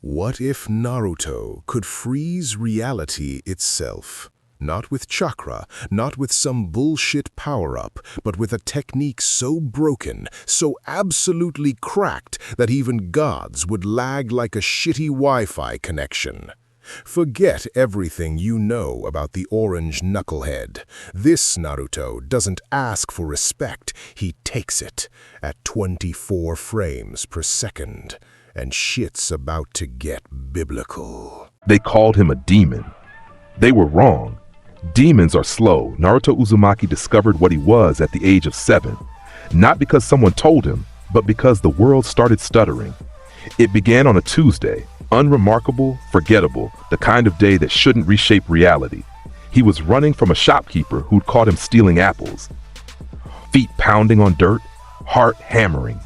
What if Naruto could freeze reality itself? Not with chakra, not with some bullshit power-up, but with a technique so broken, so absolutely cracked that even gods would lag like a shitty Wi-Fi connection. Forget everything you know about the orange knucklehead. This Naruto doesn't ask for respect, he takes it at 24 frames per second. And shit's about to get biblical. They called him a demon. They were wrong. Demons are slow. Naruto Uzumaki discovered what he was at the age of 7. Not because someone told him, but because the world started stuttering. It began on a Tuesday. Unremarkable, forgettable, the kind of day that shouldn't reshape reality. He was running from a shopkeeper who'd caught him stealing apples. Feet pounding on dirt, heart hammering.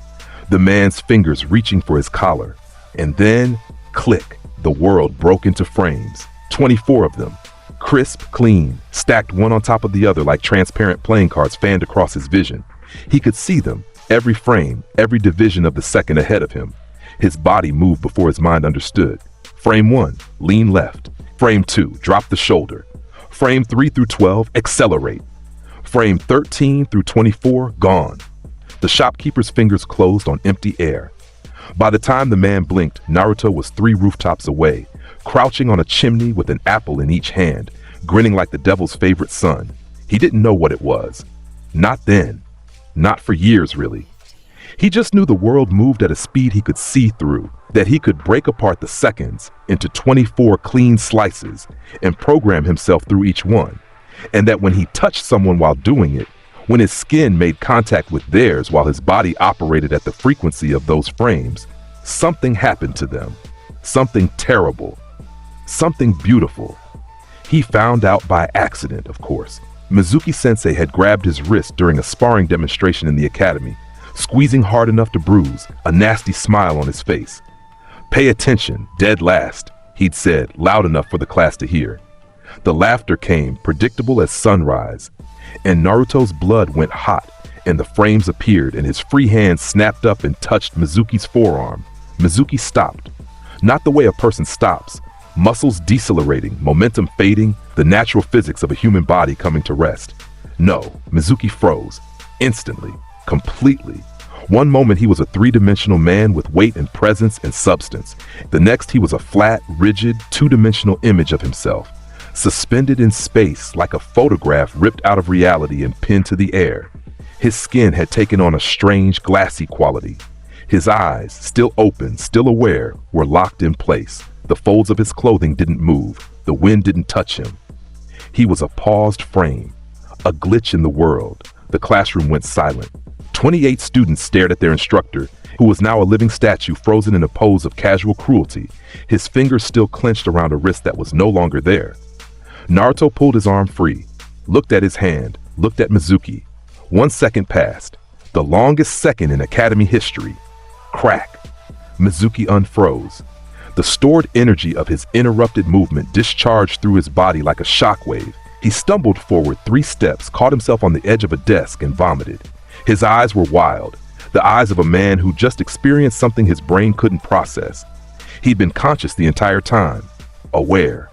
The man's fingers reaching for his collar. And then, click, the world broke into frames. 24 of them. Crisp, clean, stacked one on top of the other like transparent playing cards fanned across his vision. He could see them, every frame, every division of the second ahead of him. His body moved before his mind understood. Frame 1, lean left. Frame 2, drop the shoulder. Frame 3 through 12, accelerate. Frame 13 through 24, gone. The shopkeeper's fingers closed on empty air. By the time the man blinked, Naruto was 3 rooftops away, crouching on a chimney with an apple in each hand, grinning like the devil's favorite son. He didn't know what it was. Not then. Not for years, really. He just knew the world moved at a speed he could see through, that he could break apart the seconds into 24 clean slices and program himself through each one, and that when he touched someone while doing it, when his skin made contact with theirs while his body operated at the frequency of those frames, something happened to them. Something terrible. Something beautiful. He found out by accident, of course. Mizuki-sensei had grabbed his wrist during a sparring demonstration in the academy, squeezing hard enough to bruise, a nasty smile on his face. "Pay attention, dead last," he'd said, loud enough for the class to hear. The laughter came, predictable as sunrise, and Naruto's blood went hot, and the frames appeared, and his free hand snapped up and touched Mizuki's forearm. Mizuki stopped. Not the way a person stops. Muscles decelerating, momentum fading, the natural physics of a human body coming to rest. No, Mizuki froze. Instantly. Completely. One moment he was a 3-dimensional man with weight and presence and substance. The next he was a flat, rigid, 2-dimensional image of himself, suspended in space like a photograph ripped out of reality and pinned to the air. His skin had taken on a strange, glassy quality. His eyes, still open, still aware, were locked in place. The folds of his clothing didn't move. The wind didn't touch him. He was a paused frame, a glitch in the world. The classroom went silent. 28 students stared at their instructor, who was now a living statue frozen in a pose of casual cruelty, his fingers still clenched around a wrist that was no longer there. Naruto pulled his arm free, looked at his hand, looked at Mizuki. 1 second passed, the longest second in academy history. Crack. Mizuki unfroze. The stored energy of his interrupted movement discharged through his body like a shockwave. He stumbled forward 3 steps, caught himself on the edge of a desk, and vomited. His eyes were wild, the eyes of a man who just experienced something his brain couldn't process. He'd been conscious the entire time, aware,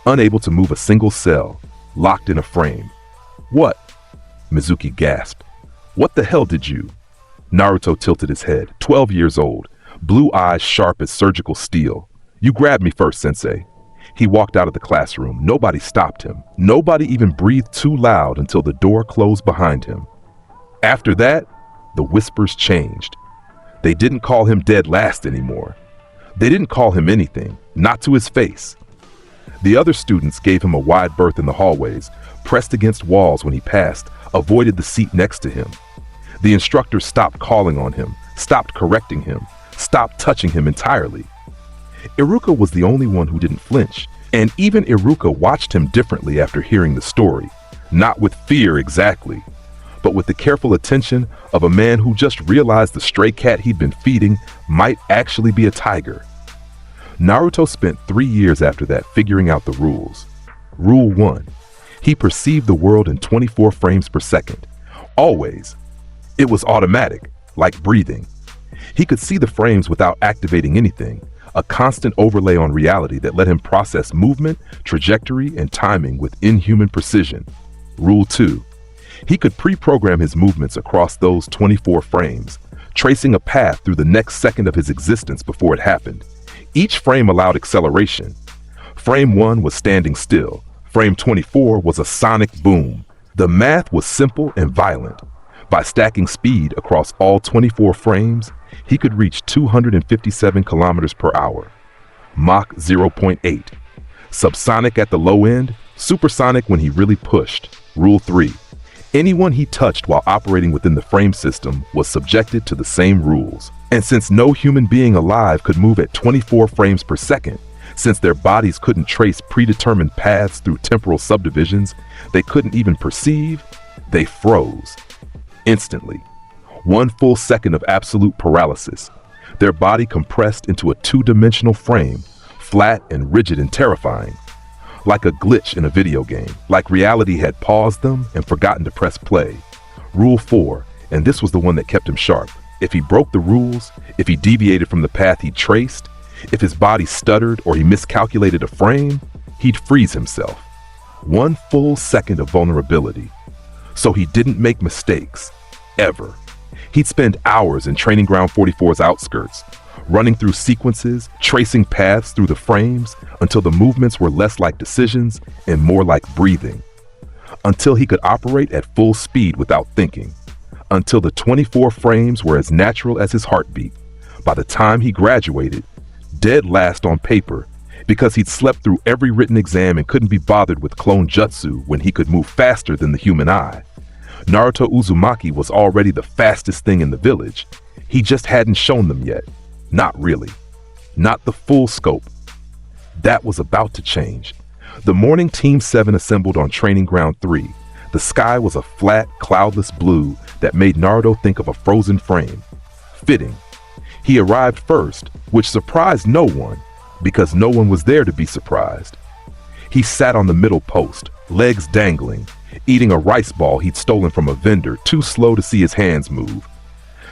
unable to move a single cell, locked in a frame. "What?" Mizuki gasped. "What the hell did you?" Naruto tilted his head, 12 years old, blue eyes sharp as surgical steel. "You grabbed me first, sensei." He walked out of the classroom. Nobody stopped him. Nobody even breathed too loud until the door closed behind him. After that, the whispers changed. They didn't call him dead last anymore. They didn't call him anything, not to his face. The other students gave him a wide berth in the hallways, pressed against walls when he passed, avoided the seat next to him. The instructor stopped calling on him, stopped correcting him, stopped touching him entirely. Iruka was the only one who didn't flinch, and even Iruka watched him differently after hearing the story. Not with fear exactly, but with the careful attention of a man who just realized the stray cat he'd been feeding might actually be a tiger. Naruto spent 3 years after that figuring out the rules. Rule 1. He perceived the world in 24 frames per second. Always. It was automatic, like breathing. He could see the frames without activating anything, a constant overlay on reality that let him process movement, trajectory, and timing with inhuman precision. Rule 2. He could pre-program his movements across those 24 frames, tracing a path through the next second of his existence before it happened. Each frame allowed acceleration. Frame 1 was standing still. Frame 24 was a sonic boom. The math was simple and violent. By stacking speed across all 24 frames, he could reach 257 kilometers per hour. Mach 0.8. Subsonic at the low end, supersonic when he really pushed. Rule 3. Anyone he touched while operating within the frame system was subjected to the same rules. And since no human being alive could move at 24 frames per second, since their bodies couldn't trace predetermined paths through temporal subdivisions they couldn't even perceive, they froze. Instantly. 1 full second of absolute paralysis. Their body compressed into a 2-dimensional frame, flat and rigid and terrifying. Like a glitch in a video game, like reality had paused them and forgotten to press play. Rule 4, and this was the one that kept him sharp. If he broke the rules, if he deviated from the path he traced, if his body stuttered or he miscalculated a frame, he'd freeze himself. 1 full second of vulnerability. So he didn't make mistakes. Ever. He'd spend hours in Training Ground 44's outskirts, running through sequences, tracing paths through the frames until the movements were less like decisions and more like breathing. Until he could operate at full speed without thinking. Until the 24 frames were as natural as his heartbeat. By the time he graduated, dead last on paper, because he'd slept through every written exam and couldn't be bothered with clone jutsu when he could move faster than the human eye. Naruto Uzumaki was already the fastest thing in the village. He just hadn't shown them yet. Not really. Not the full scope. That was about to change. The morning Team 7 assembled on Training Ground 3. The sky was a flat, cloudless blue that made Naruto think of a frozen frame. Fitting. He arrived first, which surprised no one, because no one was there to be surprised. He sat on the middle post, legs dangling, eating a rice ball he'd stolen from a vendor, too slow to see his hands move.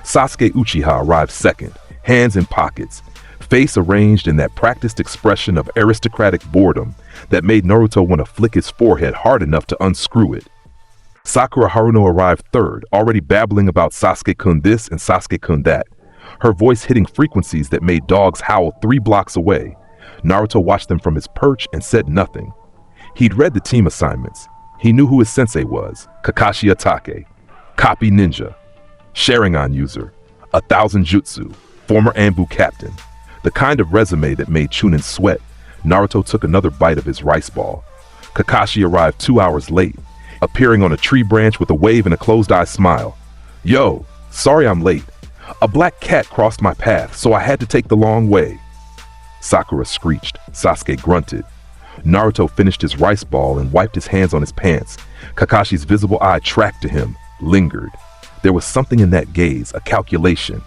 Sasuke Uchiha arrived second, hands in pockets, face arranged in that practiced expression of aristocratic boredom that made Naruto want to flick his forehead hard enough to unscrew it. Sakura Haruno arrived third, already babbling about Sasuke-kun this and Sasuke-kun that, her voice hitting frequencies that made dogs howl 3 blocks away. Naruto watched them from his perch and said nothing. He'd read the team assignments. He knew who his sensei was, Kakashi Atake, copy ninja, Sharingan user, 1,000 jutsu, former Anbu captain. The kind of resume that made Chunin sweat. Naruto took another bite of his rice ball. Kakashi arrived 2 hours late, appearing on a tree branch with a wave and a closed-eye smile. Yo, sorry I'm late. A black cat crossed my path, so I had to take the long way. Sakura screeched. Sasuke grunted. Naruto finished his rice ball and wiped his hands on his pants. Kakashi's visible eye tracked to him, lingered. There was something in that gaze, a calculation.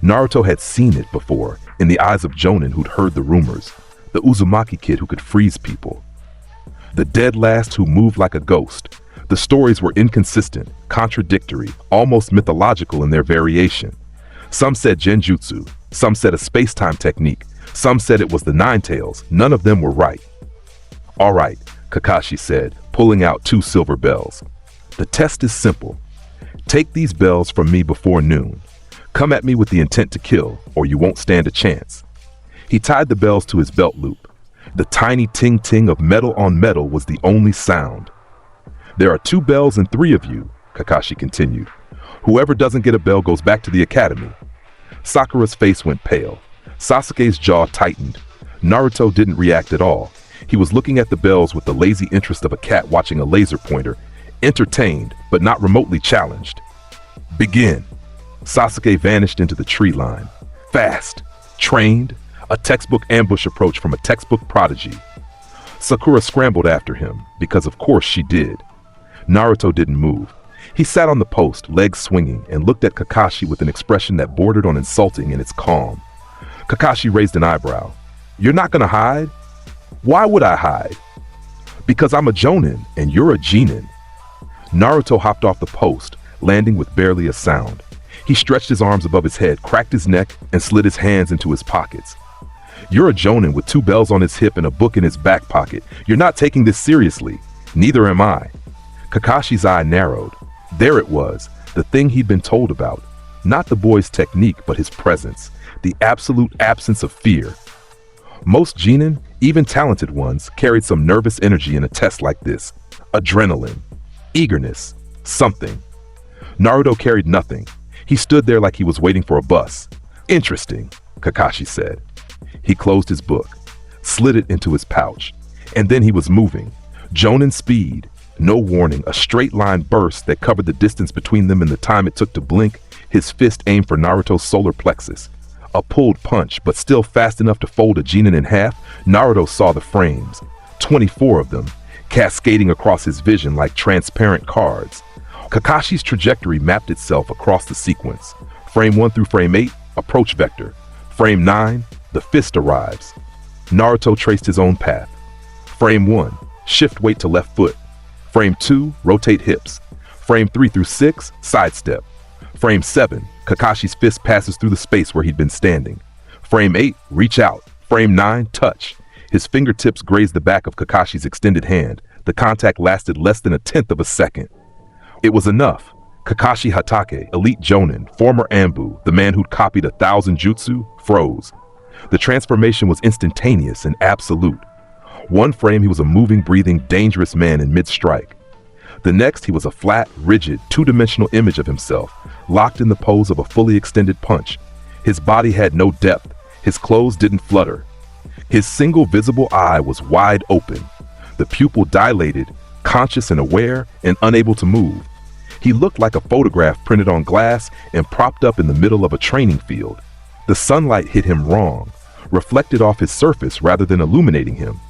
Naruto had seen it before, in the eyes of Jonin who'd heard the rumors, the Uzumaki kid who could freeze people. The dead last who moved like a ghost. The stories were inconsistent, contradictory, almost mythological in their variation. Some said genjutsu, some said a space-time technique, some said it was the Nine Tails. None of them were right. All right, Kakashi said, pulling out 2 silver bells. The test is simple. Take these bells from me before noon. Come at me with the intent to kill, or you won't stand a chance. He tied the bells to his belt loop. The tiny ting-ting of metal on metal was the only sound. There are 2 bells and 3 of you, Kakashi continued. Whoever doesn't get a bell goes back to the academy. Sakura's face went pale. Sasuke's jaw tightened. Naruto didn't react at all. He was looking at the bells with the lazy interest of a cat watching a laser pointer, entertained, but not remotely challenged. Begin. Sasuke vanished into the tree line. Fast, trained, a textbook ambush approach from a textbook prodigy. Sakura scrambled after him, because of course she did. Naruto didn't move. He sat on the post, legs swinging, and looked at Kakashi with an expression that bordered on insulting in its calm. Kakashi raised an eyebrow. You're not gonna hide? Why would I hide? Because I'm a Jonin, and you're a Genin. Naruto hopped off the post, landing with barely a sound. He stretched his arms above his head, cracked his neck, and slid his hands into his pockets. You're a jonin with 2 bells on his hip and a book in his back pocket. You're not taking this seriously. Neither am I. Kakashi's eye narrowed. There it was, the thing he'd been told about. Not the boy's technique, but his presence. The absolute absence of fear. Most genin, even talented ones, carried some nervous energy in a test like this. Adrenaline. Eagerness. Something. Naruto carried nothing. He stood there like he was waiting for a bus. Interesting, Kakashi said. He closed his book, slid it into his pouch, and then he was moving. Jonin speed. No warning, a straight line burst that covered the distance between them in the time it took to blink. His fist aimed for Naruto's solar plexus. A pulled punch, but still fast enough to fold a genin in half. Naruto saw the frames, 24 of them, cascading across his vision like transparent cards. Kakashi's trajectory mapped itself across the sequence. Frame 1 through frame 8, approach vector. Frame 9, the fist arrives. Naruto traced his own path. Frame 1, shift weight to left foot. Frame 2, rotate hips. Frame 3 through 6, sidestep. Frame 7, Kakashi's fist passes through the space where he'd been standing. Frame 8, reach out. Frame 9, touch. His fingertips grazed the back of Kakashi's extended hand. The contact lasted less than 1/10 of a second. It was enough. Kakashi Hatake, elite jonin, former Anbu, the man who'd copied 1,000 jutsu, froze. The transformation was instantaneous and absolute. One frame he was a moving, breathing, dangerous man in mid-strike. The next he was a flat, rigid, two-dimensional image of himself, locked in the pose of a fully extended punch. His body had no depth. His clothes didn't flutter. His single visible eye was wide open, the pupil dilated, conscious and aware and unable to move. He looked like a photograph printed on glass and propped up in the middle of a training field. The sunlight hit him wrong, reflected off his surface rather than illuminating him.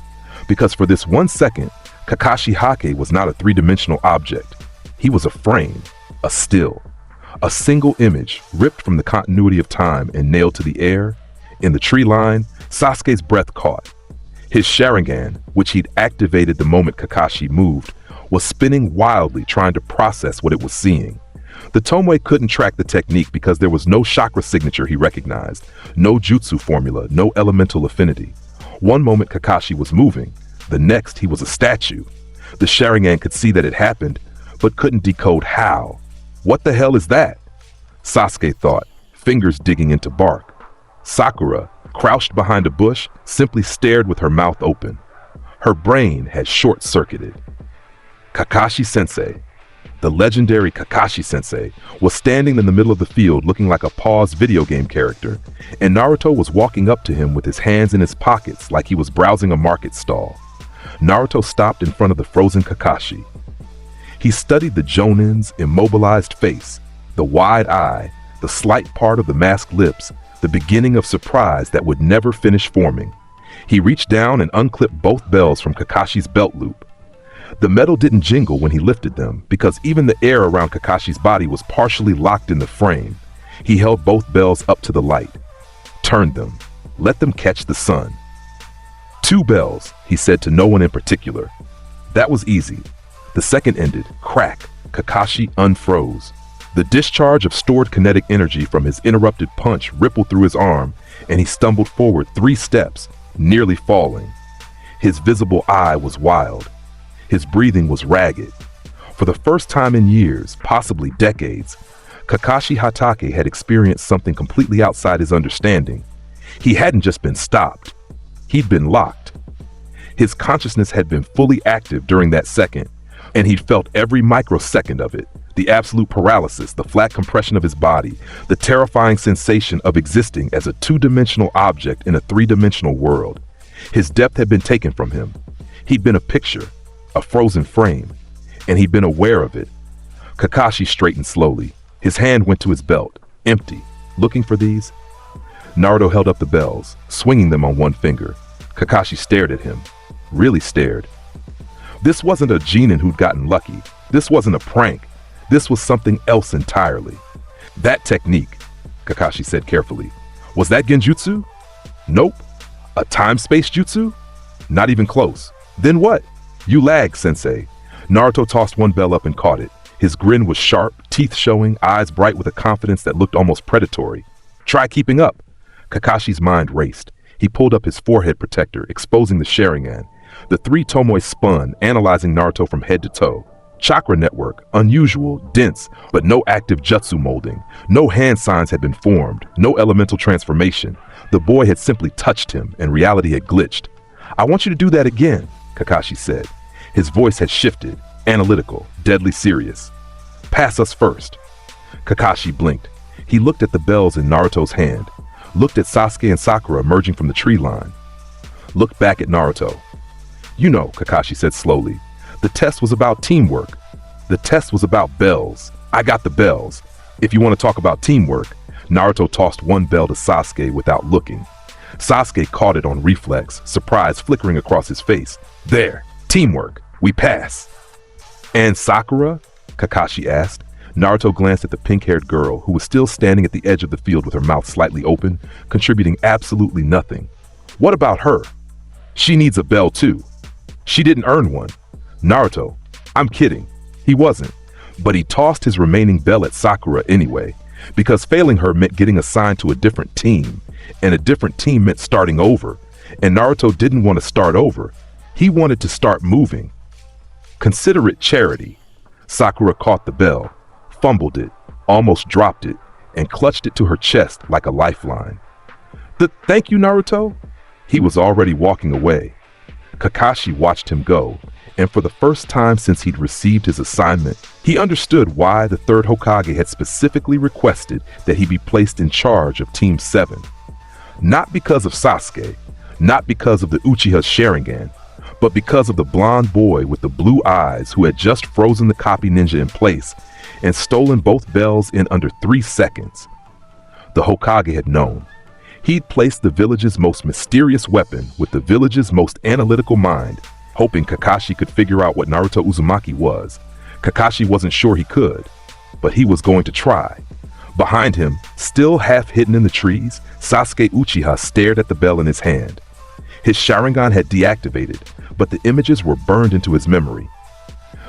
Because for this 1 second, Kakashi Hake was not a three-dimensional object. He was a frame, a still, a single image ripped from the continuity of time and nailed to the air. In the tree line, Sasuke's breath caught. His Sharingan, which he'd activated the moment Kakashi moved, was spinning wildly trying to process what it was seeing. The Tomoe couldn't track the technique because there was no chakra signature he recognized, no jutsu formula, no elemental affinity. One moment Kakashi was moving, the next he was a statue. The Sharingan could see that it happened, but couldn't decode how. What the hell is that? Sasuke thought, fingers digging into bark. Sakura, crouched behind a bush, simply stared with her mouth open. Her brain had short-circuited. Kakashi-sensei, the legendary Kakashi-sensei, was standing in the middle of the field looking like a paused video game character, and Naruto was walking up to him with his hands in his pockets like he was browsing a market stall. Naruto stopped in front of the frozen Kakashi. He studied the Jonin's immobilized face, the wide eye, the slight part of the masked lips, the beginning of surprise that would never finish forming. He reached down and unclipped both bells from Kakashi's belt loop. The metal didn't jingle when he lifted them because even the air around Kakashi's body was partially locked in the frame. He held both bells up to the light. Turned them. Let them catch the sun. 2 bells, he said to no one in particular. That was easy. The second ended, crack. Kakashi unfroze. The discharge of stored kinetic energy from his interrupted punch rippled through his arm, and he stumbled forward 3 steps, nearly falling. His visible eye was wild. His breathing was ragged. For the first time in years, possibly decades, Kakashi Hatake had experienced something completely outside his understanding. He hadn't just been stopped. He'd been locked. His consciousness had been fully active during that second, and he'd felt every microsecond of it. The absolute paralysis, the flat compression of his body, the terrifying sensation of existing as a 2-dimensional object in a 3-dimensional world. His depth had been taken from him. He'd been a picture, a frozen frame, and he'd been aware of it. Kakashi straightened slowly. His hand went to his belt, empty. Looking for these? Naruto held up the bells, swinging them on one finger. Kakashi stared at him. Really stared. This wasn't a genin who'd gotten lucky. This wasn't a prank. This was something else entirely. That technique, Kakashi said carefully. Was that genjutsu? Nope. A time-space jutsu? Not even close. Then what? You lagged, sensei. Naruto tossed one bell up and caught it. His grin was sharp, teeth showing, eyes bright with a confidence that looked almost predatory. Try keeping up. Kakashi's mind raced. He pulled up his forehead protector, exposing the Sharingan. The three Tomoe spun, analyzing Naruto from head to toe. Chakra network, unusual, dense, but no active jutsu molding. No hand signs had been formed, no elemental transformation. The boy had simply touched him, and reality had glitched. "I want you to do that again," Kakashi said. His voice had shifted, analytical, deadly serious. "Pass us first." Kakashi blinked. He looked at the bells in Naruto's hand, looked at Sasuke and Sakura emerging from the tree line, looked back at Naruto. "You know," Kakashi said slowly, "the test was about teamwork. The test was about bells. I got the bells. If you want to talk about teamwork." Naruto tossed one bell to Sasuke without looking. Sasuke caught it on reflex, surprise flickering across his face. "There, teamwork. We pass." "And Sakura?" Kakashi asked. Naruto glanced at the pink-haired girl, who was still standing at the edge of the field with her mouth slightly open, contributing absolutely nothing. "What about her? She needs a bell too. She didn't earn one." "Naruto, I'm kidding. He wasn't. But he tossed his remaining bell at Sakura anyway, because failing her meant getting assigned to a different team, and a different team meant starting over, and Naruto didn't want to start over. He wanted to start moving. Consider it charity." Sakura caught the bell, fumbled it, almost dropped it, and clutched it to her chest like a lifeline. Thank you, Naruto?" He was already walking away. Kakashi watched him go, and for the first time since he'd received his assignment, he understood why the third Hokage had specifically requested that he be placed in charge of Team 7. Not because of Sasuke, not because of the Uchiha Sharingan, but because of the blonde boy with the blue eyes who had just frozen the copy ninja in place and stolen both bells in under 3 seconds. The Hokage had known. He'd placed the village's most mysterious weapon with the village's most analytical mind, hoping Kakashi could figure out what Naruto Uzumaki was. Kakashi wasn't sure he could, but he was going to try. Behind him, still half hidden in the trees, Sasuke Uchiha stared at the bell in his hand. His Sharingan had deactivated, but the images were burned into his memory.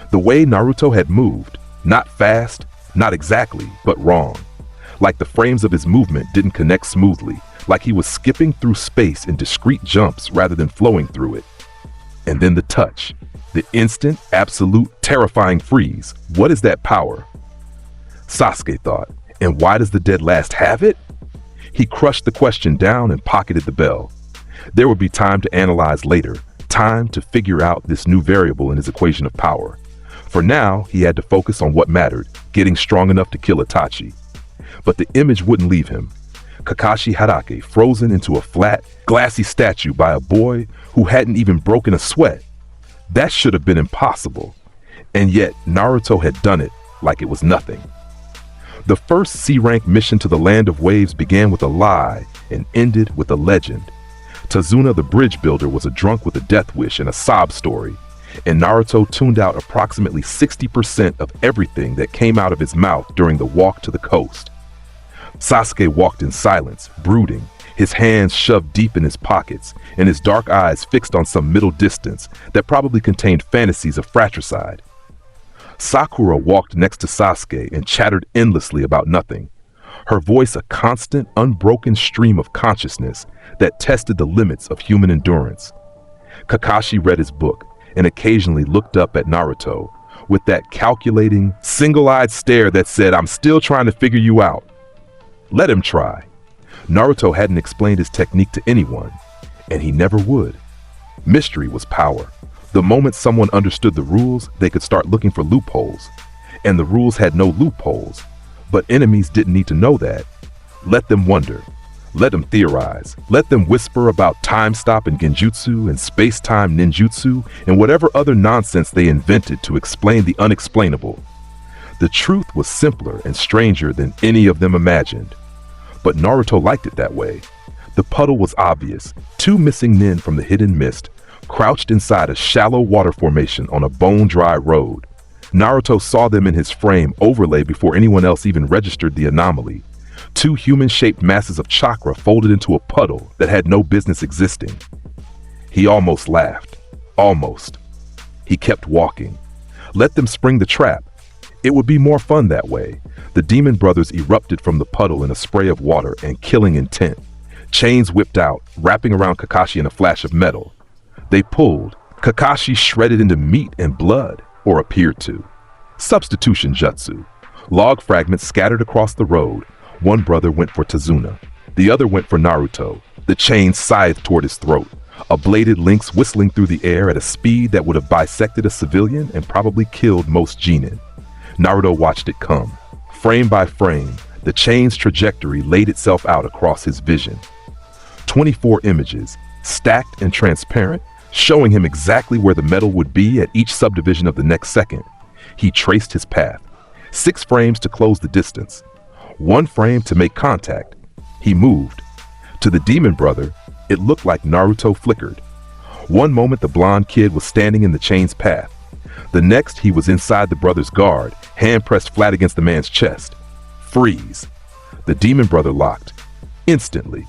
The way Naruto had moved, not fast, not exactly, but wrong. Like the frames of his movement didn't connect smoothly, like he was skipping through space in discrete jumps rather than flowing through it. And then the touch, the instant, absolute, terrifying freeze. What is that power? Sasuke thought, and why does the dead last have it? He crushed the question down and pocketed the bell. There would be time to analyze later, time to figure out this new variable in his equation of power. For now, he had to focus on what mattered, getting strong enough to kill Itachi. But the image wouldn't leave him. Kakashi Hatake frozen into a flat, glassy statue by a boy who hadn't even broken a sweat. That should have been impossible. And yet, Naruto had done it like it was nothing. The first C-rank mission to the Land of Waves began with a lie and ended with a legend. Tazuna the bridge builder was a drunk with a death wish and a sob story, and Naruto tuned out approximately 60% of everything that came out of his mouth during the walk to the coast. Sasuke walked in silence, brooding, his hands shoved deep in his pockets, and his dark eyes fixed on some middle distance that probably contained fantasies of fratricide. Sakura walked next to Sasuke and chattered endlessly about nothing, her voice a constant, unbroken stream of consciousness that tested the limits of human endurance. Kakashi read his book and occasionally looked up at Naruto with that calculating, single-eyed stare that said, "I'm still trying to figure you out." Let him try. Naruto hadn't explained his technique to anyone, and he never would. Mystery was power. The moment someone understood the rules, they could start looking for loopholes. And the rules had no loopholes. But enemies didn't need to know that. Let them wonder. Let them theorize. Let them whisper about time stop and genjutsu and space-time ninjutsu and whatever other nonsense they invented to explain the unexplainable. The truth was simpler and stranger than any of them imagined. But Naruto liked it that way. The puddle was obvious. 2 missing nin from the hidden mist, crouched inside a shallow water formation on a bone-dry road. Naruto saw them in his frame overlay before anyone else even registered the anomaly. 2 human-shaped masses of chakra folded into a puddle that had no business existing. He almost laughed. Almost. He kept walking. Let them spring the trap. It would be more fun that way. The demon brothers erupted from the puddle in a spray of water and killing intent. Chains whipped out, wrapping around Kakashi in a flash of metal. They pulled. Kakashi shredded into meat and blood, or appeared to. Substitution jutsu. Log fragments scattered across the road. One brother went for Tazuna. The other went for Naruto. The chain scythed toward his throat, a bladed lynx whistling through the air at a speed that would have bisected a civilian and probably killed most genin. Naruto watched it come. Frame by frame, the chain's trajectory laid itself out across his vision. 24 images, stacked and transparent, showing him exactly where the metal would be at each subdivision of the next second. He traced his path. 6 frames to close the distance. 1 frame to make contact. He moved. To the demon brother, it looked like Naruto flickered. One moment the blonde kid was standing in the chain's path. The next he was inside the brother's guard, hand pressed flat against the man's chest. Freeze. The demon brother locked. Instantly,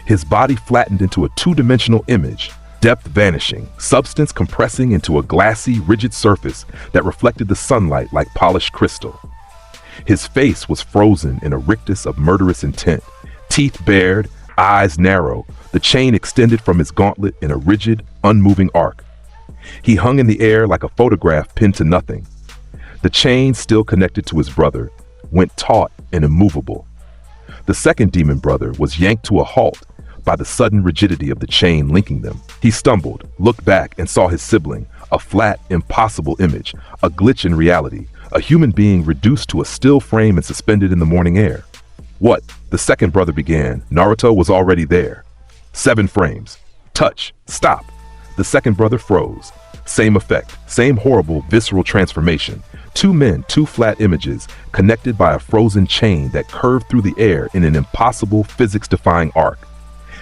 his body flattened into a 2-dimensional image, depth vanishing, substance compressing into a glassy, rigid surface that reflected the sunlight like polished crystal. His face was frozen in a rictus of murderous intent, teeth bared, eyes narrow, the chain extended from his gauntlet in a rigid, unmoving arc. He hung in the air like a photograph pinned to nothing. The chain, still connected to his brother, went taut and immovable. The second demon brother was yanked to a halt by the sudden rigidity of the chain linking them. He stumbled, looked back, and saw his sibling, a flat, impossible image, a glitch in reality, a human being reduced to a still frame and suspended in the morning air. What? The second brother began. Naruto was already there. 7 frames. Touch. Stop. The second brother froze. Same effect. Same horrible, visceral transformation. 2 men, 2 flat images, connected by a frozen chain that curved through the air in an impossible, physics-defying arc.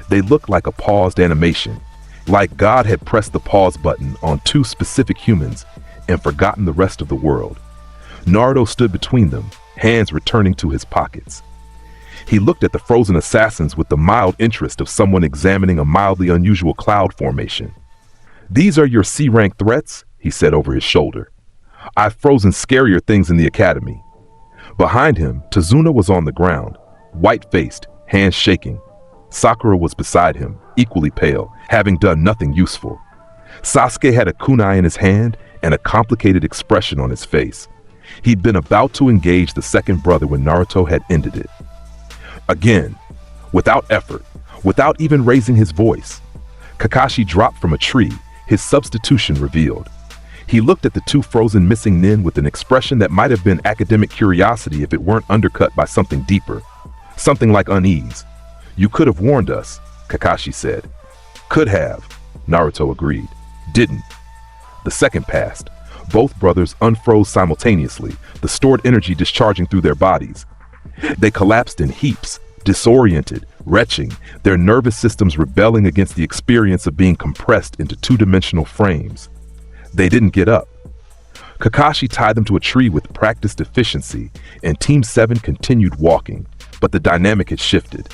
They looked like a paused animation, like God had pressed the pause button on 2 specific humans and forgotten the rest of the world. Naruto stood between them, hands returning to his pockets. He looked at the frozen assassins with the mild interest of someone examining a mildly unusual cloud formation. "These are your C-rank threats?" he said over his shoulder. "I've frozen scarier things in the academy." Behind him, Tazuna was on the ground, white-faced, hands shaking. Sakura was beside him, equally pale, having done nothing useful. Sasuke had a kunai in his hand and a complicated expression on his face. He'd been about to engage the second brother when Naruto had ended it. Again, without effort, without even raising his voice, Kakashi dropped from a tree, his substitution revealed. He looked at the 2 frozen missing nin with an expression that might have been academic curiosity if it weren't undercut by something deeper, something like unease. "You could have warned us," Kakashi said. "Could have," Naruto agreed. "Didn't." The second passed. Both brothers unfroze simultaneously, the stored energy discharging through their bodies. They collapsed in heaps, disoriented, retching, their nervous systems rebelling against the experience of being compressed into 2-dimensional frames. They didn't get up. Kakashi tied them to a tree with practiced efficiency, and Team 7 continued walking, but the dynamic had shifted.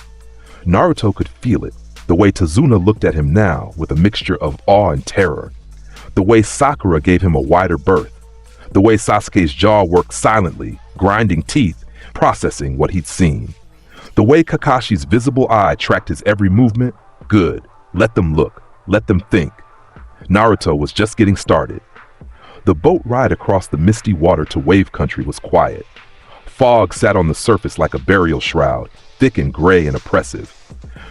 Naruto could feel it, the way Tazuna looked at him now with a mixture of awe and terror, the way Sakura gave him a wider berth, the way Sasuke's jaw worked silently, grinding teeth, processing what he'd seen. The way Kakashi's visible eye tracked his every movement. Good. Let them look. Let them think. Naruto was just getting started. The boat ride across the misty water to wave country was quiet. Fog sat on the surface like a burial shroud, thick and gray and oppressive.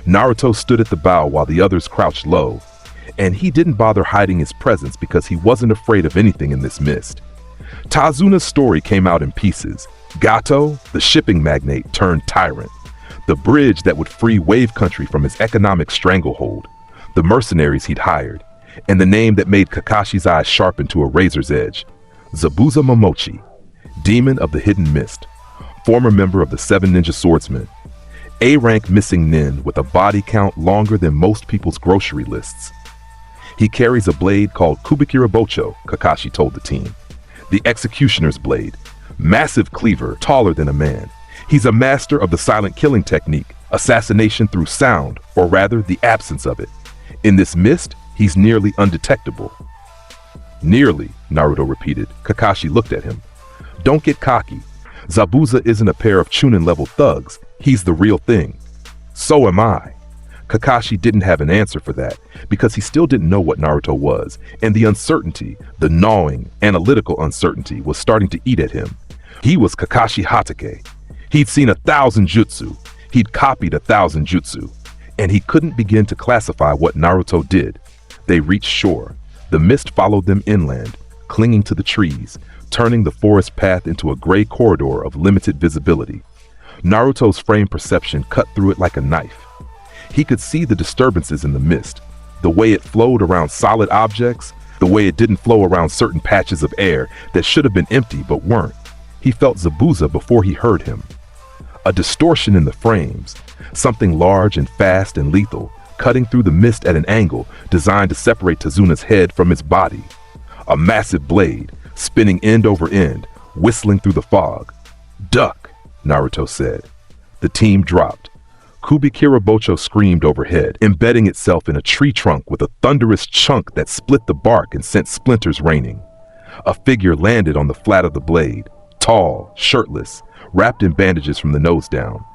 Naruto stood at the bow while the others crouched low, and he didn't bother hiding his presence because he wasn't afraid of anything in this mist. Tazuna's story came out in pieces. Gato, the shipping magnate, turned tyrant. The bridge that would free Wave Country from his economic stranglehold. The mercenaries he'd hired. And the name that made Kakashi's eyes sharpen to a razor's edge. Zabuza Momochi, Demon of the Hidden Mist. Former member of the 7 Ninja Swordsmen. A-rank missing nin with a body count longer than most people's grocery lists. He carries a blade called Kubikira Bocho, Kakashi told the team. The executioner's blade. Massive cleaver, taller than a man. He's a master of the silent killing technique, assassination through sound, or rather the absence of it. In this mist, he's nearly undetectable. Nearly, Naruto repeated. Kakashi looked at him. Don't get cocky. Zabuza isn't a pair of Chunin-level thugs. He's the real thing. So am I. Kakashi didn't have an answer for that because he still didn't know what Naruto was, and the uncertainty, the gnawing, analytical uncertainty was starting to eat at him. He was Kakashi Hatake. He'd seen 1,000 jutsu. He'd copied 1,000 jutsu. And he couldn't begin to classify what Naruto did. They reached shore. The mist followed them inland, clinging to the trees, turning the forest path into a gray corridor of limited visibility. Naruto's frame perception cut through it like a knife. He could see the disturbances in the mist, the way it flowed around solid objects, the way it didn't flow around certain patches of air that should have been empty but weren't. He felt Zabuza before he heard him. A distortion in the frames, something large and fast and lethal, cutting through the mist at an angle designed to separate Tazuna's head from its body. A massive blade, spinning end over end, whistling through the fog. "Duck," Naruto said. The team dropped. Kubikirabocho screamed overhead, embedding itself in a tree trunk with a thunderous chunk that split the bark and sent splinters raining. A figure landed on the flat of the blade, tall, shirtless, wrapped in bandages from the nose down.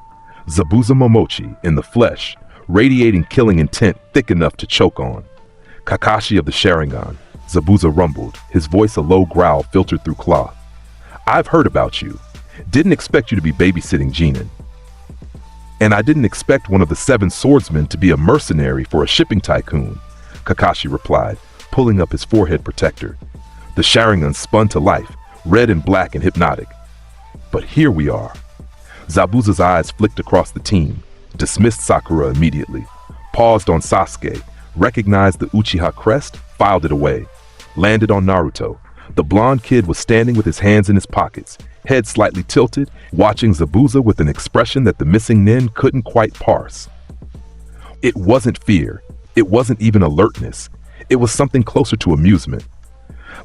Zabuza Momochi, in the flesh, radiating killing intent thick enough to choke on. "Kakashi of the Sharingan," Zabuza rumbled, his voice a low growl filtered through cloth. "I've heard about you. Didn't expect you to be babysitting Jinin. And I didn't expect one of the 7 swordsmen to be a mercenary for a shipping tycoon," Kakashi replied, pulling up his forehead protector. The Sharingan spun to life, red and black and hypnotic. "But here we are." Zabuza's eyes flicked across the team, dismissed Sakura immediately, paused on Sasuke, recognized the Uchiha crest, filed it away, landed on Naruto. The blonde kid was standing with his hands in his pockets, head slightly tilted, watching Zabuza with an expression that the missing nin couldn't quite parse. It wasn't fear. It wasn't even alertness. It was something closer to amusement.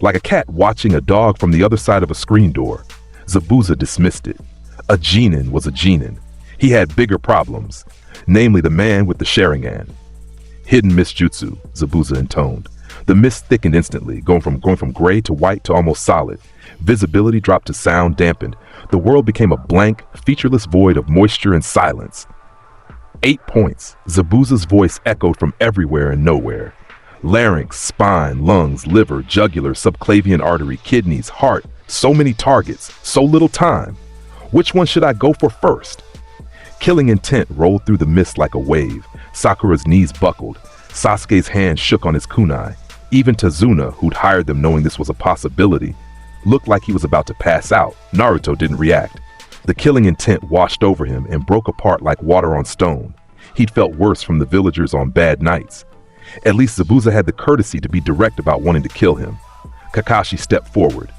Like a cat watching a dog from the other side of a screen door. Zabuza dismissed it. A Jinin was a Jinin. He had bigger problems, namely the man with the Sharingan. "Hidden mist jutsu," Zabuza intoned. The mist thickened instantly, going from gray to white to almost solid. Visibility dropped to sound dampened. The world became a blank, featureless void of moisture and silence. 8 points. Zabuza's voice echoed from everywhere and nowhere. Larynx, spine, lungs, liver, jugular, subclavian artery, kidneys, heart. So many targets, so little time. Which one should I go for first? Killing intent rolled through the mist like a wave. Sakura's knees buckled. Sasuke's hand shook on his kunai. Even Tazuna, who'd hired them knowing this was a possibility, looked like he was about to pass out. Naruto didn't react. The killing intent washed over him and broke apart like water on stone. He'd felt worse from the villagers on bad nights. At least Zabuza had the courtesy to be direct about wanting to kill him. Kakashi stepped forward.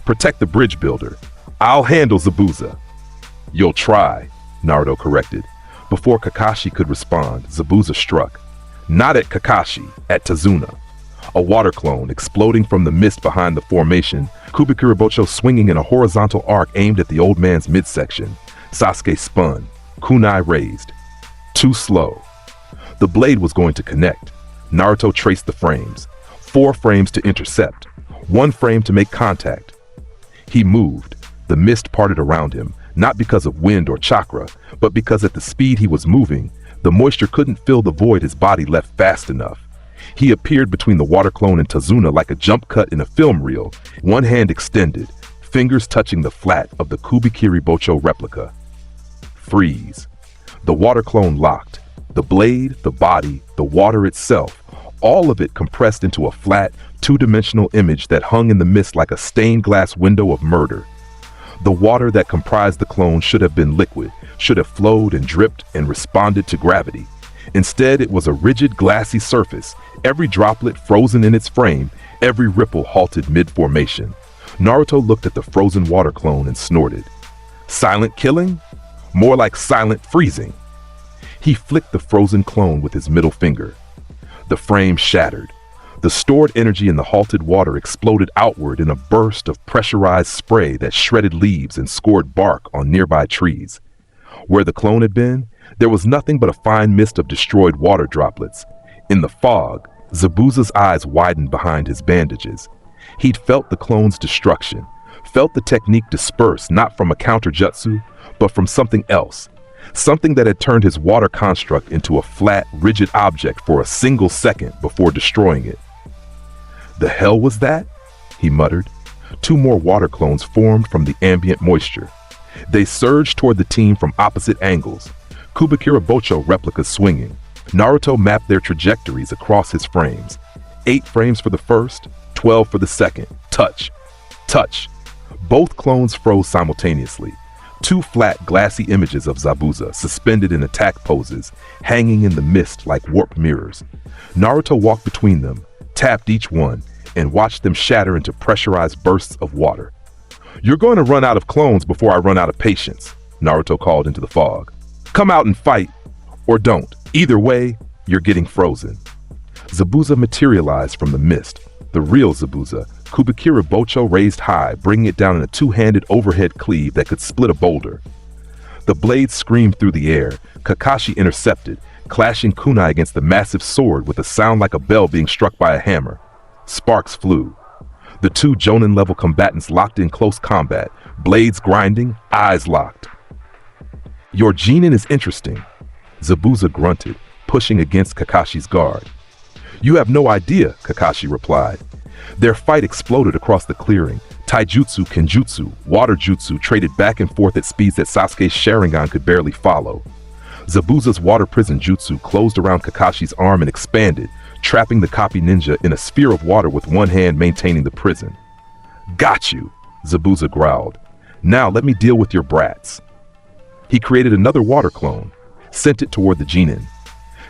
"Protect the bridge builder. I'll handle Zabuza." "You'll try," Naruto corrected. Before Kakashi could respond, Zabuza struck. Not at Kakashi, at Tazuna. A water clone exploding from the mist behind the formation, Kubikirabocho swinging in a horizontal arc aimed at the old man's midsection. Sasuke spun, kunai raised. Too slow. The blade was going to connect. Naruto traced the frames. 4 frames to intercept. 1 frame to make contact. He moved. The mist parted around him, not because of wind or chakra, but because at the speed he was moving, the moisture couldn't fill the void his body left fast enough. He appeared between the water clone and Tazuna like a jump cut in a film reel, one hand extended, fingers touching the flat of the Kubikirabocho replica. Freeze. The water clone locked. The blade, the body, the water itself, all of it compressed into a flat, 2-dimensional image that hung in the mist like a stained glass window of murder. The water that comprised the clone should have been liquid, should have flowed and dripped and responded to gravity. Instead, it was a rigid, glassy surface, every droplet frozen in its frame, every ripple halted mid-formation. Naruto looked at the frozen water clone and snorted. Silent killing? More like silent freezing. He flicked the frozen clone with his middle finger. The frame shattered. The stored energy in the halted water exploded outward in a burst of pressurized spray that shredded leaves and scored bark on nearby trees. Where the clone had been, there was nothing but a fine mist of destroyed water droplets. In the fog, Zabuza's eyes widened behind his bandages. He'd felt the clone's destruction, felt the technique disperse not from a counter jutsu, but from something else. something that had turned his water construct into a flat, rigid object for a single second before destroying it. The hell was that? He muttered. 2 more water clones formed from the ambient moisture. They surged toward the team from opposite angles, Kubikira Bocho replicas swinging. Naruto mapped their trajectories across his frames. 8 frames for the first, 12 for the second. Touch. Touch. Both clones froze simultaneously. 2 flat, glassy images of Zabuza suspended in attack poses, hanging in the mist like warped mirrors. Naruto walked between them, tapped each one, and watched them shatter into pressurized bursts of water. "You're going to run out of clones before I run out of patience," Naruto called into the fog. "Come out and fight, or don't. Either way, you're getting frozen." Zabuza materialized from the mist. The real Zabuza, Kubikira Bocho raised high, bringing it down in a 2-handed overhead cleave that could split a boulder. The blade screamed through the air. Kakashi intercepted, clashing kunai against the massive sword with a sound like a bell being struck by a hammer. Sparks flew. The 2 Jonin-level combatants locked in close combat, blades grinding, eyes locked. "Your genin is interesting," Zabuza grunted, pushing against Kakashi's guard. "You have no idea," Kakashi replied. Their fight exploded across the clearing. Taijutsu, Kenjutsu, Water Jutsu traded back and forth at speeds that Sasuke's Sharingan could barely follow. Zabuza's water prison jutsu closed around Kakashi's arm and expanded, trapping the copy ninja in a sphere of water with one hand maintaining the prison. "Got you," Zabuza growled. "Now let me deal with your brats." He created another water clone, sent it toward the genin.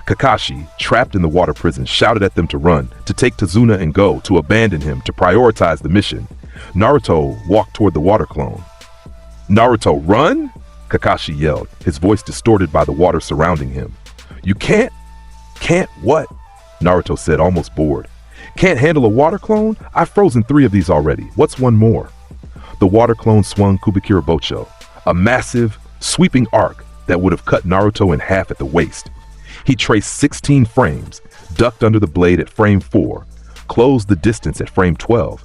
Kakashi, trapped in the water prison, shouted at them to run, to take Tazuna and go, to abandon him, to prioritize the mission. Naruto walked toward the water clone. "Naruto, run!" Kakashi yelled, his voice distorted by the water surrounding him. "You can't?" "Can't what?" Naruto said, almost bored. "Can't handle a water clone? I've frozen 3 of these already. What's one more?" The water clone swung Kubikira Bocho, a massive, sweeping arc that would have cut Naruto in half at the waist. He traced 16 frames, ducked under the blade at frame 4, closed the distance at frame 12,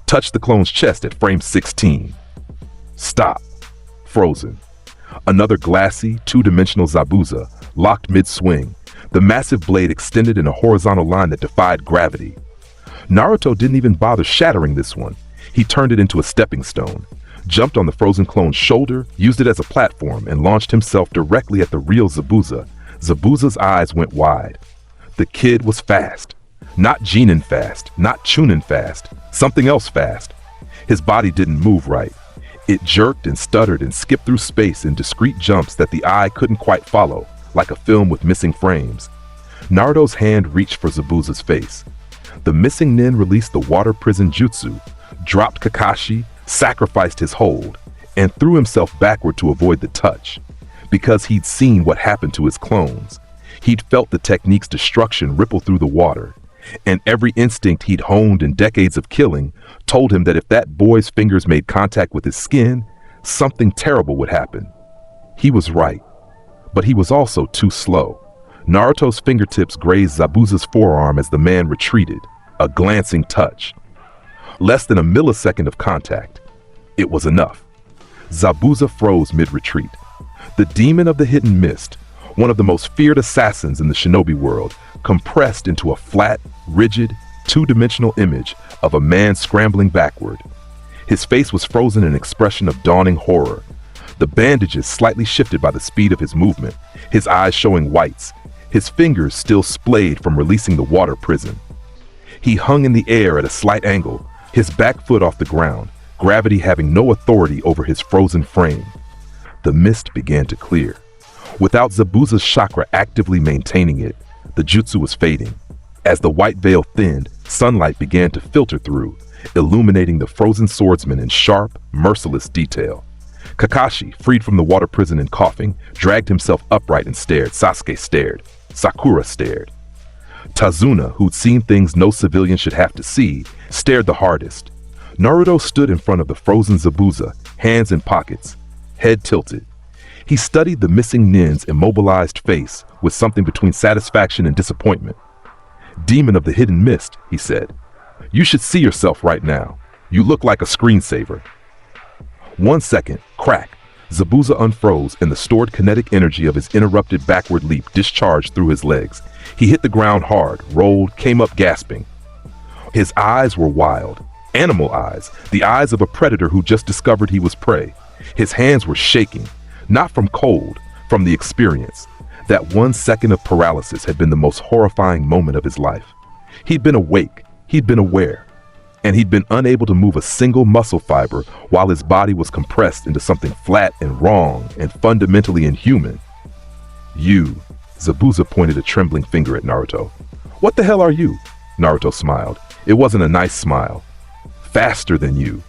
touched the clone's chest at frame 16. Stop. Frozen. Another glassy, 2-dimensional Zabuza, locked mid-swing, the massive blade extended in a horizontal line that defied gravity. Naruto didn't even bother shattering this one. He turned it into a stepping stone, jumped on the frozen clone's shoulder, used it as a platform, and launched himself directly at the real Zabuza. Zabuza's eyes went wide. The kid was fast. Not genin fast, not Chunin fast, something else fast. His body didn't move right. It jerked and stuttered and skipped through space in discrete jumps that the eye couldn't quite follow, like a film with missing frames. Naruto's hand reached for Zabuza's face. The missing nin released the water prison jutsu, dropped Kakashi, sacrificed his hold, and threw himself backward to avoid the touch. Because he'd seen what happened to his clones. He'd felt the technique's destruction ripple through the water, and every instinct he'd honed in decades of killing told him that if that boy's fingers made contact with his skin, something terrible would happen. He was right, but he was also too slow. Naruto's fingertips grazed Zabuza's forearm as the man retreated, a glancing touch. Less than a millisecond of contact. It was enough. Zabuza froze mid-retreat. The demon of the hidden mist, one of the most feared assassins in the shinobi world, compressed into a flat, rigid, 2-dimensional image of a man scrambling backward. His face was frozen in an expression of dawning horror. The bandages slightly shifted by the speed of his movement, his eyes showing whites, his fingers still splayed from releasing the water prison. He hung in the air at a slight angle, his back foot off the ground, gravity having no authority over his frozen frame. The mist began to clear. Without Zabuza's chakra actively maintaining it, the jutsu was fading. As the white veil thinned, sunlight began to filter through, illuminating the frozen swordsman in sharp, merciless detail. Kakashi, freed from the water prison and coughing, dragged himself upright and stared. Sasuke stared. Sakura stared. Tazuna, who'd seen things no civilian should have to see, stared the hardest. Naruto stood in front of the frozen Zabuza, hands in pockets, head tilted. He studied the missing nin's immobilized face with something between satisfaction and disappointment. "Demon of the hidden mist," he said. "You should see yourself right now. You look like a screensaver." 1 second, crack. Zabuza unfroze and the stored kinetic energy of his interrupted backward leap discharged through his legs. He hit the ground hard, rolled, came up gasping. His eyes were wild, animal eyes, the eyes of a predator who just discovered he was prey. His hands were shaking, not from cold, from the experience. That 1 second of paralysis had been the most horrifying moment of his life. He'd been awake, he'd been aware, and he'd been unable to move a single muscle fiber while his body was compressed into something flat and wrong and fundamentally inhuman. You, Zabuza pointed a trembling finger at Naruto. What the hell are you? Naruto smiled. It wasn't a nice smile. Faster than you.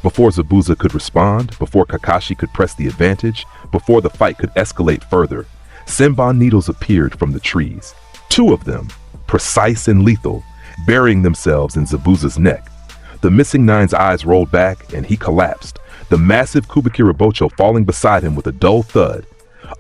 Before Zabuza could respond, before Kakashi could press the advantage, before the fight could escalate further, Senbon needles appeared from the trees. 2 of them, precise and lethal, burying themselves in Zabuza's neck. The missing nine's eyes rolled back and he collapsed, the massive Kubikirabocho falling beside him with a dull thud.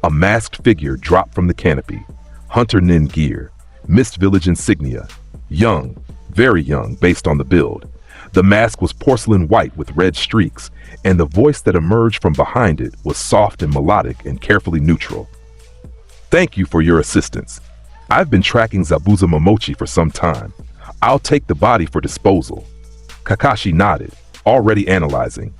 A masked figure dropped from the canopy. Hunter Nin gear, Mist Village insignia. Young, very young based on the build. The mask was porcelain white with red streaks, and the voice that emerged from behind it was soft and melodic and carefully neutral. Thank you for your assistance. I've been tracking Zabuza Momochi for some time. I'll take the body for disposal. Kakashi nodded, already analyzing.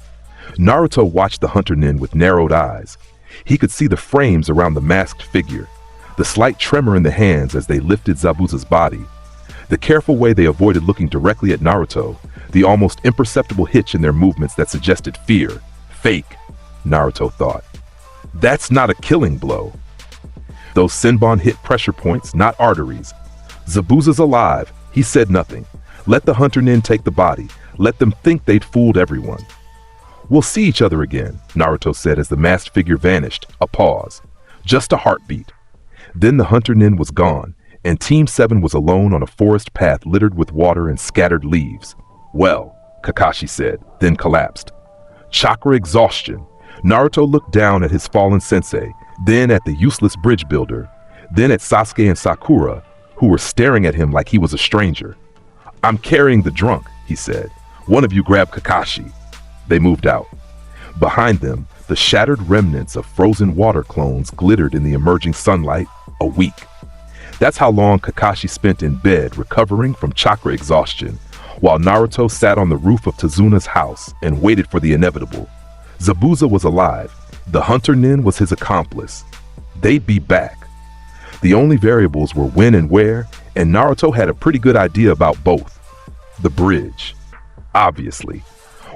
Naruto watched the Hunter Nin with narrowed eyes. He could see the frames around the masked figure, the slight tremor in the hands as they lifted Zabuza's body, the careful way they avoided looking directly at Naruto, the almost imperceptible hitch in their movements that suggested fear. Fake, Naruto thought. That's not a killing blow. Those Senbon hit pressure points, not arteries. Zabuza's alive. He said nothing. Let the Hunter Nin take the body. Let them think they'd fooled everyone. We'll see each other again, Naruto said as the masked figure vanished. A pause. Just a heartbeat. Then the Hunter Nin was gone, and Team 7 was alone on a forest path littered with water and scattered leaves. Well, Kakashi said, then collapsed. Chakra exhaustion. Naruto looked down at his fallen sensei, then at the useless bridge builder, then at Sasuke and Sakura, who were staring at him like he was a stranger. I'm carrying the drunk, he said. One of you grab Kakashi. They moved out. Behind them, the shattered remnants of frozen water clones glittered in the emerging sunlight. A week. That's how long Kakashi spent in bed recovering from chakra exhaustion, while Naruto sat on the roof of Tazuna's house and waited for the inevitable. Zabuza was alive. The Hunter Nin was his accomplice. They'd be back. The only variables were when and where, and Naruto had a pretty good idea about both. The bridge. Obviously.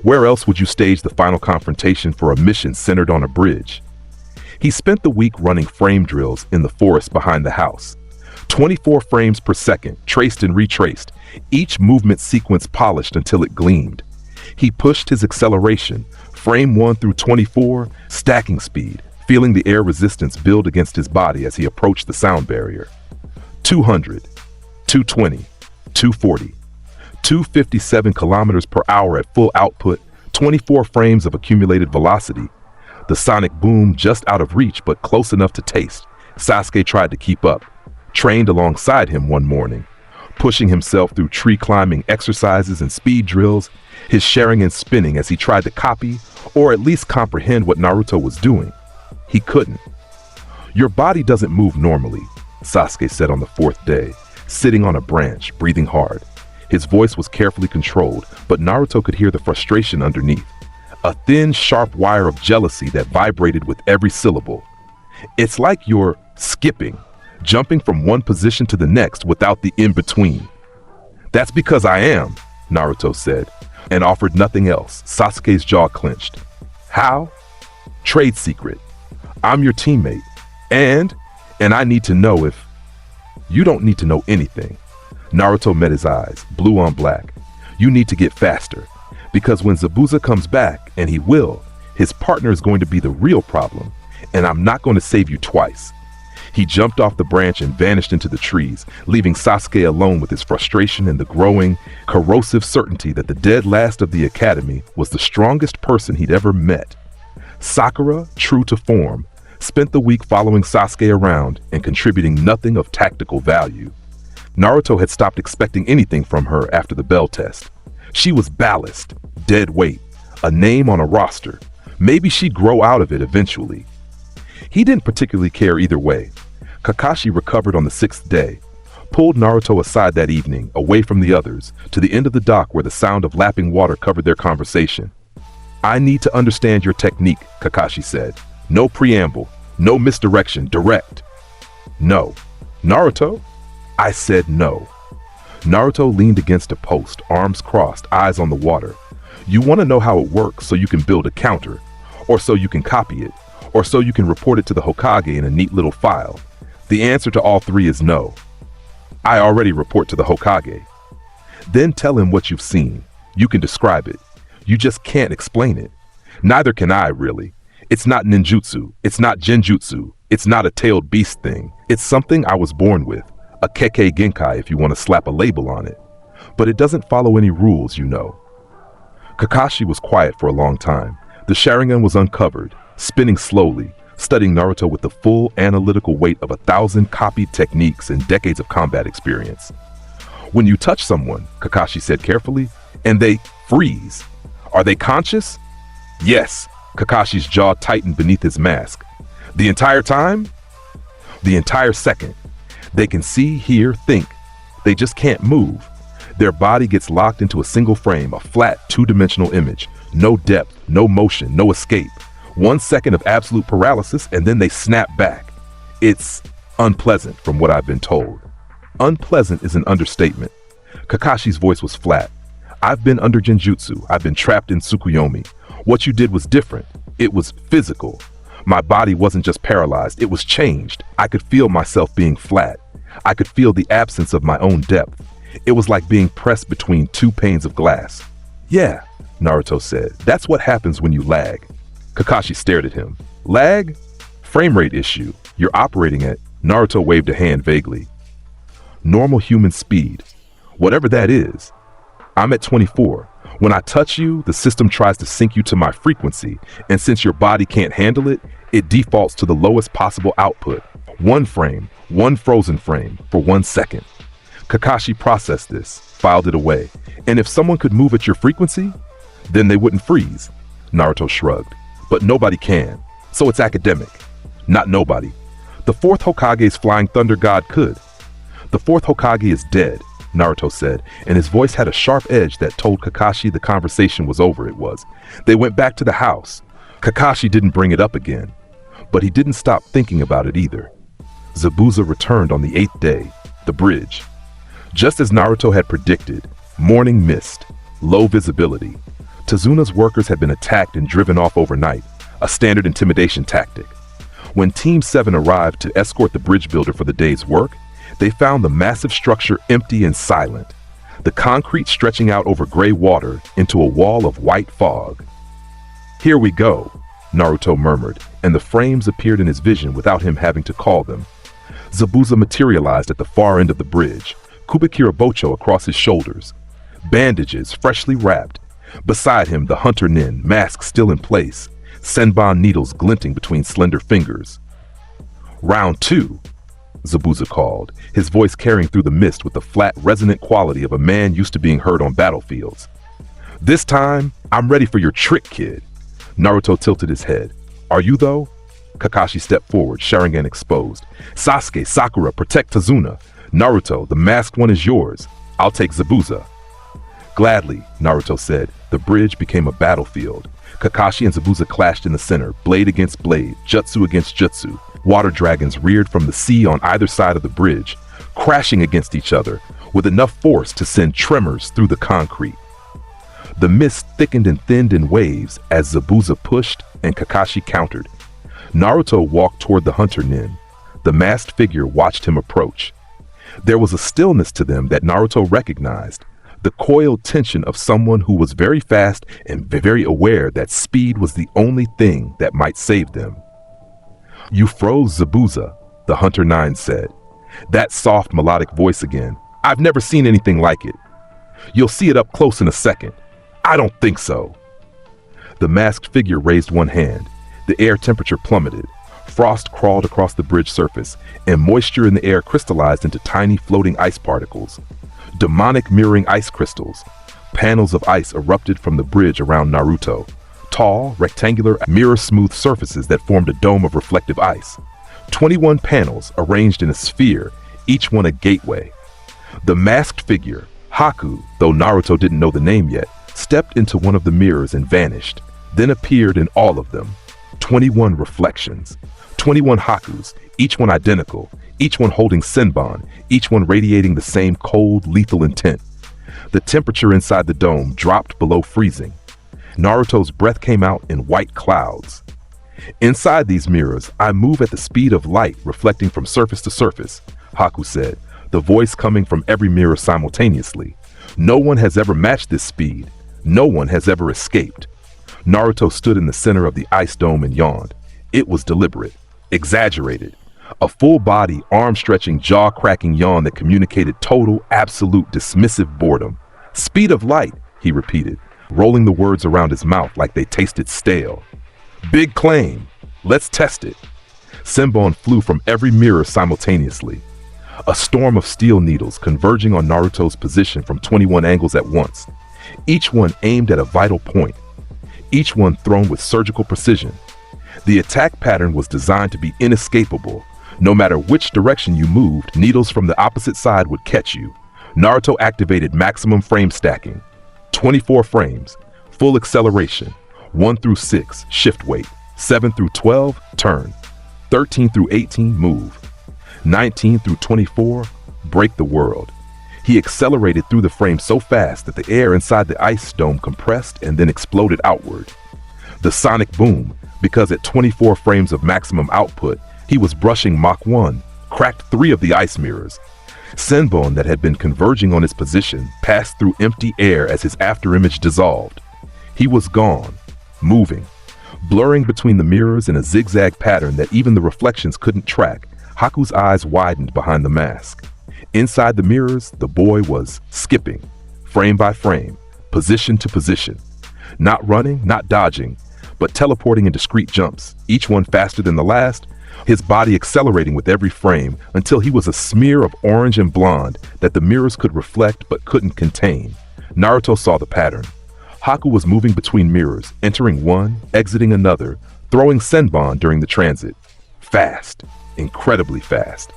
Where else would you stage the final confrontation for a mission centered on a bridge? He spent the week running frame drills in the forest behind the house. 24 frames per second, traced and retraced, each movement sequence polished until it gleamed. He pushed his acceleration, frame 1 through 24, stacking speed, feeling the air resistance build against his body as he approached the sound barrier. 200, 220, 240, 257 kilometers per hour at full output, 24 frames of accumulated velocity. The sonic boom just out of reach but close enough to taste. Sasuke tried to keep up, trained alongside him one morning, pushing himself through tree climbing exercises and speed drills, his sharing and spinning as he tried to copy or at least comprehend what Naruto was doing. He couldn't. Your body doesn't move normally, Sasuke said on the 4th day, sitting on a branch, breathing hard. His voice was carefully controlled, but Naruto could hear the frustration underneath. A thin, sharp wire of jealousy that vibrated with every syllable. It's like you're skipping, jumping from one position to the next without the in-between. That's because I am, Naruto said, and offered nothing else. Sasuke's jaw clenched. How? Trade secret. I'm your teammate, and I need to know if... You don't need to know anything. Naruto met his eyes, blue on black. You need to get faster, because when Zabuza comes back, and he will, his partner is going to be the real problem, and I'm not going to save you twice. He jumped off the branch and vanished into the trees, leaving Sasuke alone with his frustration and the growing, corrosive certainty that the dead last of the academy was the strongest person he'd ever met. Sakura, true to form, spent the week following Sasuke around and contributing nothing of tactical value. Naruto had stopped expecting anything from her after the bell test. She was ballast, dead weight, a name on a roster, Maybe she'd grow out of it eventually. He didn't particularly care either way. Kakashi recovered on the 6th day, pulled Naruto aside that evening, away from the others, to the end of the dock where the sound of lapping water covered their conversation. "I need to understand your technique," Kakashi said. "No preamble, no misdirection, direct." "No." "Naruto?" I said no. Naruto leaned against a post, arms crossed, eyes on the water. "You want to know how it works so you can build a counter, or so you can copy it, or so you can report it to the Hokage in a neat little file. The answer to all three is no. I already report to the Hokage." "Then tell him what you've seen. You can describe it. You just can't explain it. Neither can I, really. It's not ninjutsu. It's not genjutsu. It's not a tailed beast thing. It's something I was born with. A Kekkei Genkai if you want to slap a label on it. But it doesn't follow any rules, you know." Kakashi was quiet for a long time. The Sharingan was uncovered, spinning slowly, studying Naruto with the full analytical weight of 1,000 copied techniques and decades of combat experience. "When you touch someone," Kakashi said carefully, "and they freeze, are they conscious?" "Yes." Kakashi's jaw tightened beneath his mask. "The entire time?" "The entire second. They can see, hear, think. They just can't move. Their body gets locked into a single frame, a flat, two-dimensional image. No depth, no motion, no escape. 1 second of absolute paralysis, and then they snap back. It's unpleasant, from what I've been told." Unpleasant is an understatement. Kakashi's voice was flat. "I've been under genjutsu. I've been trapped in Tsukuyomi. What you did was different. It was physical. My body wasn't just paralyzed, it was changed. I could feel myself being flat. I could feel the absence of my own depth. It was like being pressed between 2 panes of glass." "Yeah," Naruto said. "That's what happens when you lag." Kakashi stared at him. "Lag? Frame rate issue. You're operating at..." Naruto waved a hand vaguely. "Normal human speed. Whatever that is. I'm at 24. When I touch you, the system tries to sync you to my frequency, and since your body can't handle it, it defaults to the lowest possible output. 1 frame, 1 frozen frame, for 1 second. Kakashi processed this, filed it away. "And if someone could move at your frequency, then they wouldn't freeze." Naruto shrugged. "But nobody can, so it's academic." "Not nobody. The 4th Hokage's Flying Thunder God could." "The 4th Hokage is dead," Naruto said, and his voice had a sharp edge that told Kakashi the conversation was over. It was. "They went back to the house." Kakashi didn't bring it up again, but he didn't stop thinking about it either. Zabuza returned on the 8th day, the bridge. Just as Naruto had predicted, morning mist, low visibility. Tazuna's workers had been attacked and driven off overnight, a standard intimidation tactic. When Team 7 arrived to escort the bridge builder for the day's work, they found the massive structure empty and silent, the concrete stretching out over gray water into a wall of white fog. "Here we go," Naruto murmured, and the frames appeared in his vision without him having to call them. Zabuza materialized at the far end of the bridge, Kubikira Bocho across his shoulders, bandages freshly wrapped. Beside him, the hunter nin, mask still in place, senbon needles glinting between slender fingers. "Round 2, Zabuza called, his voice carrying through the mist with the flat, resonant quality of a man used to being heard on battlefields. "This time, I'm ready for your trick, kid." Naruto tilted his head. "Are you, though?" Kakashi stepped forward, Sharingan exposed. "Sasuke, Sakura, protect Tazuna. Naruto, the masked one is yours. I'll take Zabuza." "Gladly," Naruto said. The bridge became a battlefield. Kakashi and Zabuza clashed in the center, blade against blade, jutsu against jutsu. Water dragons reared from the sea on either side of the bridge, crashing against each other with enough force to send tremors through the concrete. The mist thickened and thinned in waves as Zabuza pushed and Kakashi countered. Naruto walked toward the hunter nin. The masked figure watched him approach. There was a stillness to them that Naruto recognized, the coiled tension of someone who was very fast and very aware that speed was the only thing that might save them. "You froze Zabuza," the Hunter 9 said. That soft melodic voice again. "I've never seen anything like it. You'll see it up close in a second." "I don't think so." The masked figure raised one hand. The air temperature plummeted. Frost crawled across the bridge surface, and moisture in the air crystallized into tiny floating ice particles. Demonic mirroring ice crystals. Panels of ice erupted from the bridge around Naruto, tall, rectangular, mirror-smooth surfaces that formed a dome of reflective ice. 21 panels arranged in a sphere, each one a gateway. The masked figure, Haku, though Naruto didn't know the name yet, stepped into one of the mirrors and vanished, then appeared in all of them. 21 reflections. 21 Hakus, each one identical, each one holding Senbon, each one radiating the same cold, lethal intent. The temperature inside the dome dropped below freezing. Naruto's breath came out in white clouds. Inside these mirrors, I move at the speed of light reflecting from surface to surface, Haku said, the voice coming from every mirror simultaneously. No one has ever matched this speed. No one has ever escaped. Naruto stood in the center of the ice dome and yawned. It was deliberate, exaggerated. A full-body, arm-stretching, jaw-cracking yawn that communicated total, absolute, dismissive boredom. Speed of light, he repeated, rolling the words around his mouth like they tasted stale. Big claim. Let's test it. Senbon flew from every mirror simultaneously. A storm of steel needles converging on Naruto's position from 21 angles at once. Each one aimed at a vital point. Each one thrown with surgical precision. The attack pattern was designed to be inescapable. No matter which direction you moved, needles from the opposite side would catch you. Naruto activated maximum frame stacking. 24 frames, full acceleration. 1 through 6, shift weight. 7 through 12, turn. 13 through 18, move. 19 through 24, break the world. He accelerated through the frame so fast that the air inside the ice dome compressed and then exploded outward. The sonic boom, because at 24 frames of maximum output, he was brushing Mach 1, cracked 3 of the ice mirrors. Senbon that had been converging on his position passed through empty air as his afterimage dissolved. He was gone, moving, blurring between the mirrors in a zigzag pattern that even the reflections couldn't track. Haku's eyes widened behind the mask. Inside the mirrors, the boy was skipping, frame by frame, position to position. Not running, not dodging, but teleporting in discrete jumps, each one faster than the last, his body accelerating with every frame until he was a smear of orange and blonde that the mirrors could reflect but couldn't contain. Naruto saw the pattern. Haku was moving between mirrors, entering one, exiting another, throwing Senbon during the transit. Fast, incredibly fast.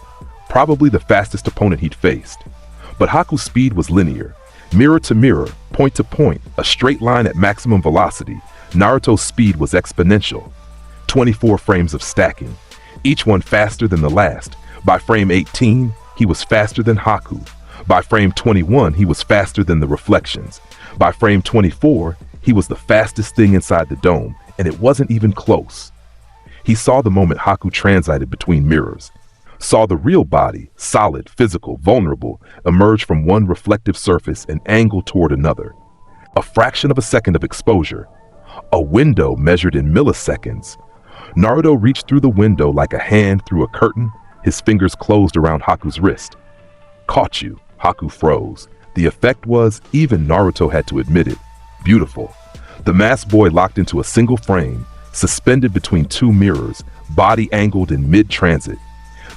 Probably the fastest opponent he'd faced. But Haku's speed was linear. Mirror to mirror, point to point, a straight line at maximum velocity. Naruto's speed was exponential. 24 frames of stacking, each one faster than the last. By frame 18, he was faster than Haku. By frame 21, he was faster than the reflections. By frame 24, he was the fastest thing inside the dome, and it wasn't even close. He saw the moment Haku transited between mirrors, saw the real body, solid, physical, vulnerable, emerge from one reflective surface and angle toward another. A fraction of a second of exposure, a window measured in milliseconds. Naruto reached through the window like a hand through a curtain, his fingers closed around Haku's wrist. Caught you, Haku froze. The effect was, even Naruto had to admit it, beautiful. The masked boy locked into a single frame, suspended between two mirrors, body angled in mid-transit.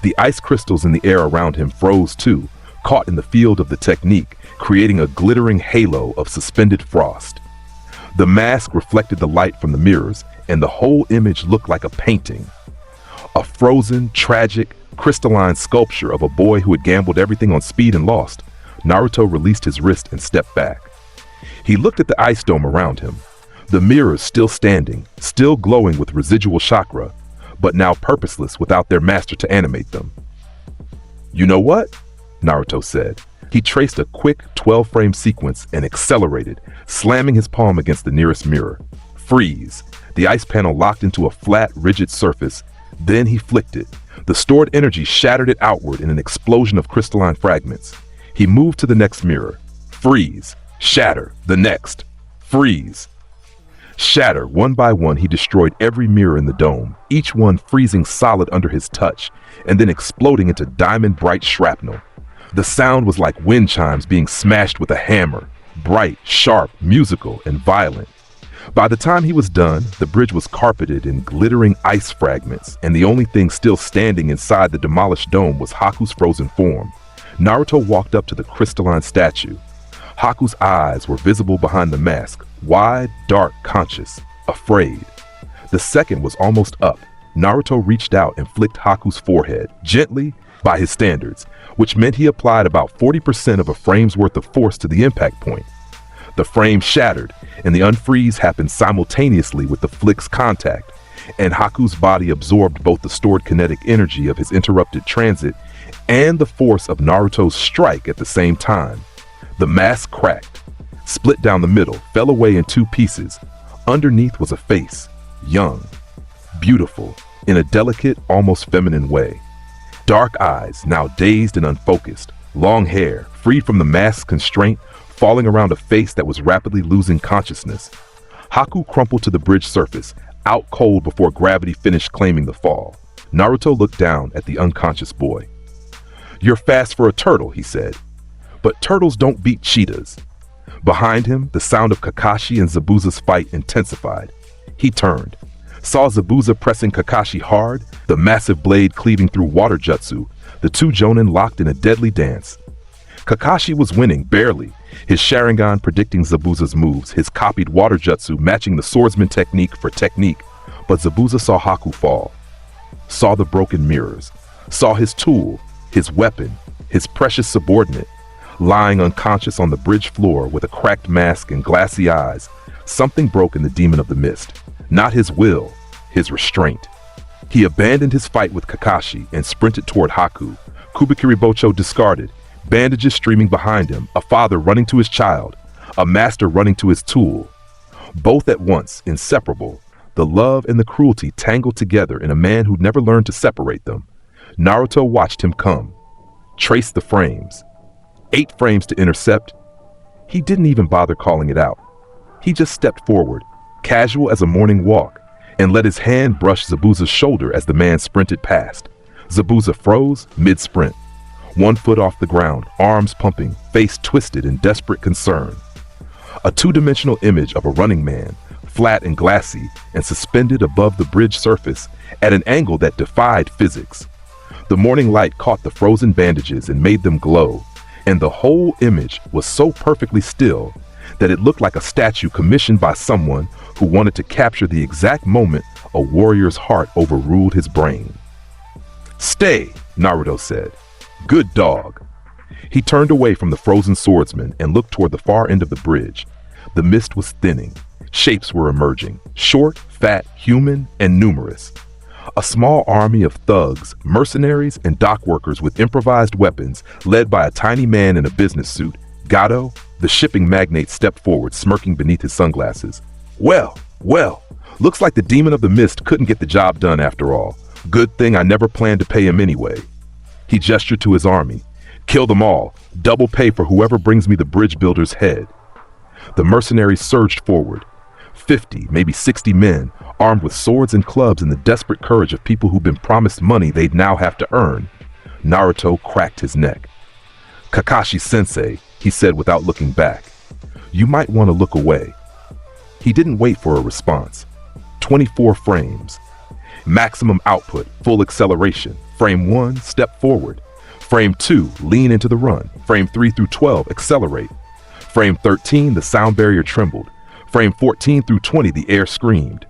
The ice crystals in the air around him froze too, caught in the field of the technique, creating a glittering halo of suspended frost. The mask reflected the light from the mirrors, and the whole image looked like a painting. A frozen, tragic, crystalline sculpture of a boy who had gambled everything on speed and lost. Naruto released his wrist and stepped back. He looked at the ice dome around him. The mirrors still standing, still glowing with residual chakra, but now purposeless without their master to animate them. You know what? Naruto said. He traced a quick 12-frame sequence and accelerated, slamming his palm against the nearest mirror. Freeze. The ice panel locked into a flat, rigid surface. Then he flicked it. The stored energy shattered it outward in an explosion of crystalline fragments. He moved to the next mirror. Freeze. Shatter. The next. Freeze. Shatter. One by one, he destroyed every mirror in the dome, each one freezing solid under his touch, and then exploding into diamond-bright shrapnel. The sound was like wind chimes being smashed with a hammer, bright, sharp, musical, and violent. By the time he was done, the bridge was carpeted in glittering ice fragments, and the only thing still standing inside the demolished dome was Haku's frozen form. Naruto walked up to the crystalline statue. Haku's eyes were visible behind the mask, wide, dark, conscious. afraid. The second was almost up. Naruto reached out and flicked Haku's forehead, gently, by his standards, which meant he applied about 40% of a frame's worth of force to the impact point. The frame shattered, and the unfreeze happened simultaneously with the flick's contact, and Haku's body absorbed both the stored kinetic energy of his interrupted transit and the force of Naruto's strike at the same time. The mask cracked, split down the middle, fell away in two pieces. Underneath was a face, young, beautiful, in a delicate, almost feminine way. Dark eyes, now dazed and unfocused, long hair, freed from the mask's constraint, falling around a face that was rapidly losing consciousness. Haku crumpled to the bridge surface, out cold before gravity finished claiming the fall. Naruto looked down at the unconscious boy. "You're fast for a turtle," he said. "But turtles don't beat cheetahs." Behind him, the sound of Kakashi and Zabuza's fight intensified. He turned, saw Zabuza pressing Kakashi hard, the massive blade cleaving through water jutsu, the two jonin locked in a deadly dance. Kakashi was winning, barely, his Sharingan predicting Zabuza's moves, his copied water jutsu matching the swordsman technique for technique, but Zabuza saw Haku fall, saw the broken mirrors, saw his tool, his weapon, his precious subordinate, lying unconscious on the bridge floor with a cracked mask and glassy eyes. Something broke in the demon of the mist. Not his will, his restraint. He abandoned his fight with Kakashi and sprinted toward Haku, Kubikiri Bocho discarded, bandages streaming behind him, a father running to his child, a master running to his tool. Both at once, inseparable, the love and the cruelty tangled together in a man who'd never learned to separate them. Naruto watched him come, traced the frames. 8 frames to intercept. He didn't even bother calling it out. He just stepped forward, casual as a morning walk, and let his hand brush Zabuza's shoulder as the man sprinted past. Zabuza froze mid-sprint, 1 foot off the ground, arms pumping, face twisted in desperate concern. A 2-dimensional image of a running man, flat and glassy, and suspended above the bridge surface at an angle that defied physics. The morning light caught the frozen bandages and made them glow, and the whole image was so perfectly still that it looked like a statue commissioned by someone who wanted to capture the exact moment a warrior's heart overruled his brain. "Stay," Naruto said. "Good dog." He turned away from the frozen swordsman and looked toward the far end of the bridge. The mist was thinning. Shapes were emerging, short, fat, human, and numerous. A small army of thugs, mercenaries, and dock workers with improvised weapons, led by a tiny man in a business suit. Gato, the shipping magnate, stepped forward, smirking beneath his sunglasses. Well, looks like the demon of the mist couldn't get the job done after all. Good thing I never planned to pay him anyway." He gestured to his army. "Kill them all. Double pay for whoever brings me the bridge builder's head." The mercenaries surged forward. 50, maybe 60 men, armed with swords and clubs in the desperate courage of people who've been promised money they'd now have to earn. Naruto cracked his neck. "Kakashi-sensei," he said without looking back, "you might want to look away." He didn't wait for a response. 24 frames. Maximum output, full acceleration. Frame 1, step forward. Frame 2, lean into the run. Frame 3 through 12, accelerate. Frame 13, the sound barrier trembled. Frame 14 through 20, the air screamed.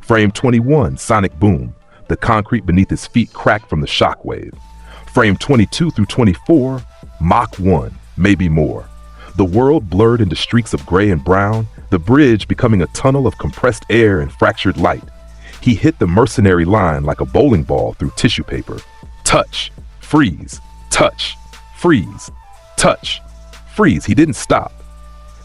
Frame 21, sonic boom. The concrete beneath his feet cracked from the shockwave. Frame 22 through 24, Mach 1, maybe more. The world blurred into streaks of gray and brown, the bridge becoming a tunnel of compressed air and fractured light. He hit the mercenary line like a bowling ball through tissue paper. Touch, freeze, touch, freeze, touch, freeze. He didn't stop,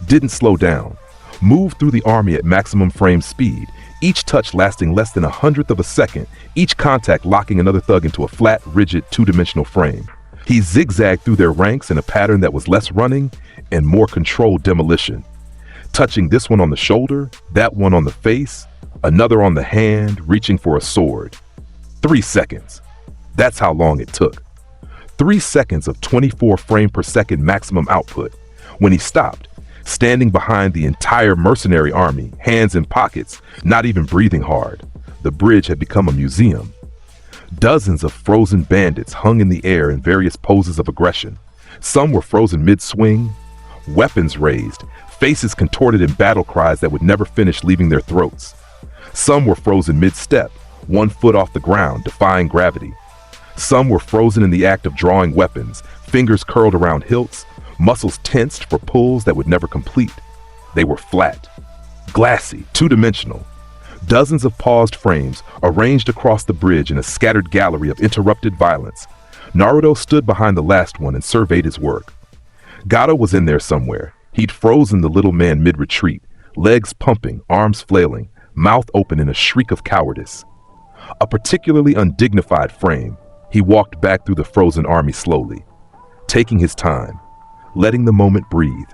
didn't slow down. Moved through the army at maximum frame speed, each touch lasting less than 1/100th of a second, each contact locking another thug into a flat, rigid, 2-dimensional frame. He zigzagged through their ranks in a pattern that was less running and more controlled demolition. Touching this one on the shoulder, that one on the face, another on the hand, reaching for a sword. 3 seconds. That's how long it took. 3 seconds of 24 frame per second maximum output. When he stopped, standing behind the entire mercenary army, hands in pockets, not even breathing hard, the bridge had become a museum. Dozens of frozen bandits hung in the air in various poses of aggression. Some were frozen mid-swing, weapons raised, faces contorted in battle cries that would never finish leaving their throats. Some were frozen mid-step, 1 foot off the ground, defying gravity. Some were frozen in the act of drawing weapons, fingers curled around hilts, muscles tensed for pulls that would never complete. They were flat, glassy, two-dimensional. Dozens of paused frames arranged across the bridge in a scattered gallery of interrupted violence. Naruto stood behind the last one and surveyed his work. Gato was in there somewhere. He'd frozen the little man mid-retreat, legs pumping, arms flailing, mouth open in a shriek of cowardice. A particularly undignified frame, he walked back through the frozen army slowly, taking his time, letting the moment breathe.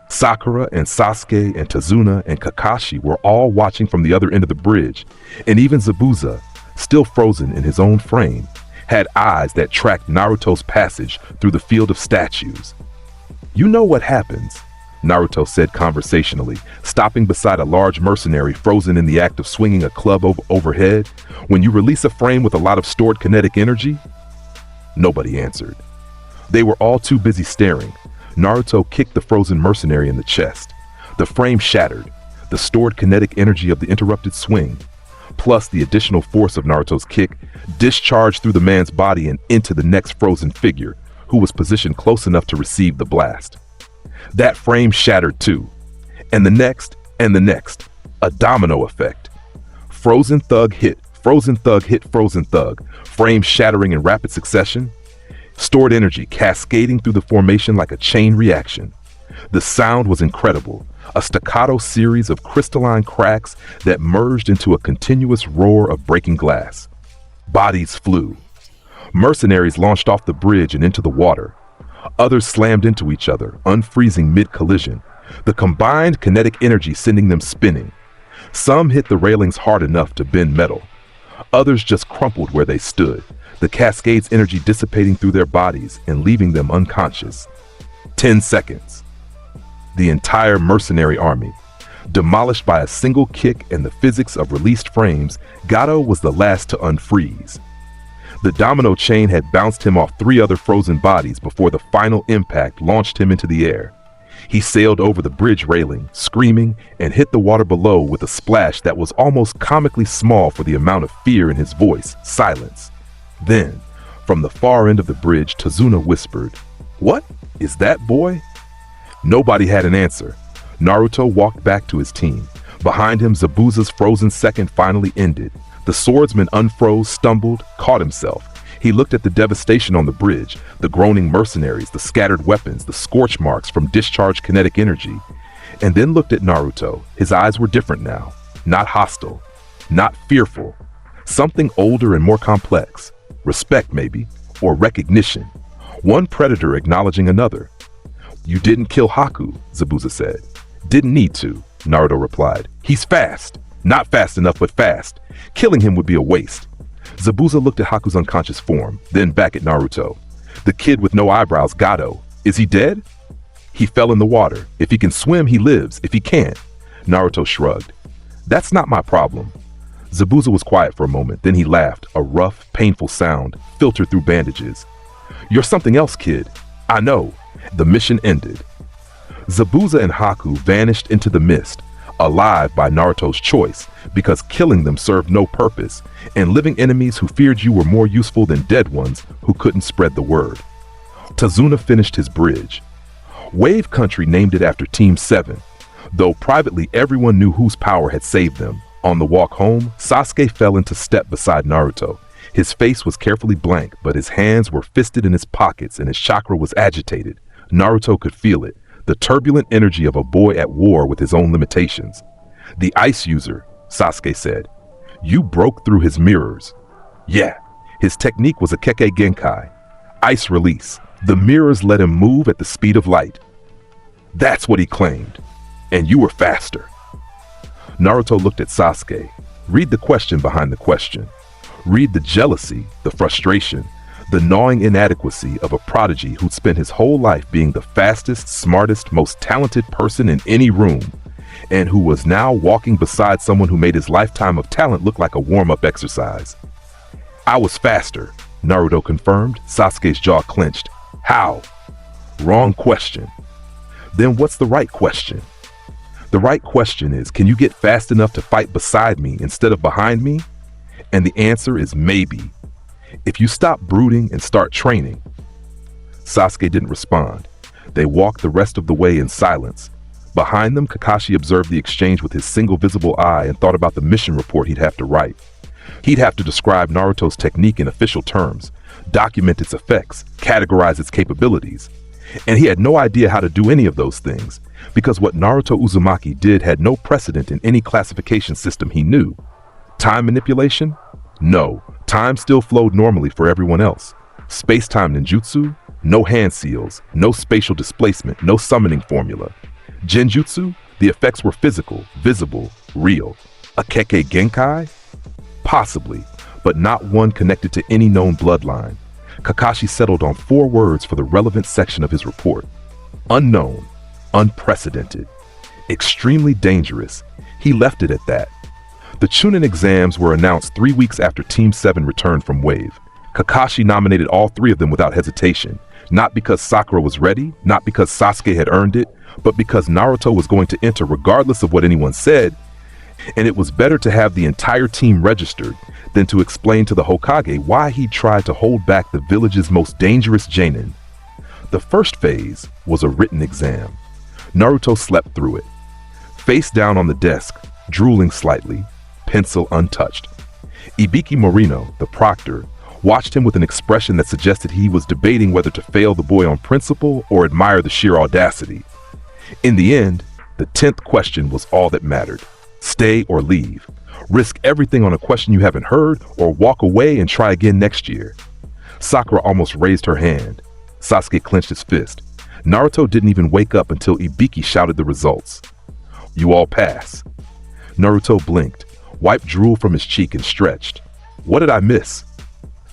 Sakura and Sasuke and Tazuna and Kakashi were all watching from the other end of the bridge, and even Zabuza, still frozen in his own frame, had eyes that tracked Naruto's passage through the field of statues. "You know what happens," Naruto said conversationally, stopping beside a large mercenary frozen in the act of swinging a club overhead, "when you release a frame with a lot of stored kinetic energy?" Nobody answered. They were all too busy staring. Naruto kicked the frozen mercenary in the chest. The frame shattered, the stored kinetic energy of the interrupted swing, plus the additional force of Naruto's kick, discharged through the man's body and into the next frozen figure, who was positioned close enough to receive the blast. That frame shattered too, and the next, a domino effect. Frozen thug hit, frozen thug hit frozen thug, frame shattering in rapid succession, stored energy cascading through the formation like a chain reaction. The sound was incredible, a staccato series of crystalline cracks that merged into a continuous roar of breaking glass. Bodies flew. Mercenaries launched off the bridge and into the water. Others slammed into each other, unfreezing mid-collision, the combined kinetic energy sending them spinning. Some hit the railings hard enough to bend metal. Others just crumpled where they stood, the cascade's energy dissipating through their bodies and leaving them unconscious. 10 seconds. The entire mercenary army, demolished by a single kick and the physics of released frames, Gato was the last to unfreeze. The domino chain had bounced him off 3 other frozen bodies before the final impact launched him into the air. He sailed over the bridge railing, screaming, and hit the water below with a splash that was almost comically small for the amount of fear in his voice. Silence. Then, from the far end of the bridge, Tazuna whispered, "What is that, boy?" Nobody had an answer. Naruto walked back to his team. Behind him, Zabuza's frozen second finally ended. The swordsman unfroze, stumbled, caught himself. He looked at the devastation on the bridge, the groaning mercenaries, the scattered weapons, the scorch marks from discharged kinetic energy, and then looked at Naruto. His eyes were different now. Not hostile, not fearful. Something older and more complex. Respect, maybe, or recognition. One predator acknowledging another. "You didn't kill Haku," Zabuza said. "Didn't need to," Naruto replied. "He's fast. Not fast enough, but fast. Killing him would be a waste." Zabuza looked at Haku's unconscious form, then back at Naruto. "The kid with no eyebrows, Gato. Is he dead?" "He fell in the water. If he can swim, he lives. If he can't." Naruto shrugged. "That's not my problem." Zabuza was quiet for a moment, then he laughed, a rough, painful sound, filtered through bandages. "You're something else, kid. I know." The mission ended. Zabuza and Haku vanished into the mist, alive by Naruto's choice, because killing them served no purpose, and living enemies who feared you were more useful than dead ones who couldn't spread the word. Tazuna finished his bridge. Wave Country named it after Team 7, though privately everyone knew whose power had saved them. On the walk home, Sasuke fell into step beside Naruto. His face was carefully blank, but his hands were fisted in his pockets and his chakra was agitated. Naruto could feel it, the turbulent energy of a boy at war with his own limitations. "The ice user," Sasuke said. "You broke through his mirrors." "Yeah, his technique was a Kekkei Genkai. Ice release. The mirrors let him move at the speed of light." "That's what he claimed. And you were faster." Naruto looked at Sasuke. Read the question behind the question. Read the jealousy, the frustration, the gnawing inadequacy of a prodigy who'd spent his whole life being the fastest, smartest, most talented person in any room, and who was now walking beside someone who made his lifetime of talent look like a warm-up exercise. "I was faster," Naruto confirmed. Sasuke's jaw clenched. "How?" "Wrong question." "Then what's the right question?" The right question is, can you get fast enough to fight beside me instead of behind me? And the answer is maybe. If you stop brooding and start training. Sasuke didn't respond. They walked the rest of the way in silence. Behind them, Kakashi observed the exchange with his single visible eye and thought about the mission report he'd have to write. He'd have to describe Naruto's technique in official terms, document its effects, categorize its capabilities. And he had no idea how to do any of those things, because what Naruto Uzumaki did had no precedent in any classification system he knew. Time manipulation? No, time still flowed normally for everyone else. Space-time ninjutsu? No hand seals, no spatial displacement, no summoning formula. Genjutsu? The effects were physical, visible, real. A Kekkei Genkai? Possibly, but not one connected to any known bloodline. Kakashi settled on 4 words for the relevant section of his report. Unknown, unprecedented, extremely dangerous. He left it at that. The Chunin Exams were announced 3 weeks after Team 7 returned from Wave. Kakashi nominated all 3 of them without hesitation, not because Sakura was ready, not because Sasuke had earned it, but because Naruto was going to enter regardless of what anyone said, and it was better to have the entire team registered than to explain to the Hokage why he tried to hold back the village's most dangerous genin. The first phase was a written exam. Naruto slept through it. Face down on the desk, drooling slightly, pencil untouched. Ibiki Morino, the proctor, watched him with an expression that suggested he was debating whether to fail the boy on principle or admire the sheer audacity. In the end, the 10th question was all that mattered. Stay or leave. Risk everything on a question you haven't heard, or walk away and try again next year. Sakura almost raised her hand. Sasuke clenched his fist. Naruto didn't even wake up until Ibiki shouted the results. You all pass. Naruto blinked, wiped drool from his cheek and stretched. What did I miss?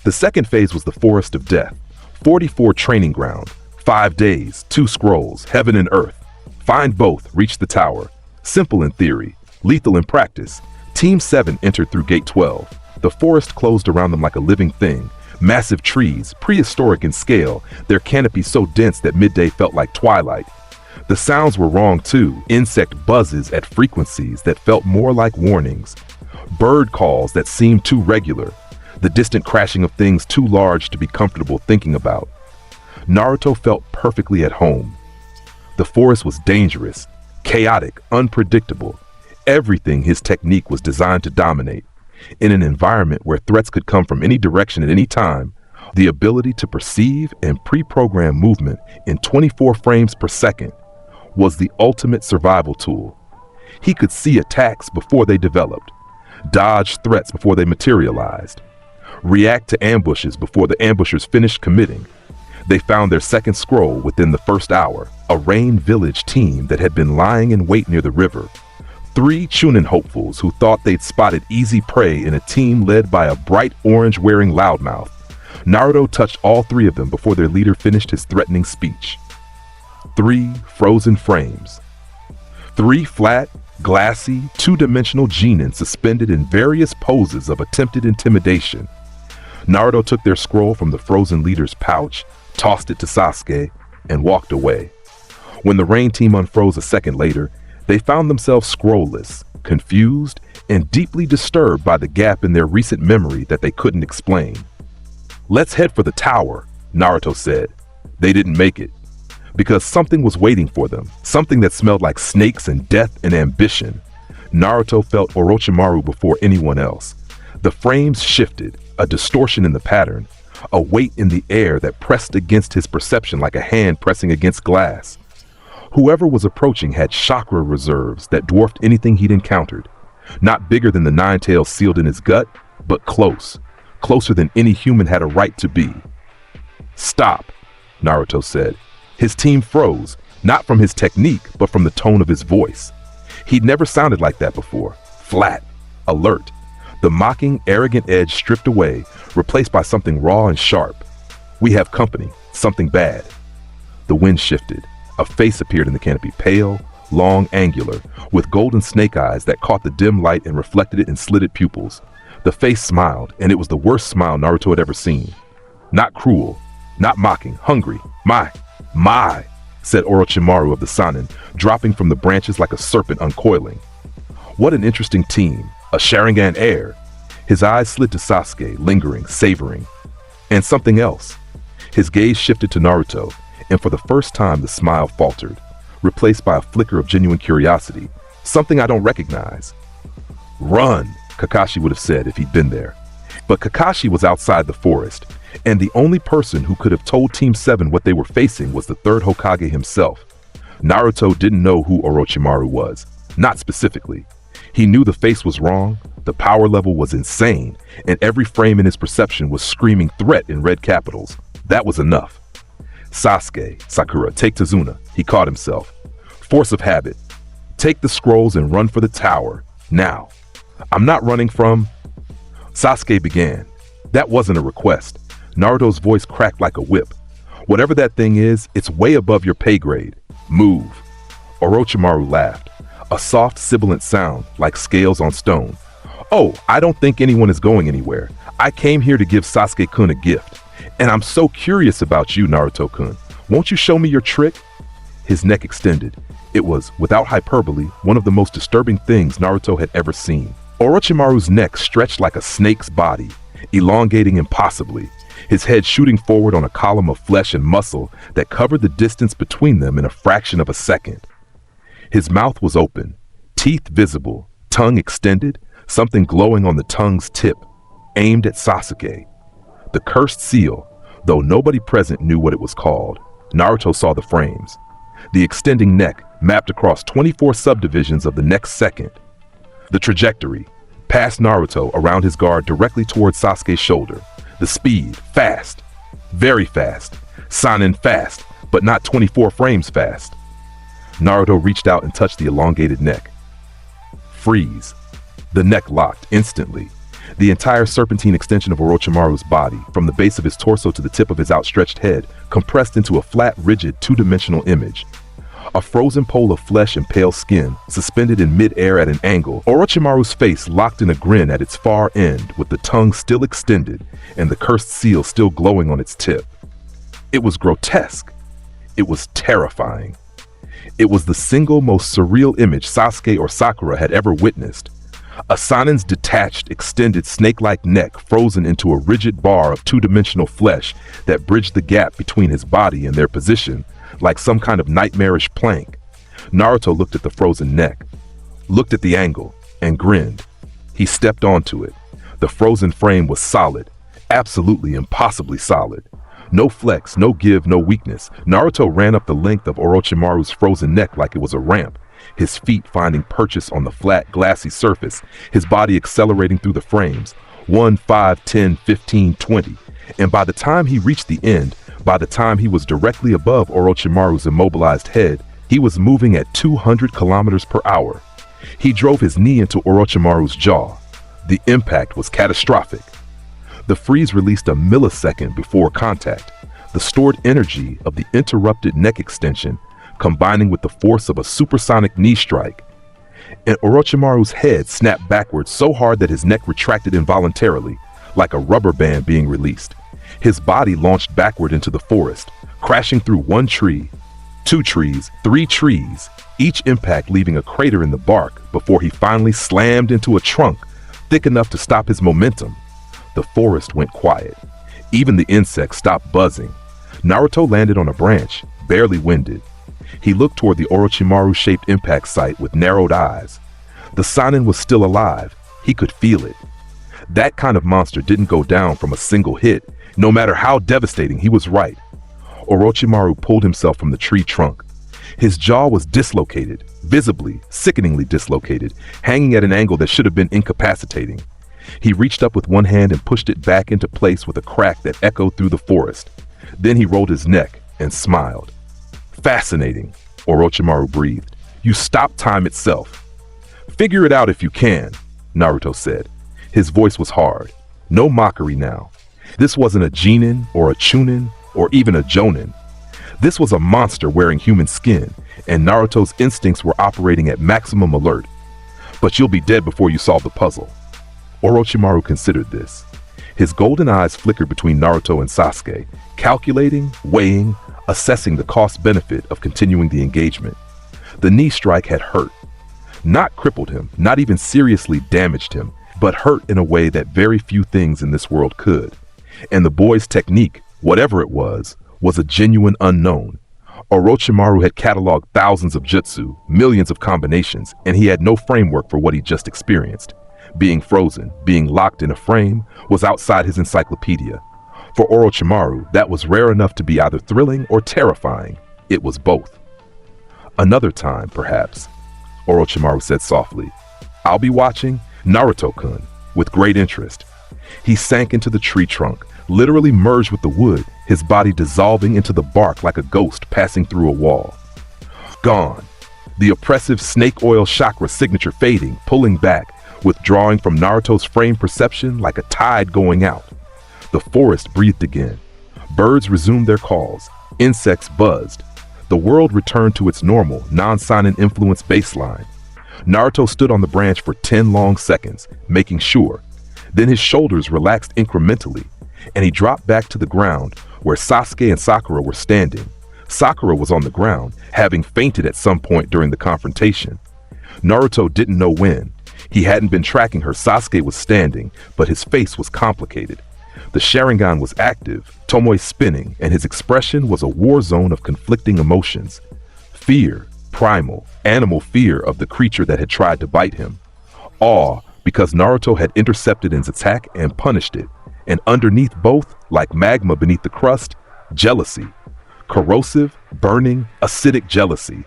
The second phase was the Forest of Death. 44 training ground. 5 days, 2 scrolls, heaven and earth. Find both, reach the tower. Simple in theory, lethal in practice. Team 7 entered through Gate 12. The forest closed around them like a living thing. Massive trees, prehistoric in scale, their canopy so dense that midday felt like twilight. The sounds were wrong too, insect buzzes at frequencies that felt more like warnings. Bird calls that seemed too regular, the distant crashing of things too large to be comfortable thinking about. Naruto felt perfectly at home. The forest was dangerous, chaotic, unpredictable. Everything his technique was designed to dominate. In an environment where threats could come from any direction at any time, the ability to perceive and pre-program movement in 24 frames per second was the ultimate survival tool. He could see attacks before they developed, dodge threats before they materialized, react to ambushes before the ambushers finished committing. They found their second scroll within the first hour, a Rain Village team that had been lying in wait near the river. 3 Chunin hopefuls who thought they'd spotted easy prey in a team led by a bright orange-wearing loudmouth. Naruto touched all 3 of them before their leader finished his threatening speech. 3 frozen frames. 3 flat, glassy, 2-dimensional genin suspended in various poses of attempted intimidation. Naruto took their scroll from the frozen leader's pouch, tossed it to Sasuke, and walked away. When the Rain team unfroze a second later, they found themselves scrollless, confused, and deeply disturbed by the gap in their recent memory that they couldn't explain. Let's head for the tower, Naruto said. They didn't make it, because something was waiting for them, something that smelled like snakes and death and ambition. Naruto felt Orochimaru before anyone else. The frames shifted, a distortion in the pattern, a weight in the air that pressed against his perception like a hand pressing against glass. Whoever was approaching had chakra reserves that dwarfed anything he'd encountered. Not bigger than the 9 tails sealed in his gut, but close. Closer than any human had a right to be. Stop, Naruto said. His team froze, not from his technique, but from the tone of his voice. He'd never sounded like that before. Flat, alert. The mocking, arrogant edge stripped away, replaced by something raw and sharp. We have company, something bad. The wind shifted. A face appeared in the canopy, pale, long, angular, with golden snake eyes that caught the dim light and reflected it in slitted pupils. The face smiled, and it was the worst smile Naruto had ever seen. Not cruel, not mocking, hungry. My. said Orochimaru of the Shonen, dropping from the branches like a serpent uncoiling. What an interesting team, a Sharingan heir. His eyes slid to Sasuke, lingering, savoring. And something else. His gaze shifted to Naruto, and for the first time the smile faltered, replaced by a flicker of genuine curiosity, something I don't recognize. Run, Kakashi would have said if he'd been there. But Kakashi was outside the forest, and the only person who could have told Team 7 what they were facing was the third Hokage himself. Naruto didn't know who Orochimaru was, not specifically. He knew the face was wrong, the power level was insane, and every frame in his perception was screaming threat in red capitals. That was enough. Sasuke, Sakura, take Tazuna, he caught himself. Force of habit. Take the scrolls and run for the tower, now. I'm not running from... Sasuke began. That wasn't a request. Naruto's voice cracked like a whip. Whatever that thing is, it's way above your pay grade. Move. Orochimaru laughed. A soft, sibilant sound, like scales on stone. Oh, I don't think anyone is going anywhere. I came here to give Sasuke-kun a gift. And I'm so curious about you, Naruto-kun. Won't you show me your trick? His neck extended. It was, without hyperbole, one of the most disturbing things Naruto had ever seen. Orochimaru's neck stretched like a snake's body, elongating impossibly, his head shooting forward on a column of flesh and muscle that covered the distance between them in a fraction of a second. His mouth was open, teeth visible, tongue extended, something glowing on the tongue's tip, aimed at Sasuke. The cursed seal, though nobody present knew what it was called. Naruto saw the frames. The extending neck mapped across 24 subdivisions of the next second. The trajectory, past Naruto around his guard directly towards Sasuke's shoulder. The speed, fast, very fast. Shonen fast, but not 24 frames fast. Naruto reached out and touched the elongated neck. Freeze. The neck locked instantly. The entire serpentine extension of Orochimaru's body, from the base of his torso to the tip of his outstretched head, compressed into a flat, rigid, two-dimensional image. A frozen pole of flesh and pale skin, suspended in mid-air at an angle, Orochimaru's face locked in a grin at its far end, with the tongue still extended and the cursed seal still glowing on its tip. It was grotesque. It was terrifying. It was the single most surreal image Sasuke or Sakura had ever witnessed. A Shonen's detached, extended snake-like neck frozen into a rigid bar of two-dimensional flesh that bridged the gap between his body and their position, like some kind of nightmarish plank. Naruto looked at the frozen neck, looked at the angle, and grinned. He stepped onto it. The frozen frame was solid, absolutely impossibly solid. No flex, no give, no weakness. Naruto ran up the length of Orochimaru's frozen neck like it was a ramp, his feet finding purchase on the flat, glassy surface, his body accelerating through the frames, 1, 5, 10, 15, 20. And by the time he reached the end, by the time he was directly above Orochimaru's immobilized head, he was moving at 200 kilometers per hour. He drove his knee into Orochimaru's jaw. The impact was catastrophic. The freeze released a millisecond before contact, the stored energy of the interrupted neck extension combining with the force of a supersonic knee strike. And Orochimaru's head snapped backwards so hard that his neck retracted involuntarily, like a rubber band being released. His body launched backward into the forest, crashing through 1 tree, 2 trees, 3 trees, each impact leaving a crater in the bark before he finally slammed into a trunk thick enough to stop his momentum. The forest went quiet. Even the insects stopped buzzing. Naruto landed on a branch, barely winded. He looked toward the Orochimaru-shaped impact site with narrowed eyes. The Shonen was still alive. He could feel it. That kind of monster didn't go down from a single hit, no matter how devastating. He was right. Orochimaru pulled himself from the tree trunk. His jaw was dislocated, visibly, sickeningly dislocated, hanging at an angle that should have been incapacitating. He reached up with one hand and pushed it back into place with a crack that echoed through the forest. Then he rolled his neck and smiled. Fascinating, Orochimaru breathed. You stopped time itself. Figure it out if you can, Naruto said. His voice was hard. No mockery now. This wasn't a Genin or a Chunin or even a Jonin. This was a monster wearing human skin, and Naruto's instincts were operating at maximum alert. But you'll be dead before you solve the puzzle. Orochimaru considered this. His golden eyes flickered between Naruto and Sasuke, calculating, weighing, assessing the cost-benefit of continuing the engagement. The knee strike had hurt. Not crippled him, not even seriously damaged him, but hurt in a way that very few things in this world could. And the boy's technique, whatever it was a genuine unknown. Orochimaru had cataloged thousands of jutsu, millions of combinations, and he had no framework for what he just experienced. Being frozen, being locked in a frame, was outside his encyclopedia. For Orochimaru, that was rare enough to be either thrilling or terrifying. It was both. Another time, perhaps, Orochimaru said softly. I'll be watching Naruto-kun with great interest. He sank into the tree trunk, literally merged with the wood, his body dissolving into the bark like a ghost passing through a wall. Gone. The oppressive snake oil chakra signature fading, pulling back, withdrawing from Naruto's frame perception like a tide going out. The forest breathed again. Birds resumed their calls. Insects buzzed. The world returned to its normal, non-sign influence baseline. Naruto stood on the branch for 10 long seconds, making sure. Then his shoulders relaxed incrementally, and he dropped back to the ground where Sasuke and Sakura were standing. Sakura was on the ground, having fainted at some point during the confrontation. Naruto didn't know when. He hadn't been tracking her. Sasuke was standing, but his face was complicated. The Sharingan was active, Tomoe spinning, and his expression was a war zone of conflicting emotions. Fear, primal, animal fear of the creature that had tried to bite him. Awe, because Naruto had intercepted its attack and punished it. And underneath both, like magma beneath the crust, jealousy. Corrosive, burning, acidic jealousy.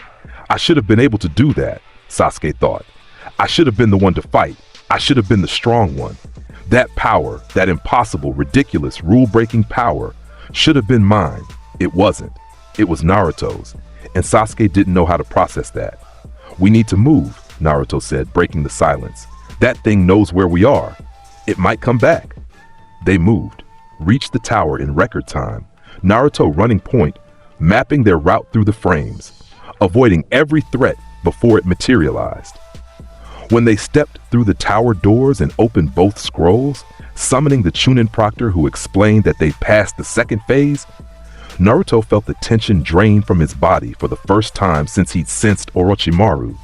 I should have been able to do that, Sasuke thought. I should have been the one to fight. I should have been the strong one. That power, that impossible, ridiculous, rule-breaking power, should have been mine. It wasn't. It was Naruto's. And Sasuke didn't know how to process that. We need to move, Naruto said, breaking the silence. That thing knows where we are. It might come back. They moved, reached the tower in record time, Naruto running point, mapping their route through the frames, avoiding every threat before it materialized. When they stepped through the tower doors and opened both scrolls, summoning the Chunin proctor who explained that they'd passed the second phase, Naruto felt the tension drain from his body for the first time since he'd sensed Orochimaru.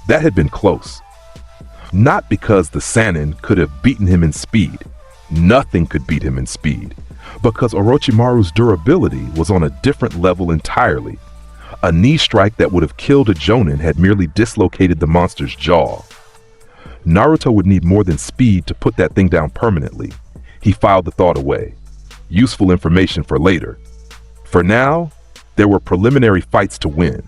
That had been close. Not because the Sannin could have beaten him in speed. Nothing could beat him in speed. Because Orochimaru's durability was on a different level entirely. A knee strike that would have killed a Jonin had merely dislocated the monster's jaw. Naruto would need more than speed to put that thing down permanently. He filed the thought away. Useful information for later. For now, there were preliminary fights to win.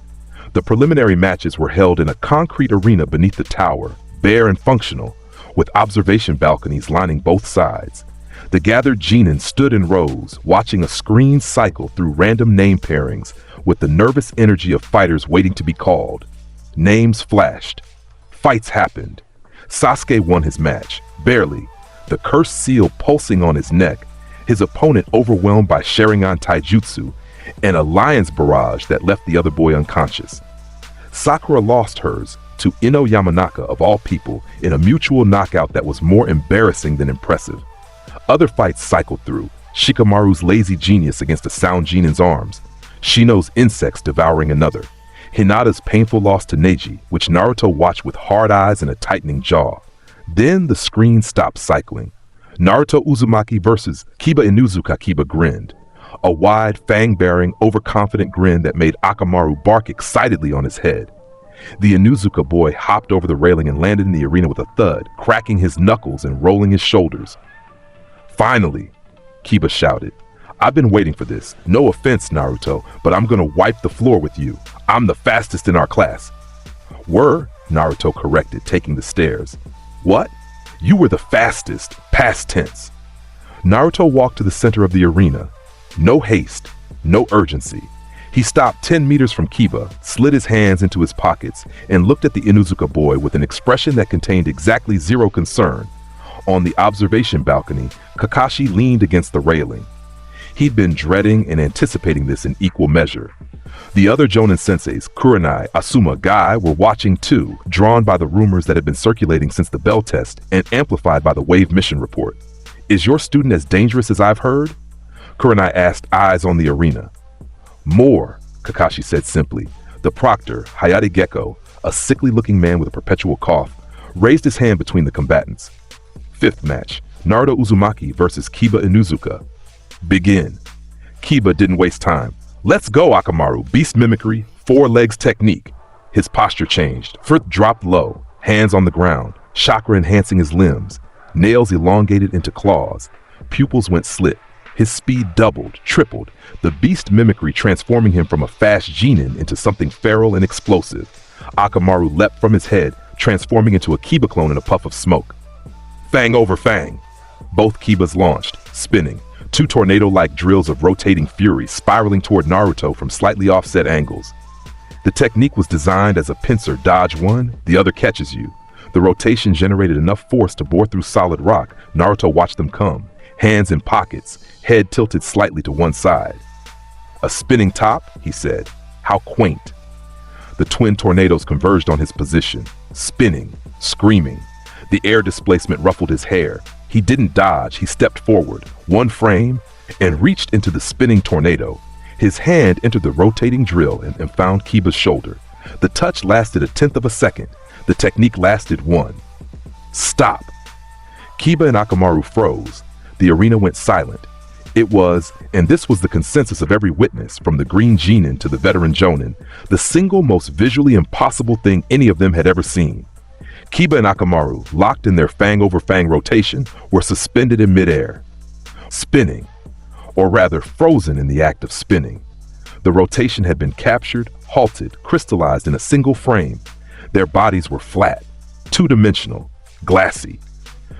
The preliminary matches were held in a concrete arena beneath the tower, bare and functional, with observation balconies lining both sides. The gathered genin stood in rows, watching a screen cycle through random name pairings with the nervous energy of fighters waiting to be called. Names flashed. Fights happened. Sasuke won his match, barely, the cursed seal pulsing on his neck, his opponent overwhelmed by Sharingan taijutsu, and a lion's barrage that left the other boy unconscious. Sakura lost hers to Ino Yamanaka of all people in a mutual knockout that was more embarrassing than impressive. Other fights cycled through, Shikamaru's lazy genius against a sound genin's arms, Shino's insects devouring another, Hinata's painful loss to Neji, which Naruto watched with hard eyes and a tightening jaw. Then the screen stopped cycling. Naruto Uzumaki versus Kiba Inuzuka. Kiba grinned. A wide, fang-bearing, overconfident grin that made Akamaru bark excitedly on his head. The Inuzuka boy hopped over the railing and landed in the arena with a thud, cracking his knuckles and rolling his shoulders. Finally, Kiba shouted. I've been waiting for this. No offense, Naruto, but I'm gonna wipe the floor with you. I'm the fastest in our class. Were, Naruto corrected, taking the stairs. What? You were the fastest, past tense. Naruto walked to the center of the arena. No haste, no urgency. He stopped 10 meters from Kiba, slid his hands into his pockets, and looked at the Inuzuka boy with an expression that contained exactly zero concern. On the observation balcony, Kakashi leaned against the railing. He'd been dreading and anticipating this in equal measure. The other Jonin senseis, Kurenai, Asuma, Guy, were watching too, drawn by the rumors that had been circulating since the bell test and amplified by the Wave mission report. Is your student as dangerous as I've heard? Kurenai asked, eyes on the arena. More, Kakashi said simply. The proctor, Hayate Gecko, a sickly-looking man with a perpetual cough, raised his hand between the combatants. Fifth match, Naruto Uzumaki versus Kiba Inuzuka. Begin. Kiba didn't waste time. Let's go, Akamaru. Beast mimicry, 4 legs technique. His posture changed. Foot dropped low, hands on the ground, chakra enhancing his limbs. Nails elongated into claws. Pupils went slit. His speed doubled, tripled, the beast mimicry transforming him from a fast genin into something feral and explosive. Akamaru leapt from his head, transforming into a Kiba clone in a puff of smoke. Fang over fang. Both Kibas launched, spinning, 2 tornado-like drills of rotating fury spiraling toward Naruto from slightly offset angles. The technique was designed as a pincer dodge one, the other catches you. The rotation generated enough force to bore through solid rock. Naruto watched them come, hands in pockets, head tilted slightly to one side. A spinning top, he said. How quaint. The twin tornadoes converged on his position, spinning, screaming. The air displacement ruffled his hair. He didn't dodge, he stepped forward, 1 frame, and reached into the spinning tornado. His hand entered the rotating drill and found Kiba's shoulder. The touch lasted 1/10 of a second. The technique lasted 1. Stop. Kiba and Akamaru froze. The arena went silent. It was, and this was the consensus of every witness, from the green genin to the veteran jonin, the single most visually impossible thing any of them had ever seen. Kiba and Akamaru, locked in their fang-over-fang rotation, were suspended in midair, spinning, or rather frozen in the act of spinning. The rotation had been captured, halted, crystallized in a single frame. Their bodies were flat, 2-dimensional, glassy.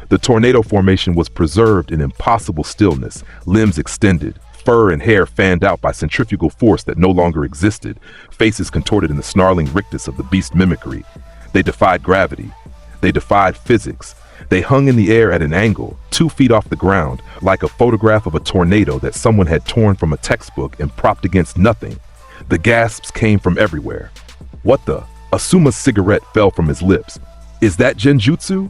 The tornado formation was preserved in impossible stillness, limbs extended, fur and hair fanned out by centrifugal force that no longer existed, faces contorted in the snarling rictus of the beast mimicry. They defied gravity. They defied physics. They hung in the air at an angle, 2 feet off the ground, like a photograph of a tornado that someone had torn from a textbook and propped against nothing. The gasps came from everywhere. What the? Asuma's cigarette fell from his lips. Is that genjutsu?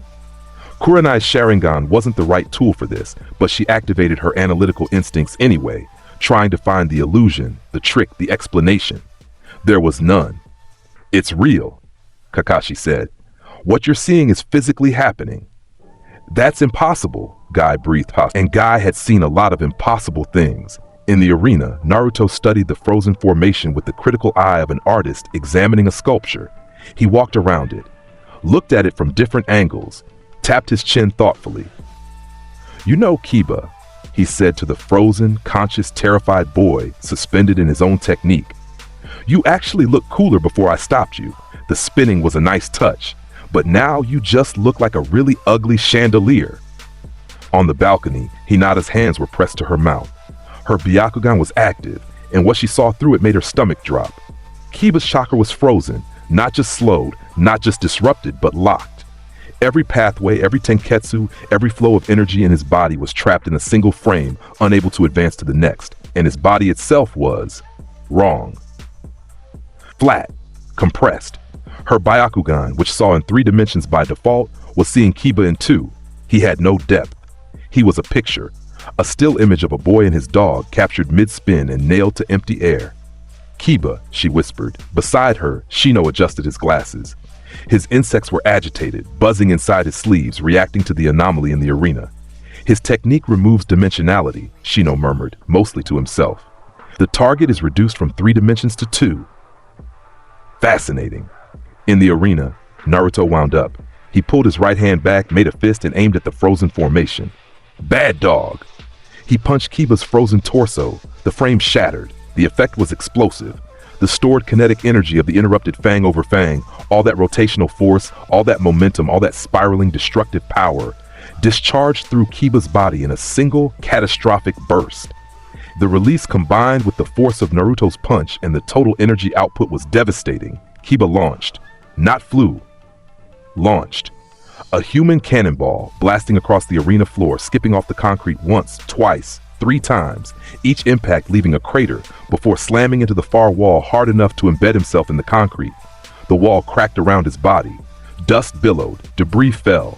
Kurenai's Sharingan wasn't the right tool for this, but she activated her analytical instincts anyway, trying to find the illusion, the trick, the explanation. There was none. It's real, Kakashi said. What you're seeing is physically happening. That's impossible, Guy breathed hostile. And Guy had seen a lot of impossible things. In the arena, Naruto studied the frozen formation with the critical eye of an artist examining a sculpture. He walked around it, looked at it from different angles, tapped his chin thoughtfully. You know, Kiba, he said to the frozen, conscious, terrified boy suspended in his own technique. You actually looked cooler before I stopped you. The spinning was a nice touch, but now you just look like a really ugly chandelier. On the balcony, Hinata's hands were pressed to her mouth. Her Byakugan was active, and what she saw through it made her stomach drop. Kiba's chakra was frozen, not just slowed, not just disrupted, but locked. Every pathway, every tenketsu, every flow of energy in his body was trapped in a single frame, unable to advance to the next, and his body itself was wrong. Flat, compressed. Her Byakugan, which saw in 3 dimensions by default, was seeing Kiba in 2. He had no depth. He was a picture, a still image of a boy and his dog captured mid-spin and nailed to empty air. Kiba, she whispered. Beside her, Shino adjusted his glasses. His insects were agitated, buzzing inside his sleeves, reacting to the anomaly in the arena. His technique removes dimensionality, Shino murmured, mostly to himself. The target is reduced from 3 dimensions to 2. Fascinating. In the arena, Naruto wound up. He pulled his right hand back, made a fist, and aimed at the frozen formation. Bad dog. He punched Kiba's frozen torso. The frame shattered. The effect was explosive. The stored kinetic energy of the interrupted fang over fang, all that rotational force, all that momentum, all that spiraling destructive power, discharged through Kiba's body in a single catastrophic burst. The release combined with the force of Naruto's punch and the total energy output was devastating. Kiba launched. Not flew. Launched. A human cannonball blasting across the arena floor, skipping off the concrete once, twice, 3 times, each impact leaving a crater before slamming into the far wall hard enough to embed himself in the concrete. The wall cracked around his body. Dust billowed, debris fell.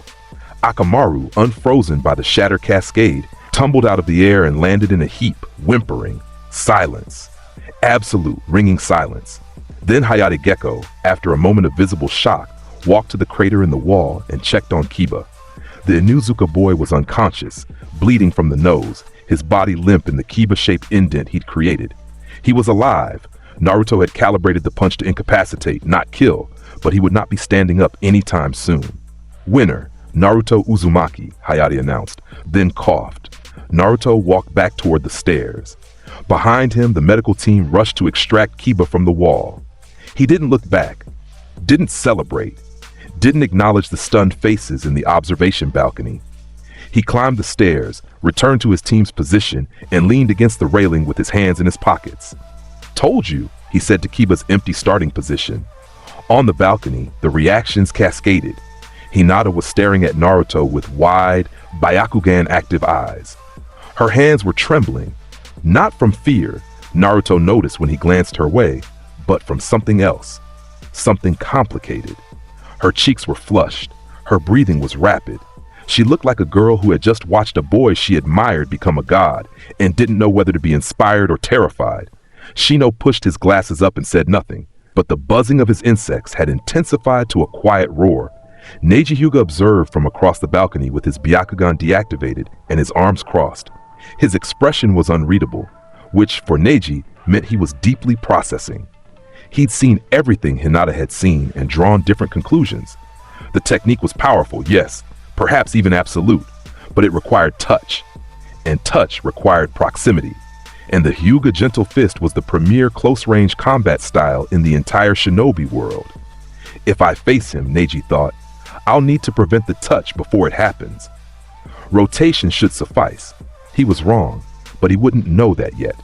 Akamaru, unfrozen by the shatter cascade, tumbled out of the air and landed in a heap, whimpering. Silence. Absolute, ringing silence. Then Hayate Gecko, after a moment of visible shock, walked to the crater in the wall and checked on Kiba. The Inuzuka boy was unconscious, bleeding from the nose, his body limp in the Kiba-shaped indent he'd created. He was alive. Naruto had calibrated the punch to incapacitate, not kill, but he would not be standing up anytime soon. Winner, Naruto Uzumaki, Hayate announced, then coughed. Naruto walked back toward the stairs. Behind him, the medical team rushed to extract Kiba from the wall. He didn't look back, didn't celebrate, didn't acknowledge the stunned faces in the observation balcony. He climbed the stairs, returned to his team's position, and leaned against the railing with his hands in his pockets. "Told you," he said to Kiba's empty starting position. On the balcony, the reactions cascaded. Hinata was staring at Naruto with wide, Byakugan active eyes. Her hands were trembling, not from fear, Naruto noticed when he glanced her way, but from something else, something complicated. Her cheeks were flushed, her breathing was rapid. She looked like a girl who had just watched a boy she admired become a god and didn't know whether to be inspired or terrified. Shino pushed his glasses up and said nothing, but the buzzing of his insects had intensified to a quiet roar. Neji Hyuga observed from across the balcony with his Byakugan deactivated and his arms crossed. His expression was unreadable, which for Neji meant he was deeply processing. He'd seen everything Hinata had seen and drawn different conclusions. The technique was powerful, yes, perhaps even absolute, but it required touch, and touch required proximity. And the Hyuga Gentle Fist was the premier close-range combat style in the entire shinobi world. If I face him, Neji thought, I'll need to prevent the touch before it happens. Rotation should suffice. He was wrong, but he wouldn't know that yet.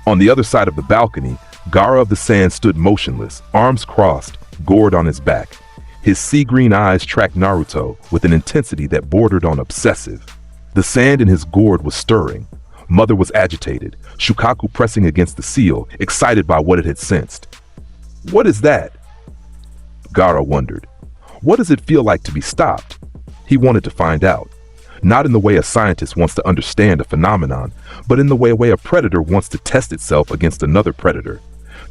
On the other side of the balcony, Gaara of the Sand stood motionless, arms crossed, gourd on his back. His sea-green eyes tracked Naruto with an intensity that bordered on obsessive. The sand in his gourd was stirring. Mother was agitated, Shukaku pressing against the seal, excited by what it had sensed. What is that? Gaara wondered. What does it feel like to be stopped? He wanted to find out. Not in the way a scientist wants to understand a phenomenon, but in the way a predator wants to test itself against another predator.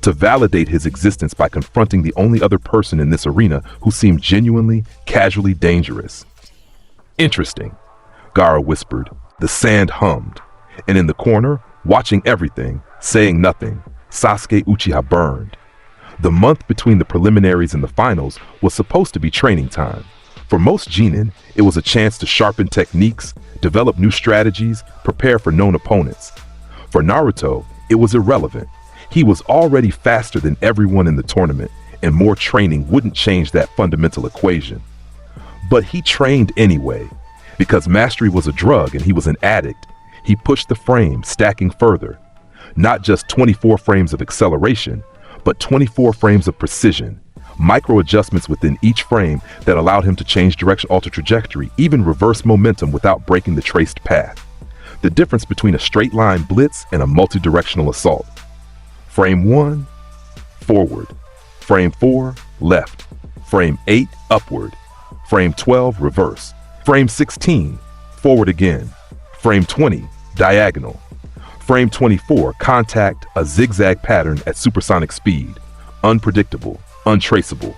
To validate his existence by confronting the only other person in this arena who seemed genuinely, casually dangerous. Interesting, Gaara whispered. The sand hummed. And in the corner, watching everything, saying nothing, Sasuke Uchiha burned. The month between the preliminaries and the finals was supposed to be training time. For most genin, it was a chance to sharpen techniques, develop new strategies, prepare for known opponents. For Naruto, it was irrelevant. He was already faster than everyone in the tournament, and more training wouldn't change that fundamental equation. But he trained anyway. Because mastery was a drug and he was an addict, he pushed the frame, stacking further. Not just 24 frames of acceleration, but 24 frames of precision. Micro adjustments within each frame that allowed him to change direction, alter trajectory, even reverse momentum without breaking the traced path. The difference between a straight line blitz and a multi-directional assault. Frame 1, forward. Frame 4, left. Frame 8, upward. Frame 12, reverse. Frame 16, forward again. Frame 20, diagonal. Frame 24, contact, a zigzag pattern at supersonic speed. Unpredictable, untraceable.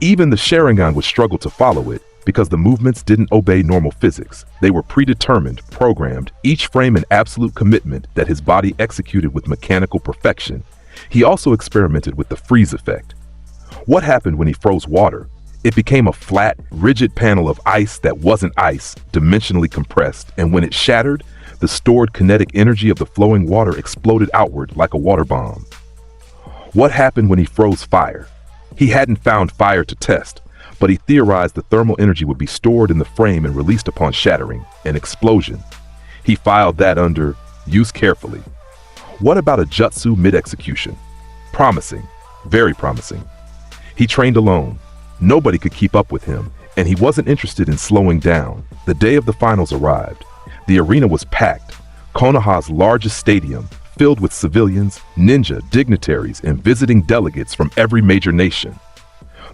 Even the Sharingan would struggle to follow it because the movements didn't obey normal physics. They were predetermined, programmed, each frame an absolute commitment that his body executed with mechanical perfection. He also experimented with the freeze effect. What happened when he froze water? It became a flat, rigid panel of ice that wasn't ice, dimensionally compressed, and when it shattered, the stored kinetic energy of the flowing water exploded outward like a water bomb. What happened when he froze fire? He hadn't found fire to test, but he theorized the thermal energy would be stored in the frame and released upon shattering, an explosion. He filed that under, use carefully. What about a jutsu mid-execution? Promising, very promising. He trained alone. Nobody could keep up with him, and he wasn't interested in slowing down. The day of the finals arrived. The arena was packed, Konoha's largest stadium, filled with civilians, ninja, dignitaries, and visiting delegates from every major nation.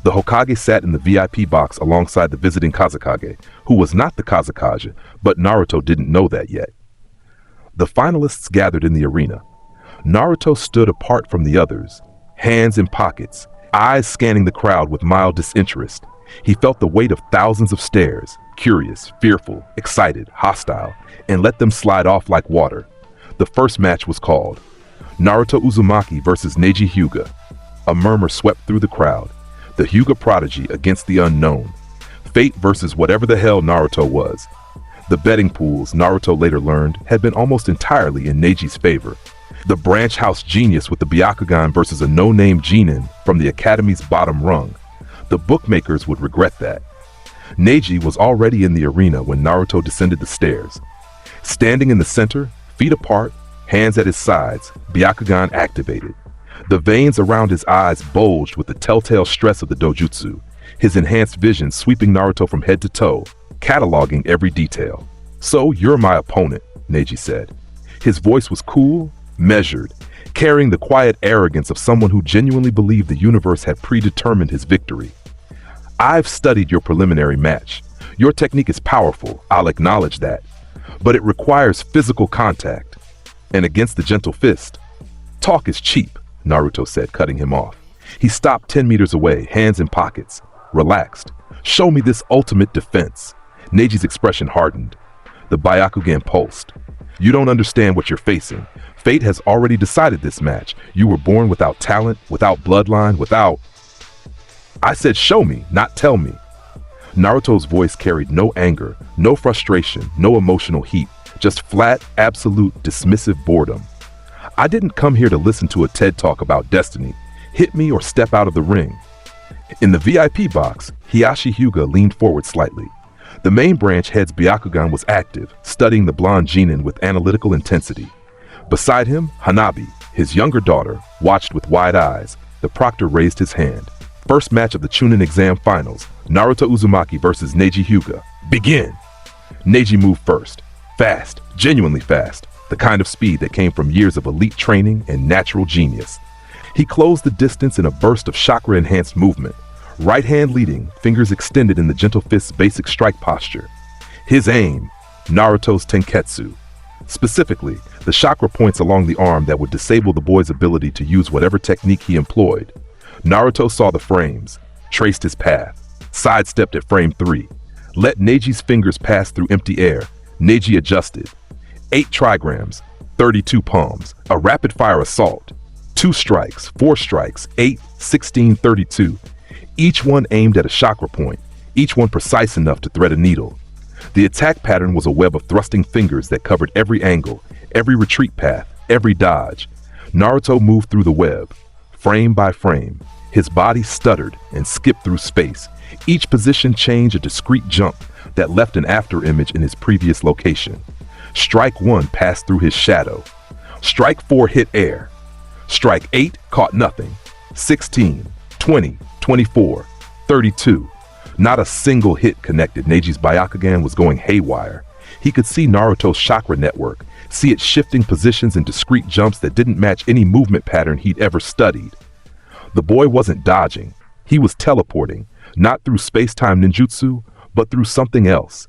The Hokage sat in the VIP box alongside the visiting Kazekage, who was not the Kazekage, but Naruto didn't know that yet. The finalists gathered in the arena. Naruto stood apart from the others, hands in pockets, eyes scanning the crowd with mild disinterest. He felt the weight of thousands of stares, curious, fearful, excited, hostile, and let them slide off like water. The first match was called Naruto Uzumaki versus Neji Hyuga. A murmur swept through the crowd. The Hyuga prodigy against the unknown. Fate versus whatever the hell Naruto was. The betting pools, Naruto later learned, had been almost entirely in Neji's favor. The branch house genius with the Byakugan versus a no-name genin from the academy's bottom rung. The bookmakers would regret that. Neji was already in the arena when Naruto descended the stairs. Standing in the center, feet apart, hands at his sides, Byakugan activated. The veins around his eyes bulged with the telltale stress of the dojutsu, his enhanced vision sweeping Naruto from head to toe, cataloging every detail. "So you're my opponent," Neji said. His voice was cool, measured, carrying the quiet arrogance of someone who genuinely believed the universe had predetermined his victory. "I've studied your preliminary match. Your technique is powerful, I'll acknowledge that. But it requires physical contact. And against the gentle fist, talk is cheap," Naruto said, cutting him off. He stopped 10 meters away, hands in pockets, relaxed. "Show me this ultimate defense." Neji's expression hardened. The Byakugan pulsed. "You don't understand what you're facing. Fate has already decided this match. You were born without talent, without bloodline, without..." "I said show me, not tell me." Naruto's voice carried no anger, no frustration, no emotional heat, just flat, absolute, dismissive boredom. "I didn't come here to listen to a TED talk about destiny. Hit me or step out of the ring." In the VIP box, Hiyashi Hyuga leaned forward slightly. The main branch head's Byakugan was active, studying the blonde genin with analytical intensity. Beside him, Hanabi, his younger daughter, watched with wide eyes. The proctor raised his hand. First match of the Chunin Exam finals, Naruto Uzumaki versus Neji Hyuga. Begin! Neji moved first. Fast, genuinely fast, the kind of speed that came from years of elite training and natural genius. He closed the distance in a burst of chakra-enhanced movement. Right hand leading, fingers extended in the gentle fist's basic strike posture. His aim, Naruto's Tenketsu. Specifically, the chakra points along the arm that would disable the boy's ability to use whatever technique he employed. Naruto saw the frames, traced his path, sidestepped at frame 3, let Neji's fingers pass through empty air. Neji adjusted. 8 trigrams, 32 palms, a rapid-fire assault. 2 strikes, 4 strikes, 8, 16, 32. Each one aimed at a chakra point, each one precise enough to thread a needle. The attack pattern was a web of thrusting fingers that covered every angle, every retreat path, every dodge. Naruto moved through the web, frame by frame. His body stuttered and skipped through space. Each position changed a discrete jump that left an afterimage in his previous location. Strike 1 passed through his shadow. Strike 4 hit air. Strike 8 caught nothing. 16, 20, 24, 32. Not a single hit connected. Neji's Byakugan was going haywire. He could see Naruto's chakra network, see it shifting positions in discrete jumps that didn't match any movement pattern he'd ever studied. The boy wasn't dodging. He was teleporting, not through space-time ninjutsu, but through something else.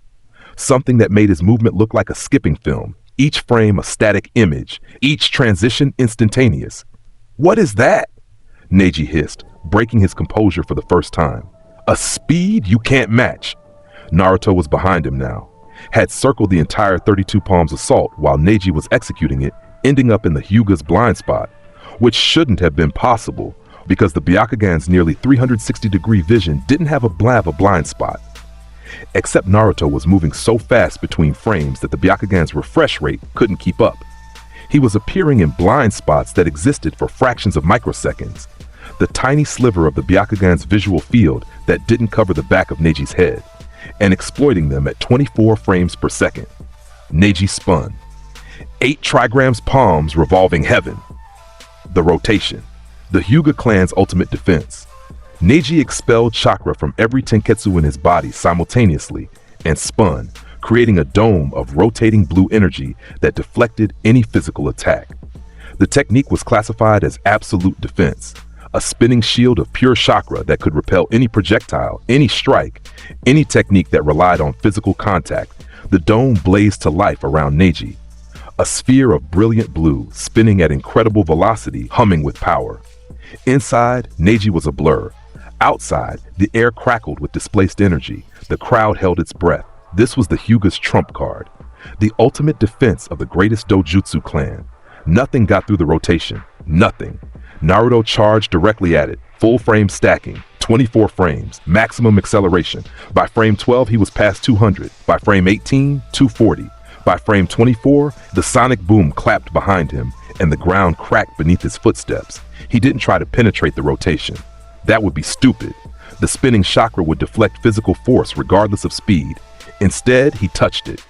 Something that made his movement look like a skipping film, each frame a static image, each transition instantaneous. "What is that?" Neji hissed, breaking his composure for the first time. "A speed you can't match." Naruto was behind him now, had circled the entire 32 palms assault while Neji was executing it, ending up in the Hyuga's blind spot, which shouldn't have been possible because the Byakugan's nearly 360-degree vision didn't have a blab of blind spot. Except Naruto was moving so fast between frames that the Byakugan's refresh rate couldn't keep up. He was appearing in blind spots that existed for fractions of microseconds, the tiny sliver of the Byakugan's visual field that didn't cover the back of Neji's head, and exploiting them at 24 frames per second. Neji spun. 8 trigrams palms revolving heaven. The rotation. The Hyuga clan's ultimate defense. Neji expelled chakra from every tenketsu in his body simultaneously and spun, creating a dome of rotating blue energy that deflected any physical attack. The technique was classified as absolute defense, a spinning shield of pure chakra that could repel any projectile, any strike, any technique that relied on physical contact. The dome blazed to life around Neji. A sphere of brilliant blue, spinning at incredible velocity, humming with power. Inside, Neji was a blur. Outside, the air crackled with displaced energy. The crowd held its breath. This was the Hyuga's trump card. The ultimate defense of the greatest Dojutsu clan. Nothing got through the rotation. Nothing. Naruto charged directly at it. Full frame stacking. 24 frames. Maximum acceleration. By frame 12, he was past 200. By frame 18, 240. By frame 24, the sonic boom clapped behind him, and the ground cracked beneath his footsteps. He didn't try to penetrate the rotation. That would be stupid. The spinning chakra would deflect physical force regardless of speed. Instead, he touched it.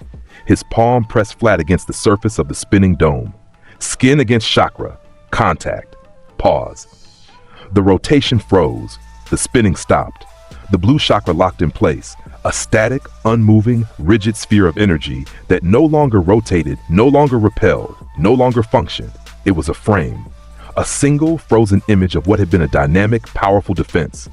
His palm pressed flat against the surface of the spinning dome. Skin against chakra. Contact. Pause. The rotation froze. The spinning stopped. The blue chakra locked in place. A static, unmoving, rigid sphere of energy that no longer rotated, no longer repelled, no longer functioned. It was a frame. A single, frozen image of what had been a dynamic, powerful defense.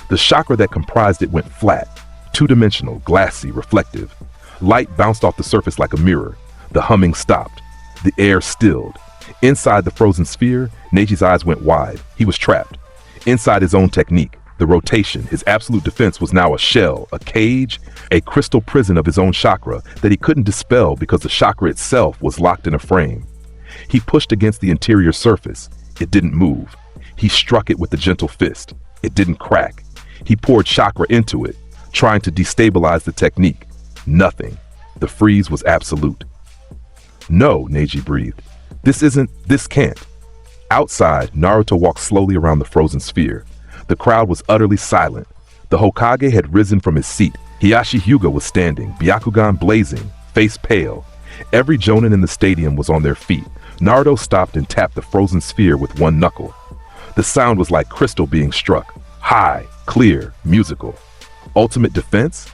The chakra that comprised it went flat, two-dimensional, glassy, reflective. Light bounced off the surface like a mirror. The humming stopped. The air stilled. Inside the frozen sphere, Neji's eyes went wide. He was trapped. Inside his own technique, the rotation, his absolute defense was now a shell, a cage, a crystal prison of his own chakra that he couldn't dispel because the chakra itself was locked in a frame. He pushed against the interior surface. It didn't move. He struck it with a gentle fist. It didn't crack. He poured chakra into it, trying to destabilize the technique. Nothing. The freeze was absolute. No, Neji breathed. This can't. Outside, Naruto walked slowly around the frozen sphere. The crowd was utterly silent. The Hokage had risen from his seat. Hiyashi Hyuga was standing, Byakugan blazing, face pale. Every jonin in the stadium was on their feet. Naruto stopped and tapped the frozen sphere with one knuckle. The sound was like crystal being struck. High, clear, musical. Ultimate defense?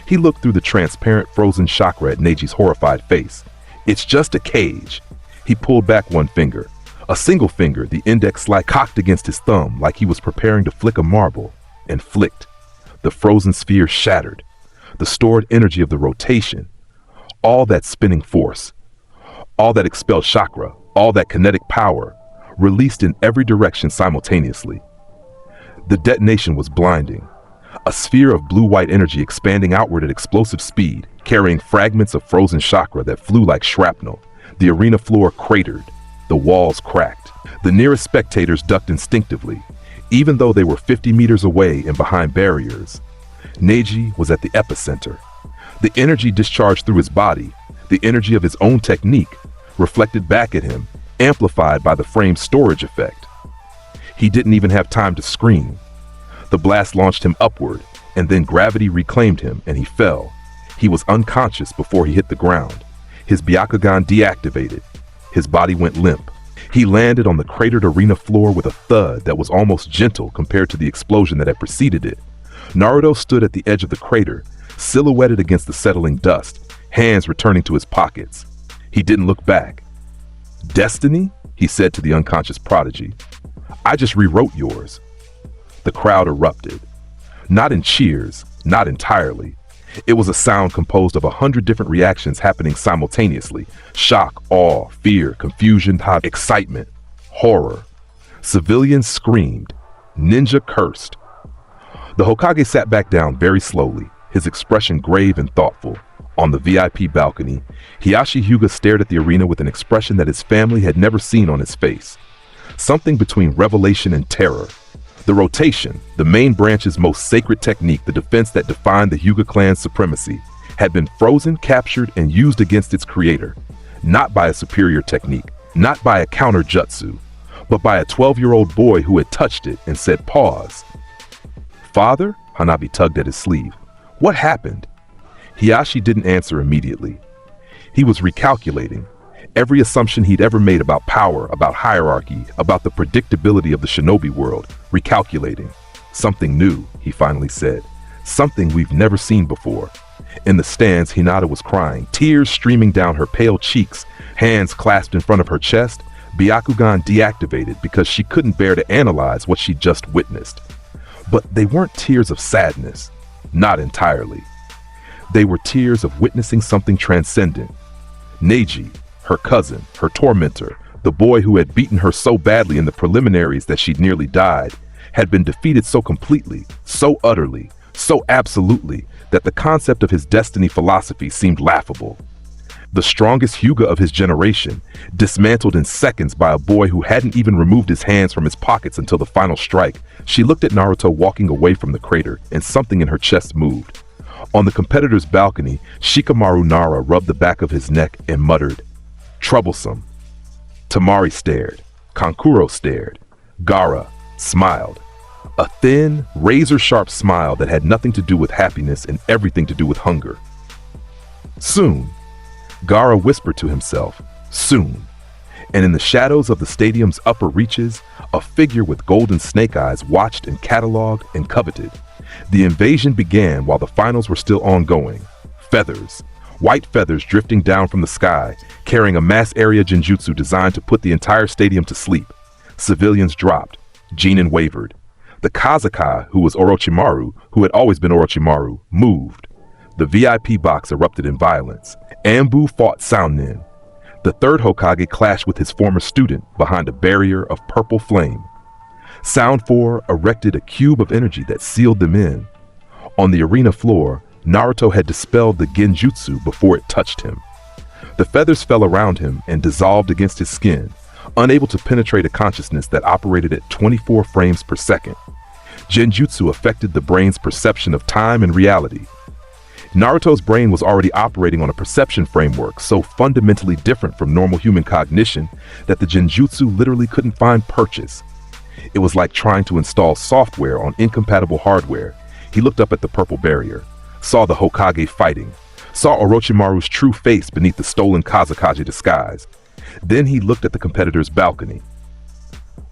He looked through the transparent frozen chakra at Neji's horrified face. It's just a cage. He pulled back one finger. A single finger, the index slide, cocked against his thumb like he was preparing to flick a marble, and flicked. The frozen sphere shattered. The stored energy of the rotation, all that spinning force, all that expelled chakra, all that kinetic power, released in every direction simultaneously. The detonation was blinding. A sphere of blue-white energy expanding outward at explosive speed, carrying fragments of frozen chakra that flew like shrapnel. The arena floor cratered. The walls cracked. The nearest spectators ducked instinctively, even though they were 50 meters away and behind barriers. Neji was at the epicenter. The energy discharged through his body, the energy of his own technique, reflected back at him, amplified by the frame's storage effect. He didn't even have time to scream. The blast launched him upward, and then gravity reclaimed him and he fell. He was unconscious before he hit the ground. His Byakugan deactivated. His body went limp. He landed on the cratered arena floor with a thud that was almost gentle compared to the explosion that had preceded it. Naruto stood at the edge of the crater, silhouetted against the settling dust, hands returning to his pockets. He didn't look back. "Destiny?" he said to the unconscious prodigy. "I just rewrote yours." The crowd erupted. Not in cheers, not entirely. It was a sound composed of 100 different reactions happening simultaneously. Shock, awe, fear, confusion, excitement, horror. Civilians screamed. Ninja cursed. The Hokage sat back down very slowly, his expression grave and thoughtful. On the VIP balcony, Hiyashi Hyuga stared at the arena with an expression that his family had never seen on his face. Something between revelation and terror. The rotation, the main branch's most sacred technique, the defense that defined the Hyuga clan's supremacy, had been frozen, captured, and used against its creator. Not by a superior technique, not by a counter jutsu, but by a 12-year-old boy who had touched it and said, "Pause." "Father?" Hanabi tugged at his sleeve. "What happened?" Hiyashi didn't answer immediately. He was recalculating. Every assumption he'd ever made about power, about hierarchy, about the predictability of the shinobi world, recalculating. "Something new," he finally said. "Something we've never seen before." In the stands, Hinata was crying, tears streaming down her pale cheeks, hands clasped in front of her chest, Byakugan deactivated because she couldn't bear to analyze what she'd just witnessed. But they weren't tears of sadness. Not entirely. They were tears of witnessing something transcendent. Neji, her cousin, her tormentor, the boy who had beaten her so badly in the preliminaries that she'd nearly died, had been defeated so completely, so utterly, so absolutely, that the concept of his destiny philosophy seemed laughable. The strongest Hyuga of his generation, dismantled in seconds by a boy who hadn't even removed his hands from his pockets until the final strike. She looked at Naruto walking away from the crater, and something in her chest moved. On the competitor's balcony, Shikamaru Nara rubbed the back of his neck and muttered, "Troublesome." Temari stared. Kankuro stared. Gaara smiled. A thin, razor-sharp smile that had nothing to do with happiness and everything to do with hunger. Soon, Gaara whispered to himself, soon. And in the shadows of the stadium's upper reaches, a figure with golden snake eyes watched and cataloged and coveted. The invasion began while the finals were still ongoing. Feathers. White feathers drifting down from the sky, carrying a mass area genjutsu designed to put the entire stadium to sleep. Civilians dropped. Jinin wavered. The Kazaka, who was Orochimaru, who had always been Orochimaru, moved. The VIP box erupted in violence. Anbu fought Sounin. The third Hokage clashed with his former student behind a barrier of purple flame. Sound 4 erected a cube of energy that sealed them in. On the arena floor, Naruto had dispelled the genjutsu before it touched him. The feathers fell around him and dissolved against his skin, unable to penetrate a consciousness that operated at 24 frames per second. Genjutsu affected the brain's perception of time and reality. Naruto's brain was already operating on a perception framework so fundamentally different from normal human cognition that the genjutsu literally couldn't find purchase. It was like trying to install software on incompatible hardware. He looked up at the purple barrier, saw the Hokage fighting, saw Orochimaru's true face beneath the stolen Kazakage disguise. Then he looked at the competitor's balcony.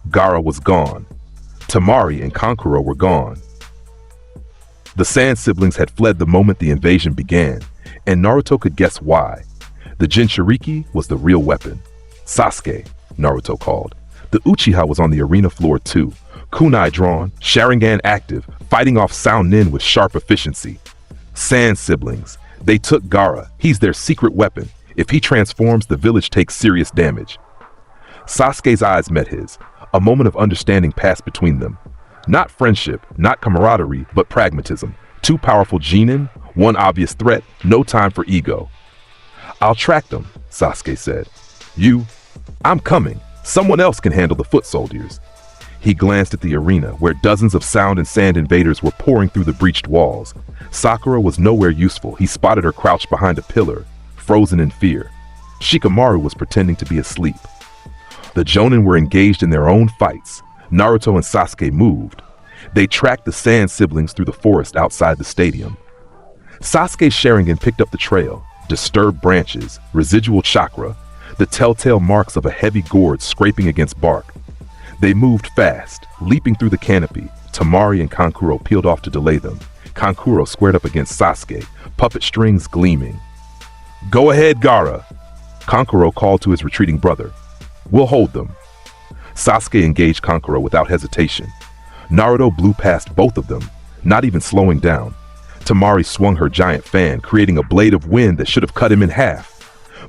Gaara was gone. Temari and Kankuro were gone. The Sand siblings had fled the moment the invasion began, and Naruto could guess why. The Jinchuriki was the real weapon. Sasuke, Naruto called. The Uchiha was on the arena floor too, kunai drawn, Sharingan active, fighting off Sounin with sharp efficiency. Sand siblings. They took Gaara. He's their secret weapon. If he transforms, the village takes serious damage. Sasuke's eyes met his. A moment of understanding passed between them. Not friendship, not camaraderie, but pragmatism. Two powerful genin, one obvious threat, no time for ego. "I'll track them," Sasuke said. I'm coming. Someone else can handle the foot soldiers." He glanced at the arena, where dozens of sound and sand invaders were pouring through the breached walls. Sakura was nowhere useful. He spotted her crouched behind a pillar, frozen in fear. Shikamaru was pretending to be asleep. The Jonin were engaged in their own fights. Naruto and Sasuke moved. They tracked the Sand siblings through the forest outside the stadium. Sasuke's Sharingan picked up the trail, disturbed branches, residual chakra, the telltale marks of a heavy gourd scraping against bark. They moved fast, leaping through the canopy. Temari and Kankuro peeled off to delay them. Kankuro squared up against Sasuke, puppet strings gleaming. "Go ahead, Gaara," Kankuro called to his retreating brother. "We'll hold them." Sasuke engaged Kankuro without hesitation. Naruto blew past both of them, not even slowing down. Temari swung her giant fan, creating a blade of wind that should have cut him in half.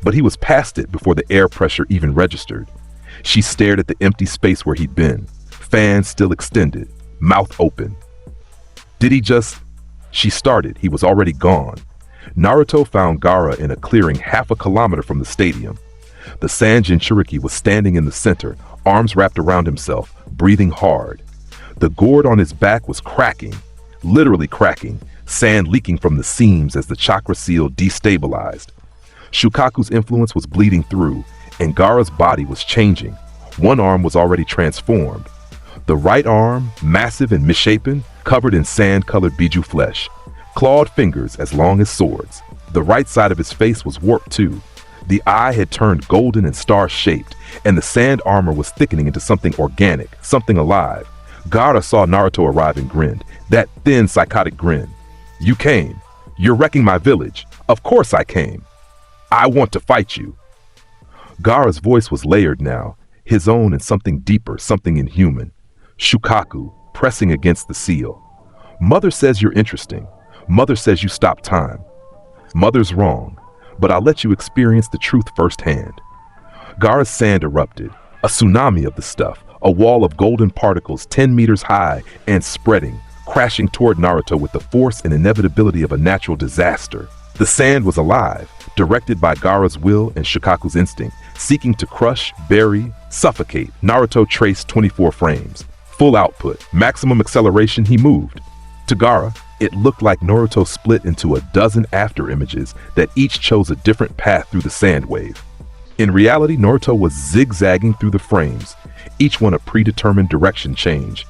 But he was past it before the air pressure even registered. She stared at the empty space where he'd been, fan still extended, mouth open. Did he just... She started. He was already gone. Naruto found Gaara in a clearing half a kilometer from the stadium. The Sand Jinchuriki was standing in the center, arms wrapped around himself, breathing hard. The gourd on his back was cracking, literally cracking, sand leaking from the seams as the chakra seal destabilized. Shukaku's influence was bleeding through, and Gaara's body was changing. One arm was already transformed. The right arm, massive and misshapen, covered in sand-colored biju flesh. Clawed fingers as long as swords. The right side of his face was warped too. The eye had turned golden and star-shaped, and the sand armor was thickening into something organic, something alive. Gaara saw Naruto arrive and grinned, that thin, psychotic grin. "You came. You're wrecking my village. Of course I came. I want to fight you." Gaara's voice was layered now, his own and something deeper, something inhuman. Shukaku, pressing against the seal. "Mother says you're interesting. Mother says you stop time." "Mother's wrong. but I'll let you experience the truth firsthand. Gaara's sand erupted, a tsunami of the stuff, a wall of golden particles 10 meters high and spreading, crashing toward Naruto with the force and inevitability of a natural disaster. The sand was alive, directed by Gaara's will and Shukaku's instinct, seeking to crush, bury, suffocate. Naruto traced 24 frames. Full output, maximum acceleration, he moved. To Gaara, it looked like Naruto split into a dozen after images that each chose a different path through the sand wave. In reality, Naruto was zigzagging through the frames, each one a predetermined direction change,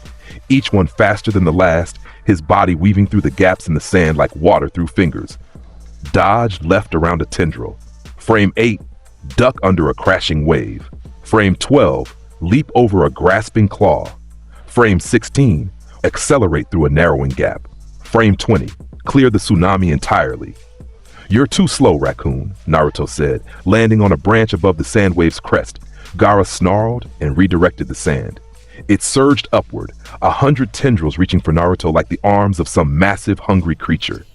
each one faster than the last, his body weaving through the gaps in the sand like water through fingers. Dodge left around a tendril. Frame 8, duck under a crashing wave. Frame 12, leap over a grasping claw. Frame 16, accelerate through a narrowing gap. Frame 20, clear the tsunami entirely. "You're too slow, Raccoon," Naruto said, landing on a branch above the sand wave's crest. Gaara snarled and redirected the sand. It surged upward, 100 tendrils reaching for Naruto like the arms of some massive, hungry creature.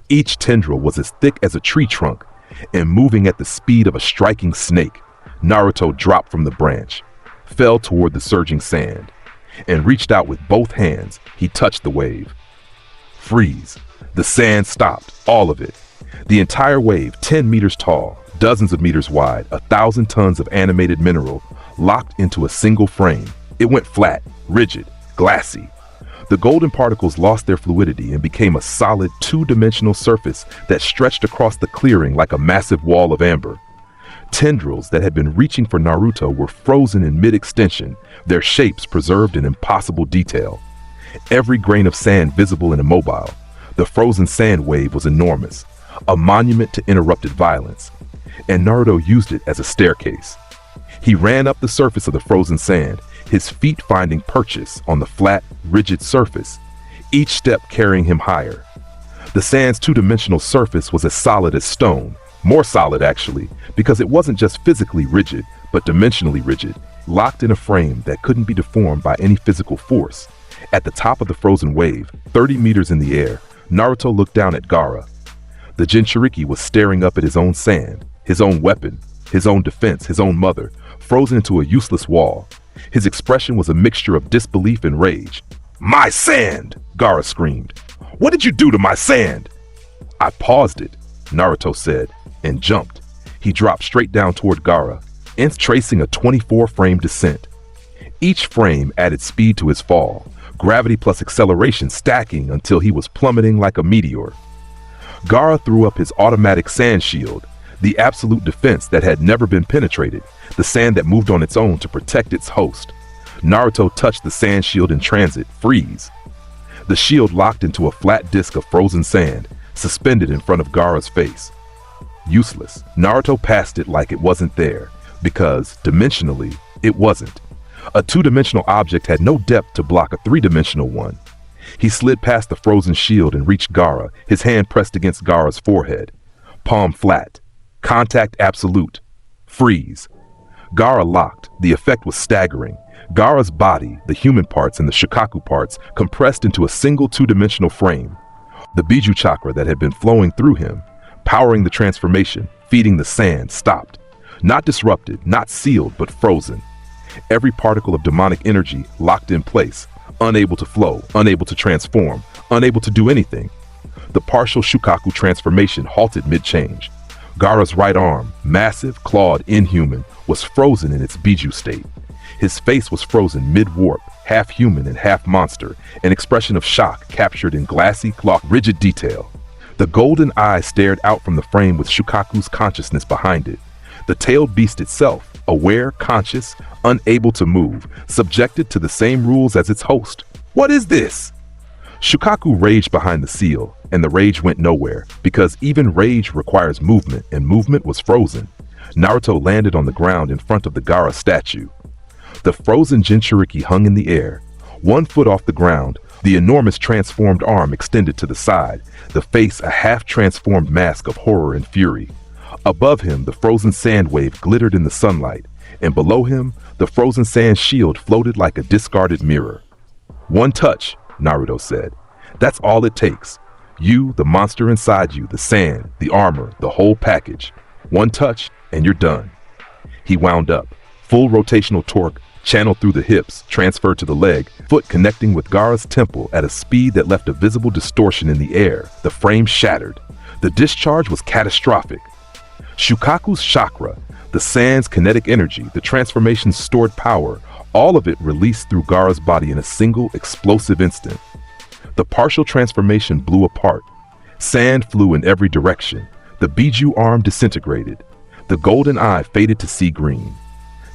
Each tendril was as thick as a tree trunk and moving at the speed of a striking snake. Naruto dropped from the branch, fell toward the surging sand, and reached out with both hands. He touched the wave. Freeze. The sand stopped, all of it. The entire wave, 10 meters tall, dozens of meters wide, 1,000 tons of animated mineral, locked into a single frame. It went flat, rigid, glassy. The golden particles lost their fluidity and became a solid two-dimensional surface that stretched across the clearing like a massive wall of amber. Tendrils that had been reaching for Naruto were frozen in mid-extension, their shapes preserved in impossible detail. Every grain of sand visible and immobile. The frozen sand wave was enormous, a monument to interrupted violence, and Naruto used it as a staircase. He ran up the surface of the frozen sand, his feet finding purchase on the flat, rigid surface, each step carrying him higher. The sand's two-dimensional surface was as solid as stone, more solid actually, because it wasn't just physically rigid, but dimensionally rigid, locked in a frame that couldn't be deformed by any physical force. At the top of the frozen wave, 30 meters in the air, Naruto looked down at Gaara. The Jinchuriki was staring up at his own sand, his own weapon, his own defense, his own mother, frozen into a useless wall. His expression was a mixture of disbelief and rage. "My sand!" Gaara screamed. "What did you do to my sand?" "I paused it," Naruto said, and jumped. He dropped straight down toward Gaara, tracing a 24-frame descent. Each frame added speed to his fall, gravity plus acceleration stacking until he was plummeting like a meteor. Gaara threw up his automatic sand shield, the absolute defense that had never been penetrated, the sand that moved on its own to protect its host. Naruto touched the sand shield in transit, freeze. The shield locked into a flat disk of frozen sand, suspended in front of Gaara's face. Useless. Naruto passed it like it wasn't there, because, dimensionally, it wasn't. A two-dimensional object had no depth to block a three-dimensional one. He slid past the frozen shield and reached Gaara, his hand pressed against Gaara's forehead. Palm flat. Contact absolute. Freeze. Gaara locked. The effect was staggering. Gaara's body, the human parts and the Shukaku parts, compressed into a single two-dimensional frame. The Biju chakra that had been flowing through him, powering the transformation, feeding the sand, stopped. Not disrupted, not sealed, but frozen. Every particle of demonic energy locked in place, unable to flow, unable to transform, unable to do anything. The partial Shukaku transformation halted mid-change. Gaara's right arm, massive, clawed, inhuman, was frozen in its Biju state. His face was frozen mid-warp, half human and half monster, an expression of shock captured in glassy, clocked, rigid detail. The golden eye stared out from the frame with Shukaku's consciousness behind it. The tailed beast itself, aware, conscious, unable to move, subjected to the same rules as its host. What is this? Shukaku raged behind the seal, and the rage went nowhere, because even rage requires movement, and movement was frozen. Naruto landed on the ground in front of the Gaara statue. The frozen Jinchuriki hung in the air, 1 foot off the ground, the enormous transformed arm extended to the side, the face a half-transformed mask of horror and fury. Above him, the frozen sand wave glittered in the sunlight, and below him, the frozen sand shield floated like a discarded mirror. "One touch," Naruto said. "That's all it takes. You, the monster inside you, the sand, the armor, the whole package. One touch, and you're done. He wound up. Full rotational torque, channeled through the hips, transferred to the leg, foot connecting with Gaara's temple at a speed that left a visible distortion in the air. The frame shattered. The discharge was catastrophic. Shukaku's chakra, the sand's kinetic energy, the transformation's stored power, all of it released through Gaara's body in a single explosive instant. The partial transformation blew apart. Sand flew in every direction. The Biju arm disintegrated. The golden eye faded to sea green.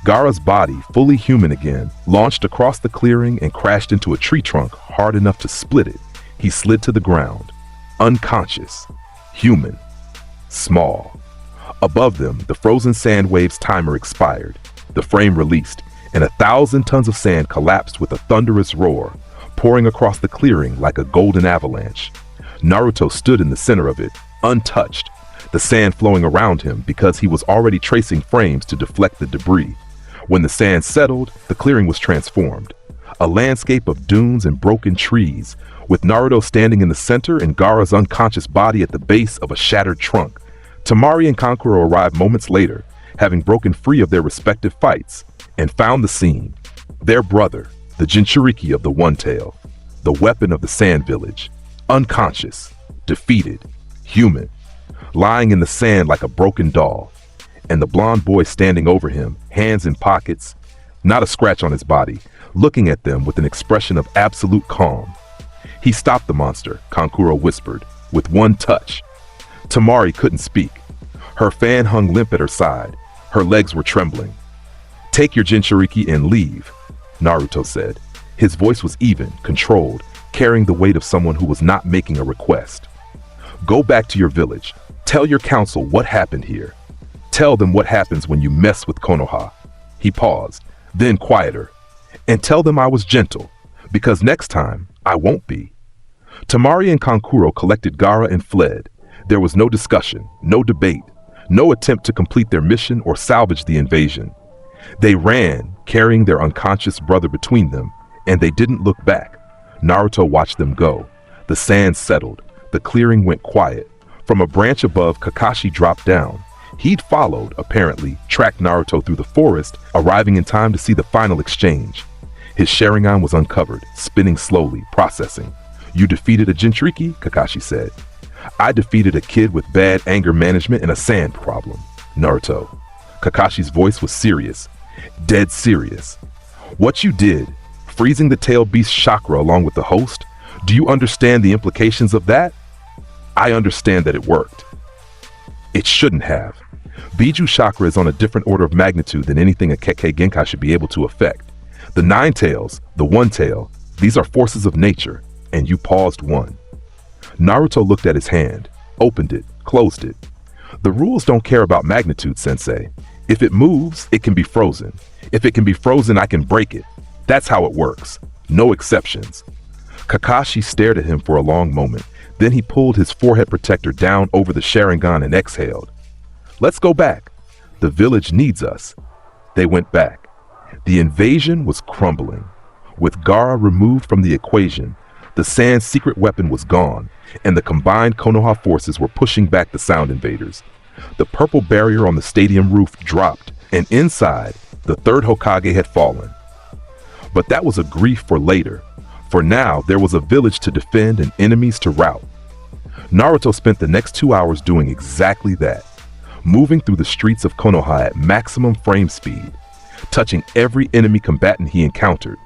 Gaara's body, fully human again, launched across the clearing and crashed into a tree trunk hard enough to split it. He slid to the ground, unconscious, human, small. Above them, the frozen sand wave's timer expired. The frame released, and 1,000 tons of sand collapsed with a thunderous roar, pouring across the clearing like a golden avalanche. Naruto stood in the center of it, untouched, the sand flowing around him because he was already tracing frames to deflect the debris. When the sand settled, the clearing was transformed. A landscape of dunes and broken trees, with Naruto standing in the center and Gaara's unconscious body at the base of a shattered trunk. Temari and Kankuro arrived moments later, having broken free of their respective fights, and found the scene. Their brother, the Jinchuriki of the One Tail, the weapon of the Sand Village, unconscious, defeated, human, lying in the sand like a broken doll, and the blonde boy standing over him, hands in pockets, not a scratch on his body, looking at them with an expression of absolute calm. He stopped the monster, Kankuro whispered, with one touch. Temari couldn't speak. Her fan hung limp at her side. Her legs were trembling. "Take your Jinchuriki and leave," Naruto said. His voice was even, controlled, carrying the weight of someone who was not making a request. "Go back to your village. Tell your council what happened here. Tell them what happens when you mess with Konoha." He paused, then quieter. "And tell them I was gentle, because next time I won't be." Temari and Kankuro collected Gaara and fled. There was no discussion, no debate, no attempt to complete their mission or salvage the invasion. They ran, carrying their unconscious brother between them, and they didn't look back. Naruto watched them go. The sand settled. The clearing went quiet. From a branch above, Kakashi dropped down. He'd followed, apparently, tracked Naruto through the forest, arriving in time to see the final exchange. His Sharingan was uncovered, spinning slowly, processing. "You defeated a Jinchuriki," Kakashi said. "I defeated a kid with bad anger management and a sand problem, Naruto." Kakashi's voice was serious, dead serious. "What you did, freezing the tail beast's chakra along with the host, do you understand the implications of that?" "I understand that it worked." "It shouldn't have. Biju chakra is on a different order of magnitude than anything a Kekkei Genkai should be able to affect. The nine tails, the one tail, these are forces of nature, and you paused one." Naruto looked at his hand, opened it, closed it. "The rules don't care about magnitude, Sensei. If it moves, it can be frozen. If it can be frozen, I can break it. That's how it works. No exceptions." Kakashi stared at him for a long moment. Then he pulled his forehead protector down over the Sharingan and exhaled. "Let's go back. The village needs us." They went back. The invasion was crumbling. With Gaara removed from the equation, the Sand's secret weapon was gone, and the combined Konoha forces were pushing back the Sound Invaders. The purple barrier on the stadium roof dropped, and inside, the third Hokage had fallen. But that was a grief for later. For now, there was a village to defend and enemies to rout. Naruto spent the next 2 hours doing exactly that, moving through the streets of Konoha at maximum frame speed, touching every enemy combatant he encountered.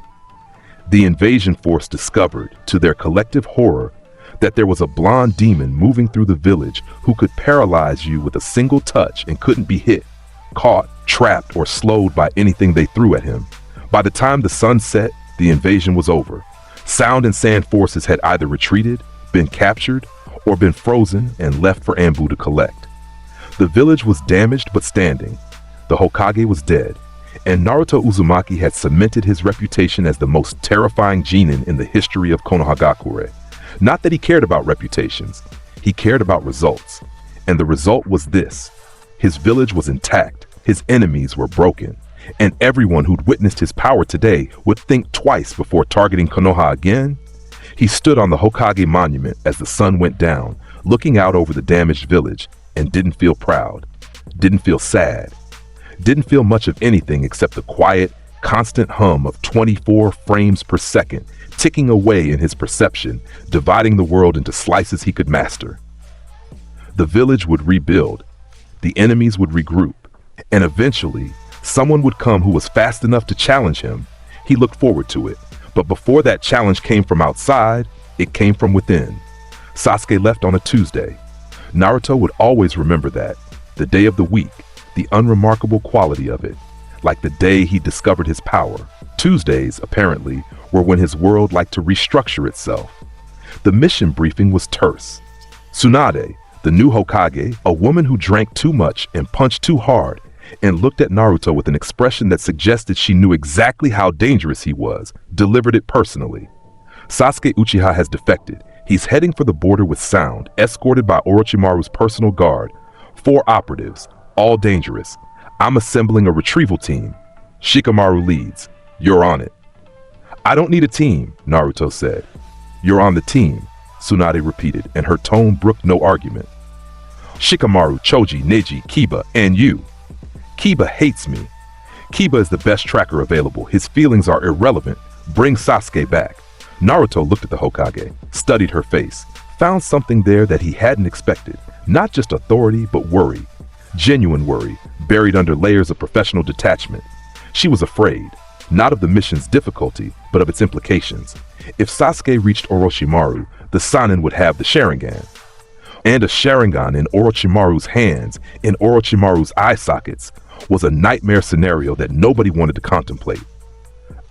The invasion force discovered, to their collective horror, that there was a blonde demon moving through the village who could paralyze you with a single touch and couldn't be hit, caught, trapped, or slowed by anything they threw at him. By the time the sun set, the invasion was over. Sound and Sand forces had either retreated, been captured, or been frozen and left for Anbu to collect. The village was damaged but standing. The Hokage was dead, and Naruto Uzumaki had cemented his reputation as the most terrifying genin in the history of Konohagakure. Not that he cared about reputations, he cared about results. And the result was this: his village was intact, his enemies were broken, and everyone who'd witnessed his power today would think twice before targeting Konoha again. He stood on the Hokage monument as the sun went down, looking out over the damaged village, and didn't feel proud, didn't feel sad, didn't feel much of anything except the quiet, constant hum of 24 frames per second ticking away in his perception, dividing the world into slices he could master. The village would rebuild, the enemies would regroup, and eventually, someone would come who was fast enough to challenge him. He looked forward to it, but before that challenge came from outside, it came from within. Sasuke left on a Tuesday. Naruto would always remember that, the day of the week, the unremarkable quality of it, like the day he discovered his power. Tuesdays, apparently, were when his world liked to restructure itself. The mission briefing was terse. Tsunade, the new Hokage, a woman who drank too much and punched too hard, and looked at Naruto with an expression that suggested she knew exactly how dangerous he was, delivered it personally. Sasuke Uchiha has defected. He's heading for the border with sound, escorted by Orochimaru's personal guard. 4 operatives, all dangerous. I'm assembling a retrieval team. Shikamaru leads. You're on it. I don't need a team, Naruto said. You're on the team, Tsunade repeated, and her tone brooked no argument. Shikamaru, Choji, Neji, Kiba, and you. Kiba hates me. Kiba is the best tracker available. His feelings are irrelevant. Bring Sasuke back. Naruto looked at the Hokage, studied her face, found something there that he hadn't expected. Not just authority, but worry. Genuine worry, buried under layers of professional detachment. She was afraid, not of the mission's difficulty, but of its implications. If Sasuke reached Orochimaru, the Sannin would have the Sharingan. And a Sharingan in Orochimaru's hands, in Orochimaru's eye sockets, was a nightmare scenario that nobody wanted to contemplate.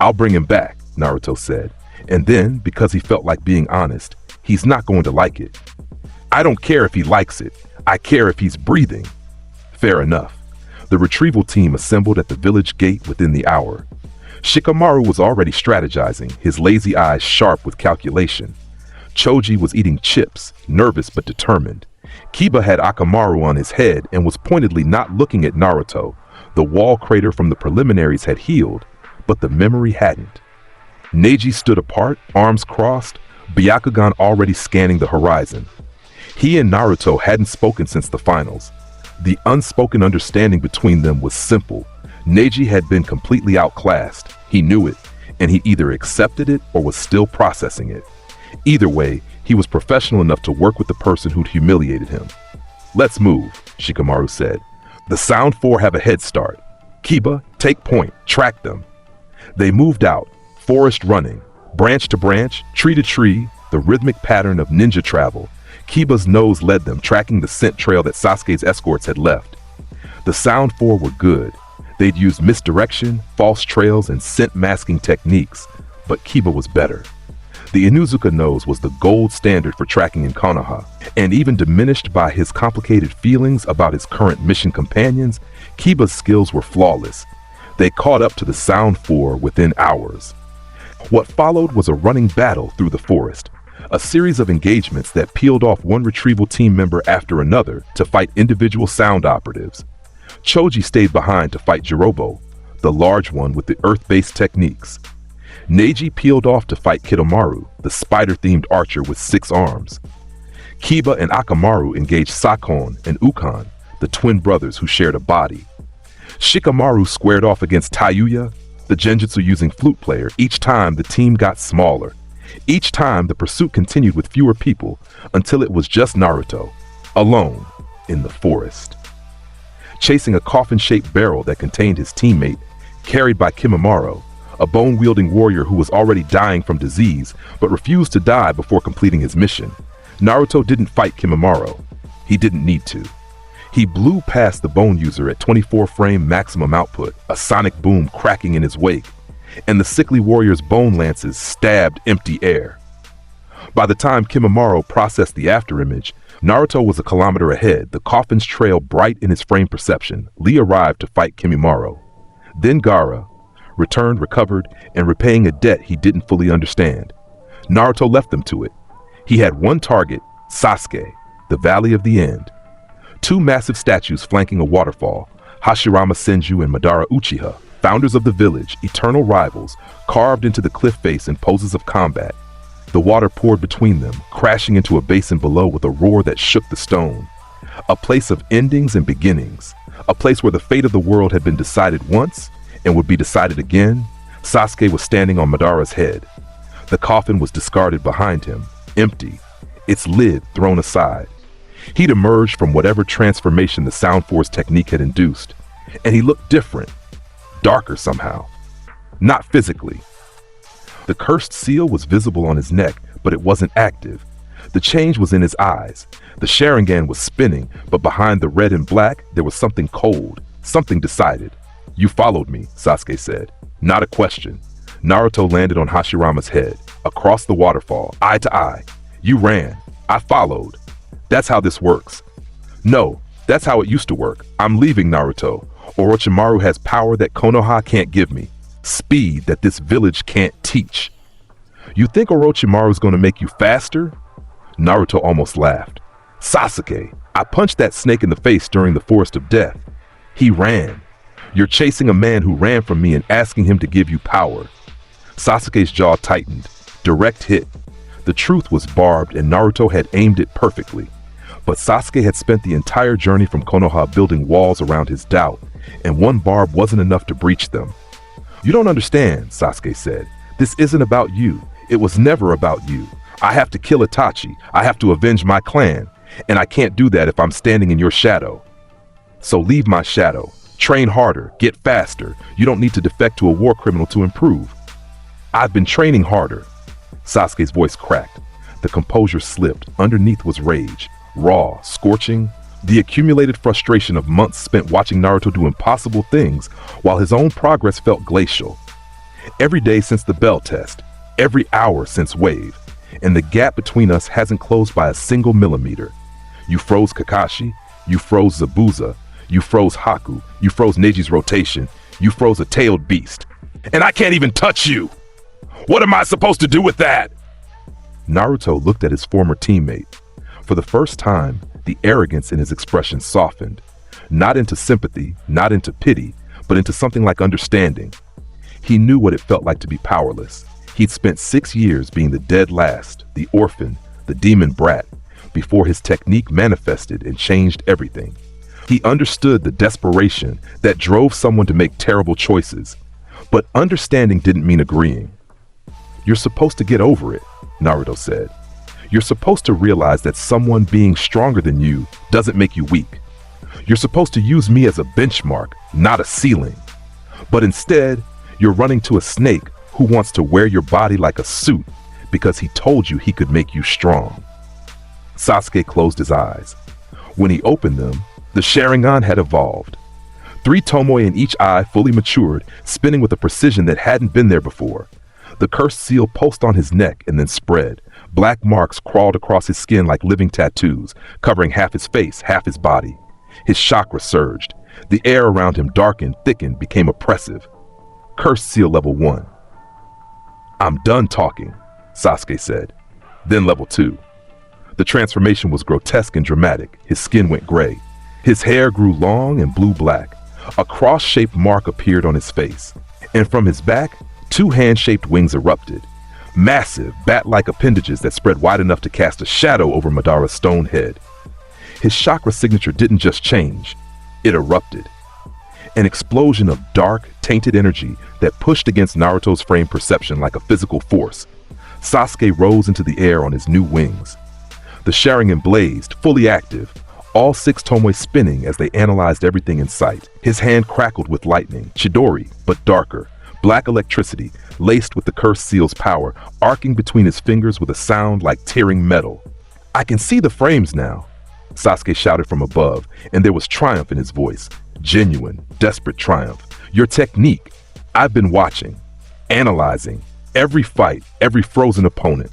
I'll bring him back, Naruto said. And then, because he felt like being honest, he's not going to like it. I don't care if he likes it. I care if he's breathing. Fair enough. The retrieval team assembled at the village gate within the hour. Shikamaru was already strategizing, his lazy eyes sharp with calculation. Choji was eating chips, nervous but determined. Kiba had Akamaru on his head and was pointedly not looking at Naruto. The wall crater from the preliminaries had healed, but the memory hadn't. Neji stood apart, arms crossed, Byakugan already scanning the horizon. He and Naruto hadn't spoken since the finals. The unspoken understanding between them was simple. Neji had been completely outclassed. He knew it, and he either accepted it or was still processing it. Either way, he was professional enough to work with the person who'd humiliated him. Let's move, Shikamaru said. The Sound Four have a head start. Kiba, take point, track them. They moved out, forest running, branch to branch, tree to tree, the rhythmic pattern of ninja travel. Kiba's nose led them, tracking the scent trail that Sasuke's escorts had left. The Sound Four were good. They'd used misdirection, false trails, and scent masking techniques, but Kiba was better. The Inuzuka nose was the gold standard for tracking in Konoha, and even diminished by his complicated feelings about his current mission companions, Kiba's skills were flawless. They caught up to the Sound Four within hours. What followed was a running battle through the forest, a series of engagements that peeled off one retrieval team member after another to fight individual sound operatives. Choji stayed behind to fight Jirobo, the large one with the earth-based techniques. Neji peeled off to fight Kidomaru, the spider-themed archer with 6 arms. Kiba and Akamaru engaged Sakon and Ukon, the twin brothers who shared a body. Shikamaru squared off against Tayuya, the genjutsu-using flute player. Each time the team got smaller. Each time the pursuit continued with fewer people until it was just Naruto, alone in the forest. Chasing a coffin-shaped barrel that contained his teammate, carried by Kimimaro, a bone-wielding warrior who was already dying from disease but refused to die before completing his mission. Naruto didn't fight Kimimaro. He didn't need to. He blew past the bone user at 24-frame maximum output, a sonic boom cracking in his wake, and the sickly warrior's bone lances stabbed empty air. By the time Kimimaro processed the afterimage, Naruto was a kilometer ahead, the coffin's trail bright in his frame perception. Lee arrived to fight Kimimaro. Then Gaara returned, recovered, and repaying a debt he didn't fully understand. Naruto left them to it. He had one target, Sasuke, the Valley of the End. 2 massive statues flanking a waterfall, Hashirama Senju and Madara Uchiha, founders of the village, eternal rivals, carved into the cliff face in poses of combat. The water poured between them, crashing into a basin below with a roar that shook the stone. A place of endings and beginnings. A place where the fate of the world had been decided once and would be decided again. Sasuke was standing on Madara's head. The coffin was discarded behind him, empty, its lid thrown aside. He'd emerged from whatever transformation the Sound Force technique had induced, and he looked different, darker somehow. Not physically. The cursed seal was visible on his neck, but it wasn't active. The change was in his eyes. The Sharingan was spinning, but behind the red and black, there was something cold, something decided. "You followed me," Sasuke said. Not a question. Naruto landed on Hashirama's head, across the waterfall, eye to eye. "You ran. I followed. That's how this works." "No, that's how it used to work. I'm leaving, Naruto. Orochimaru has power that Konoha can't give me. Speed that this village can't teach." "You think Orochimaru's gonna make you faster?" Naruto almost laughed. "Sasuke, I punched that snake in the face during the Forest of Death. He ran. You're chasing a man who ran from me and asking him to give you power." Sasuke's jaw tightened. Direct hit. The truth was barbed and Naruto had aimed it perfectly. But Sasuke had spent the entire journey from Konoha building walls around his doubt, and one barb wasn't enough to breach them. "You don't understand," Sasuke said. "This isn't about you. It was never about you. I have to kill Itachi. I have to avenge my clan. And I can't do that if I'm standing in your shadow. So leave my shadow. Train harder. Get faster. You don't need to defect to a war criminal to improve." "I've been training harder." Sasuke's voice cracked. The composure slipped. Underneath was rage. Raw, scorching, the accumulated frustration of months spent watching Naruto do impossible things while his own progress felt glacial. Every day since the Bell test, every hour since Wave, and the gap between us hasn't closed by a single millimeter. You froze Kakashi, you froze Zabuza, you froze Haku, you froze Neji's rotation, you froze a tailed beast. And I can't even touch you! What am I supposed to do with that? Naruto looked at his former teammate. For the first time, the arrogance in his expression softened. Not into sympathy, not into pity, but into something like understanding. He knew what it felt like to be powerless. He'd spent 6 years being the dead last, the orphan, the demon brat, before his technique manifested and changed everything. He understood the desperation that drove someone to make terrible choices. But understanding didn't mean agreeing. "You're supposed to get over it," Naruto said. "You're supposed to realize that someone being stronger than you doesn't make you weak. You're supposed to use me as a benchmark, not a ceiling. But instead, you're running to a snake who wants to wear your body like a suit because he told you he could make you strong." Sasuke closed his eyes. When he opened them, the Sharingan had evolved. 3 tomoe in each eye, fully matured, spinning with a precision that hadn't been there before. The cursed seal pulsed on his neck and then spread. Black marks crawled across his skin like living tattoos, covering half his face, half his body. His chakra surged. The air around him darkened, thickened, became oppressive. Cursed seal level 1. "I'm done talking," Sasuke said. Then level 2. The transformation was grotesque and dramatic. His skin went gray. His hair grew long and blue-black. A cross-shaped mark appeared on his face. And from his back, 2 hand-shaped wings erupted. Massive, bat-like appendages that spread wide enough to cast a shadow over Madara's stone head. His chakra signature didn't just change. It erupted. An explosion of dark, tainted energy that pushed against Naruto's frame perception like a physical force. Sasuke rose into the air on his new wings. The Sharingan blazed, fully active, all 6 tomoe spinning as they analyzed everything in sight. His hand crackled with lightning, Chidori, but darker. Black electricity, laced with the cursed seal's power, arcing between his fingers with a sound like tearing metal. "I can see the frames now," Sasuke shouted from above, and there was triumph in his voice. Genuine, desperate triumph. "Your technique. I've been watching, analyzing, every fight, every frozen opponent.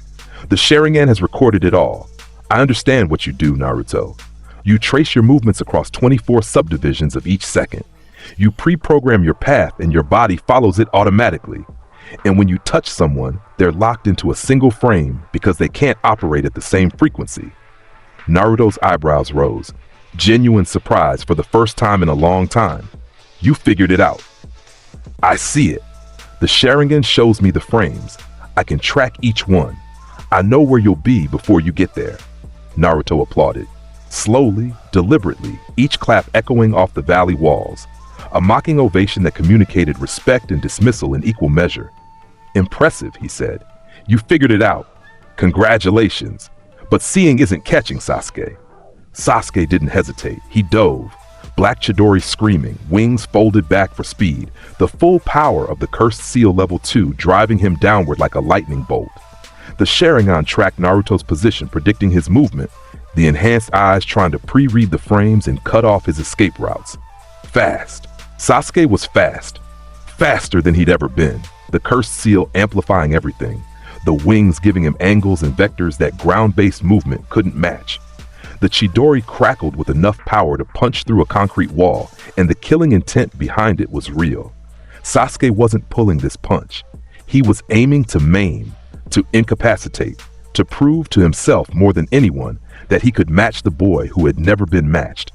The Sharingan has recorded it all. I understand what you do, Naruto. You trace your movements across 24 subdivisions of each second. You pre-program your path and your body follows it automatically. And when you touch someone, they're locked into a single frame because they can't operate at the same frequency." Naruto's eyebrows rose. Genuine surprise for the first time in a long time. "You figured it out." "I see it. The Sharingan shows me the frames. I can track each one. I know where you'll be before you get there." Naruto applauded. Slowly, deliberately, each clap echoing off the valley walls. A mocking ovation that communicated respect and dismissal in equal measure. "Impressive," he said. "You figured it out. Congratulations. But seeing isn't catching, Sasuke." Sasuke didn't hesitate. He dove. Black Chidori screaming, wings folded back for speed, the full power of the Cursed Seal Level 2 driving him downward like a lightning bolt. The Sharingan tracked Naruto's position, predicting his movement, the enhanced eyes trying to pre-read the frames and cut off his escape routes. Fast. Sasuke was fast. Faster than he'd ever been. The Cursed Seal amplifying everything. The wings giving him angles and vectors that ground-based movement couldn't match. The Chidori crackled with enough power to punch through a concrete wall, and the killing intent behind it was real. Sasuke wasn't pulling this punch. He was aiming to maim, to incapacitate, to prove to himself more than anyone that he could match the boy who had never been matched.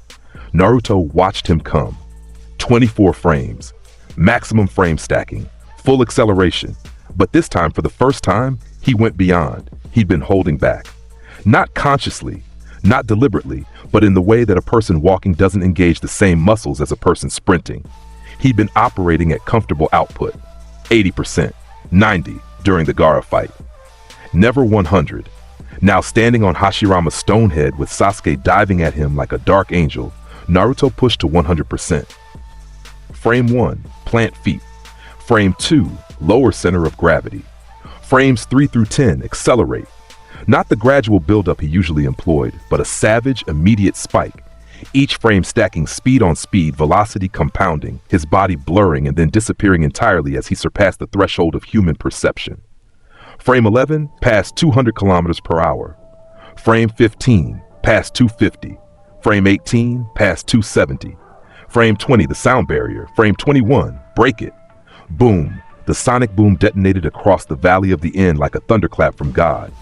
Naruto watched him come. 24 frames, maximum frame stacking, full acceleration. But this time, for the first time, he went beyond. He'd been holding back. Not consciously, not deliberately, but in the way that a person walking doesn't engage the same muscles as a person sprinting. He'd been operating at comfortable output. 80%, 90% during the Gaara fight. Never 100. Now standing on Hashirama's stone head with Sasuke diving at him like a dark angel, Naruto pushed to 100%. Frame 1, plant feet. Frame 2, lower center of gravity. Frames 3 through 10, accelerate. Not the gradual buildup he usually employed, but a savage, immediate spike. Each frame stacking speed on speed, velocity compounding, his body blurring and then disappearing entirely as he surpassed the threshold of human perception. Frame 11, past 200 kilometers per hour. Frame 15, past 250. Frame 18, past 270. Frame 20, the sound barrier. Frame 21, break it. Boom. The sonic boom detonated across the valley of the end like a thunderclap from God.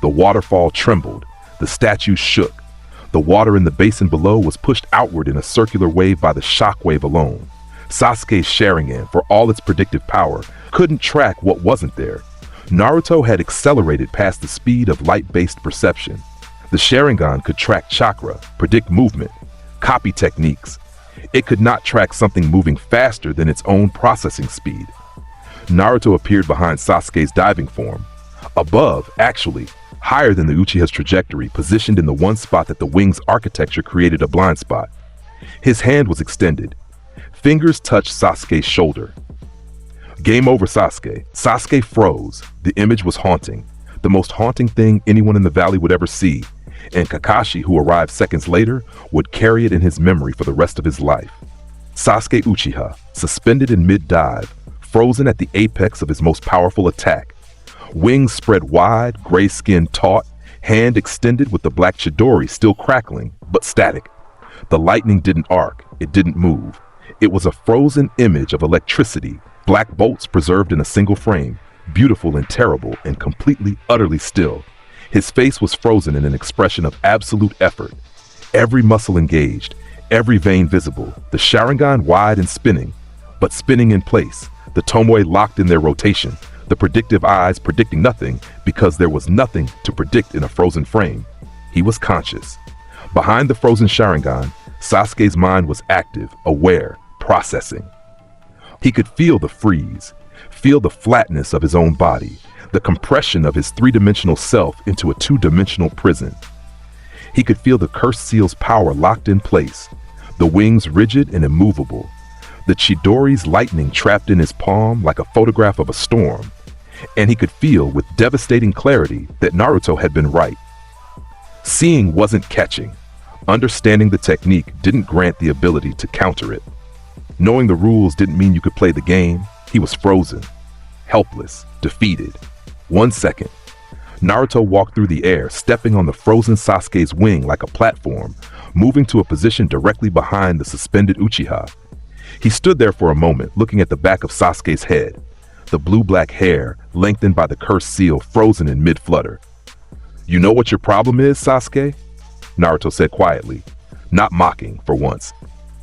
The waterfall trembled. The statue shook. The water in the basin below was pushed outward in a circular wave by the shockwave alone. Sasuke's Sharingan, for all its predictive power, couldn't track what wasn't there. Naruto had accelerated past the speed of light-based perception. The Sharingan could track chakra, predict movement, copy techniques. It could not track something moving faster than its own processing speed. Naruto appeared behind Sasuke's diving form. Above, actually, higher than the Uchiha's trajectory, positioned in the one spot that the wing's architecture created a blind spot. His hand was extended. Fingers touched Sasuke's shoulder. Game over, Sasuke. Sasuke froze. The image was haunting. The most haunting thing anyone in the valley would ever see. And Kakashi, who arrived seconds later, would carry it in his memory for the rest of his life. Sasuke Uchiha, suspended in mid-dive, frozen at the apex of his most powerful attack. Wings spread wide, gray skin taut, hand extended with the black Chidori still crackling, but static. The lightning didn't arc, it didn't move. It was a frozen image of electricity, black bolts preserved in a single frame, beautiful and terrible and completely, utterly still. His face was frozen in an expression of absolute effort. Every muscle engaged, every vein visible, the Sharingan wide and spinning, but spinning in place, the Tomoe locked in their rotation, the predictive eyes predicting nothing because there was nothing to predict in a frozen frame. He was conscious. Behind the frozen Sharingan, Sasuke's mind was active, aware, processing. He could feel the freeze, feel the flatness of his own body, the compression of his three-dimensional self into a two-dimensional prison. He could feel the Cursed Seal's power locked in place, the wings rigid and immovable, the Chidori's lightning trapped in his palm like a photograph of a storm, and he could feel with devastating clarity that Naruto had been right. Seeing wasn't catching. Understanding the technique didn't grant the ability to counter it. Knowing the rules didn't mean you could play the game. He was frozen, helpless, defeated. 1 second. Naruto walked through the air, stepping on the frozen Sasuke's wing like a platform, moving to a position directly behind the suspended Uchiha. He stood there for a moment, looking at the back of Sasuke's head, the blue-black hair lengthened by the Cursed Seal frozen in mid-flutter. "You know what your problem is, Sasuke?" Naruto said quietly, not mocking for once,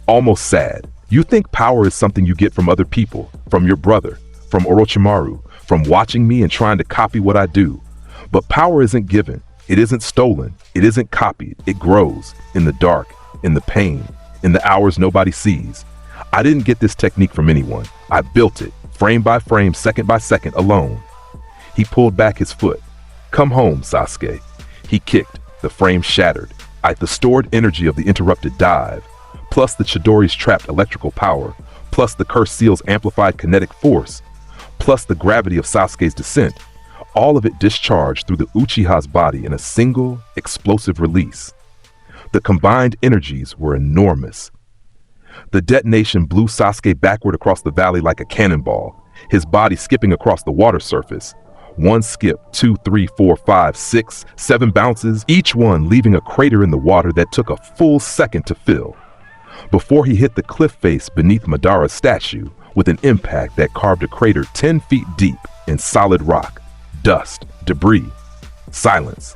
almost sad. "You think power is something you get from other people, from your brother, from Orochimaru, from watching me and trying to copy what I do. But power isn't given. It isn't stolen. It isn't copied. It grows in the dark, in the pain, in the hours nobody sees. I didn't get this technique from anyone. I built it, frame by frame, second by second, alone. He pulled back his foot. Come home, Sasuke. He kicked. The frame shattered. The stored energy of the interrupted dive, plus the Chidori's trapped electrical power, plus the cursed seal's amplified kinetic force, plus the gravity of Sasuke's descent, all of it discharged through the Uchiha's body in a single, explosive release. The combined energies were enormous. The detonation blew Sasuke backward across the valley like a cannonball, his body skipping across the water surface. One skip, 2, 3, 4, 5, 6, 7 bounces, each one leaving a crater in the water that took a full second to fill, before he hit the cliff face beneath Madara's statue with an impact that carved a crater 10 feet deep in solid rock, dust, debris, silence.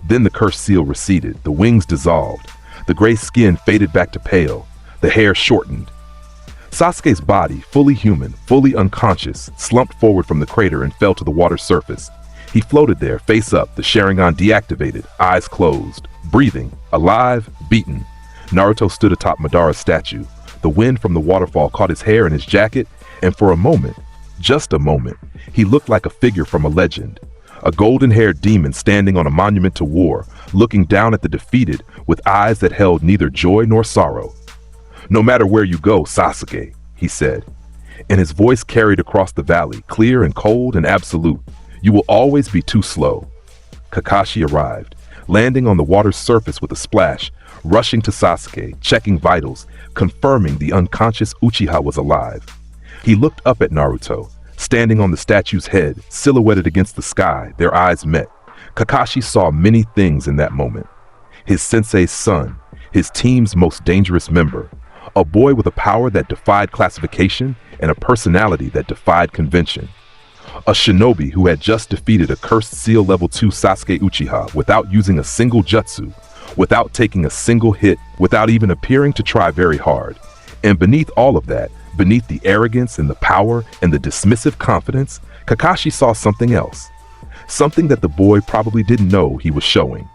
Then the cursed seal receded, the wings dissolved, the gray skin faded back to pale, the hair shortened. Sasuke's body, fully human, fully unconscious, slumped forward from the crater and fell to the water's surface. He floated there, face up, the Sharingan deactivated, eyes closed, breathing, alive, beaten. Naruto stood atop Madara's statue. The wind from the waterfall caught his hair and his jacket, and for a moment, just a moment, he looked like a figure from a legend. A golden-haired demon standing on a monument to war, looking down at the defeated with eyes that held neither joy nor sorrow. No matter where you go, Sasuke, he said, and his voice carried across the valley, clear and cold and absolute. You will always be too slow. Kakashi arrived, landing on the water's surface with a splash, rushing to Sasuke, checking vitals, confirming the unconscious Uchiha was alive. He looked up at Naruto, standing on the statue's head, silhouetted against the sky. Their eyes met. Kakashi saw many things in that moment. His sensei's son, his team's most dangerous member, a boy with a power that defied classification and a personality that defied convention. A shinobi who had just defeated a cursed seal level 2 Sasuke Uchiha without using a single jutsu, without taking a single hit, without even appearing to try very hard. And beneath all of that, beneath the arrogance and the power and the dismissive confidence, Kakashi saw something else. Something that the boy probably didn't know he was showing.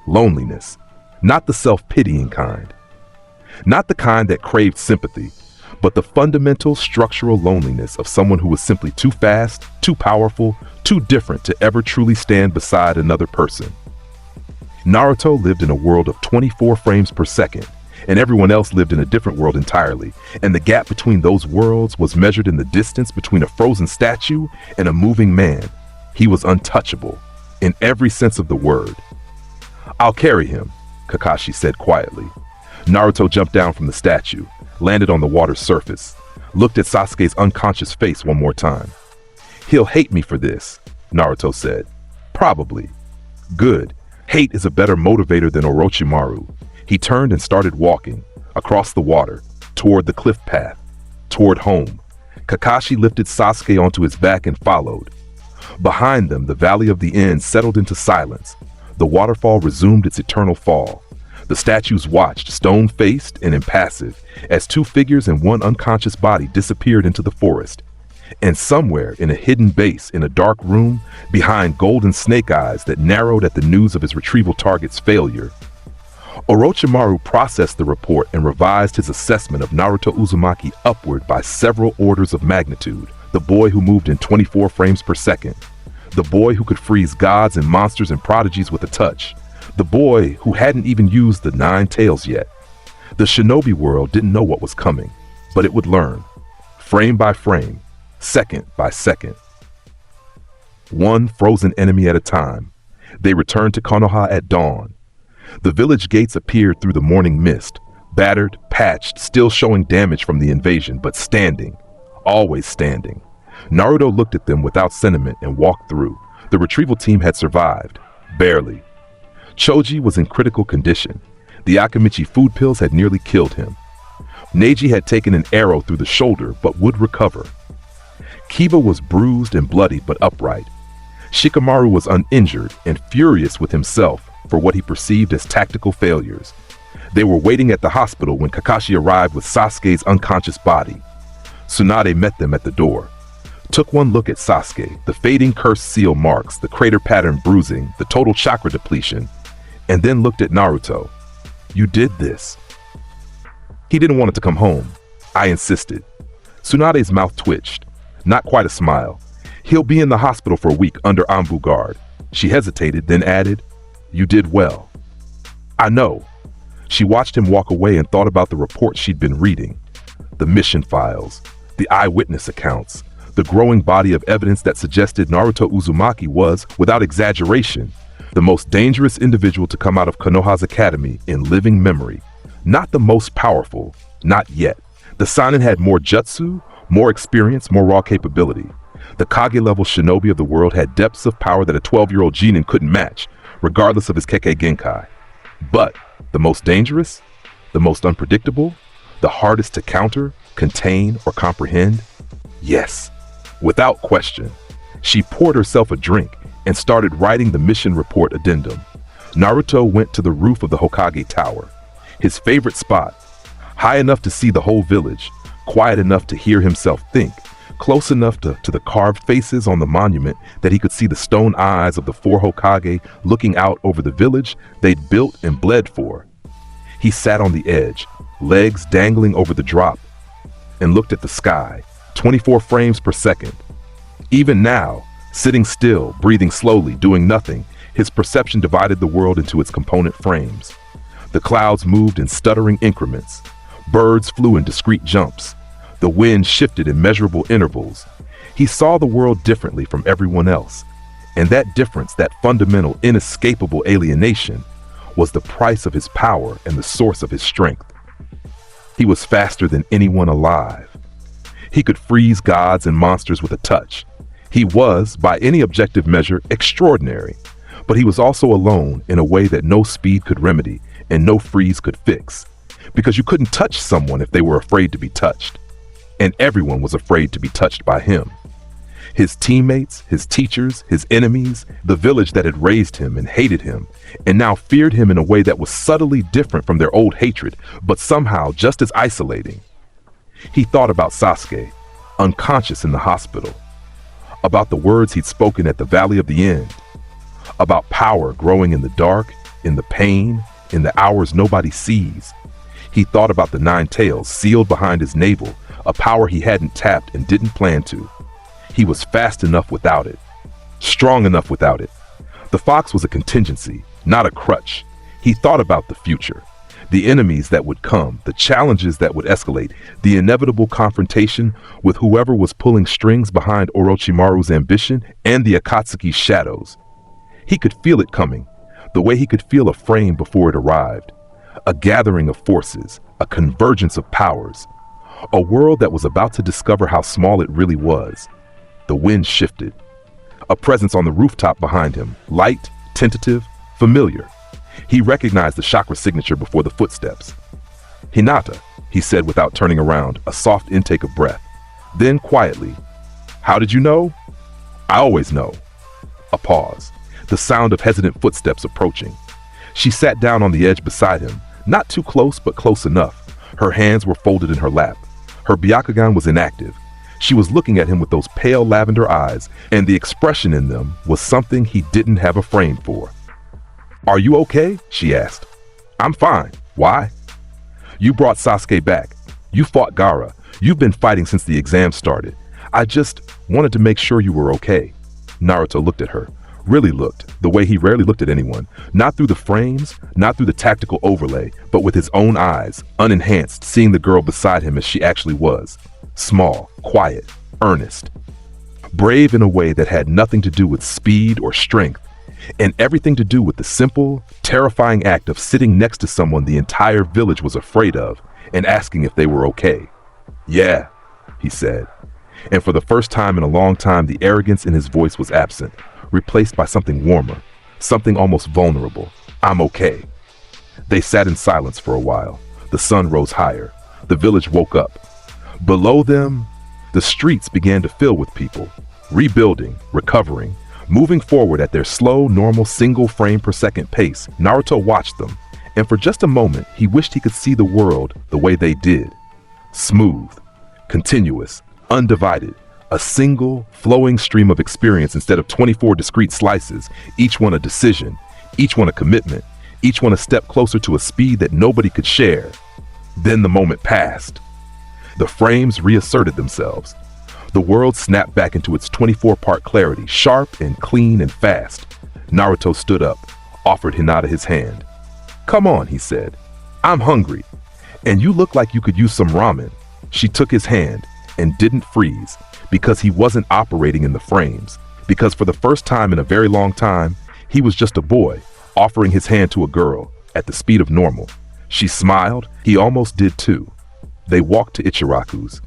Loneliness. Not the self-pitying kind. Not the kind that craved sympathy, but the fundamental structural loneliness of someone who was simply too fast, too powerful, too different to ever truly stand beside another person. Naruto lived in a world of 24 frames per second, and everyone else lived in a different world entirely, and the gap between those worlds was measured in the distance between a frozen statue and a moving man. He was untouchable, in every sense of the word. I'll carry him, Kakashi said quietly. Naruto jumped down from the statue, landed on the water's surface, looked at Sasuke's unconscious face one more time. He'll hate me for this, Naruto said. Probably. Good. Hate is a better motivator than Orochimaru. He turned and started walking, across the water, toward the cliff path, toward home. Kakashi lifted Sasuke onto his back and followed. Behind them, the Valley of the End settled into silence. The waterfall resumed its eternal fall. The statues watched, stone-faced and impassive, as two figures and one unconscious body disappeared into the forest. And somewhere in a hidden base in a dark room, behind golden snake eyes that narrowed at the news of his retrieval target's failure, Orochimaru processed the report and revised his assessment of Naruto Uzumaki upward by several orders of magnitude. The boy who moved in 24 frames per second. The boy who could freeze gods and monsters and prodigies with a touch. The boy who hadn't even used the 9 tails yet. The shinobi world didn't know what was coming, but it would learn, frame by frame, second by second. One frozen enemy at a time, they returned to Konoha at dawn. The village gates appeared through the morning mist, battered, patched, still showing damage from the invasion, but standing, always standing. Naruto looked at them without sentiment and walked through. The retrieval team had survived, barely. Choji was in critical condition. The Akamichi food pills had nearly killed him. Neji had taken an arrow through the shoulder but would recover. Kiba was bruised and bloody but upright. Shikamaru was uninjured and furious with himself for what he perceived as tactical failures. They were waiting at the hospital when Kakashi arrived with Sasuke's unconscious body. Tsunade met them at the door. took one look at Sasuke, the fading curse seal marks, the crater pattern bruising, the total chakra depletion, and then looked at Naruto. You did this. He didn't want it to come home. I insisted. Tsunade's mouth twitched. Not quite a smile. He'll be in the hospital for a week under Anbu guard. She hesitated, then added, You did well. I know. She watched him walk away and thought about the reports she'd been reading. The mission files, the eyewitness accounts, the growing body of evidence that suggested Naruto Uzumaki was, without exaggeration, the most dangerous individual to come out of Konoha's academy in living memory. Not the most powerful, not yet. The Sannin had more jutsu, more experience, more raw capability. The Kage-level shinobi of the world had depths of power that a 12-year-old Chunin couldn't match, regardless of his Kekkei Genkai. But the most dangerous, the most unpredictable, the hardest to counter, contain, or comprehend? Yes, without question. She poured herself a drink and started writing the mission report addendum. Naruto went to the roof of the Hokage Tower, his favorite spot, high enough to see the whole village, quiet enough to hear himself think, close enough to the carved faces on the monument that he could see the stone eyes of the 4 Hokage looking out over the village they'd built and bled for. He sat on the edge, legs dangling over the drop, and looked at the sky, 24 frames per second. Even now, sitting still, breathing slowly, doing nothing, his perception divided the world into its component frames. The clouds moved in stuttering increments. Birds flew in discrete jumps. The wind shifted in measurable intervals. He saw the world differently from everyone else, and that difference, that fundamental, inescapable alienation, was the price of his power and the source of his strength. He was faster than anyone alive. He could freeze gods and monsters with a touch. He was, by any objective measure, extraordinary, but he was also alone in a way that no speed could remedy and no freeze could fix, because you couldn't touch someone if they were afraid to be touched. And everyone was afraid to be touched by him. His teammates, his teachers, his enemies, the village that had raised him and hated him, and now feared him in a way that was subtly different from their old hatred, but somehow just as isolating. He thought about Sasuke, unconscious in the hospital, about the words he'd spoken at the Valley of the End, about power growing in the dark, in the pain, in the hours nobody sees. He thought about the 9 tails sealed behind his navel, a power he hadn't tapped and didn't plan to. He was fast enough without it, strong enough without it. The fox was a contingency, not a crutch. He thought about the future, the enemies that would come, the challenges that would escalate, the inevitable confrontation with whoever was pulling strings behind Orochimaru's ambition and the Akatsuki's shadows. He could feel it coming, the way he could feel a frame before it arrived. A gathering of forces, a convergence of powers, a world that was about to discover how small it really was. The wind shifted. A presence on the rooftop behind him, light, tentative, familiar. He recognized the chakra signature before the footsteps. "Hinata," he said without turning around, a soft intake of breath. Then quietly, "How did you know?" "I always know." A pause, the sound of hesitant footsteps approaching. She sat down on the edge beside him, not too close but close enough. Her hands were folded in her lap. Her Byakugan was inactive. She was looking at him with those pale lavender eyes, and the expression in them was something he didn't have a frame for. "Are you okay?" she asked. "I'm fine. Why?" "You brought Sasuke back. You fought Gaara. You've been fighting since the exam started. I just wanted to make sure you were okay." Naruto looked at her, really looked, the way he rarely looked at anyone, not through the frames, not through the tactical overlay, but with his own eyes, unenhanced, seeing the girl beside him as she actually was. Small, quiet, earnest. Brave in a way that had nothing to do with speed or strength, and everything to do with the simple, terrifying act of sitting next to someone the entire village was afraid of and asking if they were okay. "Yeah," he said. And for the first time in a long time, the arrogance in his voice was absent, replaced by something warmer, something almost vulnerable. "I'm okay." They sat in silence for a while. The sun rose higher. The village woke up. Below them, the streets began to fill with people, rebuilding, recovering, moving forward at their slow, normal, single frame per second pace. Naruto watched them, and for just a moment, he wished he could see the world the way they did. Smooth, continuous, undivided, A single, flowing stream of experience instead of 24 discrete slices, each one a decision, each one a commitment, each one a step closer to a speed that nobody could share. Then the moment passed. The frames reasserted themselves. The world snapped back into its 24-part clarity, sharp and clean and fast. Naruto stood up, offered Hinata his hand. "Come on," he said. "I'm hungry. And you look like you could use some ramen." She took his hand and didn't freeze, because he wasn't operating in the frames. Because for the first time in a very long time, he was just a boy, offering his hand to a girl, at the speed of normal. She smiled, he almost did too. They walked to Ichiraku's.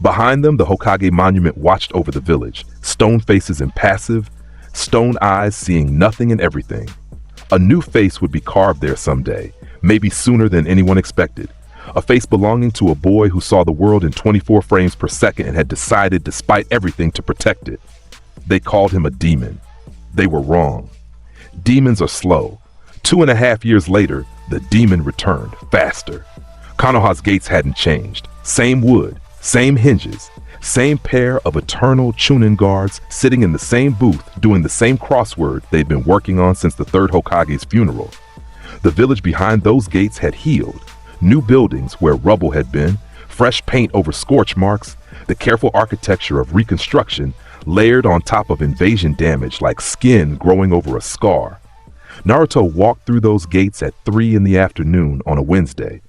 Behind them, the Hokage monument watched over the village, stone faces impassive, stone eyes seeing nothing and everything. A new face would be carved there someday, maybe sooner than anyone expected. A face belonging to a boy who saw the world in 24 frames per second and had decided, despite everything, to protect it. They called him a demon. They were wrong. Demons are slow. 2.5 years later, the demon returned, faster. Konoha's gates hadn't changed. Same wood, same hinges, same pair of eternal Chunin guards sitting in the same booth doing the same crossword they'd been working on since the third Hokage's funeral. The village behind those gates had healed. New buildings where rubble had been, fresh paint over scorch marks, the careful architecture of reconstruction layered on top of invasion damage like skin growing over a scar. Naruto walked through those gates at 3 in the afternoon on a Wednesday,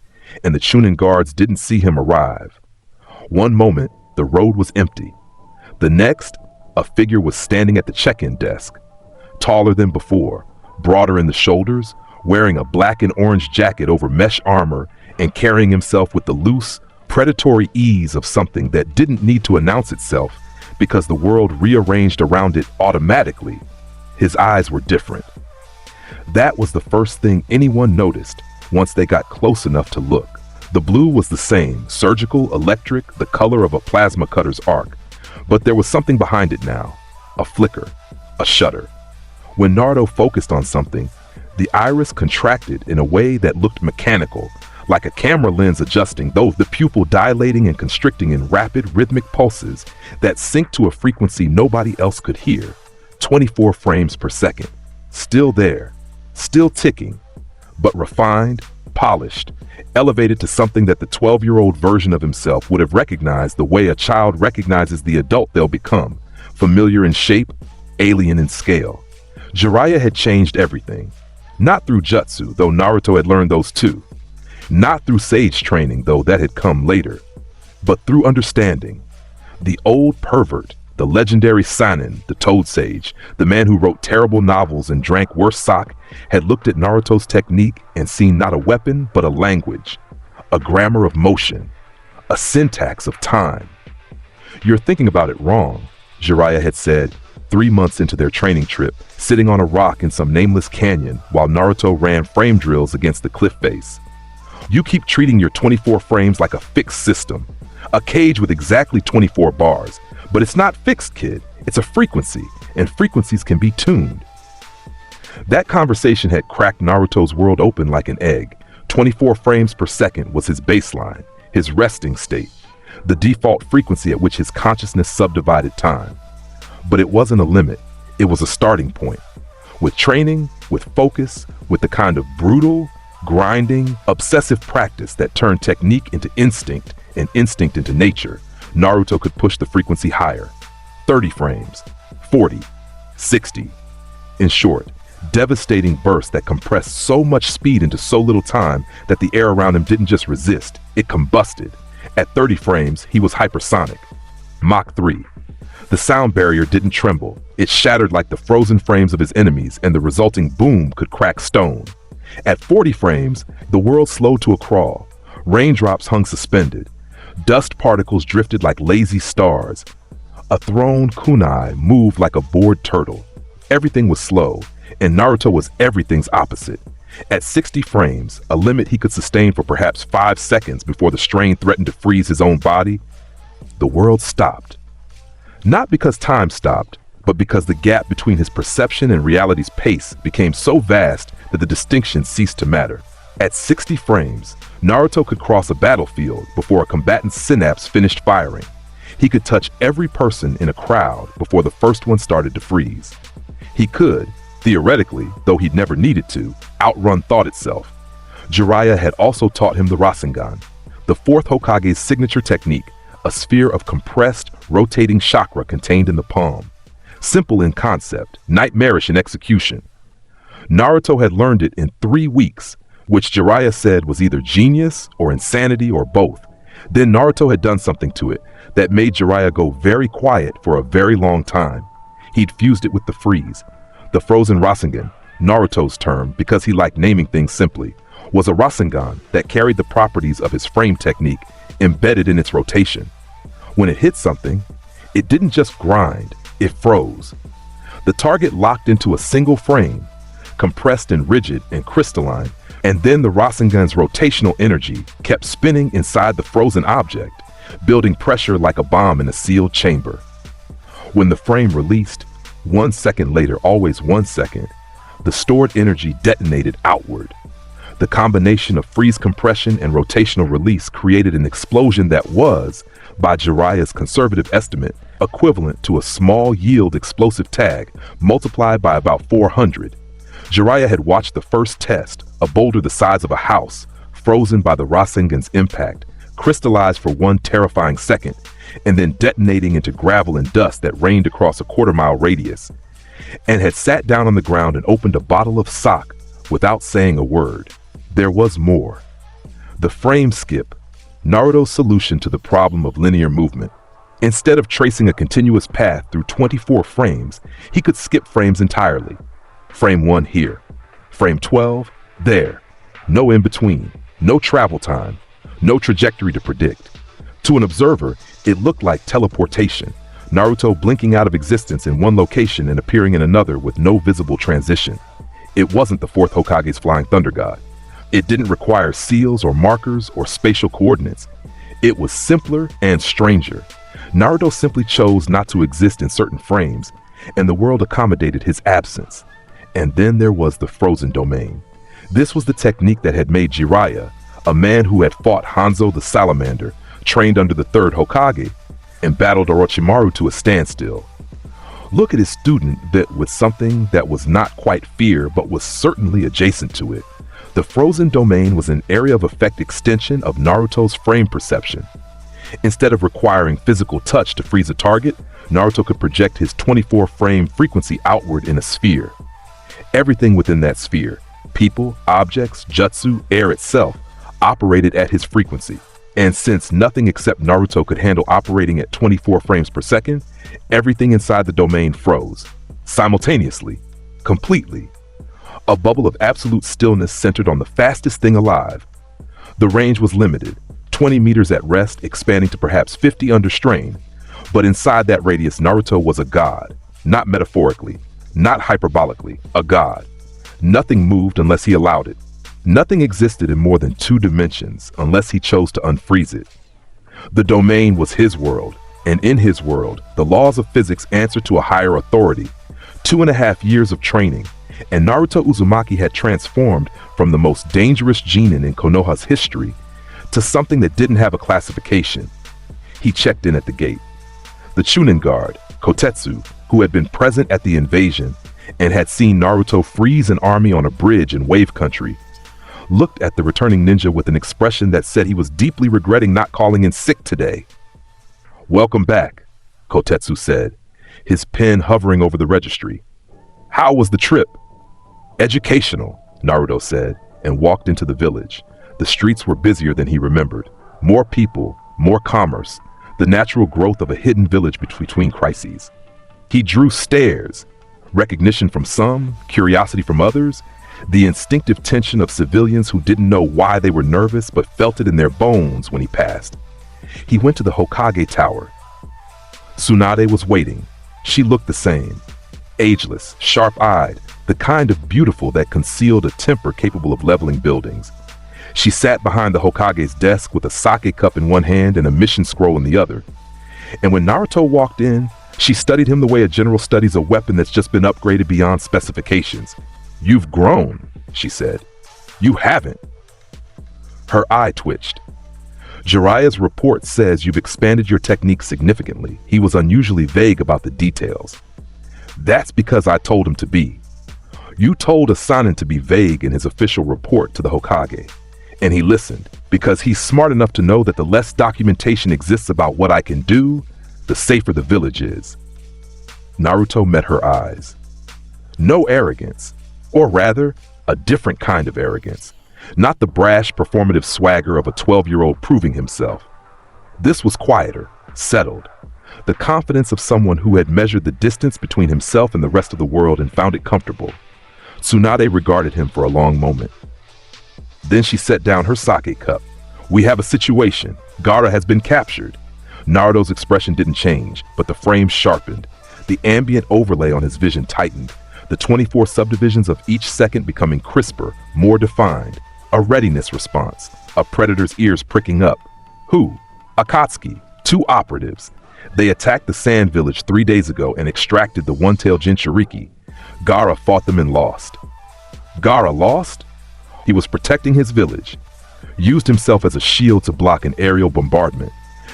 and the Chunin guards didn't see him arrive. One moment, the road was empty. The next, a figure was standing at the check-in desk, taller than before, broader in the shoulders, wearing a black and orange jacket over mesh armor and carrying himself with the loose, predatory ease of something that didn't need to announce itself because the world rearranged around it automatically. His eyes were different. That was the first thing anyone noticed once they got close enough to look. The blue was the same, surgical, electric, the color of a plasma cutter's arc. But there was something behind it now. A flicker, a shudder. When Naruto focused on something, the iris contracted in a way that looked mechanical, like a camera lens adjusting, though the pupil dilating and constricting in rapid, rhythmic pulses that synced to a frequency nobody else could hear. 24 frames per second. Still there, still ticking, but refined, polished, elevated to something that the 12-year-old version of himself would have recognized the way a child recognizes the adult they'll become, familiar in shape, alien in scale. Jiraiya had changed everything. Not through jutsu, though Naruto had learned those too. Not through sage training, though that had come later. But through understanding. The old pervert, the legendary Sannin, the Toad Sage, the man who wrote terrible novels and drank worse sake, had looked at Naruto's technique and seen not a weapon, but a language. A grammar of motion. A syntax of time. "You're thinking about it wrong," Jiraiya had said, 3 months into their training trip, sitting on a rock in some nameless canyon while Naruto ran frame drills against the cliff face. "You keep treating your 24 frames like a fixed system, a cage with exactly 24 bars. But it's not fixed, kid. It's a frequency, and frequencies can be tuned." That conversation had cracked Naruto's world open like an egg. 24 frames per second was his baseline, his resting state, the default frequency at which his consciousness subdivided time. But it wasn't a limit. It was a starting point. With training, with focus, with the kind of brutal, grinding, obsessive practice that turned technique into instinct and instinct into nature, Naruto could push the frequency higher. 30 frames, 40, 60. In short, devastating bursts that compressed so much speed into so little time that the air around him didn't just resist, it combusted. At 30 frames, he was hypersonic. Mach 3. The sound barrier didn't tremble. It shattered like the frozen frames of his enemies, and the resulting boom could crack stone. At 40 frames, the world slowed to a crawl. Raindrops hung suspended. Dust particles drifted like lazy stars. A thrown kunai moved like a bored turtle. Everything was slow, and Naruto was everything's opposite. At 60 frames, a limit he could sustain for perhaps 5 seconds before the strain threatened to freeze his own body, the world stopped. Not because time stopped, but because the gap between his perception and reality's pace became so vast that the distinction ceased to matter. At 60 frames, Naruto could cross a battlefield before a combatant's synapse finished firing. He could touch every person in a crowd before the first one started to freeze. He could, theoretically, though he'd never needed to, outrun thought itself. Jiraiya had also taught him the Rasengan, the fourth Hokage's signature technique, a sphere of compressed, rotating chakra contained in the palm. Simple in concept, nightmarish in execution. Naruto had learned it in 3 weeks, which Jiraiya said was either genius or insanity or both. Then Naruto had done something to it that made Jiraiya go very quiet for a very long time. He'd fused it with the freeze. The frozen Rasengan, Naruto's term because he liked naming things simply, was a Rasengan that carried the properties of his frame technique embedded in its rotation. When it hit something, it didn't just grind, it froze. The target locked into a single frame, compressed and rigid and crystalline, and then the Rasengan's rotational energy kept spinning inside the frozen object, building pressure like a bomb in a sealed chamber. When the frame released, 1 second later, always 1 second, the stored energy detonated outward. The combination of freeze compression and rotational release created an explosion that was, by Jiraiya's conservative estimate, equivalent to a small yield explosive tag multiplied by about 400. Jiraiya had watched the first test, a boulder the size of a house, frozen by the Rasengan's impact, crystallized for 1 terrifying second, and then detonating into gravel and dust that rained across a quarter-mile radius, and had sat down on the ground and opened a bottle of sake without saying a word. There was more. The frame skip, Naruto's solution to the problem of linear movement. Instead of tracing a continuous path through 24 frames, he could skip frames entirely. Frame 1 here, frame 12 there, no in between, no travel time, no trajectory to predict. To an observer, it looked like teleportation, Naruto blinking out of existence in one location and appearing in another with no visible transition. It wasn't the fourth Hokage's flying thunder god. It didn't require seals or markers or spatial coordinates. It was simpler and stranger. Naruto simply chose not to exist in certain frames, and the world accommodated his absence. And then there was the frozen domain. This was the technique that had made Jiraiya, a man who had fought Hanzo the Salamander, trained under the third Hokage, and battled Orochimaru to a standstill. Look at his student with something that was not quite fear but was certainly adjacent to it. The frozen domain was an area of effect extension of Naruto's frame perception. Instead of requiring physical touch to freeze a target, Naruto could project his 24-frame frequency outward in a sphere. Everything within that sphere, people, objects, jutsu, air itself, operated at his frequency. And since nothing except Naruto could handle operating at 24 frames per second, everything inside the domain froze. Simultaneously. Completely. A bubble of absolute stillness centered on the fastest thing alive. The range was limited, 20 meters at rest, expanding to perhaps 50 under strain. But inside that radius, Naruto was a god. Not metaphorically, not hyperbolically, a god. Nothing moved unless he allowed it. Nothing existed in more than 2 dimensions unless he chose to unfreeze it. The domain was his world, and in his world, the laws of physics answered to a higher authority. 2.5 years of training, and Naruto Uzumaki had transformed from the most dangerous genin in Konoha's history to something that didn't have a classification. He checked in at the gate. The Chunin guard, Kotetsu, who had been present at the invasion and had seen Naruto freeze an army on a bridge in Wave Country, looked at the returning ninja with an expression that said he was deeply regretting not calling in sick today. "Welcome back," Kotetsu said, his pen hovering over the registry. "How was the trip?" "Educational," Naruto said, and walked into the village. The streets were busier than he remembered. More people, more commerce, the natural growth of a hidden village between crises. He drew stares, recognition from some, curiosity from others, the instinctive tension of civilians who didn't know why they were nervous but felt it in their bones when he passed. He went to the Hokage Tower. Tsunade was waiting. She looked the same. Ageless, sharp-eyed, the kind of beautiful that concealed a temper capable of leveling buildings. She sat behind the Hokage's desk with a sake cup in one hand and a mission scroll in the other. And when Naruto walked in, she studied him the way a general studies a weapon that's just been upgraded beyond specifications. "You've grown," she said. "You haven't." Her eye twitched. Jiraiya's report says you've expanded your technique significantly. He was unusually vague about the details. That's because I told him to be. You told Asanin to be vague in his official report to the Hokage, and he listened because he's smart enough to know that the less documentation exists about what I can do, the safer the village is. Naruto met her eyes. No arrogance, or rather, a different kind of arrogance. Not the brash, performative swagger of a 12-year-old proving himself. This was quieter, settled. The confidence of someone who had measured the distance between himself and the rest of the world and found it comfortable. Tsunade regarded him for a long moment. Then she set down her sake cup. We have a situation. Gaara has been captured. Naruto's expression didn't change, but the frame sharpened. The ambient overlay on his vision tightened. The 24 subdivisions of each second becoming crisper, more defined. A readiness response. A predator's ears pricking up. Who? Akatsuki. 2 operatives. They attacked the Sand Village 3 days ago and extracted the one-tailed Jinchuriki. Gaara fought them and lost. Gaara lost? He was protecting his village. Used himself as a shield to block an aerial bombardment.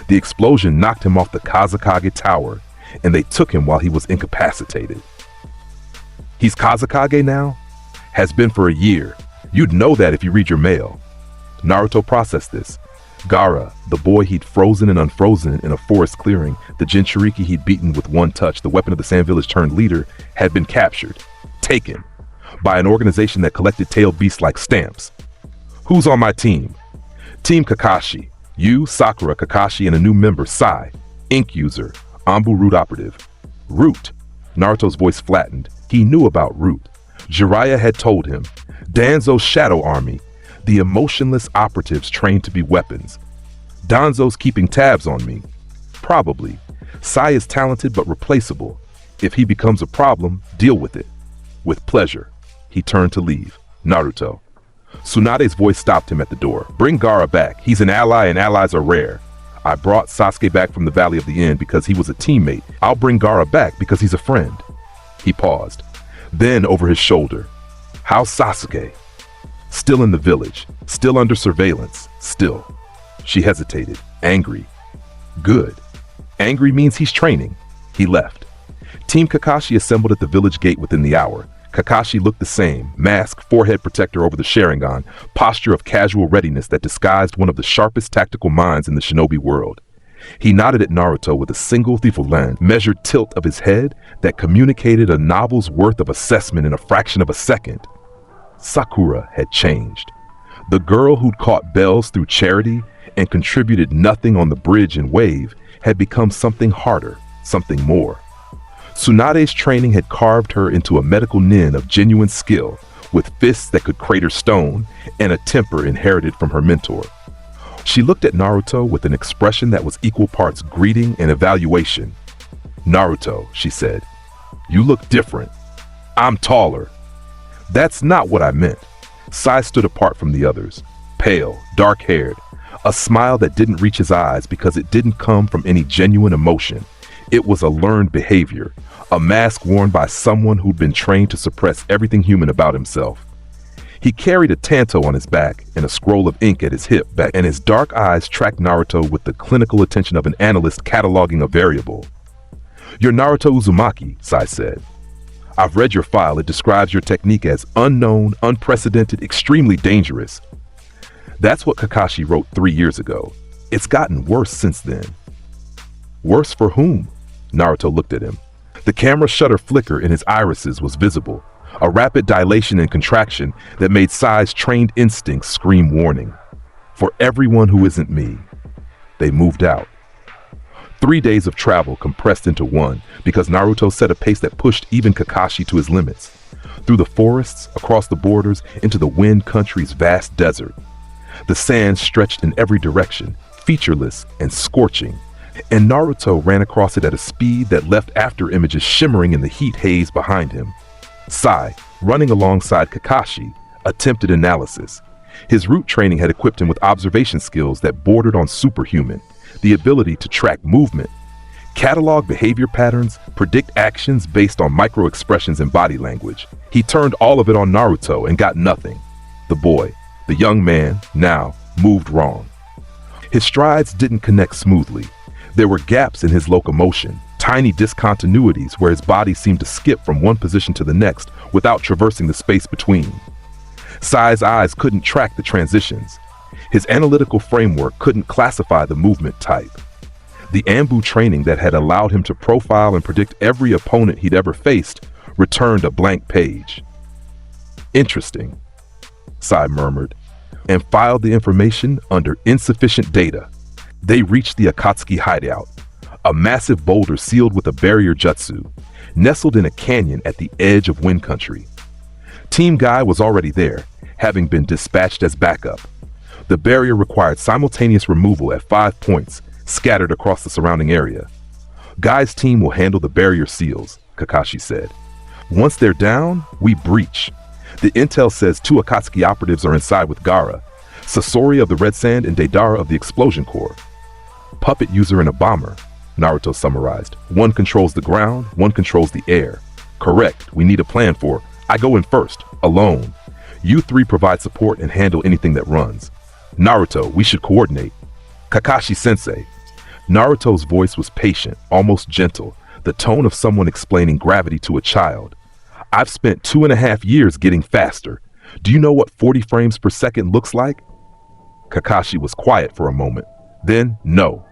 The explosion knocked him off the Kazekage Tower, and they took him while he was incapacitated. He's Kazekage now? Has been for a year. You'd know that if you read your mail. Naruto processed this. Gaara, the boy he'd frozen and unfrozen in a forest clearing, the Jinchuriki he'd beaten with one touch, the weapon of the Sand Village turned leader, had been captured, taken, by an organization that collected tailed beasts like stamps. Who's on my team? Team Kakashi. You, Sakura, Kakashi, and a new member, Sai. Ink user. Anbu Root operative. Root. Naruto's voice flattened. He knew about Root. Jiraiya had told him. Danzo's shadow army. The emotionless operatives trained to be weapons. Danzo's keeping tabs on me. Probably. Sai is talented but replaceable. If he becomes a problem, deal with it. With pleasure. He turned to leave. Naruto. Tsunade's voice stopped him at the door. Bring Gaara back. He's an ally and allies are rare. I brought Sasuke back from the Valley of the End because he was a teammate. I'll bring Gaara back because he's a friend. He paused. Then over his shoulder. How's Sasuke? Still in the village. Still under surveillance. Still. She hesitated. Angry. Good. Angry means he's training. He left. Team Kakashi assembled at the village gate within the hour. Kakashi looked the same, mask, forehead protector over the Sharingan, posture of casual readiness that disguised one of the sharpest tactical minds in the shinobi world. He nodded at Naruto with a single lens, measured tilt of his head that communicated a novel's worth of assessment in a fraction of a second. Sakura had changed. The girl who'd caught bells through charity and contributed nothing on the bridge and wave had become something harder, something more. Tsunade's training had carved her into a medical nin of genuine skill, with fists that could crater stone and a temper inherited from her mentor. She looked at Naruto with an expression that was equal parts greeting and evaluation. Naruto, she said, you look different. I'm taller. That's not what I meant. Sai stood apart from the others, pale, dark-haired, a smile that didn't reach his eyes because it didn't come from any genuine emotion. It was a learned behavior, a mask worn by someone who'd been trained to suppress everything human about himself. He carried a tanto on his back and a scroll of ink at his hip back, and his dark eyes tracked Naruto with the clinical attention of an analyst cataloging a variable. You're Naruto Uzumaki, Sai said. I've read your file. It describes your technique as unknown, unprecedented, extremely dangerous. That's what Kakashi wrote 3 years ago. It's gotten worse since then. Worse for whom? Naruto looked at him. The camera shutter flicker in his irises was visible, a rapid dilation and contraction that made Sai's trained instincts scream warning. For everyone who isn't me. They moved out. 3 days of travel compressed into one because Naruto set a pace that pushed even Kakashi to his limits. Through the forests, across the borders, into the Wind Country's vast desert. The sand stretched in every direction, featureless and scorching, and Naruto ran across it at a speed that left after images shimmering in the heat haze behind him. Sai, running alongside Kakashi, attempted analysis. His root training had equipped him with observation skills that bordered on superhuman, the ability to track movement, catalog behavior patterns, predict actions based on micro-expressions and body language. He turned all of it on Naruto and got nothing. The boy, the young man, now moved wrong. His strides didn't connect smoothly. There were gaps in his locomotion, tiny discontinuities where his body seemed to skip from one position to the next without traversing the space between. Sai's eyes couldn't track the transitions. His analytical framework couldn't classify the movement type. The Anbu training that had allowed him to profile and predict every opponent he'd ever faced returned a blank page. Interesting, Sai murmured, and filed the information under insufficient data. They reached the Akatsuki hideout, a massive boulder sealed with a barrier jutsu, nestled in a canyon at the edge of Wind Country. Team Guy was already there, having been dispatched as backup. The barrier required simultaneous removal at 5 points, scattered across the surrounding area. Guy's team will handle the barrier seals, Kakashi said. Once they're down, we breach. The intel says 2 Akatsuki operatives are inside with Gaara, Sasori of the Red Sand and Deidara of the Explosion Corps. Puppet user and a bomber, Naruto summarized. One controls the ground, one controls the air. Correct, we need a plan for. I go in first, alone. You 3 provide support and handle anything that runs. Naruto, we should coordinate. Kakashi-sensei. Naruto's voice was patient, almost gentle, the tone of someone explaining gravity to a child. I've spent 2.5 years getting faster. Do you know what 40 frames per second looks like? Kakashi was quiet for a moment. Then, no.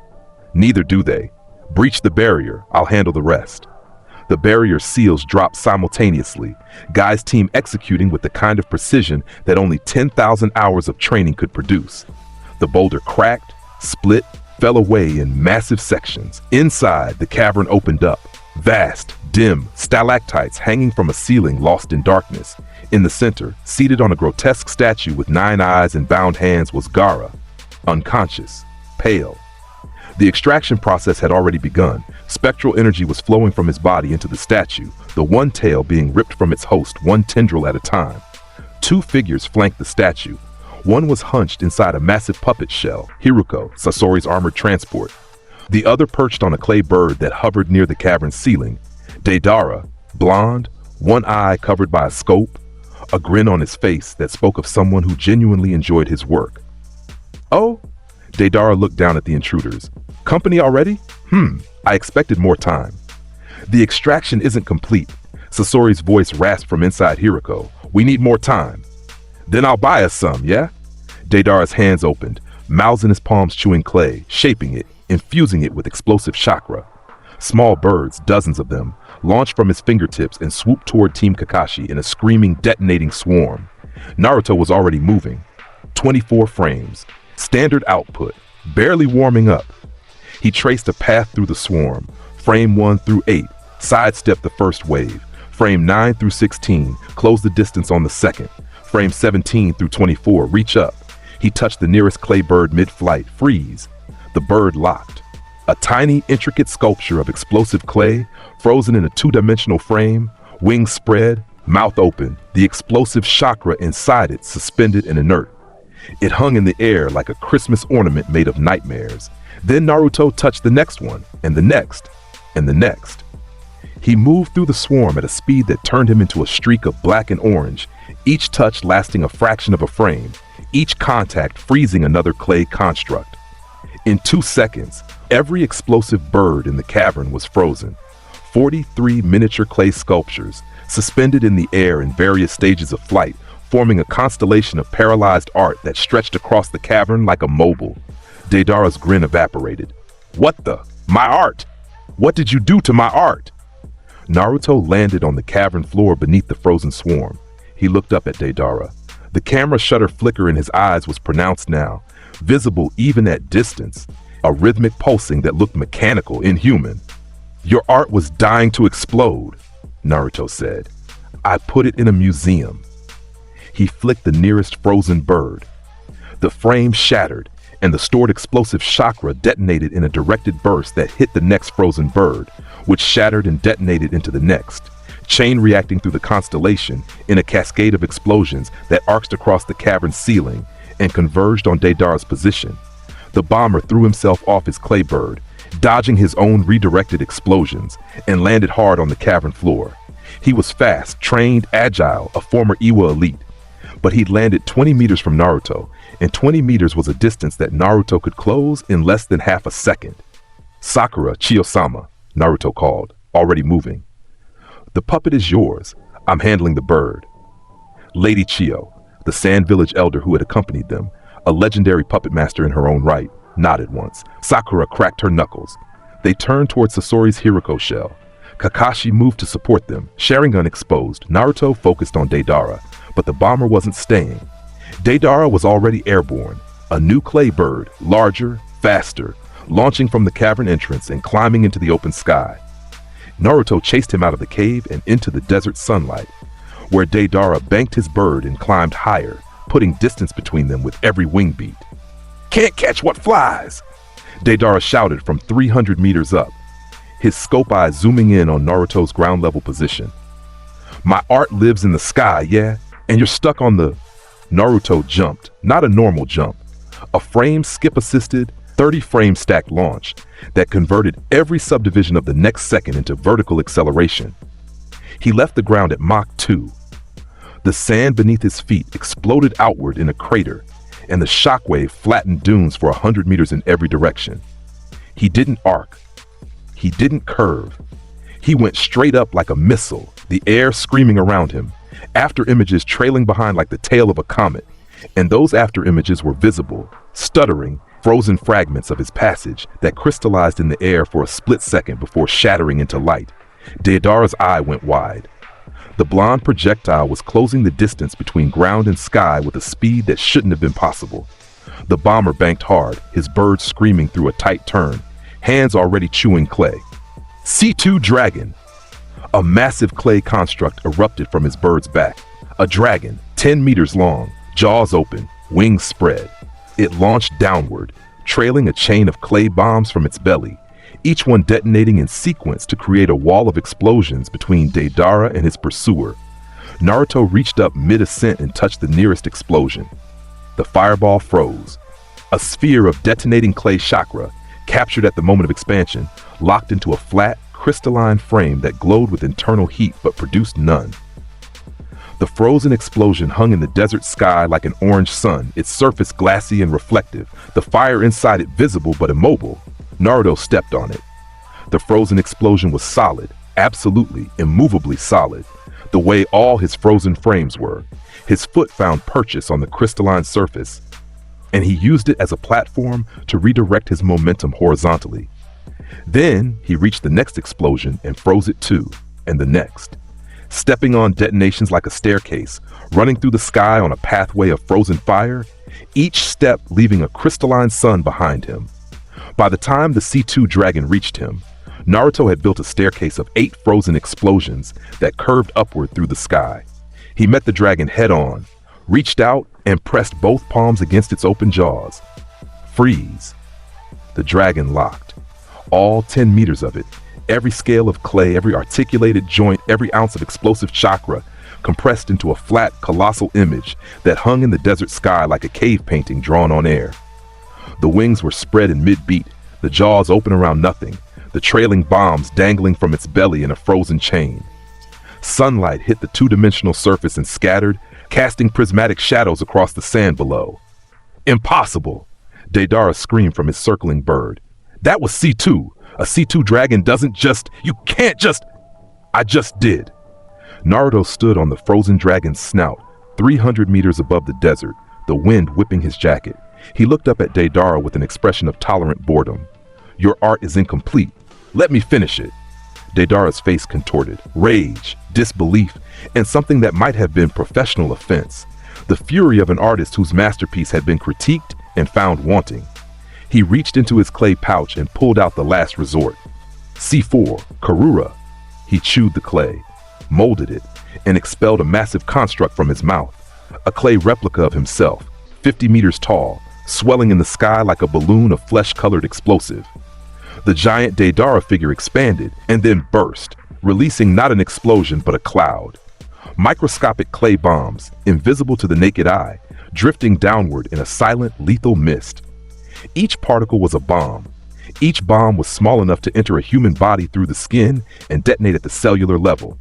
Neither do they. Breach the barrier, I'll handle the rest. The barrier seals dropped simultaneously, Guy's team executing with the kind of precision that only 10,000 hours of training could produce. The boulder cracked, split, fell away in massive sections. Inside, the cavern opened up. Vast, dim, stalactites hanging from a ceiling lost in darkness. In the center, seated on a grotesque statue with 9 eyes and bound hands, was Gaara, unconscious, pale. The extraction process had already begun. Spectral energy was flowing from his body into the statue, the one tail being ripped from its host, one tendril at a time. 2 figures flanked the statue. One was hunched inside a massive puppet shell, Hiruko, Sasori's armored transport. The other perched on a clay bird that hovered near the cavern's ceiling. Deidara, blonde, one eye covered by a scope, a grin on his face that spoke of someone who genuinely enjoyed his work. Oh? Deidara looked down at the intruders. Company already? I expected more time. The extraction isn't complete. Sasori's voice rasped from inside Hiruko. We need more time. Then I'll buy us some, yeah? Deidara's hands opened, mouths in his palms chewing clay, shaping it, infusing it with explosive chakra. Small birds, dozens of them, launched from his fingertips and swooped toward Team Kakashi in a screaming, detonating swarm. Naruto was already moving. 24 frames. Standard output. Barely warming up. He traced a path through the swarm. Frame 1 through 8. Sidestepped the first wave. Frame 9 through 16. Closed the distance on the second. Frame 17 through 24. Reach up. He touched the nearest clay bird mid-flight. Freeze. The bird locked. A tiny, intricate sculpture of explosive clay, frozen in a 2-dimensional frame, wings spread, mouth open, the explosive chakra inside it suspended and inert. It hung in the air like a Christmas ornament made of nightmares. Then Naruto touched the next one, and the next, and the next. He moved through the swarm at a speed that turned him into a streak of black and orange, each touch lasting a fraction of a frame, each contact freezing another clay construct. In 2 seconds, every explosive bird in the cavern was frozen. 43 miniature clay sculptures, suspended in the air in various stages of flight, forming a constellation of paralyzed art that stretched across the cavern like a mobile. Deidara's grin evaporated. What the? My art! What did you do to my art? Naruto landed on the cavern floor beneath the frozen swarm. He looked up at Deidara. The camera shutter flicker in his eyes was pronounced now, visible even at distance, a rhythmic pulsing that looked mechanical, inhuman. Your art was dying to explode, Naruto said. I put it in a museum. He flicked the nearest frozen bird. The frame shattered, and the stored explosive chakra detonated in a directed burst that hit the next frozen bird, which shattered and detonated into the next, chain reacting through the constellation in a cascade of explosions that arced across the cavern's ceiling and converged on Deidara's position. The bomber threw himself off his clay bird, dodging his own redirected explosions, and landed hard on the cavern floor. He was fast, trained, agile, a former Iwa elite. but he'd landed 20 meters from Naruto, and 20 meters was a distance that Naruto could close in less than half a second. "Sakura, Chiyo-sama," Naruto called, already moving. "The puppet is yours. I'm handling the bird." Lady Chiyo, the Sand Village elder who had accompanied them, a legendary puppet master in her own right, nodded once. Sakura cracked her knuckles. They turned towards Sasori's Hiriko shell. Kakashi moved to support them, Sharingan exposed. Naruto focused on Deidara, but the bomber wasn't staying. Deidara was already airborne, a new clay bird, larger, faster, launching from the cavern entrance and climbing into the open sky. Naruto chased him out of the cave and into the desert sunlight, where Deidara banked his bird and climbed higher, putting distance between them with every wing beat. "Can't catch what flies!" Deidara shouted from 300 meters up, his scope eyes zooming in on Naruto's ground level position. "My art lives in the sky, yeah? And you're stuck on the..." Naruto jumped, not a normal jump, a frame skip assisted, 30-frame stacked launch that converted every subdivision of the next second into vertical acceleration. He left the ground at Mach 2. The sand beneath his feet exploded outward in a crater, and the shockwave flattened dunes for 100 meters in every direction. He didn't arc. He didn't curve. He went straight up like a missile, the air screaming around him, after images trailing behind like the tail of a comet, and those after images were visible, stuttering, frozen fragments of his passage that crystallized in the air for a split second before shattering into light. Deidara's eye went wide. The blonde projectile was closing the distance between ground and sky with a speed that shouldn't have been possible. The bomber banked hard, his bird screaming through a tight turn, hands already chewing clay. C2 Dragon! A massive clay construct erupted from his bird's back. A dragon, 10 meters long, jaws open, wings spread. It launched downward, trailing a chain of clay bombs from its belly, each one detonating in sequence to create a wall of explosions between Deidara and his pursuer. Naruto reached up mid-ascent and touched the nearest explosion. The fireball froze. A sphere of detonating clay chakra, captured at the moment of expansion, locked into a flat, crystalline frame that glowed with internal heat but produced none. The frozen explosion hung in the desert sky like an orange sun, its surface glassy and reflective, the fire inside it visible but immobile. Naruto stepped on it. The frozen explosion was solid, absolutely, immovably solid, the way all his frozen frames were. His foot found purchase on the crystalline surface, and he used it as a platform to redirect his momentum horizontally. Then he reached the next explosion and froze it too, and the next. Stepping on detonations like a staircase, running through the sky on a pathway of frozen fire, each step leaving a crystalline sun behind him. By the time the C2 Dragon reached him, Naruto had built a staircase of 8 frozen explosions that curved upward through the sky. He met the dragon head-on, reached out, and pressed both palms against its open jaws. Freeze. The dragon locked. All 10 meters of it, every scale of clay, every articulated joint, every ounce of explosive chakra, compressed into a flat, colossal image that hung in the desert sky like a cave painting drawn on air. The wings were spread in mid-beat, the jaws open around nothing, the trailing bombs dangling from its belly in a frozen chain. Sunlight hit the two-dimensional surface and scattered, casting prismatic shadows across the sand below. "Impossible!" Deidara screamed from his circling bird. "That was C2. A C2 dragon doesn't just... You can't just... I just did." Naruto stood on the frozen dragon's snout, 300 meters above the desert, the wind whipping his jacket. He looked up at Deidara with an expression of tolerant boredom. "Your art is incomplete. Let me finish it." Deidara's face contorted. Rage, disbelief, and something that might have been professional offense. The fury of an artist whose masterpiece had been critiqued and found wanting. He reached into his clay pouch and pulled out the last resort. C4, Karura. He chewed the clay, molded it, and expelled a massive construct from his mouth. A clay replica of himself, 50 meters tall, swelling in the sky like a balloon of flesh-colored explosive. The giant Deidara figure expanded and then burst, releasing not an explosion but a cloud. Microscopic clay bombs, invisible to the naked eye, drifting downward in a silent, lethal mist. Each particle was a bomb. Each bomb was small enough to enter a human body through the skin and detonate at the cellular level.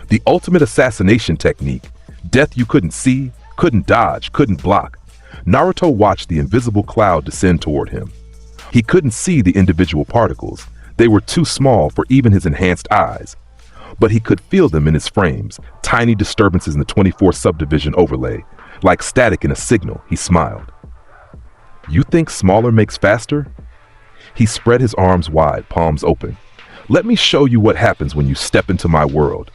The ultimate assassination technique, death you couldn't see, couldn't dodge, couldn't block. Naruto watched the invisible cloud descend toward him. He couldn't see the individual particles. They were too small for even his enhanced eyes. But he could feel them in his frames, tiny disturbances in the 24 subdivision overlay. Like static in a signal, he smiled. You think smaller makes faster? He spread his arms wide, palms open. Let me show you what happens when you step into my world.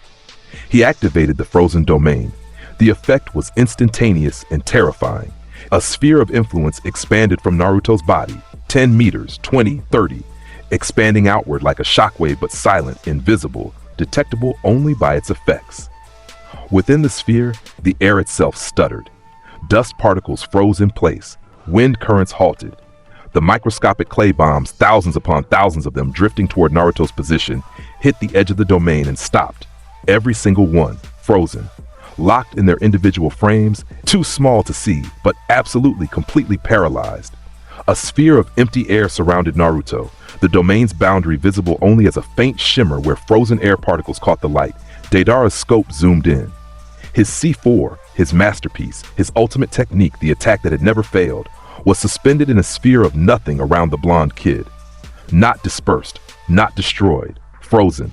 He activated the frozen domain. The effect was instantaneous and terrifying. A sphere of influence expanded from Naruto's body, 10 meters, 20, 30, expanding outward like a shockwave but silent, invisible, detectable only by its effects. Within the sphere, the air itself stuttered. Dust particles froze in place. Wind currents halted. The microscopic clay bombs, thousands upon thousands of them drifting toward Naruto's position, hit the edge of the domain and stopped. Every single one, frozen. Locked in their individual frames, too small to see, but absolutely, completely paralyzed. A sphere of empty air surrounded Naruto, the domain's boundary visible only as a faint shimmer where frozen air particles caught the light. Deidara's scope zoomed in. His C4, his masterpiece, his ultimate technique, the attack that had never failed, was suspended in a sphere of nothing around the blonde kid. Not dispersed, not destroyed, frozen.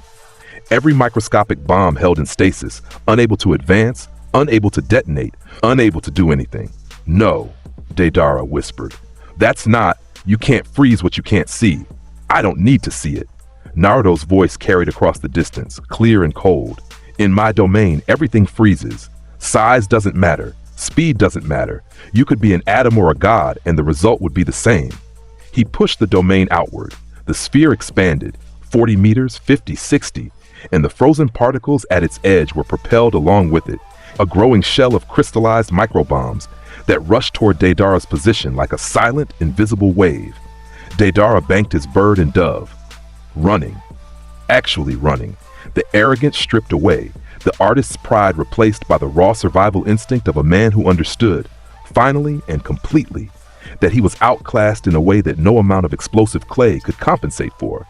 Every microscopic bomb held in stasis, unable to advance, unable to detonate, unable to do anything. No, Deidara whispered. That's not, you can't freeze what you can't see. I don't need to see it. Naruto's voice carried across the distance, clear and cold. In my domain, everything freezes. Size doesn't matter. Speed doesn't matter. You could be an atom or a god, and the result would be the same. He pushed the domain outward. The sphere expanded, 40 meters, 50, 60, and the frozen particles at its edge were propelled along with it, a growing shell of crystallized microbombs that rushed toward Deidara's position like a silent, invisible wave. Deidara banked his bird and dove. Running. Actually running. The arrogance stripped away, the artist's pride replaced by the raw survival instinct of a man who understood, finally and completely, that he was outclassed in a way that no amount of explosive clay could compensate for.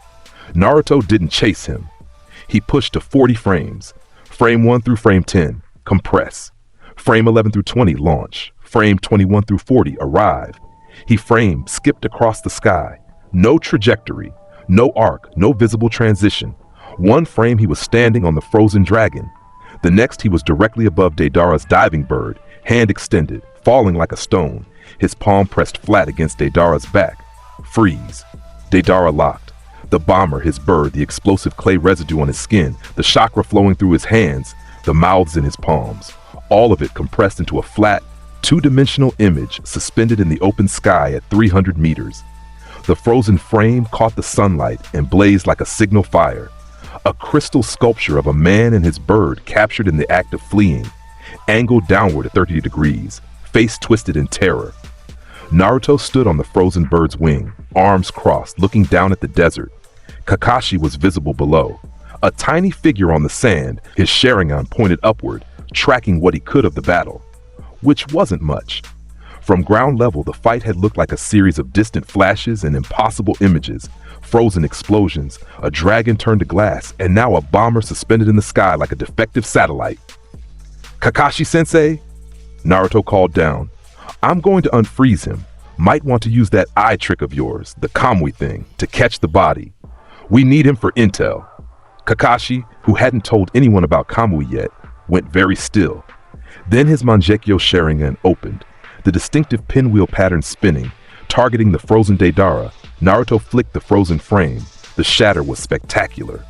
Naruto didn't chase him. He pushed to 40 frames. Frame 1 through frame 10, compress. Frame 11 through 20, launch. Frame 21 through 40, arrive. He framed, skipped across the sky. No trajectory, no arc, no visible transition. One frame he was standing on the frozen dragon. The next he was directly above Deidara's diving bird, hand extended, falling like a stone, his palm pressed flat against Deidara's back. Freeze. Deidara locked. The bomber, his bird, the explosive clay residue on his skin, the chakra flowing through his hands, the mouths in his palms. All of it compressed into a flat, two-dimensional image suspended in the open sky at 300 meters. The frozen frame caught the sunlight and blazed like a signal fire. A crystal sculpture of a man and his bird captured in the act of fleeing, angled downward at 30 degrees, face twisted in terror. Naruto stood on the frozen bird's wing, arms crossed, looking down at the desert. Kakashi was visible below, a tiny figure on the sand, his Sharingan pointed upward, tracking what he could of the battle, which wasn't much. From ground level, the fight had looked like a series of distant flashes and impossible images, frozen explosions, a dragon turned to glass, and now a bomber suspended in the sky like a defective satellite. Kakashi-sensei? Naruto called down. I'm going to unfreeze him. Might want to use that eye trick of yours, the Kamui thing, to catch the body. We need him for intel. Kakashi, who hadn't told anyone about Kamui yet, went very still. Then his Mangekyo Sharingan opened, the distinctive pinwheel pattern spinning, targeting the frozen Deidara. Naruto flicked the frozen frame. The shatter was spectacular.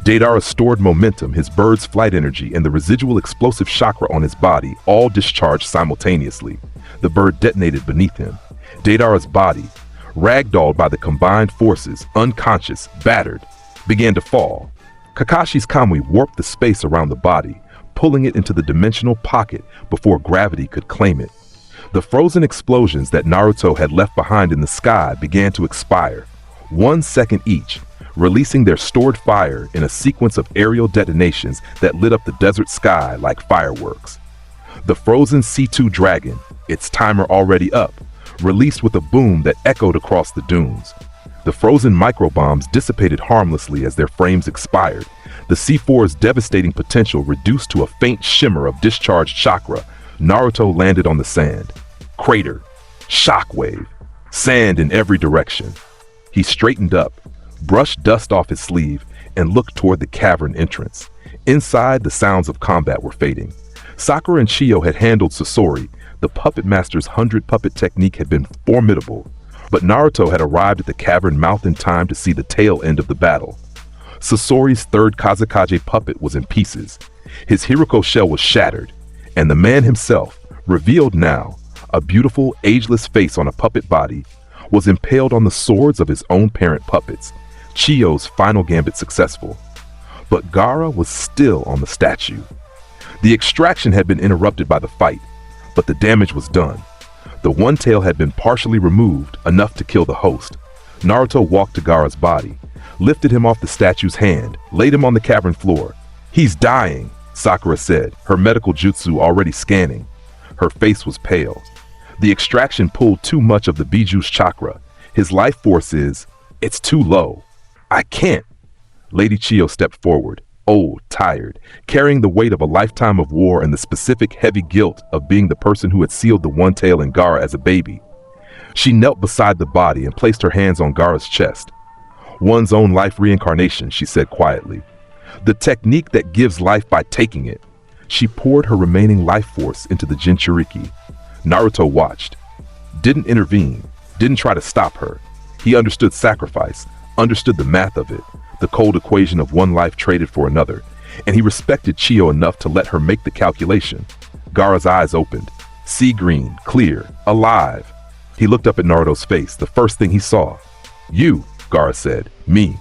Deidara stored momentum, his bird's flight energy, and the residual explosive chakra on his body all discharged simultaneously. The bird detonated beneath him. Deidara's body, ragdolled by the combined forces, unconscious, battered, began to fall. Kakashi's Kamui warped the space around the body, pulling it into the dimensional pocket before gravity could claim it. The frozen explosions that Naruto had left behind in the sky began to expire, 1 second each, releasing their stored fire in a sequence of aerial detonations that lit up the desert sky like fireworks. The frozen C2 dragon, its timer already up, released with a boom that echoed across the dunes. The frozen microbombs dissipated harmlessly as their frames expired, the C4's devastating potential reduced to a faint shimmer of discharged chakra, Naruto landed on the sand. Crater. Shockwave. Sand in every direction. He straightened up, brushed dust off his sleeve, and looked toward the cavern entrance. Inside, the sounds of combat were fading. Sakura and Chiyo had handled Sasori. The puppet master's 100-puppet technique had been formidable, but Naruto had arrived at the cavern mouth in time to see the tail end of the battle. Sasori's third Kazekage puppet was in pieces. His Hiroko shell was shattered, and the man himself, revealed now, a beautiful, ageless face on a puppet body, was impaled on the swords of his own parent puppets. Chiyo's final gambit successful. But Gaara was still on the statue. The extraction had been interrupted by the fight, but the damage was done. The one tail had been partially removed, enough to kill the host. Naruto walked to Gaara's body, lifted him off the statue's hand, laid him on the cavern floor. "He's dying," Sakura said, her medical jutsu already scanning. Her face was pale. The extraction pulled too much of the Biju's chakra. His life force it's too low. "I can't." Lady Chiyo stepped forward, old, tired, carrying the weight of a lifetime of war and the specific heavy guilt of being the person who had sealed the one tail in Gaara as a baby. She knelt beside the body and placed her hands on Gaara's chest. "One's own life reincarnation," she said quietly. "The technique that gives life by taking it." She poured her remaining life force into the Jinchuriki. Naruto watched. Didn't intervene, didn't try to stop her. He understood sacrifice, understood the math of it, the cold equation of one life traded for another, and he respected Chiyo enough to let her make the calculation. Gaara's eyes opened. Sea green, clear, alive. He looked up at Naruto's face, the first thing he saw. "You," Gaara said. "Me."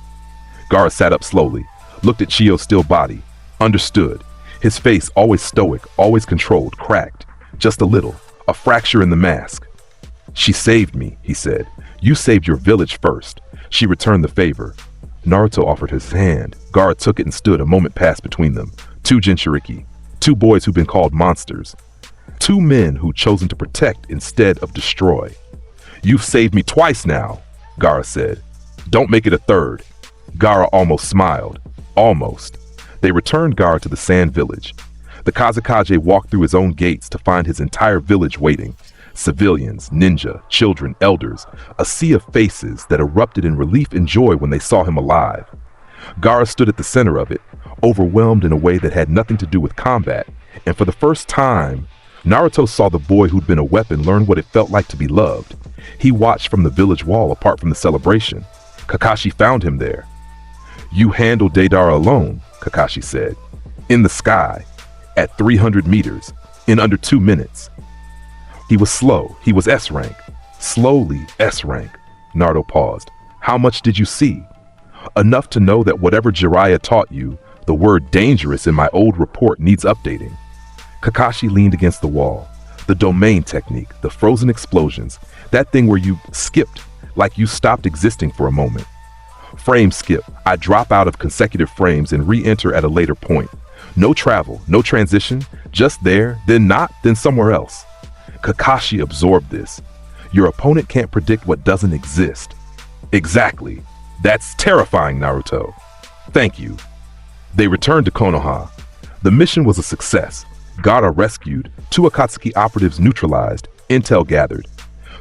Gaara sat up slowly, looked at Chiyo's still body, understood. His face, always stoic, always controlled, cracked. Just a little, a fracture in the mask. "She saved me," he said. "You saved your village first." She returned the favor. Naruto offered his hand. Gaara took it and stood. A moment passed between them. Two Jinchuriki. Two boys who'd been called monsters. Two men who'd chosen to protect instead of destroy. "You've saved me twice now," Gaara said. "Don't make it a third." Gaara almost smiled. Almost. They returned Gaara to the sand village. The Kazekage walked through his own gates to find his entire village waiting. Civilians, ninja, children, elders, a sea of faces that erupted in relief and joy when they saw him alive. Gaara stood at the center of it, overwhelmed in a way that had nothing to do with combat, and for the first time, Naruto saw the boy who'd been a weapon learn what it felt like to be loved. He watched from the village wall apart from the celebration. Kakashi found him there. "You handled Deidara alone," Kakashi said. "In the sky, at 300 meters, in under 2 minutes. He was slow. He was S rank. Slowly S rank." Naruto paused. "How much did you see?" "Enough to know that whatever Jiraiya taught you, the word dangerous in my old report needs updating." Kakashi leaned against the wall. "The domain technique, the frozen explosions, that thing where you skipped, like you stopped existing for a moment." "Frame skip. I drop out of consecutive frames and re-enter at a later point. No travel, no transition, just there, then not, then somewhere else." Kakashi absorbed this. "Your opponent can't predict what doesn't exist." "Exactly. That's terrifying, Naruto." "Thank you." They returned to Konoha. The mission was a success. Gaara rescued, 2 Akatsuki operatives neutralized, intel gathered.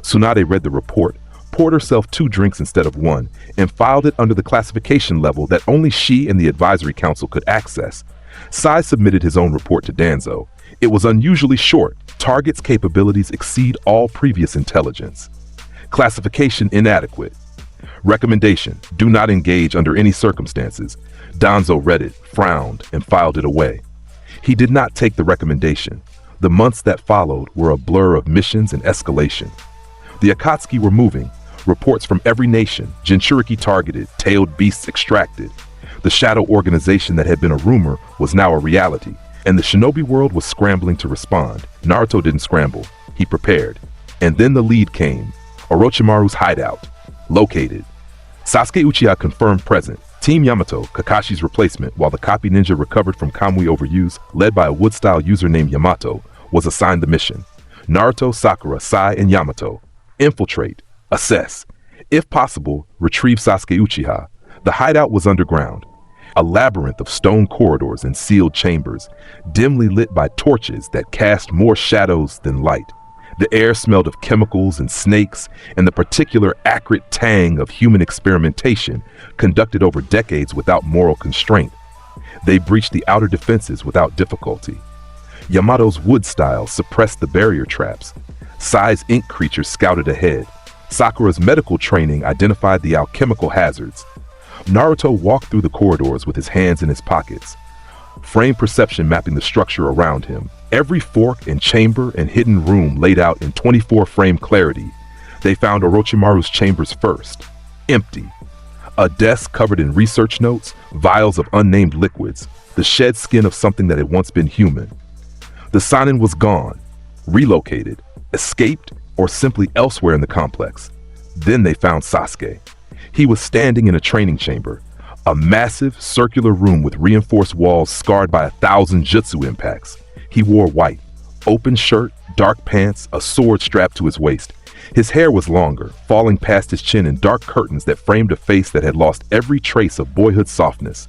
Tsunade read the report, poured herself 2 drinks instead of 1, and filed it under the classification level that only she and the advisory council could access. Sai submitted his own report to Danzo. It was unusually short. Target's capabilities exceed all previous intelligence. Classification inadequate. Recommendation: do not engage under any circumstances. Danzo read it, frowned, and filed it away. He did not take the recommendation. The months that followed were a blur of missions and escalation. The Akatsuki were moving. Reports from every nation, Jinchuriki targeted, tailed beasts extracted. The shadow organization that had been a rumor was now a reality, and the shinobi world was scrambling to respond. Naruto didn't scramble. He prepared. And then the lead came. Orochimaru's hideout. Located. Sasuke Uchiha confirmed present. Team Yamato, Kakashi's replacement, while the copy ninja recovered from Kamui overuse, led by a wood-style user named Yamato, was assigned the mission. Naruto, Sakura, Sai, and Yamato. Infiltrate. Assess. If possible, retrieve Sasuke Uchiha. The hideout was underground. a labyrinth of stone corridors and sealed chambers, dimly lit by torches that cast more shadows than light. The air smelled of chemicals and snakes and the particular acrid tang of human experimentation conducted over decades without moral constraint. They breached the outer defenses without difficulty. Yamato's wood style suppressed the barrier traps. Sai's ink creatures scouted ahead. Sakura's medical training identified the alchemical hazards. Naruto walked through the corridors with his hands in his pockets, frame perception mapping the structure around him. Every fork and chamber and hidden room laid out in 24-frame clarity. They found Orochimaru's chambers first. Empty. A desk covered in research notes, vials of unnamed liquids, the shed skin of something that had once been human. The Sannin was gone, relocated, escaped, or simply elsewhere in the complex. Then they found Sasuke. He was standing in a training chamber, a massive circular room with reinforced walls scarred by 1,000 jutsu impacts. He wore white, open shirt, dark pants, a sword strapped to his waist. His hair was longer, falling past his chin in dark curtains that framed a face that had lost every trace of boyhood softness.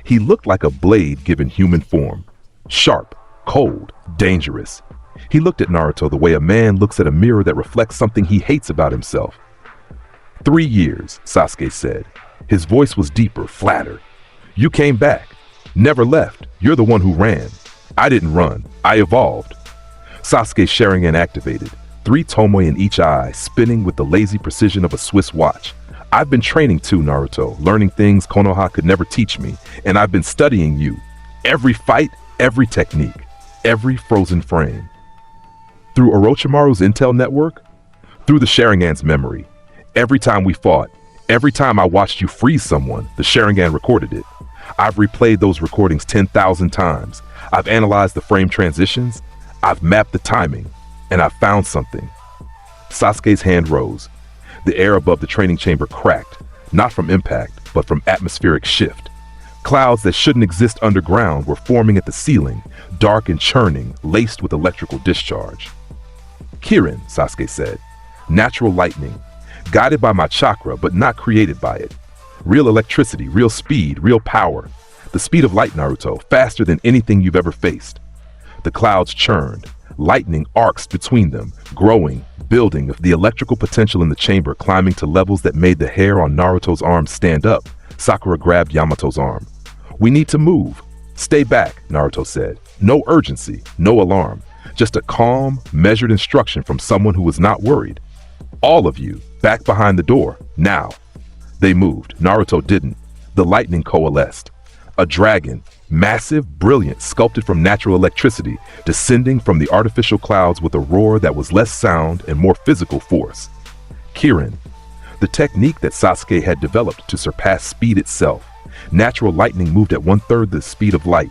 He looked like a blade given human form. Sharp, cold, dangerous. He looked at Naruto the way a man looks at a mirror that reflects something he hates about himself. 3 years, Sasuke said. His voice was deeper, flatter. You came back. Never left. You're the one who ran. I didn't run. I evolved. Sasuke's Sharingan activated, 3 tomoe in each eye, spinning with the lazy precision of a Swiss watch. I've been training too, Naruto, learning things Konoha could never teach me, and I've been studying you. Every fight, every technique, every frozen frame. Through Orochimaru's intel network, through the Sharingan's memory. Every time we fought, every time I watched you freeze someone, the Sharingan recorded it. I've replayed those recordings 10,000 times. I've analyzed the frame transitions, I've mapped the timing, and I've found something. Sasuke's hand rose. The air above the training chamber cracked, not from impact, but from atmospheric shift. Clouds that shouldn't exist underground were forming at the ceiling, dark and churning, laced with electrical discharge. Kirin, Sasuke said. Natural lightning. Guided by my chakra, but not created by it. Real electricity, real speed, real power. The speed of light, Naruto, faster than anything you've ever faced. The clouds churned. Lightning arced between them, growing, building, the electrical potential in the chamber climbing to levels that made the hair on Naruto's arm stand up. Sakura grabbed Yamato's arm. We need to move. Stay back, Naruto said. No urgency, no alarm. Just a calm, measured instruction from someone who was not worried. All of you, back behind the door, now. They moved. Naruto didn't. The lightning coalesced. A dragon, massive, brilliant, sculpted from natural electricity, descending from the artificial clouds with a roar that was less sound and more physical force. Kirin, the technique that Sasuke had developed to surpass speed itself. Natural lightning moved at 1/3 the speed of light.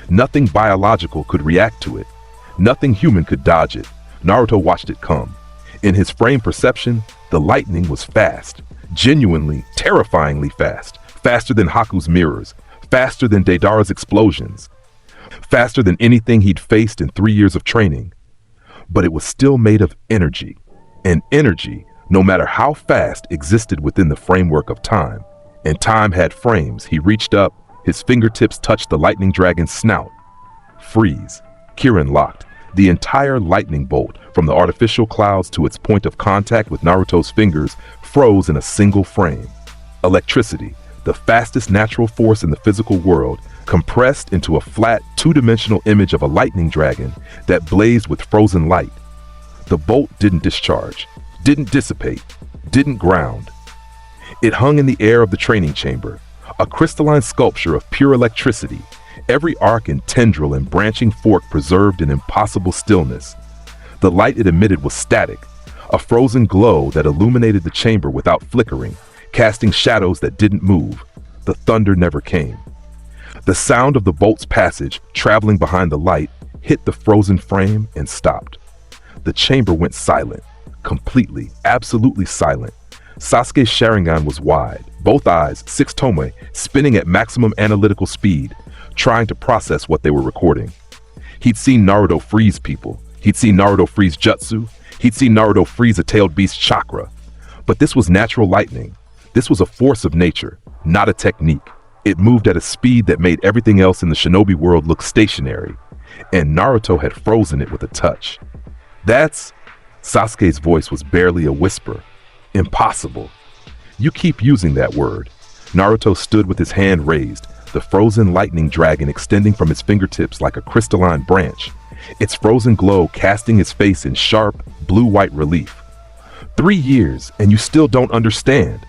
Nothing biological could react to it. Nothing human could dodge it. Naruto watched it come. In his frame perception, the lightning was fast, genuinely, terrifyingly fast, faster than Haku's mirrors, faster than Deidara's explosions, faster than anything he'd faced in 3 years of training. But it was still made of energy, and energy, no matter how fast, existed within the framework of time. And time had frames. He reached up, his fingertips touched the lightning dragon's snout. Freeze. Kirin locked. The entire lightning bolt, from the artificial clouds to its point of contact with Naruto's fingers, froze in a single frame. Electricity, the fastest natural force in the physical world, compressed into a flat, two-dimensional image of a lightning dragon that blazed with frozen light. The bolt didn't discharge, didn't dissipate, didn't ground. It hung in the air of the training chamber, a crystalline sculpture of pure electricity, every arc and tendril and branching fork preserved in impossible stillness. The light it emitted was static, a frozen glow that illuminated the chamber without flickering, casting shadows that didn't move. The thunder never came. The sound of the bolt's passage, traveling behind the light, hit the frozen frame and stopped. The chamber went silent, completely, absolutely silent. Sasuke's Sharingan was wide, both eyes, 6 tomoe, spinning at maximum analytical speed, trying to process what they were recording. He'd seen Naruto freeze people. He'd seen Naruto freeze jutsu. He'd seen Naruto freeze a tailed beast's chakra. But this was natural lightning. This was a force of nature, not a technique. It moved at a speed that made everything else in the shinobi world look stationary, and Naruto had frozen it with a touch. That's... Sasuke's voice was barely a whisper. Impossible. You keep using that word. Naruto stood with his hand raised, the frozen lightning dragon extending from his fingertips like a crystalline branch, its frozen glow casting his face in sharp, blue-white relief. 3 years, and you still don't understand.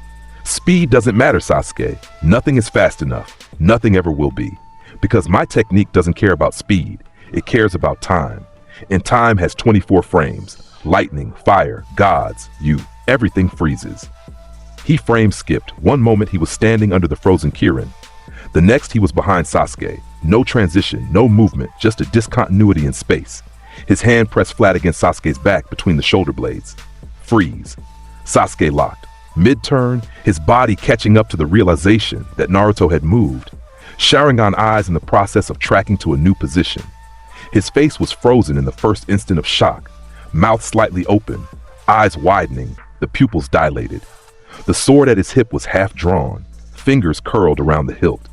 Speed doesn't matter, Sasuke. Nothing is fast enough. Nothing ever will be. Because my technique doesn't care about speed. It cares about time. And time has 24 frames. Lightning, fire, gods, you, everything freezes. He frame skipped. One moment he was standing under the frozen Kirin. The next he was behind Sasuke. No transition, no movement, just a discontinuity in space. His hand pressed flat against Sasuke's back between the shoulder blades. Freeze. Sasuke locked. Mid-turn, his body catching up to the realization that Naruto had moved. Sharingan eyes in the process of tracking to a new position. His face was frozen in the first instant of shock. Mouth slightly open, eyes widening, the pupils dilated. The sword at his hip was half drawn, fingers curled around the hilt.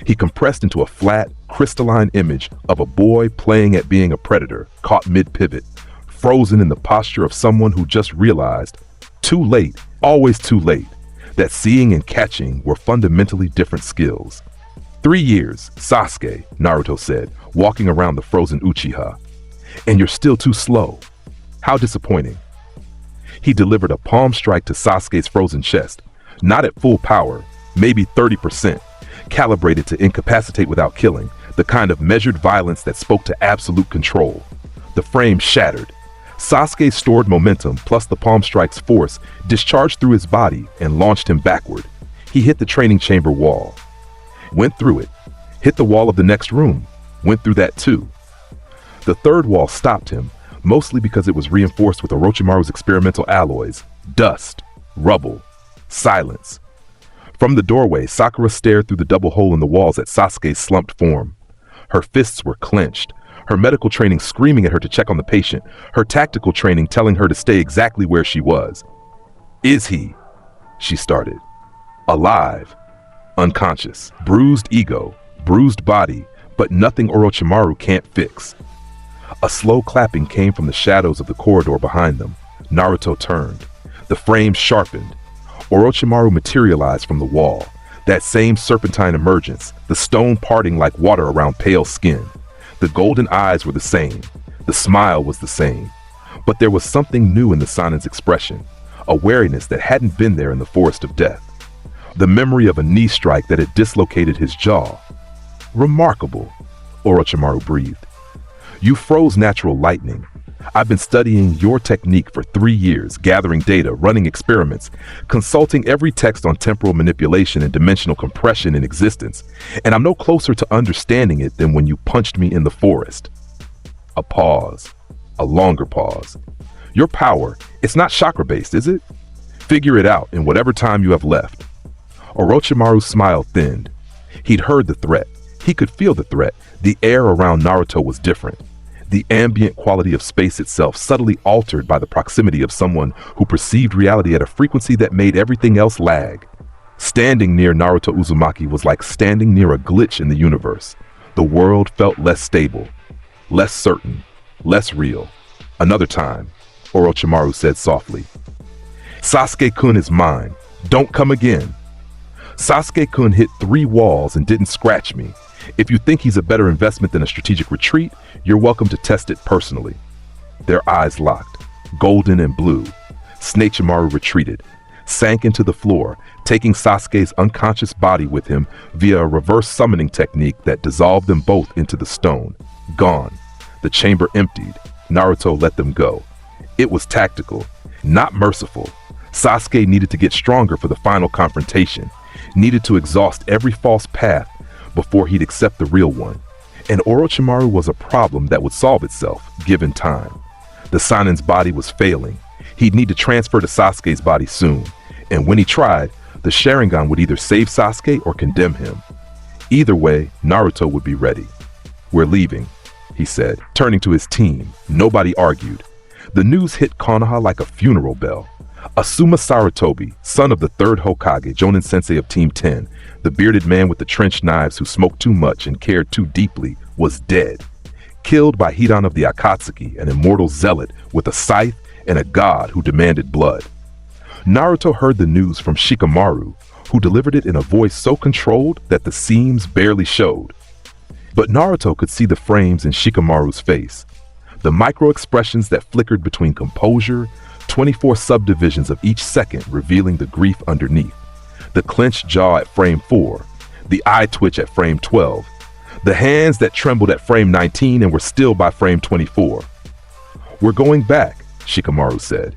He compressed into a flat, crystalline image of a boy playing at being a predator, caught mid-pivot, frozen in the posture of someone who just realized, too late, always too late, that seeing and catching were fundamentally different skills. 3 years, Sasuke, Naruto said, walking around the frozen Uchiha. And you're still too slow. How disappointing. He delivered a palm strike to Sasuke's frozen chest, not at full power, maybe 30%, calibrated to incapacitate without killing, the kind of measured violence that spoke to absolute control. The frame shattered. Sasuke's stored momentum plus the palm strike's force discharged through his body and launched him backward. He hit the training chamber wall. Went through it. Hit the wall of the next room. Went through that too. The third wall stopped him, mostly because it was reinforced with Orochimaru's experimental alloys, dust, rubble, silence. From the doorway, Sakura stared through the double hole in the walls at Sasuke's slumped form. Her fists were clenched, her medical training screaming at her to check on the patient, her tactical training telling her to stay exactly where she was. Is he? She started. Alive. Unconscious. Bruised ego. Bruised body. But nothing Orochimaru can't fix. A slow clapping came from the shadows of the corridor behind them. Naruto turned. The frame sharpened. Orochimaru materialized from the wall. That same serpentine emergence, the stone parting like water around pale skin. The golden eyes were the same. The smile was the same. But there was something new in the Sanin's expression, a wariness that hadn't been there in the forest of death. The memory of a knee strike that had dislocated his jaw. Remarkable, Orochimaru breathed. You froze natural lightning. I've been studying your technique for 3 years, gathering data, running experiments, consulting every text on temporal manipulation and dimensional compression in existence, and I'm no closer to understanding it than when you punched me in the forest. A pause. A longer pause. Your power, it's not chakra-based, is it? Figure it out in whatever time you have left. Orochimaru's smile thinned. He'd heard the threat. He could feel the threat. The air around Naruto was different. The ambient quality of space itself subtly altered by the proximity of someone who perceived reality at a frequency that made everything else lag. Standing near Naruto Uzumaki was like standing near a glitch in the universe. The world felt less stable, less certain, less real. Another time, Orochimaru said softly. Sasuke-kun is mine. Don't come again. Sasuke-kun hit 3 walls and didn't scratch me. If you think he's a better investment than a strategic retreat, you're welcome to test it personally. Their eyes locked, golden and blue. Snechimaru retreated, sank into the floor, taking Sasuke's unconscious body with him via a reverse summoning technique that dissolved them both into the stone. Gone. The chamber emptied. Naruto let them go. It was tactical, not merciful. Sasuke needed to get stronger for the final confrontation, needed to exhaust every false path before he'd accept the real one. And Orochimaru was a problem that would solve itself, given time. The Sanin's body was failing. He'd need to transfer to Sasuke's body soon. And when he tried, the Sharingan would either save Sasuke or condemn him. Either way, Naruto would be ready. We're leaving, he said, turning to his team. Nobody argued. The news hit Konoha like a funeral bell. Asuma Sarutobi, son of the third Hokage, Jonin sensei of Team 10, the bearded man with the trenched knives who smoked too much and cared too deeply, was dead. Killed by Hidan of the Akatsuki, an immortal zealot with a scythe and a god who demanded blood. Naruto heard the news from Shikamaru, who delivered it in a voice so controlled that the seams barely showed. But Naruto could see the frames in Shikamaru's face, the micro-expressions that flickered between composure, 24 subdivisions of each second revealing the grief underneath, the clenched jaw at frame 4, the eye twitch at frame 12, the hands that trembled at frame 19 and were still by frame 24. "We're going back," Shikamaru said.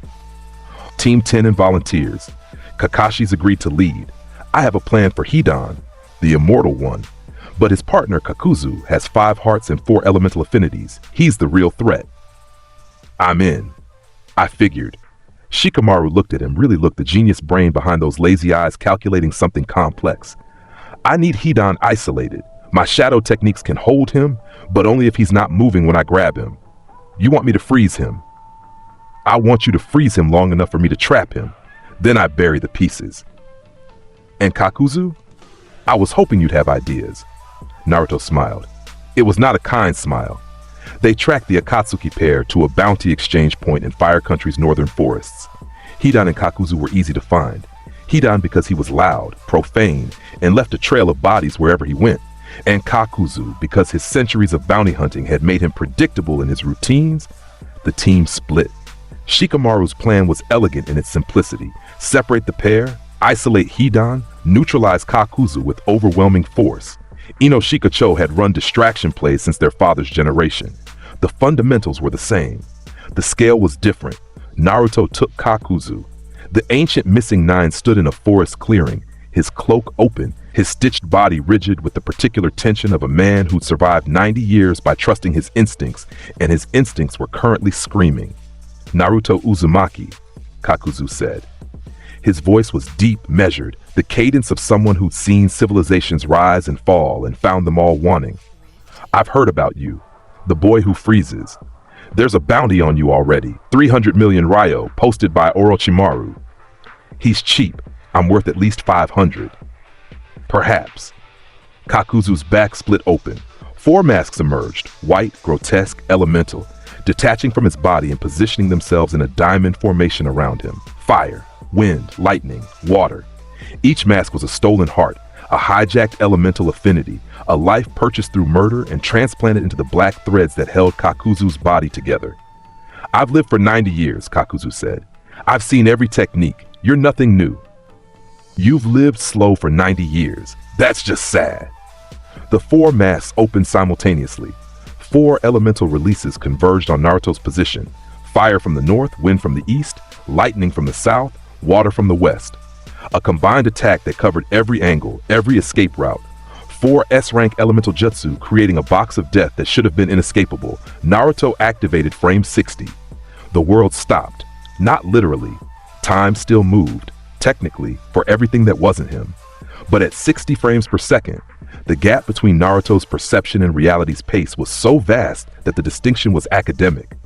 Team 10 and volunteers. Kakashi's agreed to lead. I have a plan for Hidan, the immortal one, but his partner Kakuzu has 5 hearts and 4 elemental affinities. He's the real threat. I'm in. I figured. Shikamaru looked at him, really looked the genius brain behind those lazy eyes calculating something complex. I need Hidan isolated. My shadow techniques can hold him, but only if he's not moving when I grab him. You want me to freeze him? I want you to freeze him long enough for me to trap him. Then I bury the pieces. And Kakuzu? I was hoping you'd have ideas. Naruto smiled. It was not a kind smile. They tracked the Akatsuki pair to a bounty exchange point in Fire Country's northern forests. Hidan and Kakuzu were easy to find. Hidan because he was loud, profane, and left a trail of bodies wherever he went. And Kakuzu because his centuries of bounty hunting had made him predictable in his routines. The team split. Shikamaru's plan was elegant in its simplicity. Separate the pair, isolate Hidan, neutralize Kakuzu with overwhelming force. Ino Shikacho had run distraction plays since their father's generation. The fundamentals were the same. The scale was different. Naruto took Kakuzu. The ancient missing 9 stood in a forest clearing, his cloak open, his stitched body rigid with the particular tension of a man who'd survived 90 years by trusting his instincts, and his instincts were currently screaming. Naruto Uzumaki, Kakuzu said. His voice was deep, measured, the cadence of someone who'd seen civilizations rise and fall and found them all wanting. I've heard about you, the boy who freezes. There's a bounty on you already, 300 million ryo, posted by Orochimaru. He's cheap. I'm worth at least 500. Perhaps. Kakuzu's back split open. 4 masks emerged, white, grotesque, elemental, detaching from his body and positioning themselves in a diamond formation around him. Fire, wind, lightning, water. Each mask was a stolen heart, a hijacked elemental affinity, a life purchased through murder and transplanted into the black threads that held Kakuzu's body together. I've lived for 90 years, Kakuzu said. I've seen every technique. You're nothing new. You've lived slow for 90 years. That's just sad. The 4 masks opened simultaneously. 4 elemental releases converged on Naruto's position. Fire from the north, wind from the east, lightning from the south, water from the west. A combined attack that covered every angle, every escape route. 4 S-rank elemental jutsu creating a box of death that should have been inescapable. Naruto activated frame 60. The world stopped. Not literally. Time still moved, technically, for everything that wasn't him. But at 60 frames per second, the gap between Naruto's perception and reality's pace was so vast that the distinction was academic.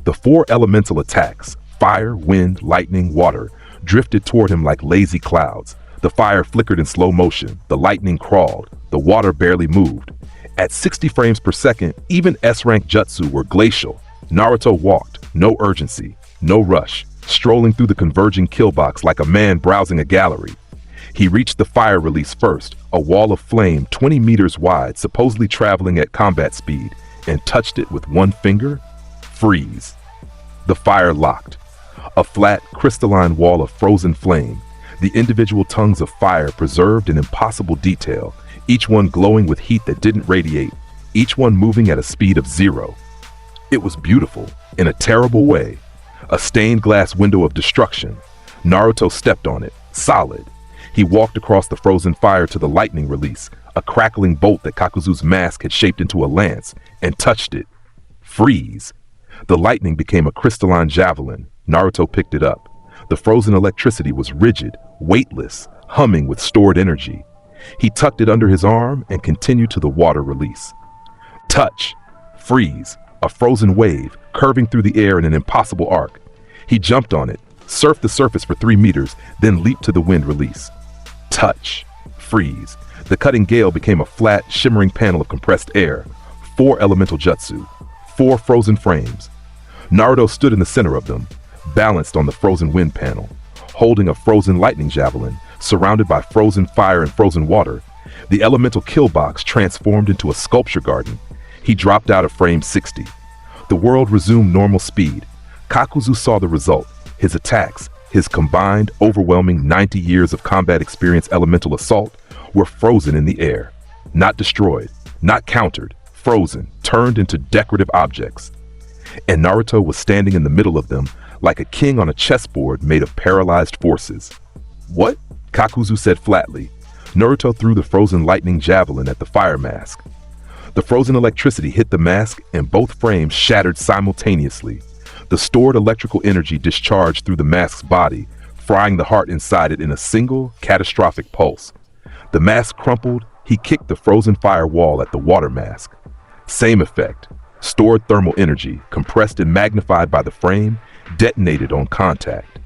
The 4 elemental attacks, fire, wind, lightning, water, drifted toward him like lazy clouds. The fire flickered in slow motion, the lightning crawled, the water barely moved. At 60 frames per second, even S-rank jutsu were glacial. Naruto walked, no urgency, no rush, strolling through the converging kill box like a man browsing a gallery. He reached the fire release first, a wall of flame 20 meters wide, supposedly traveling at combat speed, and touched it with one finger. Freeze. The fire locked. A flat, crystalline wall of frozen flame, the individual tongues of fire preserved in impossible detail, each one glowing with heat that didn't radiate, each one moving at a speed of 0. It was beautiful, in a terrible way. A stained glass window of destruction. Naruto stepped on it, solid. He walked across the frozen fire to the lightning release, a crackling bolt that Kakuzu's mask had shaped into a lance, and touched it. Freeze. The lightning became a crystalline javelin. Naruto picked it up. The frozen electricity was rigid, weightless, humming with stored energy. He tucked it under his arm and continued to the water release. Touch. Freeze. A frozen wave, curving through the air in an impossible arc. He jumped on it, surf the surface for 3 meters, then leap to the wind release. Touch. Freeze. The cutting gale became a flat, shimmering panel of compressed air. 4 elemental jutsu. 4 frozen frames. Naruto stood in the center of them, balanced on the frozen wind panel, holding a frozen lightning javelin, surrounded by frozen fire and frozen water. The elemental kill box transformed into a sculpture garden. He dropped out of frame 60. The world resumed normal speed. Kakuzu saw the result. His attacks, his combined, overwhelming 90 years of combat experience elemental assault, were frozen in the air. Not destroyed, not countered, frozen, turned into decorative objects. And Naruto was standing in the middle of them, like a king on a chessboard made of paralyzed forces. "What?" Kakuzu said flatly. Naruto threw the frozen lightning javelin at the fire mask. The frozen electricity hit the mask and both frames shattered simultaneously. The stored electrical energy discharged through the mask's body, frying the heart inside it in a single, catastrophic pulse. The mask crumpled. He kicked the frozen fire wall at the water mask. Same effect. Stored thermal energy, compressed and magnified by the frame, detonated on contact.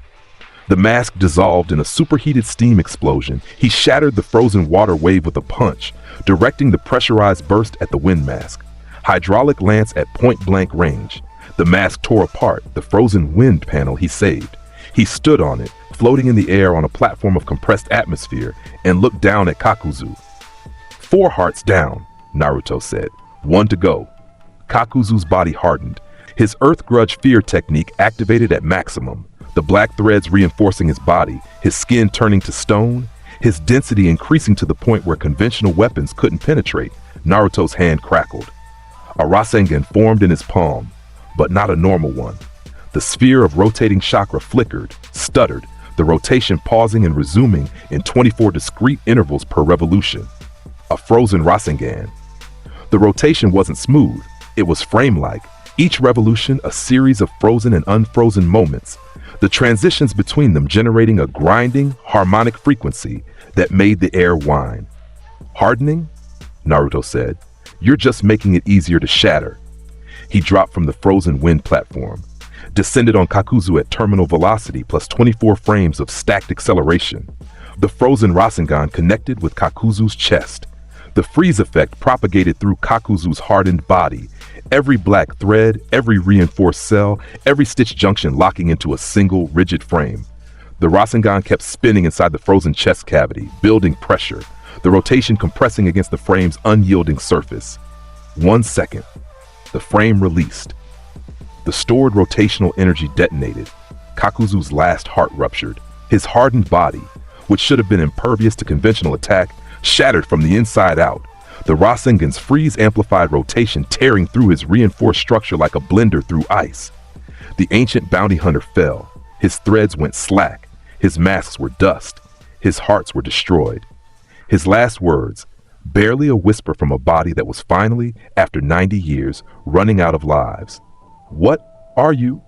The mask dissolved in a superheated steam explosion. He shattered the frozen water wave with a punch, directing the pressurized burst at the wind mask. Hydraulic lance at point-blank range. The mask tore apart, the frozen wind panel he saved. He stood on it, floating in the air on a platform of compressed atmosphere, and looked down at Kakuzu. 4 hearts down, Naruto said. 1 to go. Kakuzu's body hardened. His Earth Grudge Fear technique activated at maximum, the black threads reinforcing his body, his skin turning to stone, his density increasing to the point where conventional weapons couldn't penetrate. Naruto's hand crackled. A Rasengan formed in his palm, but not a normal one. The sphere of rotating chakra flickered, stuttered, the rotation pausing and resuming in 24 discrete intervals per revolution. A frozen Rasengan. The rotation wasn't smooth, it was frame-like, each revolution a series of frozen and unfrozen moments, the transitions between them generating a grinding, harmonic frequency that made the air whine. Hardening? Naruto said. You're just making it easier to shatter. He dropped from the frozen wind platform, descended on Kakuzu at terminal velocity plus 24 frames of stacked acceleration. The frozen Rasengan connected with Kakuzu's chest. The freeze effect propagated through Kakuzu's hardened body, every black thread, every reinforced cell, every stitch junction locking into a single rigid frame. The Rasengan kept spinning inside the frozen chest cavity, building pressure, the rotation compressing against the frame's unyielding surface. 1 second. The frame released. The stored rotational energy detonated. Kakuzu's last heart ruptured. His hardened body, which should have been impervious to conventional attack, shattered from the inside out. The Rasengan's freeze-amplified rotation tearing through his reinforced structure like a blender through ice. The ancient bounty hunter fell. His threads went slack. His masks were dust. His hearts were destroyed. His last words, barely a whisper from a body that was finally, after 90 years, running out of lives. What are you?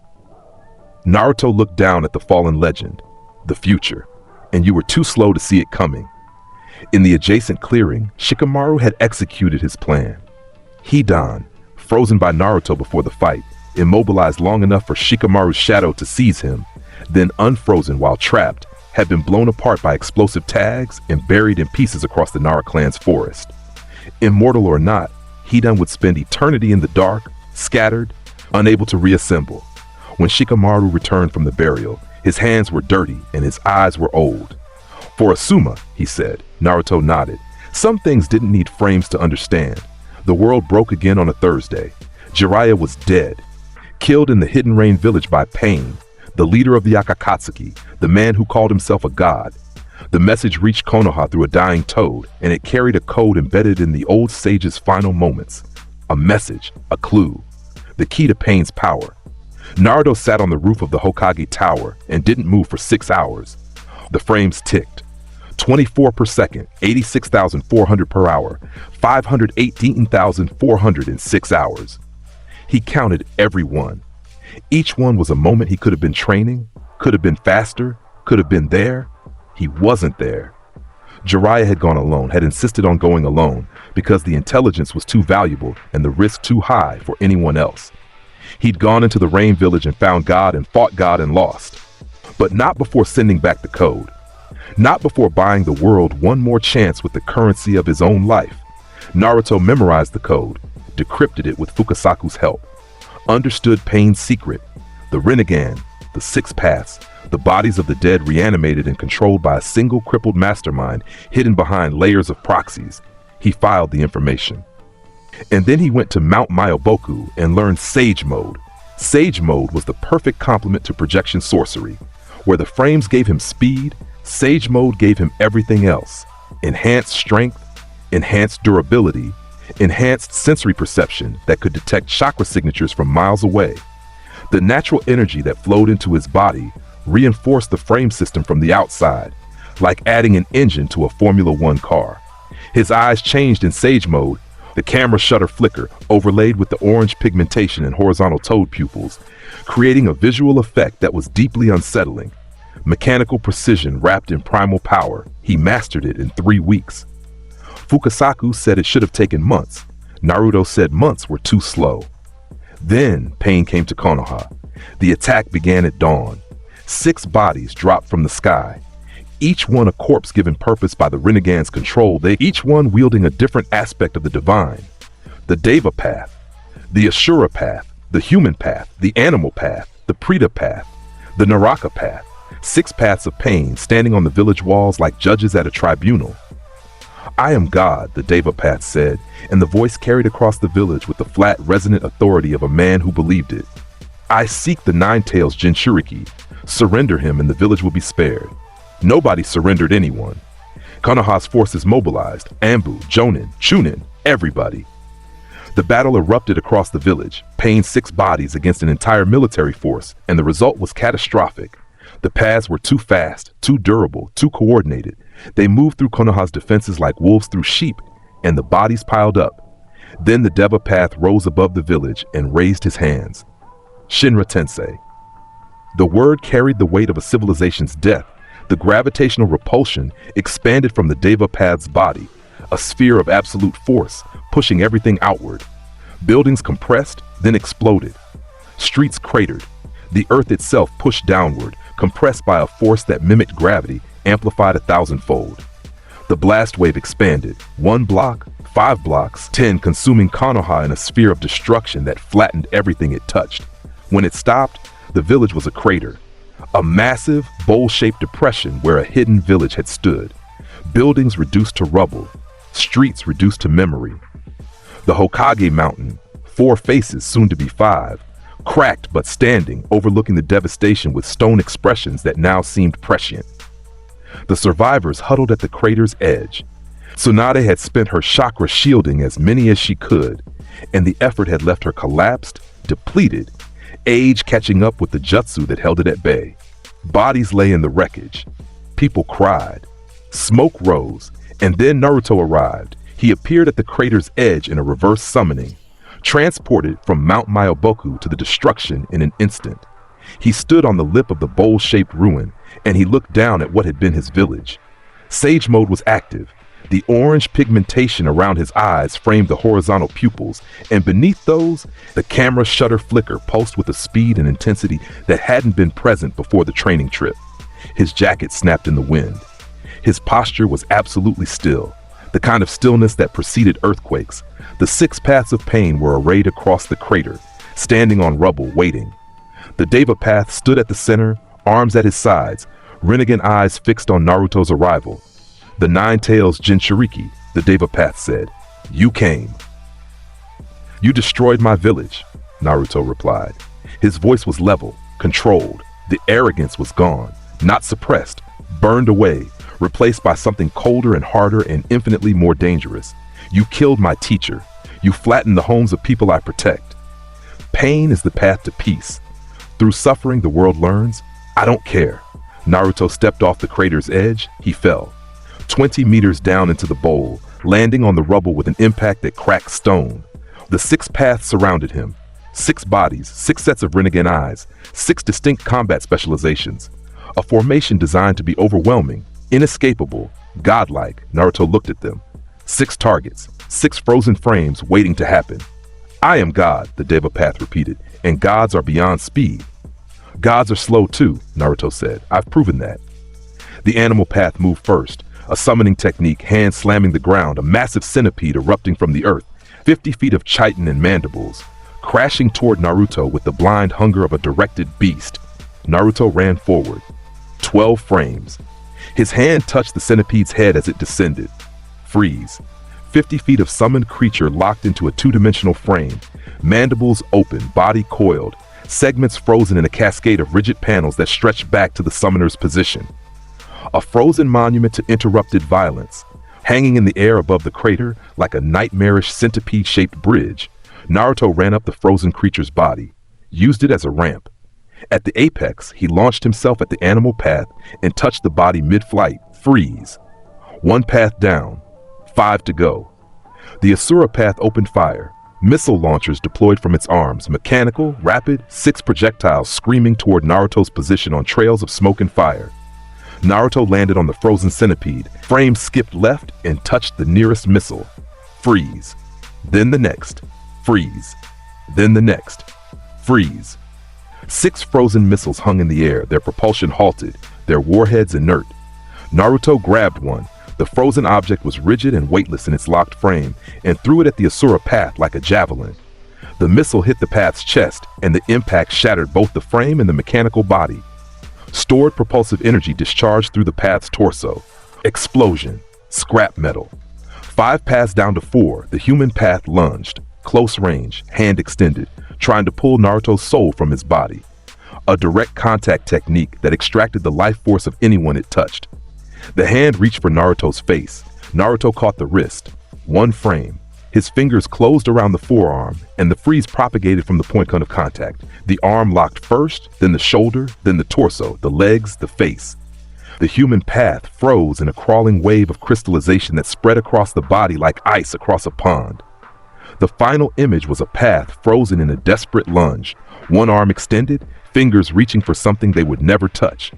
Naruto looked down at the fallen legend, the future, and you were too slow to see it coming. In the adjacent clearing, Shikamaru had executed his plan. Hidan, frozen by Naruto before the fight, immobilized long enough for Shikamaru's shadow to seize him, then unfrozen while trapped, had been blown apart by explosive tags and buried in pieces across the Nara clan's forest. Immortal or not, Hidan would spend eternity in the dark, scattered, unable to reassemble. When Shikamaru returned from the burial, his hands were dirty and his eyes were old. For Asuma, he said. Naruto nodded. Some things didn't need frames to understand. The world broke again on a Thursday. Jiraiya was dead, killed in the Hidden Rain village by Pain, the leader of the Akatsuki, the man who called himself a god. The message reached Konoha through a dying toad, and it carried a code embedded in the old sage's final moments. A message, a clue, the key to Pain's power. Naruto sat on the roof of the Hokage Tower and didn't move for 6 hours. The frames ticked. 24 per second, 86,400 per hour, 518,400 in 6 hours. He counted every one. Each one was a moment he could have been training, could have been faster, could have been there. He wasn't there. Jiraiya had gone alone, had insisted on going alone, because the intelligence was too valuable and the risk too high for anyone else. He'd gone into the Rain Village and found God and fought God and lost. But not before sending back the code. Not before buying the world one more chance with the currency of his own life. Naruto memorized the code, decrypted it with Fukasaku's help, understood Pain's secret, the Rinnegan, the six paths, the bodies of the dead reanimated and controlled by a single crippled mastermind hidden behind layers of proxies. He filed the information. And then he went to Mount Mayoboku and learned Sage Mode. Sage Mode was the perfect complement to Projection Sorcery. Where the frames gave him speed, Sage Mode gave him everything else. Enhanced strength, enhanced durability, enhanced sensory perception that could detect chakra signatures from miles away. The natural energy that flowed into his body reinforced the frame system from the outside, like adding an engine to a Formula One car. His eyes changed in Sage Mode, the camera shutter flicker overlaid with the orange pigmentation and horizontal toad pupils, creating a visual effect that was deeply unsettling. Mechanical precision wrapped in primal power, he mastered it in 3 weeks. Fukasaku said it should have taken months. Naruto said months were too slow. Then Pain came to Konoha. The attack began at dawn. 6 bodies dropped from the sky. Each one a corpse given purpose by the Rinnegan's control, each one wielding a different aspect of the divine. The Deva path, the Ashura path, the human path, the animal path, the Preta path, the Naraka path. 6 paths of pain standing on the village walls like judges at a tribunal. I am God, the Deva path said, and the voice carried across the village with the flat, resonant authority of a man who believed it. I seek the Nine-Tails Jinchuriki. Surrender him and the village will be spared. Nobody surrendered anyone. Konoha's forces mobilized, Anbu, Jonin, Chunin, everybody. The battle erupted across the village, Pain's 6 bodies against an entire military force, and the result was catastrophic. The paths were too fast, too durable, too coordinated. They moved through Konoha's defenses like wolves through sheep, and the bodies piled up. Then the Deva path rose above the village and raised his hands. Shinra Tensei. The word carried the weight of a civilization's death. The gravitational repulsion expanded from the Deva path's body, a sphere of absolute force, pushing everything outward. Buildings compressed, then exploded. Streets cratered. The earth itself pushed downward, compressed by a force that mimicked gravity, amplified 1,000-fold. The blast wave expanded, 1 block, 5 blocks, 10, consuming Konoha in a sphere of destruction that flattened everything it touched. When it stopped, the village was a crater, a massive, bowl-shaped depression where a hidden village had stood. Buildings reduced to rubble, streets reduced to memory. The Hokage Mountain, 4 faces, soon to be 5, cracked but standing, overlooking the devastation with stone expressions that now seemed prescient. The survivors huddled at the crater's edge. Tsunade had spent her chakra shielding as many as she could, and the effort had left her collapsed, depleted, age catching up with the jutsu that held it at bay. Bodies lay in the wreckage. People cried. Smoke rose, and then Naruto arrived. He appeared at the crater's edge in a reverse summoning, transported from Mount Mayoboku to the destruction in an instant. He stood on the lip of the bowl-shaped ruin, and he looked down at what had been his village. Sage Mode was active. The orange pigmentation around his eyes framed the horizontal pupils, and beneath those, the camera shutter flicker pulsed with a speed and intensity that hadn't been present before the training trip. His jacket snapped in the wind. His posture was absolutely still, the kind of stillness that preceded earthquakes. The 6 paths of pain were arrayed across the crater, standing on rubble, waiting. The Deva path stood at the center, arms at his sides, Rinnegan eyes fixed on Naruto's arrival. The Nine-Tails Jinchuriki, the Deva path said. You came. You destroyed my village, Naruto replied. His voice was level, controlled. The arrogance was gone, not suppressed, burned away, replaced by something colder and harder and infinitely more dangerous. You killed my teacher. You flattened the homes of people I protect. Pain is the path to peace. Through suffering, the world learns. I don't care. Naruto stepped off the crater's edge. He fell. 20 meters down into the bowl, landing on the rubble with an impact that cracked stone. The 6 paths surrounded him. 6 bodies, 6 sets of Rinnegan eyes, 6 distinct combat specializations. A formation designed to be overwhelming, inescapable, godlike. Naruto looked at them. 6 targets, 6 frozen frames waiting to happen. I am God, the Deva path repeated, and gods are beyond speed. Gods are slow too, Naruto said. I've proven that. The animal path moved first, a summoning technique, hands slamming the ground, a massive centipede erupting from the earth, 50 feet of chitin and mandibles, crashing toward Naruto with the blind hunger of a directed beast. Naruto ran forward. 12 frames. His hand touched the centipede's head as it descended. Freeze. 50 feet of summoned creature locked into a two-dimensional frame, mandibles open, body coiled, segments frozen in a cascade of rigid panels that stretched back to the summoner's position. A frozen monument to interrupted violence, hanging in the air above the crater like a nightmarish centipede-shaped bridge. Naruto ran up the frozen creature's body, used it as a ramp. At the apex, he launched himself at the animal path and touched the body mid-flight. Freeze. 1 path down, 5 to go. The Asura path opened fire. Missile launchers deployed from its arms, mechanical, rapid, 6 projectiles screaming toward Naruto's position on trails of smoke and fire. Naruto landed on the frozen centipede. Frame skipped left and touched the nearest missile. Freeze. Then the next. Freeze. Then the next. Freeze. 6 frozen missiles hung in the air, their propulsion halted, their warheads inert. Naruto grabbed one. The frozen object was rigid and weightless in its locked frame, and threw it at the Asura path like a javelin. The missile hit the path's chest, and the impact shattered both the frame and the mechanical body. Stored propulsive energy discharged through the path's torso. Explosion. Scrap metal. 5 paths down to 4, the human path lunged, close range, hand extended, trying to pull Naruto's soul from his body. A direct contact technique that extracted the life force of anyone it touched. The hand reached for Naruto's face. Naruto caught the wrist. 1 frame. His fingers closed around the forearm, and the freeze propagated from the point of contact. The arm locked first, then the shoulder, then the torso, the legs, the face. The human path froze in a crawling wave of crystallization that spread across the body like ice across a pond. The final image was a path frozen in a desperate lunge, 1 arm extended, fingers reaching for something they would never touch.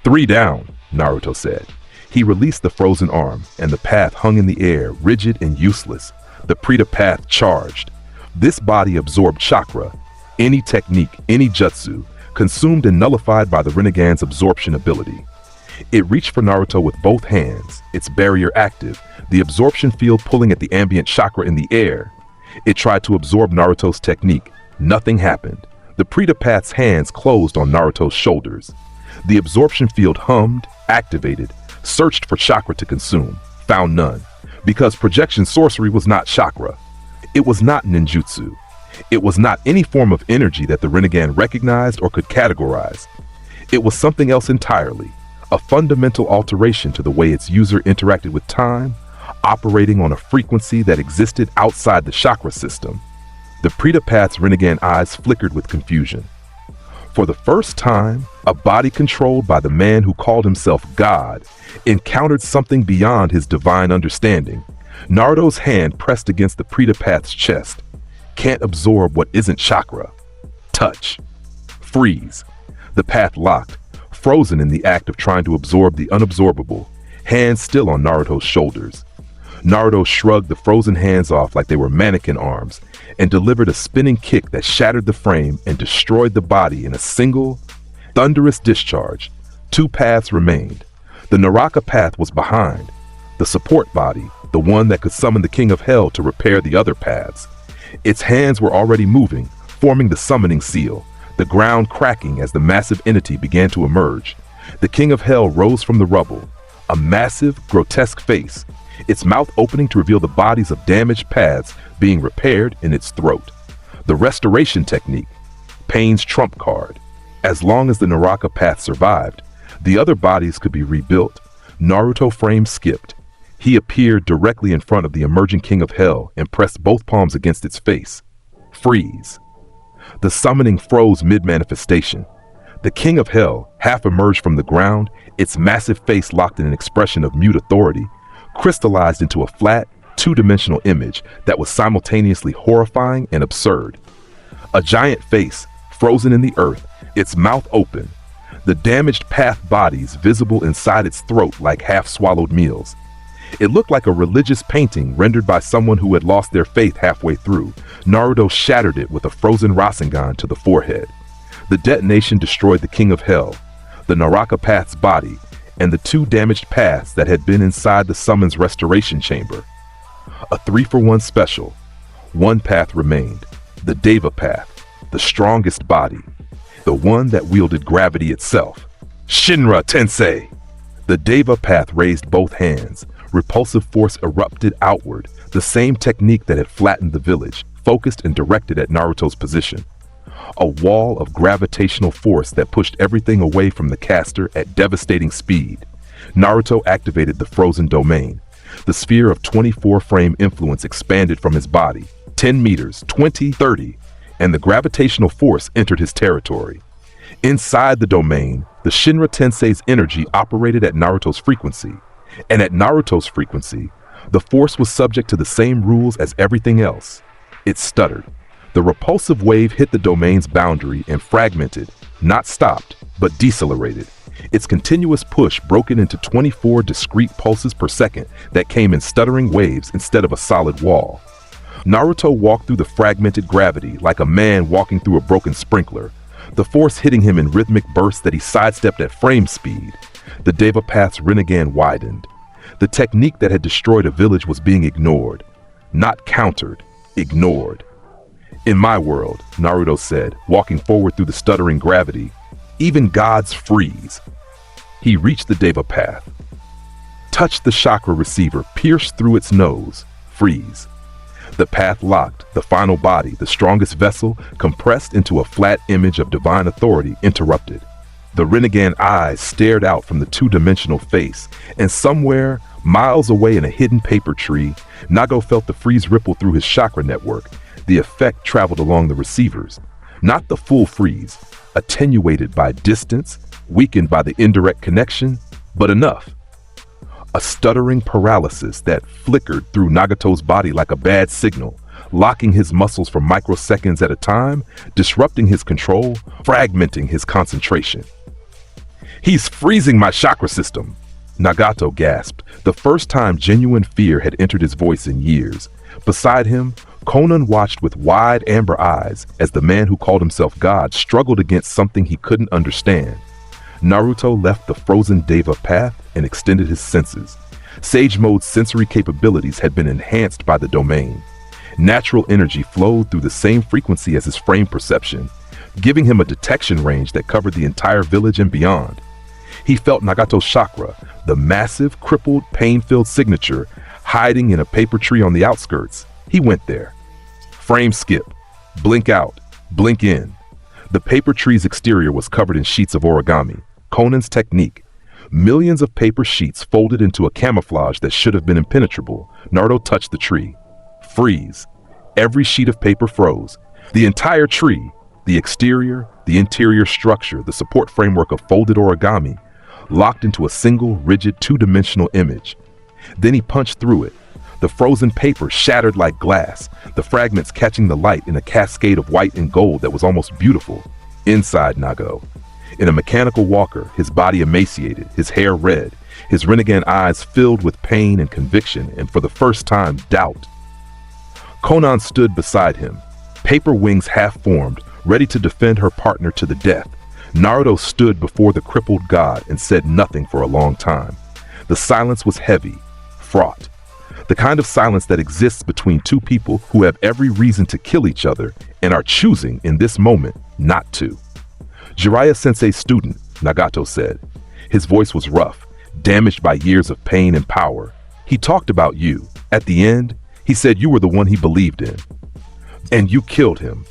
3 down, Naruto said. He released the frozen arm, and the path hung in the air, rigid and useless. The Preta path charged. This body absorbed chakra, any technique, any jutsu, consumed and nullified by the Rinnegan's absorption ability. It reached for Naruto with both hands, its barrier active, the absorption field pulling at the ambient chakra in the air. It tried to absorb Naruto's technique. Nothing happened. The Preta path's hands closed on Naruto's shoulders. The absorption field hummed, activated, searched for chakra to consume, found none. Because projection sorcery was not chakra. It was not ninjutsu. It was not any form of energy that the Rinnegan recognized or could categorize. It was something else entirely, a fundamental alteration to the way its user interacted with time, operating on a frequency that existed outside the chakra system. The Preta path's Rinnegan eyes flickered with confusion. For the first time, a body controlled by the man who called himself God encountered something beyond his divine understanding. Naruto's hand pressed against the Preta path's chest. Can't absorb what isn't chakra. Touch. Freeze. The path locked, frozen in the act of trying to absorb the unabsorbable, hands still on Naruto's shoulders. Naruto shrugged the frozen hands off like they were mannequin arms and delivered a spinning kick that shattered the frame and destroyed the body in a single, thunderous discharge. 2 paths remained. The Naraka path was behind, the support body, the one that could summon the King of Hell to repair the other paths. Its hands were already moving, forming the summoning seal, the ground cracking as the massive entity began to emerge. The King of Hell rose from the rubble, a massive, grotesque face, its mouth opening to reveal the bodies of damaged paths being repaired in its throat. The restoration technique, Pain's trump card. As long as the Naraka path survived, the other bodies could be rebuilt. Naruto frame skipped. He appeared directly in front of the emerging King of Hell and pressed both palms against its face. Freeze. The summoning froze mid-manifestation. The King of Hell half emerged from the ground, its massive face locked in an expression of mute authority, crystallized into a flat, 2-dimensional image that was simultaneously horrifying and absurd. A giant face, frozen in the earth, its mouth open, the damaged path bodies visible inside its throat like half-swallowed meals. It looked like a religious painting rendered by someone who had lost their faith halfway through. Naruto shattered it with a frozen Rasengan to the forehead. The detonation destroyed the King of Hell, the Naraka Path's body, and the 2 damaged paths that had been inside the summon's restoration chamber. A 3-for-1 special. 1 path remained, the Deva Path, the strongest body, the one that wielded gravity itself. Shinra Tensei! The Deva Path raised both hands. Repulsive force erupted outward, the same technique that had flattened the village, focused and directed at Naruto's position. A wall of gravitational force that pushed everything away from the caster at devastating speed. Naruto activated the frozen domain. The sphere of 24-frame influence expanded from his body, 10 meters, 20, 30, and the gravitational force entered his territory. Inside the domain, the Shinra Tensei's energy operated at Naruto's frequency, and at Naruto's frequency, the force was subject to the same rules as everything else. It stuttered. The repulsive wave hit the domain's boundary and fragmented, not stopped, but decelerated. Its continuous push broken into 24 discrete pulses per second that came in stuttering waves instead of a solid wall. Naruto walked through the fragmented gravity like a man walking through a broken sprinkler, the force hitting him in rhythmic bursts that he sidestepped at frame speed. The Deva Path's Rinnegan widened. The technique that had destroyed a village was being ignored. Not countered, ignored. In my world, Naruto said, walking forward through the stuttering gravity, even gods freeze. He reached the Deva Path, touched the chakra receiver, pierced through its nose, freeze. The path locked, the final body, the strongest vessel, compressed into a flat image of divine authority, interrupted. The Rinnegan eyes stared out from the 2-dimensional face, and somewhere, miles away in a hidden paper tree, Nago felt the freeze ripple through his chakra network. The effect traveled along the receivers. Not the full freeze, attenuated by distance, weakened by the indirect connection, but enough. A stuttering paralysis that flickered through Nagato's body like a bad signal, locking his muscles for microseconds at a time, disrupting his control, fragmenting his concentration. "He's freezing my chakra system!" Nagato gasped, the first time genuine fear had entered his voice in years. Beside him, Konan watched with wide amber eyes as the man who called himself God struggled against something he couldn't understand. Naruto left the frozen Deva Path and extended his senses. Sage Mode's sensory capabilities had been enhanced by the domain. Natural energy flowed through the same frequency as his frame perception, giving him a detection range that covered the entire village and beyond. He felt Nagato's chakra, the massive, crippled, pain-filled signature, hiding in a paper tree on the outskirts. He went there. Frame skip. Blink out. Blink in. The paper tree's exterior was covered in sheets of origami, Konan's technique. Millions of paper sheets folded into a camouflage that should have been impenetrable. Naruto touched the tree. Freeze. Every sheet of paper froze. The entire tree, the exterior, the interior structure, the support framework of folded origami, locked into a single, rigid, 2-dimensional image. Then he punched through it. The frozen paper shattered like glass, the fragments catching the light in a cascade of white and gold that was almost beautiful. Inside Nago, in a mechanical walker, his body emaciated, his hair red, his Rinnegan eyes filled with pain and conviction, and for the first time, doubt. Konan stood beside him, paper wings half-formed, ready to defend her partner to the death. Naruto stood before the crippled god and said nothing for a long time. The silence was heavy, fraught. The kind of silence that exists between two people who have every reason to kill each other and are choosing in this moment not to. Jiraiya Sensei's student, Nagato said. His voice was rough, damaged by years of pain and power. He talked about you. At the end, he said you were the one he believed in. And you killed him.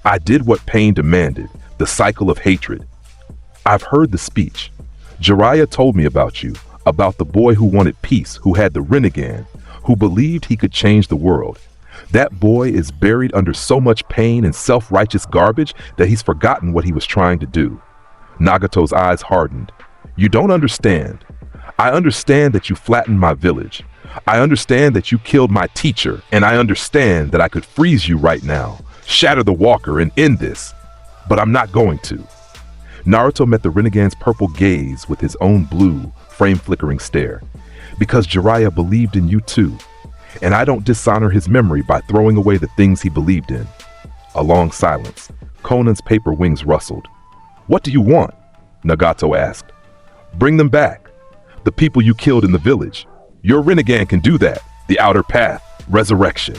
I did what pain demanded, the cycle of hatred. I've heard the speech. Jiraiya told me about you, about the boy who wanted peace, who had the Rinnegan, who believed he could change the world. That boy is buried under so much pain and self-righteous garbage that he's forgotten what he was trying to do. Nagato's eyes hardened. You don't understand. I understand that you flattened my village. I understand that you killed my teacher, and I understand that I could freeze you right now, shatter the walker and end this, but I'm not going to. Naruto met the Rinnegan's purple gaze with his own blue, frame-flickering stare. Because Jiraiya believed in you too, and I don't dishonor his memory by throwing away the things he believed in. A long silence, Conan's paper wings rustled. "What do you want?" Nagato asked. "Bring them back. The people you killed in the village. Your Rinnegan can do that. The outer path. Resurrection.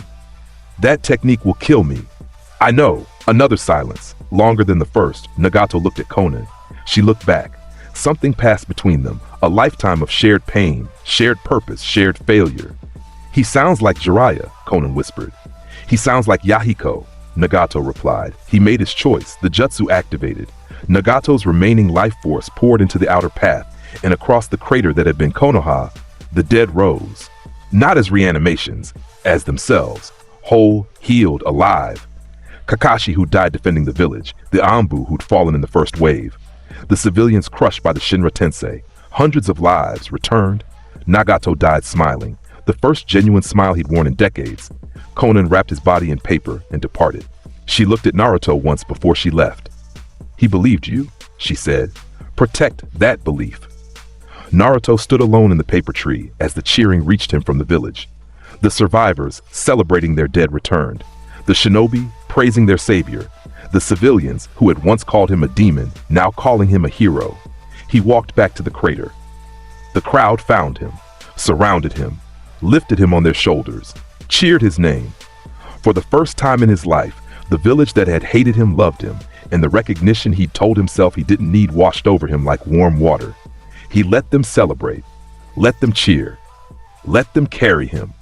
That technique will kill me." "I know." Another silence, longer than the first. Nagato looked at Conan. She looked back. Something passed between them, a lifetime of shared pain, shared purpose, shared failure. "He sounds like Jiraiya," Conan whispered. "He sounds like Yahiko," Nagato replied. He made his choice. The jutsu activated. Nagato's remaining life force poured into the outer path, and across the crater that had been Konoha, the dead rose. Not as reanimations, as themselves, whole, healed, alive. Kakashi, who died defending the village, the Anbu who'd fallen in the first wave, the civilians crushed by the Shinra Tensei, hundreds of lives returned. Nagato died smiling, the first genuine smile he'd worn in decades. Conan wrapped his body in paper and departed. She looked at Naruto once before she left. "He believed you," she said. "Protect that belief." Naruto stood alone in the paper tree as the cheering reached him from the village. The survivors, celebrating their dead, returned. The shinobi, praising their savior. The civilians, who had once called him a demon, now calling him a hero. He walked back to the crater. The crowd found him, surrounded him, lifted him on their shoulders, cheered his name. For the first time in his life, the village that had hated him loved him, and the recognition he'd told himself he didn't need washed over him like warm water. He let them celebrate, let them cheer, let them carry him.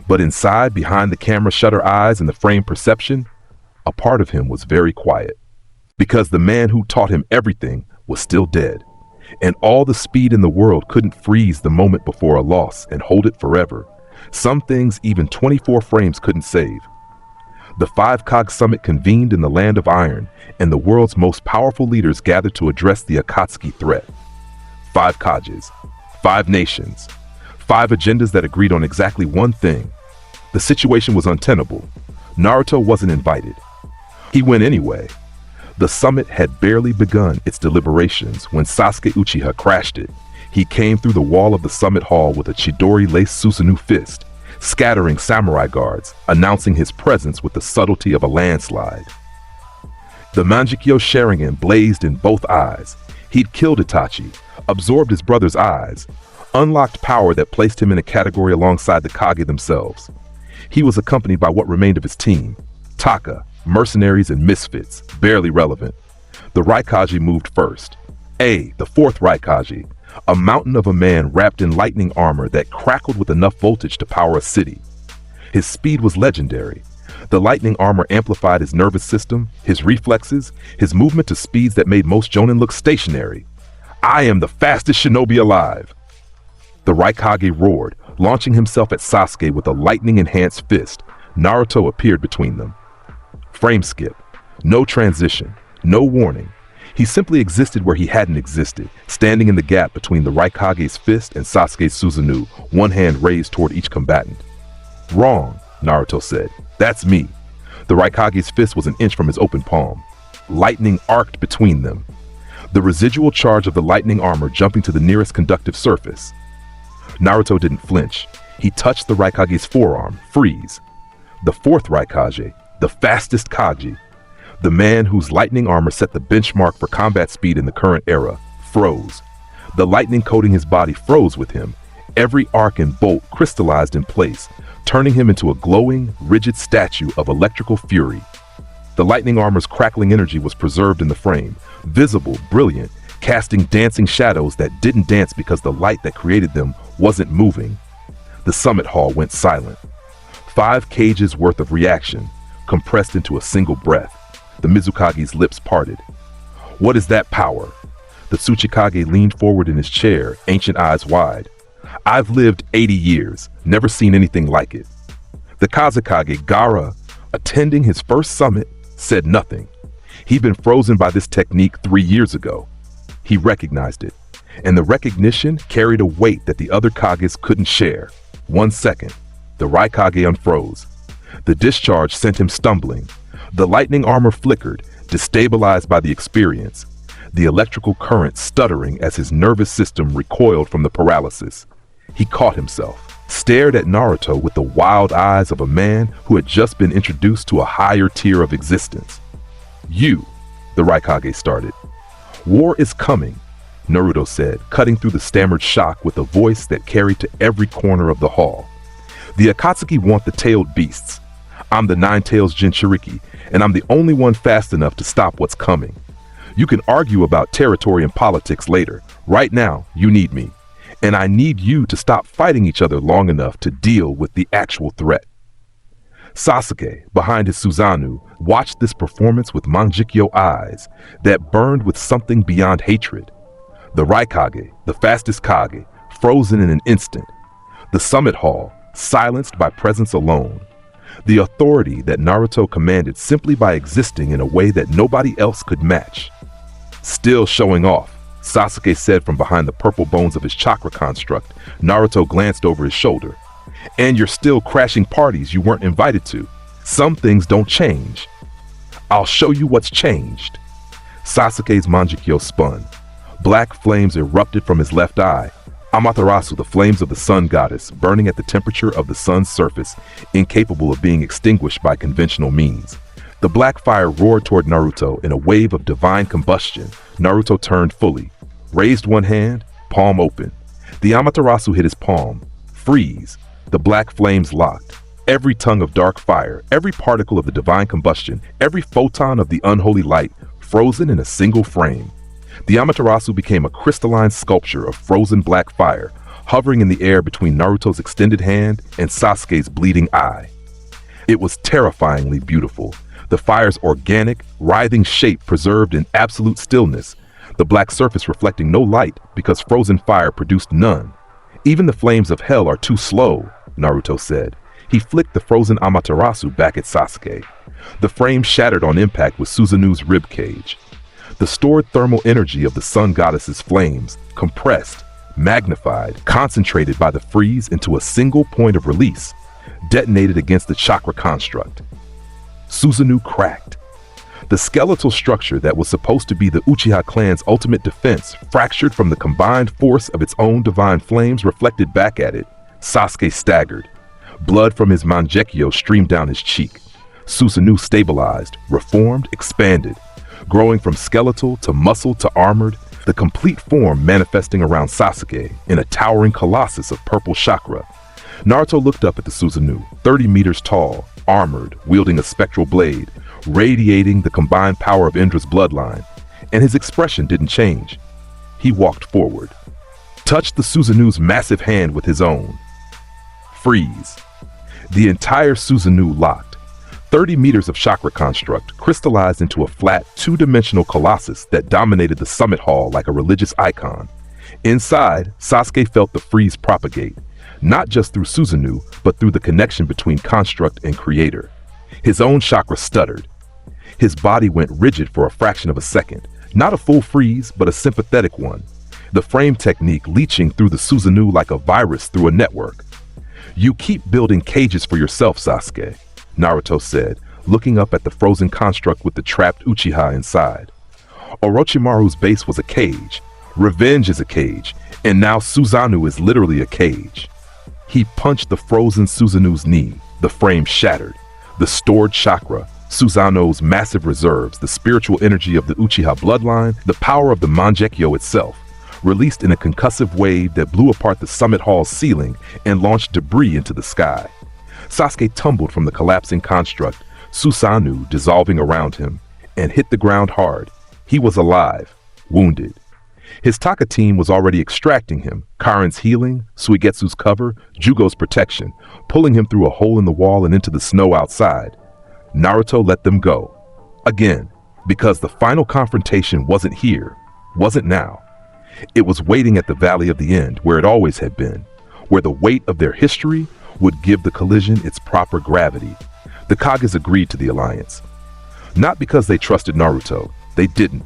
But inside, behind the camera shutter eyes and the frame perception, a part of him was very quiet. Because the man who taught him everything was still dead. And all the speed in the world couldn't freeze the moment before a loss and hold it forever. Some things even 24 frames couldn't save. The Five Kage Summit convened in the Land of Iron, and the world's most powerful leaders gathered to address the Akatsuki threat. 5 Kages, 5 nations, 5 agendas that agreed on exactly one thing. The situation was untenable. Naruto wasn't invited. He went anyway. The summit had barely begun its deliberations when Sasuke Uchiha crashed it. He came through the wall of the summit hall with a Chidori-laced Susanoo fist, scattering samurai guards, announcing his presence with the subtlety of a landslide. The Mangekyo Sharingan blazed in both eyes. He'd killed Itachi, absorbed his brother's eyes, unlocked power that placed him in a category alongside the Kage themselves. He was accompanied by what remained of his team, Taka, mercenaries and misfits, barely relevant. The Raikage moved first. The 4th Raikage, a mountain of a man wrapped in lightning armor that crackled with enough voltage to power a city. His speed was legendary. The lightning armor amplified his nervous system, his reflexes, his movement to speeds that made most jonin look stationary. "I am the fastest shinobi alive!" The Raikage roared, launching himself at Sasuke with a lightning-enhanced fist. Naruto appeared between them. Frame skip. No transition. No warning. He simply existed where he hadn't existed, standing in the gap between the Raikage's fist and Sasuke's Susanoo, one hand raised toward each combatant. "Wrong," Naruto said. "That's me." The Raikage's fist was an inch from his open palm. Lightning arced between them. The residual charge of the lightning armor jumping to the nearest conductive surface. Naruto didn't flinch. He touched the Raikage's forearm, freeze. The 4th Raikage, the fastest Kage, the man whose lightning armor set the benchmark for combat speed in the current era, froze. The lightning coating his body froze with him. Every arc and bolt crystallized in place, turning him into a glowing, rigid statue of electrical fury. The lightning armor's crackling energy was preserved in the frame, visible, brilliant, casting dancing shadows that didn't dance because the light that created them wasn't moving. The summit hall went silent. 5 cages worth of reaction, compressed into a single breath. The Mizukage's lips parted. "What is that power?" The Tsuchikage leaned forward in his chair, ancient eyes wide. "I've lived 80 years, never seen anything like it." The Kazekage, Gaara, attending his first summit, said nothing. He'd been frozen by this technique 3 years ago. He recognized it, and the recognition carried a weight that the other Kages couldn't share. 1 second, the Raikage unfroze. The discharge sent him stumbling. The lightning armor flickered, destabilized by the experience, the electrical current stuttering as his nervous system recoiled from the paralysis. He caught himself, stared at Naruto with the wild eyes of a man who had just been introduced to a higher tier of existence. You, the Raikage started. War is coming, Naruto said, cutting through the stammered shock with a voice that carried to every corner of the hall. The Akatsuki want the tailed beasts. I'm the Nine-Tails Jinchuriki, and I'm the only one fast enough to stop what's coming. You can argue about territory and politics later. Right now, you need me. And I need you to stop fighting each other long enough to deal with the actual threat. Sasuke, behind his Susanoo, watched this performance with Manjikyo eyes that burned with something beyond hatred. The Raikage, the fastest Kage, frozen in an instant. The summit hall, silenced by presence alone. The authority that Naruto commanded simply by existing in a way that nobody else could match. Still showing off, Sasuke said from behind the purple bones of his chakra construct. Naruto glanced over his shoulder. And you're still crashing parties you weren't invited to. Some things don't change. I'll show you what's changed. Sasuke's Manjikyo spun. Black flames erupted from his left eye. Amaterasu, the flames of the sun goddess, burning at the temperature of the sun's surface, incapable of being extinguished by conventional means. The black fire roared toward Naruto in a wave of divine combustion. Naruto turned fully, raised one hand, palm open. The Amaterasu hit his palm. Freeze. The black flames locked. Every tongue of dark fire, every particle of the divine combustion, every photon of the unholy light, frozen in a single frame. The Amaterasu became a crystalline sculpture of frozen black fire, hovering in the air between Naruto's extended hand and Sasuke's bleeding eye. It was terrifyingly beautiful. The fire's organic, writhing shape preserved in absolute stillness, the black surface reflecting no light because frozen fire produced none. Even the flames of hell are too slow, Naruto said. He flicked the frozen Amaterasu back at Sasuke. The frame shattered on impact with Susanoo's rib cage. The stored thermal energy of the sun goddess's flames, compressed, magnified, concentrated by the freeze into a single point of release, detonated against the chakra construct. Susanoo cracked. The skeletal structure that was supposed to be the Uchiha clan's ultimate defense fractured from the combined force of its own divine flames reflected back at it. Sasuke staggered. Blood from his Manjekyo streamed down his cheek. Susanoo stabilized, reformed, expanded, growing from skeletal to muscle to armored, the complete form manifesting around Sasuke in a towering colossus of purple chakra. Naruto looked up at the Susanoo, 30 meters tall, armored, wielding a spectral blade, radiating the combined power of Indra's bloodline, and his expression didn't change. He walked forward, touched the Susanoo's massive hand with his own. Freeze. The entire Susanoo locked. 30 meters of chakra construct crystallized into a flat, two-dimensional colossus that dominated the summit hall like a religious icon. Inside, Sasuke felt the freeze propagate, not just through Susanoo, but through the connection between construct and creator. His own chakra stuttered. His body went rigid for a fraction of a second, not a full freeze, but a sympathetic one. The frame technique leaching through the Susanoo like a virus through a network. You keep building cages for yourself, Sasuke, Naruto said, looking up at the frozen construct with the trapped Uchiha inside. Orochimaru's base was a cage. Revenge is a cage, and now Susanoo is literally a cage. He punched the frozen Susanoo's knee. The frame shattered. The stored chakra, Susanoo's massive reserves, the spiritual energy of the Uchiha bloodline, the power of the Manjekyo itself, released in a concussive wave that blew apart the summit hall's ceiling and launched debris into the sky. Sasuke tumbled from the collapsing construct, Susanoo dissolving around him, and hit the ground hard. He was alive, wounded. His Taka team was already extracting him, Karin's healing, Suigetsu's cover, Jugo's protection, pulling him through a hole in the wall and into the snow outside. Naruto let them go. Again, because the final confrontation wasn't here, wasn't now. It was waiting at the Valley of the End, where it always had been, where the weight of their history would give the collision its proper gravity. The Kages agreed to the alliance. Not because they trusted Naruto, they didn't.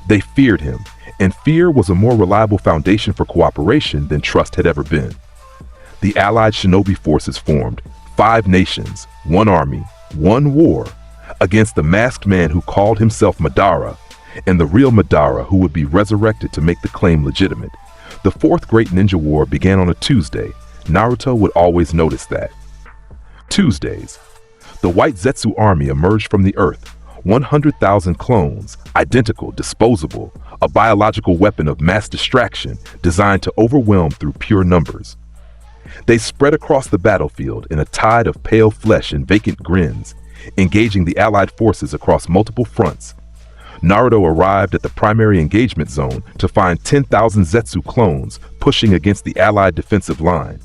They feared him, and fear was a more reliable foundation for cooperation than trust had ever been. The allied shinobi forces formed, 5 nations, 1 army, 1 war, against the masked man who called himself Madara, and the real Madara who would be resurrected to make the claim legitimate. The 4th Great Ninja War began on a Tuesday. Naruto would always notice that. Tuesdays. The White Zetsu army emerged from the earth, 100,000 clones, identical, disposable, a biological weapon of mass distraction designed to overwhelm through pure numbers. They spread across the battlefield in a tide of pale flesh and vacant grins, engaging the Allied forces across multiple fronts. Naruto arrived at the primary engagement zone to find 10,000 Zetsu clones pushing against the Allied defensive line.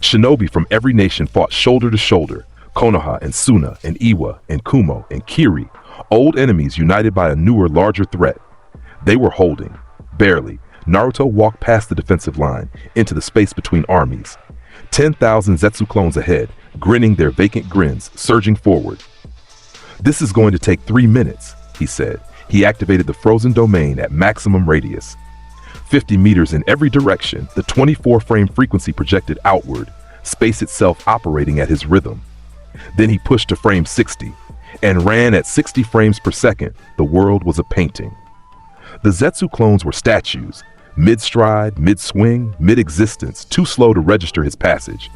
Shinobi from every nation fought shoulder to shoulder, Konoha and Suna and Iwa and Kumo and Kiri, old enemies united by a newer, larger threat. They were holding. Barely, Naruto walked past the defensive line into the space between armies. 10,000 Zetsu clones ahead, grinning their vacant grins, surging forward. "This is going to take 3 minutes," he said. He activated the frozen domain at maximum radius. 50 meters in every direction, the 24-frame frequency projected outward, space itself operating at his rhythm. Then he pushed to frame 60, and ran at 60 frames per second. The world was a painting. The Zetsu clones were statues, mid-stride, mid-swing, mid-existence, too slow to register his passage.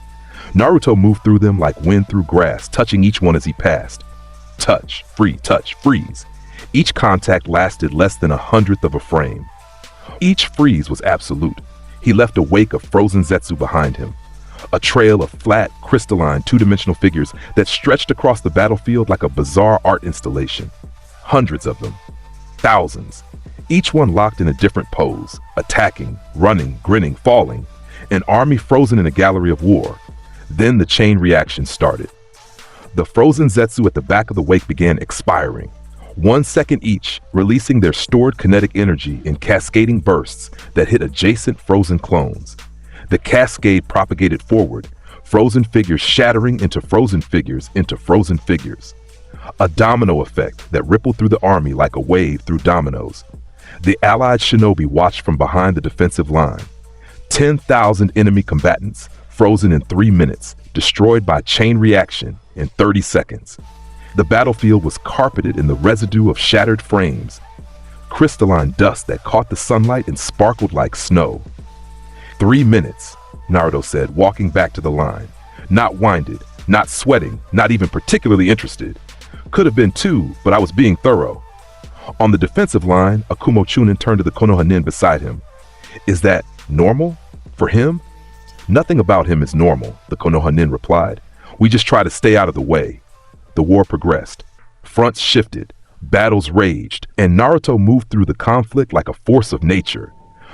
Naruto moved through them like wind through grass, touching each one as he passed. Touch, freeze. Each contact lasted less than 1/100th of a frame. Each freeze was absolute. He left a wake of frozen Zetsu behind him. A trail of flat, crystalline, two-dimensional figures that stretched across the battlefield like a bizarre art installation. Hundreds of them. Thousands. Each one locked in a different pose, attacking, running, grinning, falling. An army frozen in a gallery of war. Then the chain reaction started. The frozen Zetsu at the back of the wake began expiring. 1 second each, releasing their stored kinetic energy in cascading bursts that hit adjacent frozen clones. The cascade propagated forward, frozen figures shattering into frozen figures into frozen figures. A domino effect that rippled through the army like a wave through dominoes. The allied shinobi watched from behind the defensive line. 10,000 enemy combatants, frozen in 3 minutes, destroyed by chain reaction in 30 seconds. The battlefield was carpeted in the residue of shattered frames, crystalline dust that caught the sunlight and sparkled like snow. 3 minutes, Naruto said, walking back to the line. Not winded, not sweating, not even particularly interested. Could have been 2, but I was being thorough. On the defensive line, a Kumo Chunin turned to the Konoha nin beside him. "Is that normal? For him?" "Nothing about him is normal," the Konoha nin replied. "We just try to stay out of the way." The war progressed. Fronts shifted, battles raged, and Naruto moved through the conflict like a force of nature,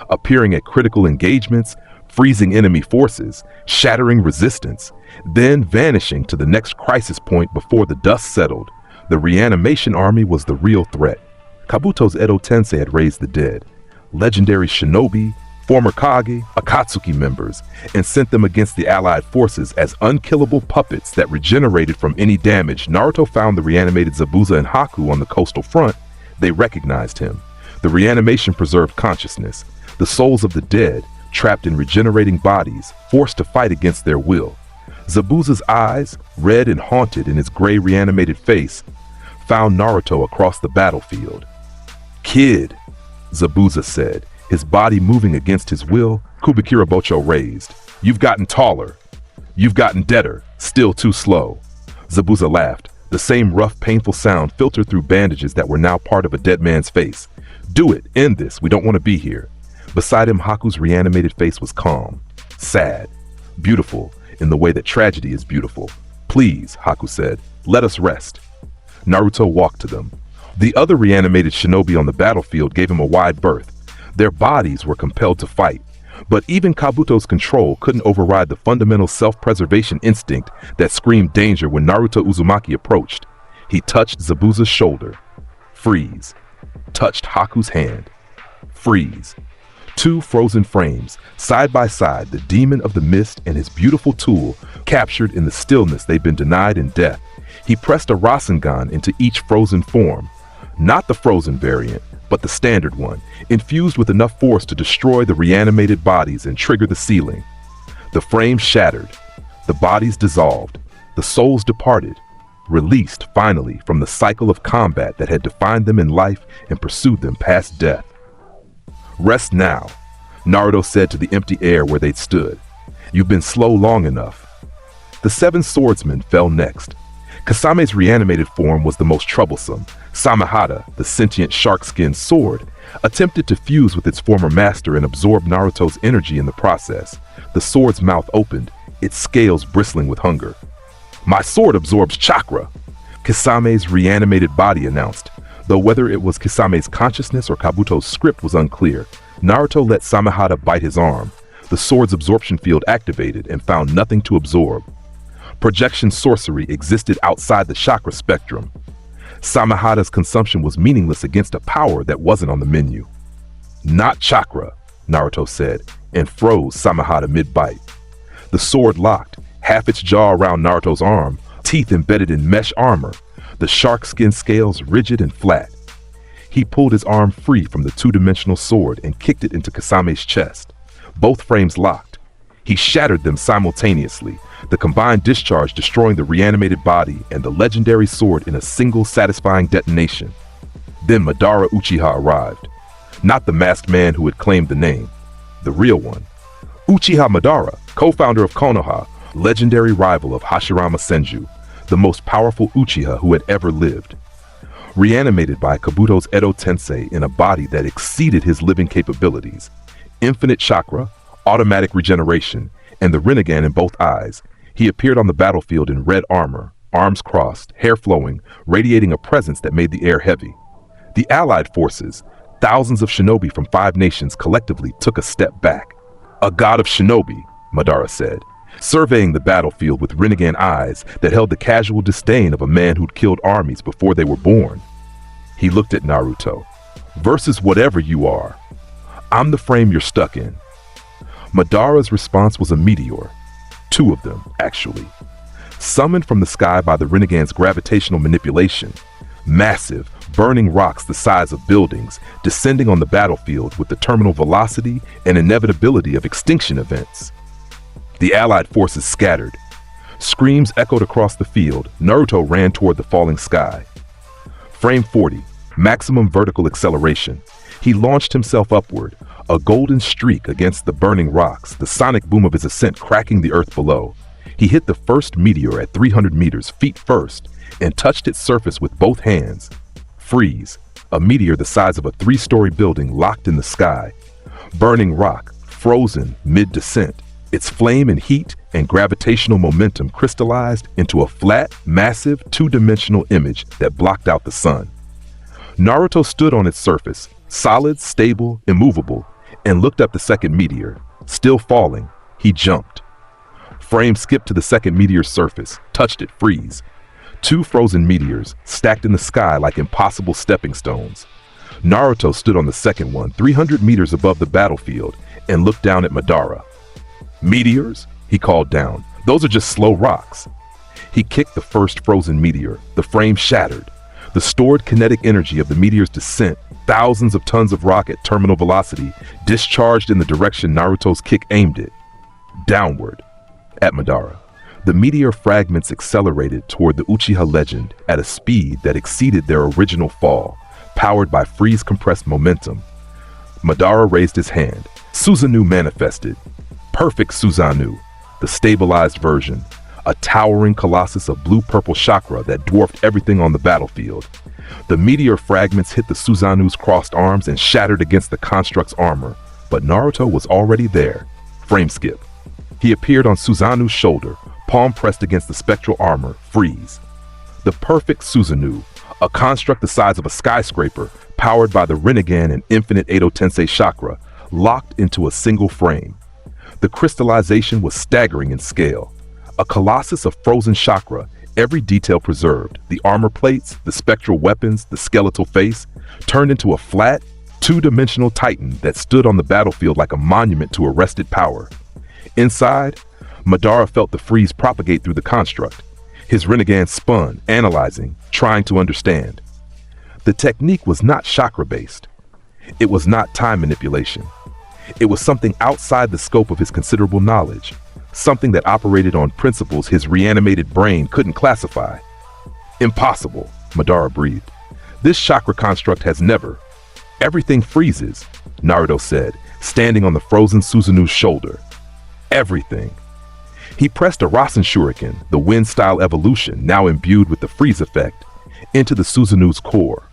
appearing at critical engagements, freezing enemy forces, shattering resistance, then vanishing to the next crisis point before the dust settled. The reanimation army was the real threat. Kabuto's Edo Tensei had raised the dead, legendary shinobi, former Kage, Akatsuki members, and sent them against the allied forces as unkillable puppets that regenerated from any damage. Naruto found the reanimated Zabuza and Haku on the coastal front. They recognized him. The reanimation preserved consciousness. The souls of the dead, trapped in regenerating bodies, forced to fight against their will. Zabuza's eyes, red and haunted in his gray reanimated face, found Naruto across the battlefield. "Kid," Zabuza said, his body moving against his will. Kubikira Bocho raised. "You've gotten taller. You've gotten deader, still too slow." Zabuza laughed. The same rough, painful sound filtered through bandages that were now part of a dead man's face. "Do it, end this, we don't want to be here." Beside him, Haku's reanimated face was calm, sad, beautiful in the way that tragedy is beautiful. "Please," Haku said, "let us rest." Naruto walked to them. The other reanimated shinobi on the battlefield gave him a wide berth. Their bodies were compelled to fight, but even Kabuto's control couldn't override the fundamental self-preservation instinct that screamed danger when Naruto Uzumaki approached. He touched Zabuza's shoulder. Freeze. Touched Haku's hand. Freeze. 2 frozen frames, side by side, the demon of the mist and his beautiful tool, captured in the stillness they'd been denied in death. He pressed a Rasengan into each frozen form. Not the frozen variant, but the standard one, infused with enough force to destroy the reanimated bodies and trigger the ceiling. The frames shattered, the bodies dissolved, the souls departed, released finally from the cycle of combat that had defined them in life and pursued them past death. "Rest now," Naruto said to the empty air where they'd stood. "You've been slow long enough." The 7 swordsmen fell next. Kasame's reanimated form was the most troublesome. Samehada, the sentient shark-skinned sword, attempted to fuse with its former master and absorb Naruto's energy in the process. The sword's mouth opened, its scales bristling with hunger. "My sword absorbs chakra," Kasame's reanimated body announced. Though whether it was Kasame's consciousness or Kabuto's script was unclear, Naruto let Samehada bite his arm. The sword's absorption field activated and found nothing to absorb. Projection Sorcery existed outside the chakra spectrum. Samehada's consumption was meaningless against a power that wasn't on the menu. "Not chakra," Naruto said, and froze Samehada mid-bite. The sword locked, half its jaw around Naruto's arm, teeth embedded in mesh armor, the shark-skin scales rigid and flat. He pulled his arm free from the two-dimensional sword and kicked it into Kasame's chest. Both frames locked. He shattered them simultaneously, the combined discharge destroying the reanimated body and the legendary sword in a single satisfying detonation. Then Madara Uchiha arrived. Not the masked man who had claimed the name, the real one. Uchiha Madara, co-founder of Konoha, legendary rival of Hashirama Senju, the most powerful Uchiha who had ever lived. Reanimated by Kabuto's Edo Tensei in a body that exceeded his living capabilities, infinite chakra, automatic regeneration, and the Rinnegan in both eyes, he appeared on the battlefield in red armor, arms crossed, hair flowing, radiating a presence that made the air heavy. The allied forces, thousands of shinobi from 5 nations collectively took a step back. "A god of shinobi," Madara said, surveying the battlefield with Rinnegan eyes that held the casual disdain of a man who'd killed armies before they were born. He looked at Naruto. "Versus whatever you are. I'm the frame you're stuck in." Madara's response was a meteor. 2 of them, actually. Summoned from the sky by the Rinnegan's gravitational manipulation. Massive, burning rocks the size of buildings, descending on the battlefield with the terminal velocity and inevitability of extinction events. The allied forces scattered. Screams echoed across the field. Naruto ran toward the falling sky. Frame 40, maximum vertical acceleration. He launched himself upward, a golden streak against the burning rocks, the sonic boom of his ascent cracking the earth below. He hit the first meteor at 300 meters, feet first, and touched its surface with both hands. Freeze, a meteor the size of a 3-story building locked in the sky. Burning rock, frozen mid-descent. Its flame and heat and gravitational momentum crystallized into a flat, massive, 2-dimensional image that blocked out the sun. Naruto stood on its surface, solid, stable, immovable, and looked up the second meteor. Still falling, he jumped. Frame skipped to the second meteor's surface, touched it, freeze. 2 frozen meteors, stacked in the sky like impossible stepping stones. Naruto stood on the second one, 300 meters above the battlefield, and looked down at Madara. "Meteors?" he called down. "Those are just slow rocks." He kicked the first frozen meteor. The frame shattered. The stored kinetic energy of the meteor's descent, thousands of tons of rock at terminal velocity, discharged in the direction Naruto's kick aimed it. Downward, at Madara. The meteor fragments accelerated toward the Uchiha legend at a speed that exceeded their original fall, powered by freeze-compressed momentum. Madara raised his hand. Susanoo manifested. Perfect Susanoo, the stabilized version, a towering colossus of blue-purple chakra that dwarfed everything on the battlefield. The meteor fragments hit the Susanoo's crossed arms and shattered against the construct's armor, but Naruto was already there. Frame skip. He appeared on Susanoo's shoulder, palm pressed against the spectral armor, freeze. The perfect Susanoo, a construct the size of a skyscraper, powered by the Rinnegan and infinite Edo Tensei chakra, locked into a single frame. The crystallization was staggering in scale. A colossus of frozen chakra, every detail preserved, the armor plates, the spectral weapons, the skeletal face, turned into a flat, 2-dimensional titan that stood on the battlefield like a monument to arrested power. Inside, Madara felt the freeze propagate through the construct. His Rinnegan spun, analyzing, trying to understand. The technique was not chakra-based. It was not time manipulation. It was something outside the scope of his considerable knowledge, something that operated on principles his reanimated brain couldn't classify. "Impossible," Madara breathed. "This chakra construct has never." "Everything freezes," Naruto said, standing on the frozen Susanoo's shoulder. "Everything." He pressed a Rasen Shuriken, the wind-style evolution, now imbued with the freeze effect, into the Susanu's core.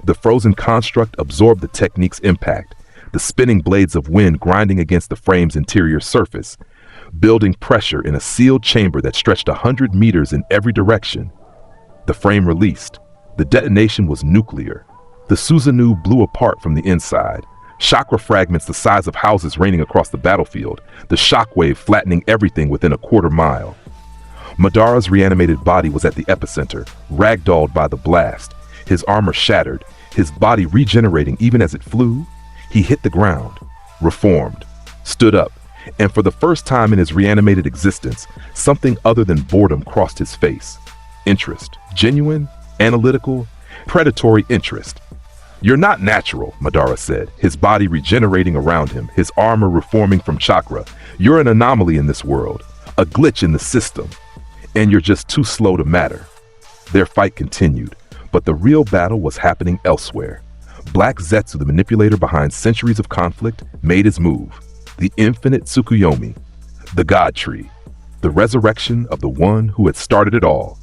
The frozen construct absorbed the technique's impact, the spinning blades of wind grinding against the frame's interior surface, building pressure in a sealed chamber that stretched 100 meters in every direction. The frame released. The detonation was nuclear. The Susanu blew apart from the inside, chakra fragments the size of houses raining across the battlefield, the shockwave flattening everything within a quarter mile. Madara's reanimated body was at the epicenter, ragdolled by the blast, his armor shattered, his body regenerating even as it flew. He hit the ground, reformed, stood up, and for the first time in his reanimated existence, something other than boredom crossed his face. Interest, genuine, analytical, predatory interest. "You're not natural," Madara said, his body regenerating around him, his armor reforming from chakra. "You're an anomaly in this world, a glitch in the system, and you're just too slow to matter." Their fight continued, but the real battle was happening elsewhere. Black Zetsu, the manipulator behind centuries of conflict, made his move. The infinite Tsukuyomi, the God Tree, the resurrection of the one who had started it all.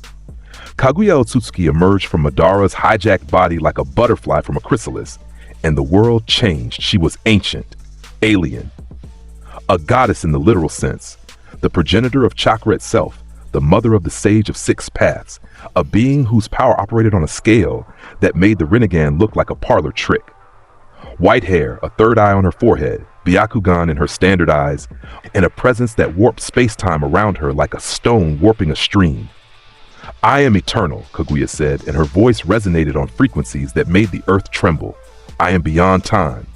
Kaguya Otsutsuki emerged from Madara's hijacked body like a butterfly from a chrysalis, and the world changed. She was ancient, alien, a goddess in the literal sense, the progenitor of chakra itself, the mother of the sage of six paths, a being whose power operated on a scale that made the Rinnegan look like a parlor trick. White hair, a third eye on her forehead, Byakugan in her standard eyes, and a presence that warped space-time around her like a stone warping a stream. "I am eternal," Kaguya said, and her voice resonated on frequencies that made the earth tremble. "I am beyond time."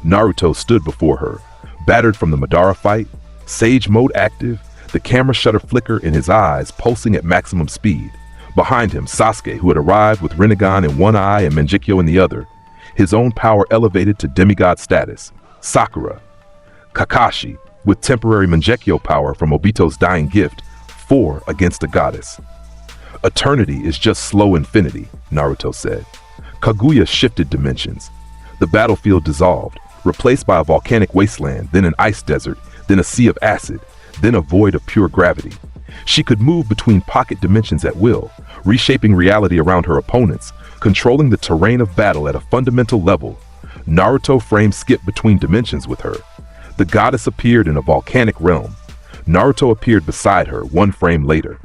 Naruto stood before her, battered from the Madara fight, sage mode active, the camera shutter flicker in his eyes pulsing at maximum speed. Behind him, Sasuke, who had arrived with Rinnegan in one eye and Mangekyo in the other, his own power elevated to demigod status. Sakura, Kakashi, with temporary Mangekyo power from Obito's dying gift, 4 against a goddess. "Eternity is just slow infinity," Naruto said. Kaguya shifted dimensions. The battlefield dissolved, replaced by a volcanic wasteland, then an ice desert, then a sea of acid, then a void of pure gravity. She could move between pocket dimensions at will, reshaping reality around her opponents, controlling the terrain of battle at a fundamental level. Naruto framed skipped between dimensions with her. The goddess appeared in a volcanic realm. Naruto appeared beside her 1 frame later.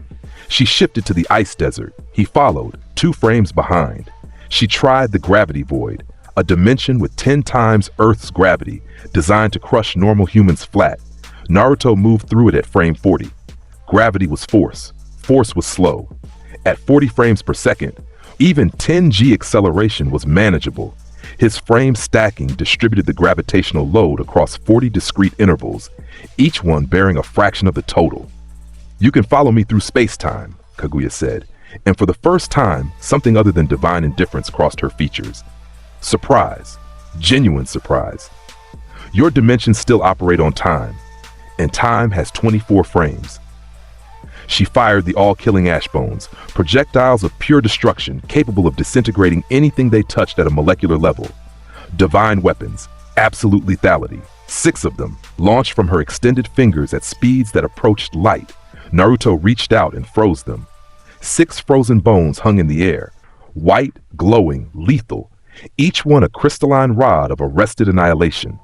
She shifted to the ice desert. He followed, 2 frames behind. She tried the gravity void, a dimension with 10 times Earth's gravity, designed to crush normal humans flat. Naruto moved through it at frame 40. Gravity was force. Force was slow. At 40 frames per second, even 10G acceleration was manageable. His frame stacking distributed the gravitational load across 40 discrete intervals, each one bearing a fraction of the total. "You can follow me through space-time," Kaguya said, and for the first time, something other than divine indifference crossed her features. Surprise. Genuine surprise. "Your dimensions still operate on time, and time has 24 frames. She fired the all-killing ash bones, projectiles of pure destruction capable of disintegrating anything they touched at a molecular level. Divine weapons, absolute lethality, 6 of them, launched from her extended fingers at speeds that approached light. Naruto reached out and froze them. 6 frozen bones hung in the air, white, glowing, lethal, each one a crystalline rod of arrested annihilation.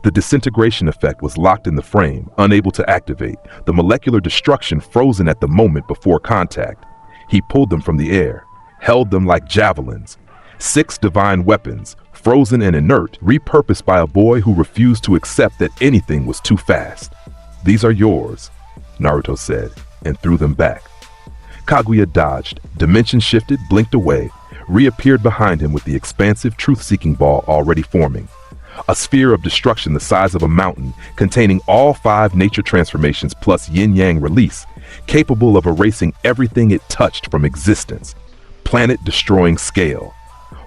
The disintegration effect was locked in the frame, unable to activate, the molecular destruction frozen at the moment before contact. He pulled them from the air, held them like javelins. 6 divine weapons, frozen and inert, repurposed by a boy who refused to accept that anything was too fast. "These are yours," Naruto said, and threw them back. Kaguya dodged, dimension shifted, blinked away, reappeared behind him with the expansive truth-seeking ball already forming. A sphere of destruction the size of a mountain, containing all 5 nature transformations plus yin-yang release, capable of erasing everything it touched from existence. Planet-destroying scale.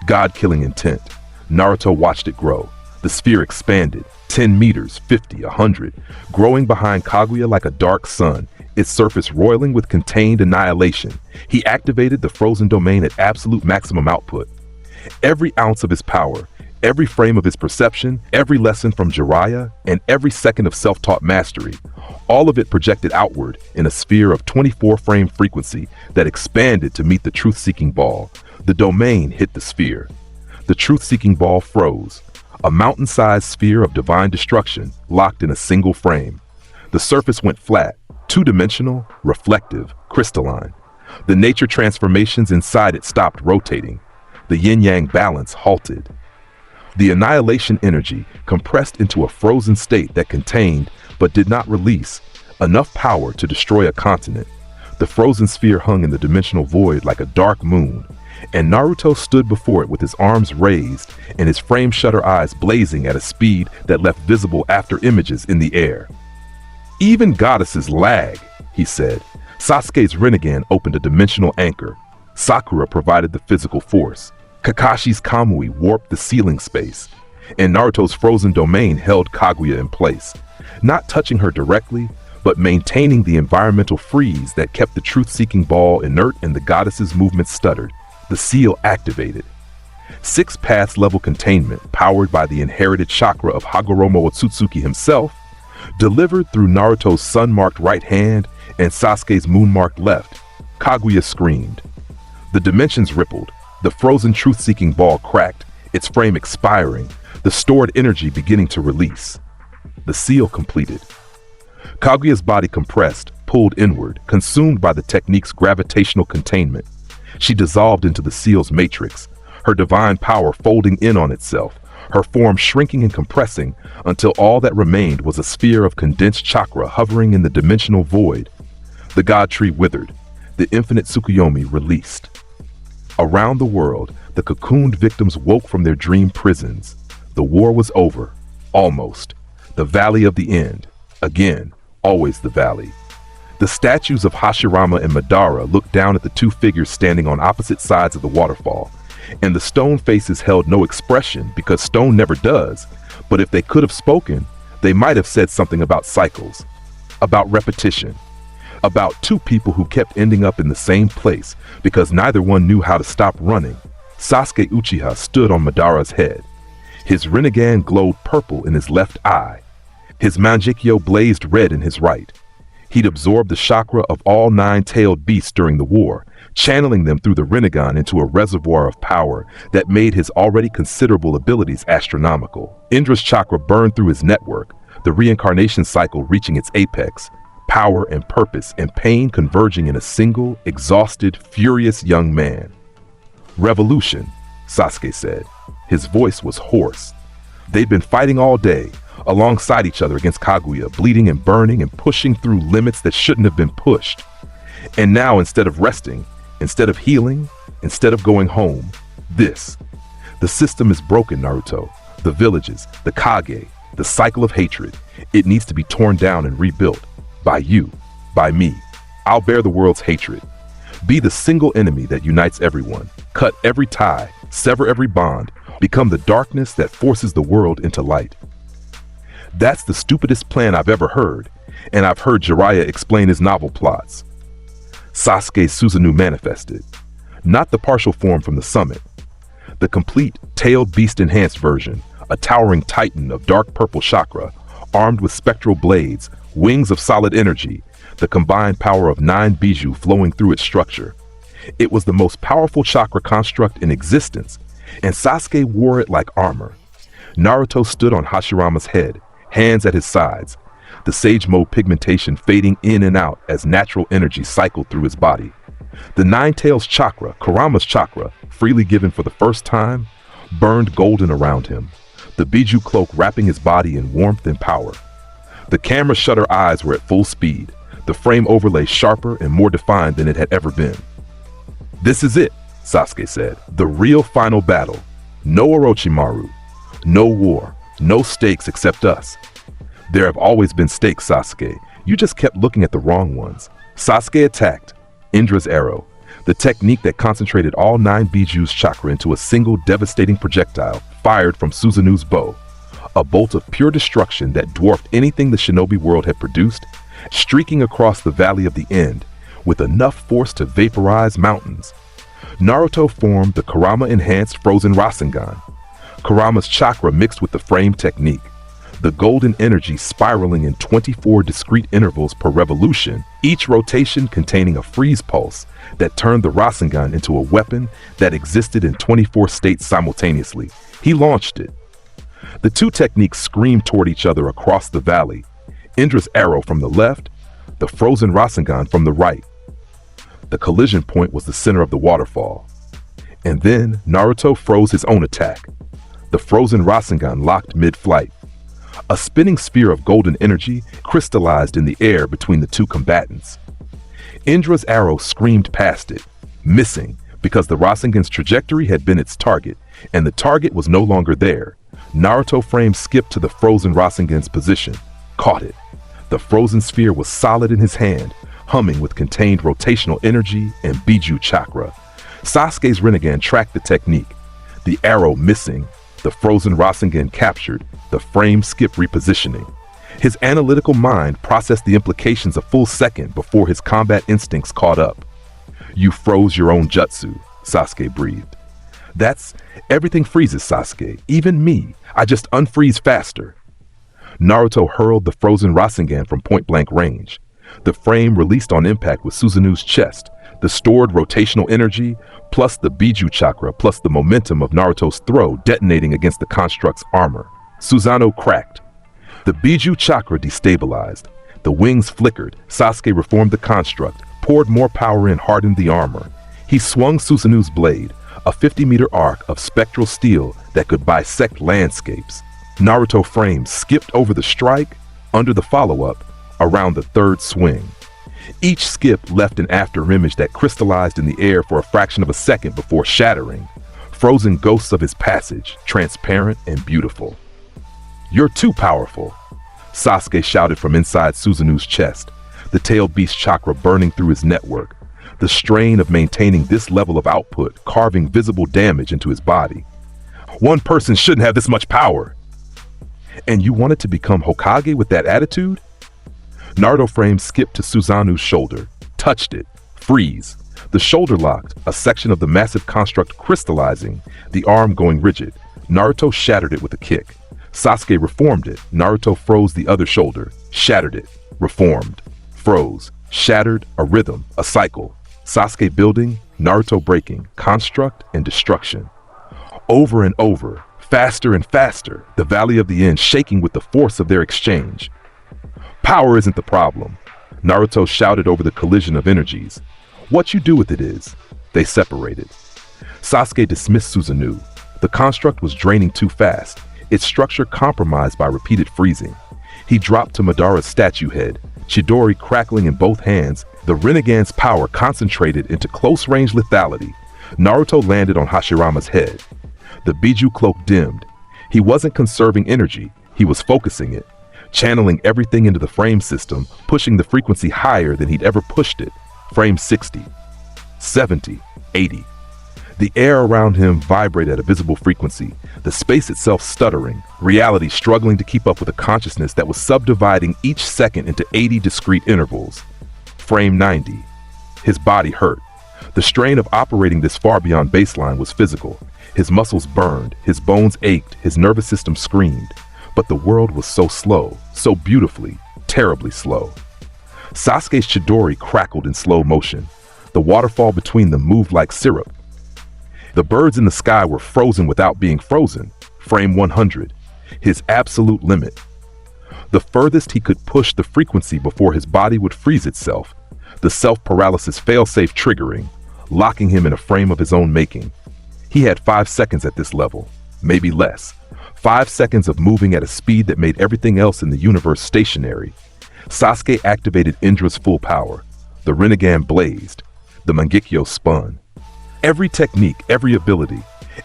God-killing intent. Naruto watched it grow. The sphere expanded, 10 meters, 50, 100, growing behind Kaguya like a dark sun, its surface roiling with contained annihilation. He activated the frozen domain at absolute maximum output. Every ounce of his power, every frame of his perception, every lesson from Jiraiya, and every second of self-taught mastery, all of it projected outward in a sphere of 24-frame frequency that expanded to meet the truth-seeking ball. The domain hit the sphere. The truth-seeking ball froze, a mountain-sized sphere of divine destruction locked in a single frame. The surface went flat, two-dimensional, reflective, crystalline. The nature transformations inside it stopped rotating. The yin-yang balance halted. The annihilation energy compressed into a frozen state that contained, but did not release, enough power to destroy a continent. The frozen sphere hung in the dimensional void like a dark moon, and Naruto stood before it with his arms raised and his frame shutter eyes blazing at a speed that left visible after images in the air. "Even goddesses lag," he said. Sasuke's Rinnegan opened a dimensional anchor. Sakura provided the physical force. Kakashi's Kamui warped the ceiling space, and Naruto's frozen domain held Kaguya in place, not touching her directly, but maintaining the environmental freeze that kept the truth-seeking ball inert and the goddess's movements stuttered. The seal activated. 6 paths level containment, powered by the inherited chakra of Hagoromo Otsutsuki himself, delivered through Naruto's sun-marked right hand and Sasuke's moon-marked left. Kaguya screamed. The dimensions rippled. The frozen truth-seeking ball cracked, its frame expiring, the stored energy beginning to release. The seal completed. Kaguya's body compressed, pulled inward, consumed by the technique's gravitational containment. She dissolved into the seal's matrix, her divine power folding in on itself, her form shrinking and compressing until all that remained was a sphere of condensed chakra hovering in the dimensional void. The god tree withered, the infinite Tsukuyomi released. Around the world, the cocooned victims woke from their dream prisons. The war was over, almost. The valley of the end, again, always the valley. The statues of Hashirama and Madara looked down at the two figures standing on opposite sides of the waterfall, and the stone faces held no expression because stone never does, but if they could have spoken, they might have said something about cycles, about repetition, about two people who kept ending up in the same place because neither one knew how to stop running. Sasuke Uchiha stood on Madara's head. His Rinnegan glowed purple in his left eye. His Mangekyo blazed red in his right. He'd absorbed the chakra of all 9-tailed beasts during the war, channeling them through the Rinnegan into a reservoir of power that made his already considerable abilities astronomical. Indra's chakra burned through his network, the reincarnation cycle reaching its apex, power and purpose and pain converging in a single, exhausted, furious young man. "Revolution," Sasuke said. His voice was hoarse. They'd been fighting all day, alongside each other against Kaguya, bleeding and burning and pushing through limits that shouldn't have been pushed. And now, instead of resting, instead of healing, instead of going home, this. The system is broken, Naruto. The villages, the Kage, the cycle of hatred. It needs to be torn down and rebuilt. By you, by me. I'll bear the world's hatred. Be the single enemy that unites everyone. Cut every tie, sever every bond, become the darkness that forces the world into light. That's the stupidest plan I've ever heard, and I've heard Jiraiya explain his novel plots. Sasuke Susanoo manifested. Not the partial form from the summit. The complete, tailed beast-enhanced version, a towering titan of dark purple chakra, armed with spectral blades, wings of solid energy, the combined power of 9 bijou flowing through its structure. It was the most powerful chakra construct in existence, and Sasuke wore it like armor. Naruto stood on Hashirama's head, hands at his sides, the sage mode pigmentation fading in and out as natural energy cycled through his body. The 9-tails chakra, Kurama's chakra, freely given for the first time, burned golden around him, the bijou cloak wrapping his body in warmth and power. The camera shutter eyes were at full speed, the frame overlay sharper and more defined than it had ever been. "This is it," Sasuke said. "The real final battle. No Orochimaru. No war. No stakes except us." "There have always been stakes, Sasuke. You just kept looking at the wrong ones." Sasuke attacked. Indra's arrow, the technique that concentrated all 9 bijou's chakra into a single devastating projectile, fired from Susanoo's bow. A bolt of pure destruction that dwarfed anything the shinobi world had produced, streaking across the valley of the end, with enough force to vaporize mountains. Naruto formed the Kurama-enhanced frozen Rasengan. Kurama's chakra mixed with the frame technique. the golden energy spiraling in 24 discrete intervals per revolution, each rotation containing a freeze pulse that turned the Rasengan into a weapon that existed in 24 states simultaneously. He launched it. The two techniques screamed toward each other across the valley. Indra's arrow from the left, the frozen Rasengan from the right. The collision point was the center of the waterfall. And then Naruto froze his own attack. The frozen Rasengan locked mid-flight. A spinning sphere of golden energy crystallized in the air between the two combatants. Indra's arrow screamed past it, missing because the Rasengan's trajectory had been its target, and the target was no longer there. Naruto frame skipped to the frozen Rasengan's position, caught it. The frozen sphere was solid in his hand, humming with contained rotational energy and Biju chakra. Sasuke's Rinnegan tracked the technique. The arrow missing, the frozen Rasengan captured, the frame skip repositioning. His analytical mind processed the implications a full second before his combat instincts caught up. "You froze your own jutsu," Sasuke breathed. "That's everything freezes, Sasuke, even me. I just unfreeze faster." Naruto hurled the frozen Rasengan from point-blank range. The frame released on impact with Susanu's chest, the stored rotational energy, plus the Biju chakra, plus the momentum of Naruto's throw detonating against the construct's armor. Susanoo cracked. The Biju chakra destabilized. The wings flickered. Sasuke reformed the construct, poured more power in, hardened the armor. He swung Susanoo's blade, a 50-meter arc of spectral steel that could bisect landscapes. Naruto frame skipped over the strike, under the follow-up, around the third swing. Each skip left an afterimage that crystallized in the air for a fraction of a second before shattering, frozen ghosts of his passage, transparent and beautiful. "You're too powerful," Sasuke shouted from inside Susanoo's chest, the tailed beast chakra burning through his network, the strain of maintaining this level of output carving visible damage into his body. "One person shouldn't have this much power." "And you wanted to become Hokage with that attitude?" Naruto frame skipped to Susanoo's shoulder, touched it, freeze. The shoulder locked, a section of the massive construct crystallizing, the arm going rigid. Naruto shattered it with a kick. Sasuke reformed it. Naruto froze the other shoulder, shattered it, reformed, froze, shattered, a rhythm, a cycle. Sasuke building, Naruto breaking, construct and destruction. Over and over, faster and faster, the Valley of the End shaking with the force of their exchange. "Power isn't the problem," Naruto shouted over the collision of energies. "What you do with it is." They separated. Sasuke dismissed Susanoo. The construct was draining too fast, its structure compromised by repeated freezing. He dropped to Madara's statue head, Chidori crackling in both hands, the Rinnegan's power concentrated into close-range lethality. Naruto landed on Hashirama's head. The Biju cloak dimmed. He wasn't conserving energy, he was focusing it, channeling everything into the frame system, pushing the frequency higher than he'd ever pushed it. Frame 60, 70, 80. The air around him vibrated at a visible frequency, the space itself stuttering, reality struggling to keep up with a consciousness that was subdividing each second into 80 discrete intervals. Frame 90. His body hurt. The strain of operating this far beyond baseline was physical. His muscles burned, his bones ached, his nervous system screamed. But the world was so slow, so beautifully, terribly slow. Sasuke's Chidori crackled in slow motion. The waterfall between them moved like syrup. The birds in the sky were frozen without being frozen. Frame 100. His absolute limit. The furthest he could push the frequency before his body would freeze itself. The self-paralysis failsafe triggering, locking him in a frame of his own making. He had 5 seconds at this level, maybe less. 5 seconds of moving at a speed that made everything else in the universe stationary. Sasuke activated Indra's full power. The Rinnegan blazed. The Mangekyo spun. Every technique, every ability,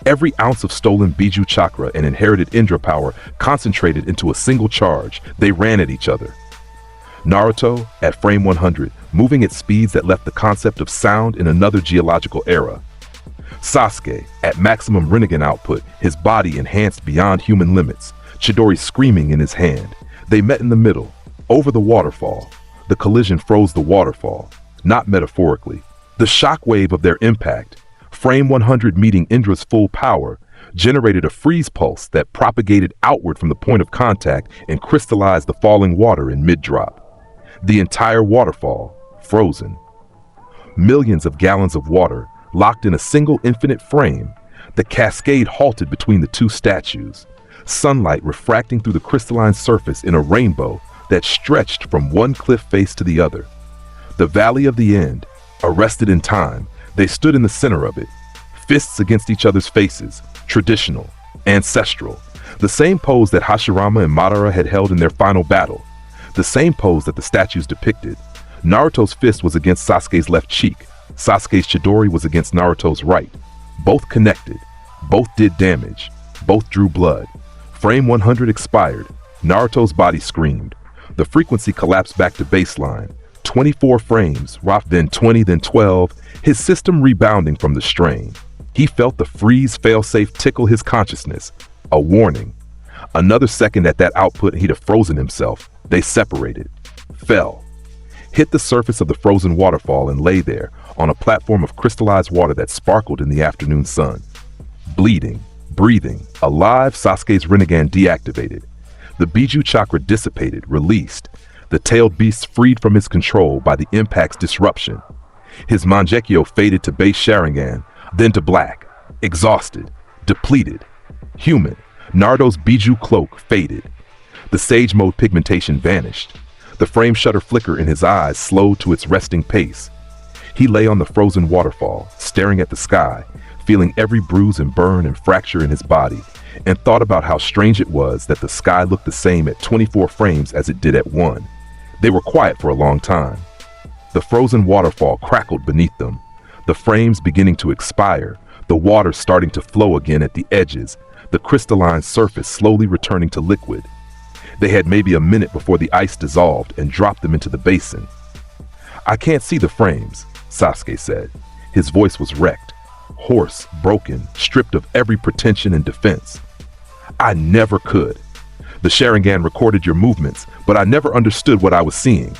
every ounce of stolen Biju chakra and inherited Indra power concentrated into a single charge. They ran at each other. Naruto, at frame 100, moving at speeds that left the concept of sound in another geological era. Sasuke, at maximum Rinnegan output, his body enhanced beyond human limits, Chidori screaming in his hand. They met in the middle, over the waterfall. The collision froze the waterfall, not metaphorically. The shockwave of their impact, frame 100 meeting Indra's full power, generated a freeze pulse that propagated outward from the point of contact and crystallized the falling water in mid-drop. The entire waterfall, frozen. Millions of gallons of water locked in a single infinite frame. The cascade halted between the two statues, sunlight refracting through the crystalline surface in a rainbow that stretched from one cliff face to the other. The Valley of the End, arrested in time, they stood in the center of it, fists against each other's faces, traditional, ancestral, the same pose that Hashirama and Madara had held in their final battle, the same pose that the statues depicted. Naruto's fist was against Sasuke's left cheek, Sasuke's Chidori was against Naruto's right. Both connected, both did damage, both drew blood. Frame 100 expired. Naruto's body screamed. The frequency collapsed back to baseline. 24 frames, then 20, then 12, his system rebounding from the strain. He felt the freeze failsafe tickle his consciousness. A warning. Another second at that output, he'd have frozen himself. They separated. Fell. Hit the surface of the frozen waterfall and lay there on a platform of crystallized water that sparkled in the afternoon sun. Bleeding, breathing, alive, Sasuke's Rinnegan deactivated. The Biju chakra dissipated, released. The tailed beast freed from his control by the impact's disruption. His Mangekyo faded to base Sharingan, then to black, exhausted, depleted. Human, Naruto's Biju cloak faded. The Sage Mode pigmentation vanished. The frame shutter flicker in his eyes slowed to its resting pace. He lay on the frozen waterfall, staring at the sky, feeling every bruise and burn and fracture in his body, and thought about how strange it was that the sky looked the same at 24 frames as it did at 1. They were quiet for a long time. The frozen waterfall crackled beneath them, the frames beginning to expire, the water starting to flow again at the edges, the crystalline surface slowly returning to liquid. They had maybe a minute before the ice dissolved and dropped them into the basin. "I can't see the frames," Sasuke said. His voice was wrecked, hoarse, broken, stripped of every pretension and defense. "I never could. The Sharingan recorded your movements, but I never understood what I was seeing.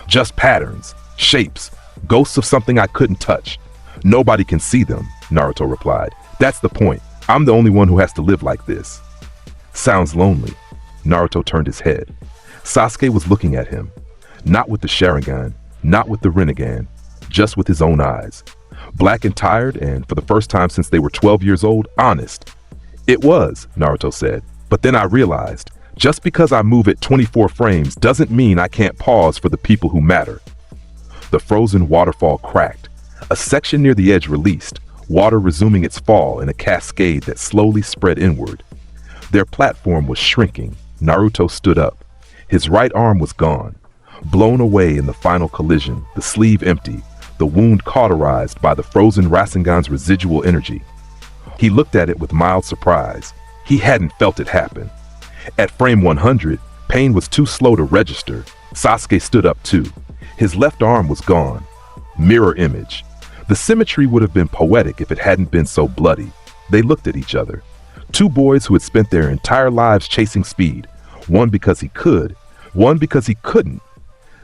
Just patterns, shapes, ghosts of something I couldn't touch. Nobody can see them," Naruto replied. "That's the point. I'm the only one who has to live like this." "Sounds lonely." Naruto turned his head. Sasuke was looking at him, not with the Sharingan, not with the Rinnegan, just with his own eyes. Black and tired, and for the first time since they were 12 years old, honest. "It was," Naruto said, "but then I realized, just because I move at 24 frames doesn't mean I can't pause for the people who matter." The frozen waterfall cracked. A section near the edge released, water resuming its fall in a cascade that slowly spread inward. Their platform was shrinking. Naruto stood up. His right arm was gone, blown away in the final collision, the sleeve empty, the wound cauterized by the frozen Rasengan's residual energy. He looked at it with mild surprise. He hadn't felt it happen. At frame 100, pain was too slow to register. Sasuke stood up too. His left arm was gone. Mirror image. The symmetry would have been poetic if it hadn't been so bloody. They looked at each other. Two boys who had spent their entire lives chasing speed, one because he could, one because he couldn't,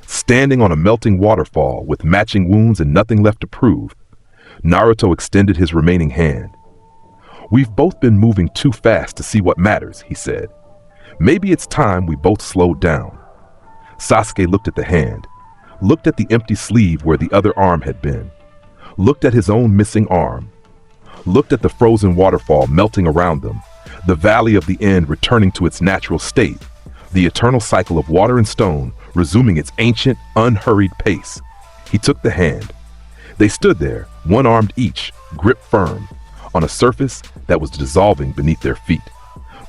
standing on a melting waterfall with matching wounds and nothing left to prove. Naruto extended his remaining hand. "We've both been moving too fast to see what matters," he said. "Maybe it's time we both slowed down." Sasuke looked at the hand, looked at the empty sleeve where the other arm had been, looked at his own missing arm, looked at the frozen waterfall melting around them, the Valley of the End returning to its natural state, the eternal cycle of water and stone resuming its ancient, unhurried pace. He took the hand. They stood there, one-armed each, gripped firm, on a surface that was dissolving beneath their feet.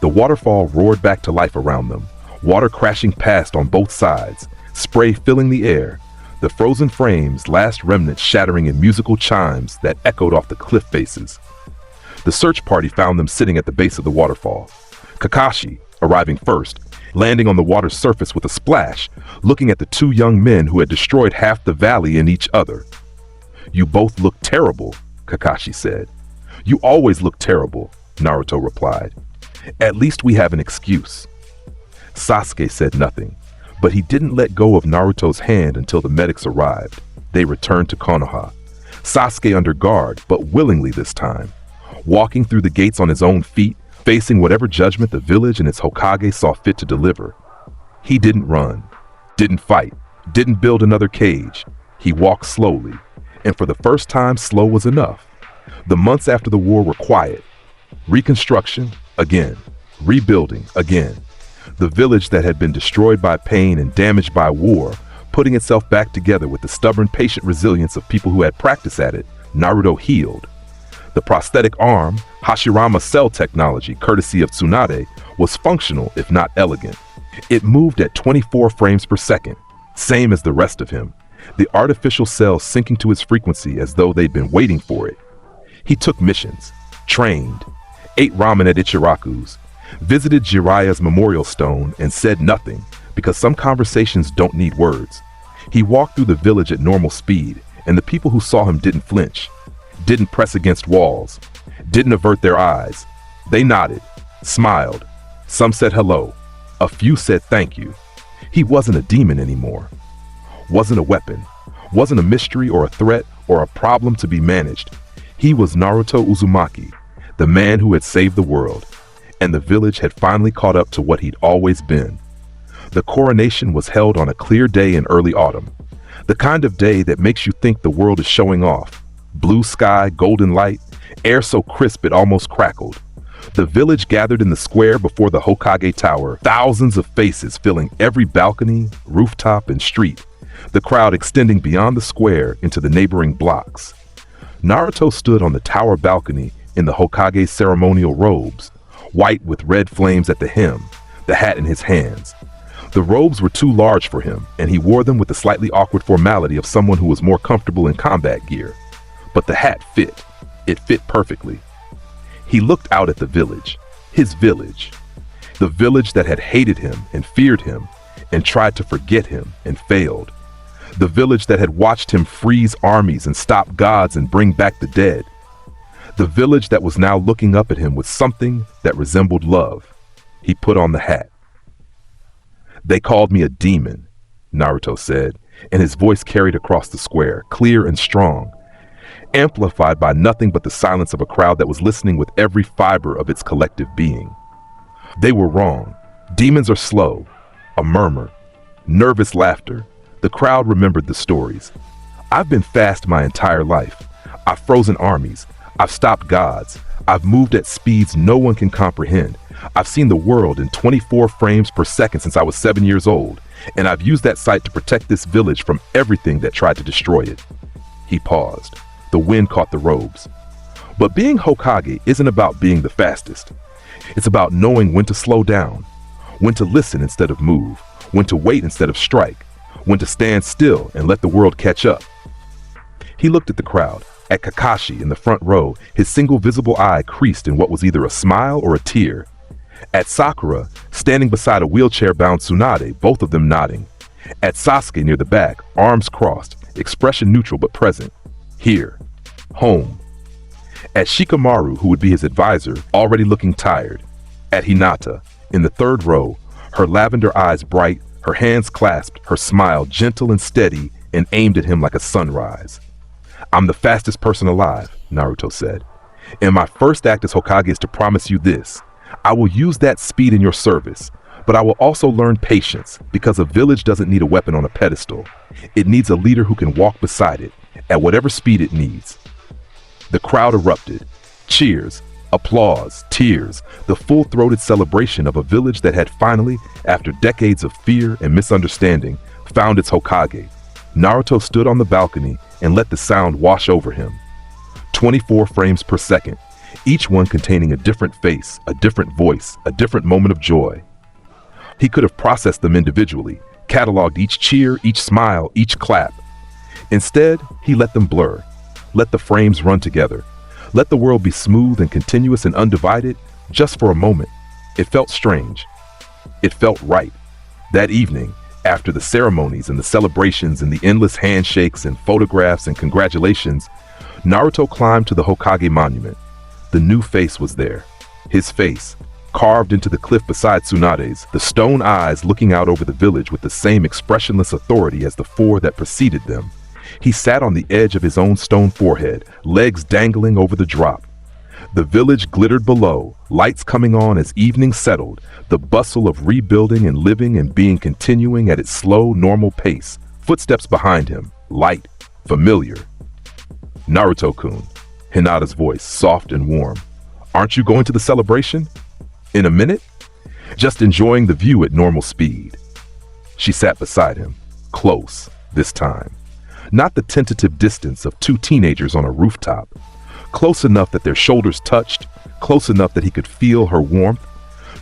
The waterfall roared back to life around them, water crashing past on both sides, spray filling the air, the frozen frames' last remnants shattering in musical chimes that echoed off the cliff faces. The search party found them sitting at the base of the waterfall. Kakashi, arriving first, landing on the water's surface with a splash, looking at the two young men who had destroyed half the valley and each other. "You both look terrible," Kakashi said. "You always look terrible," Naruto replied. "At least we have an excuse." Sasuke said nothing, but he didn't let go of Naruto's hand until the medics arrived. They returned to Konoha. Sasuke under guard, but willingly this time. walking through the gates on his own feet, facing whatever judgment the village and its Hokage saw fit to deliver. He didn't run, didn't fight, didn't build another cage. He walked slowly, and for the first time, slow was enough. The months after the war were quiet. Reconstruction, again. Rebuilding, again. The village that had been destroyed by pain and damaged by war, putting itself back together with the stubborn, patient resilience of people who had practiced at it, Naruto healed. The prosthetic arm, Hashirama cell technology, courtesy of Tsunade, was functional if not elegant. It moved at 24 frames per second, same as the rest of him, the artificial cells syncing to his frequency as though they'd been waiting for it. He took missions, trained, ate ramen at Ichiraku's, visited Jiraiya's memorial stone, and said nothing, because some conversations don't need words. He walked through the village at normal speed, and the people who saw him didn't flinch, didn't press against walls, didn't avert their eyes. They nodded, smiled. Some said hello. A few said thank you. He wasn't a demon anymore. Wasn't a weapon. Wasn't a mystery or a threat or a problem to be managed. He was Naruto Uzumaki, the man who had saved the world, and the village had finally caught up to what he'd always been. The coronation was held on a clear day in early autumn, the kind of day that makes you think the world is showing off. Blue sky, golden light, air so crisp it almost crackled. The village gathered in the square before the Hokage Tower, thousands of faces filling every balcony, rooftop, and street, the crowd extending beyond the square into the neighboring blocks. Naruto stood on the tower balcony in the Hokage's ceremonial robes, white with red flames at the hem, the hat in his hands. The robes were too large for him, and he wore them with the slightly awkward formality of someone who was more comfortable in combat gear. But the hat fit. It fit perfectly. He looked out at the village, his village, the village that had hated him and feared him and tried to forget him and failed, the village that had watched him freeze armies and stop gods and bring back the dead, the village that was now looking up at him with something that resembled love. He put on the hat. "They called me a demon," Naruto said, and his voice carried across the square, clear and strong, amplified by nothing but the silence of a crowd that was listening with every fiber of its collective being. They were wrong. Demons are slow. A murmur. Nervous laughter. The crowd remembered the stories. I've been fast my entire life. I've frozen armies. I've stopped gods. I've moved at speeds no one can comprehend. I've seen the world in 24 frames per second since I was 7 years old, and I've used that sight to protect this village from everything that tried to destroy it. He paused. The wind caught the robes. But being Hokage isn't about being the fastest. It's about knowing when to slow down, when to listen instead of move, when to wait instead of strike, when to stand still and let the world catch up. He looked at the crowd, at Kakashi in the front row, his single visible eye creased in what was either a smile or a tear. At Sakura, standing beside a wheelchair-bound Tsunade, both of them nodding. At Sasuke near the back, arms crossed, expression neutral but present. Here. Home. At Shikamaru, who would be his advisor, already looking tired. At Hinata, in the third row, her lavender eyes bright, her hands clasped, her smile gentle and steady, and aimed at him like a sunrise. "I'm the fastest person alive," Naruto said. "And my first act as Hokage is to promise you this. I will use that speed in your service, but I will also learn patience, because a village doesn't need a weapon on a pedestal. It needs a leader who can walk beside it, at whatever speed it needs." The crowd erupted. Cheers, applause, tears, the full-throated celebration of a village that had finally, after decades of fear and misunderstanding, found its Hokage. Naruto stood on the balcony and let the sound wash over him. 24 frames per second, each one containing a different face, a different voice, a different moment of joy. He could have processed them individually, cataloged each cheer, each smile, each clap. Instead, he let them blur, let the frames run together, let the world be smooth and continuous and undivided, just for a moment. It felt strange. It felt right. That evening, after the ceremonies and the celebrations and the endless handshakes and photographs and congratulations, Naruto climbed to the Hokage monument. The new face was there. His face, carved into the cliff beside Tsunade's, the stone eyes looking out over the village with the same expressionless authority as the four that preceded them. He sat on the edge of his own stone forehead, legs dangling over the drop. The village glittered below, lights coming on as evening settled, the bustle of rebuilding and living and being continuing at its slow, normal pace. Footsteps behind him, light, familiar. Naruto-kun, Hinata's voice, soft and warm. Aren't you going to the celebration? In a minute? Just enjoying the view at normal speed. She sat beside him, close, this time. Not the tentative distance of two teenagers on a rooftop. Close enough that their shoulders touched, close enough that he could feel her warmth,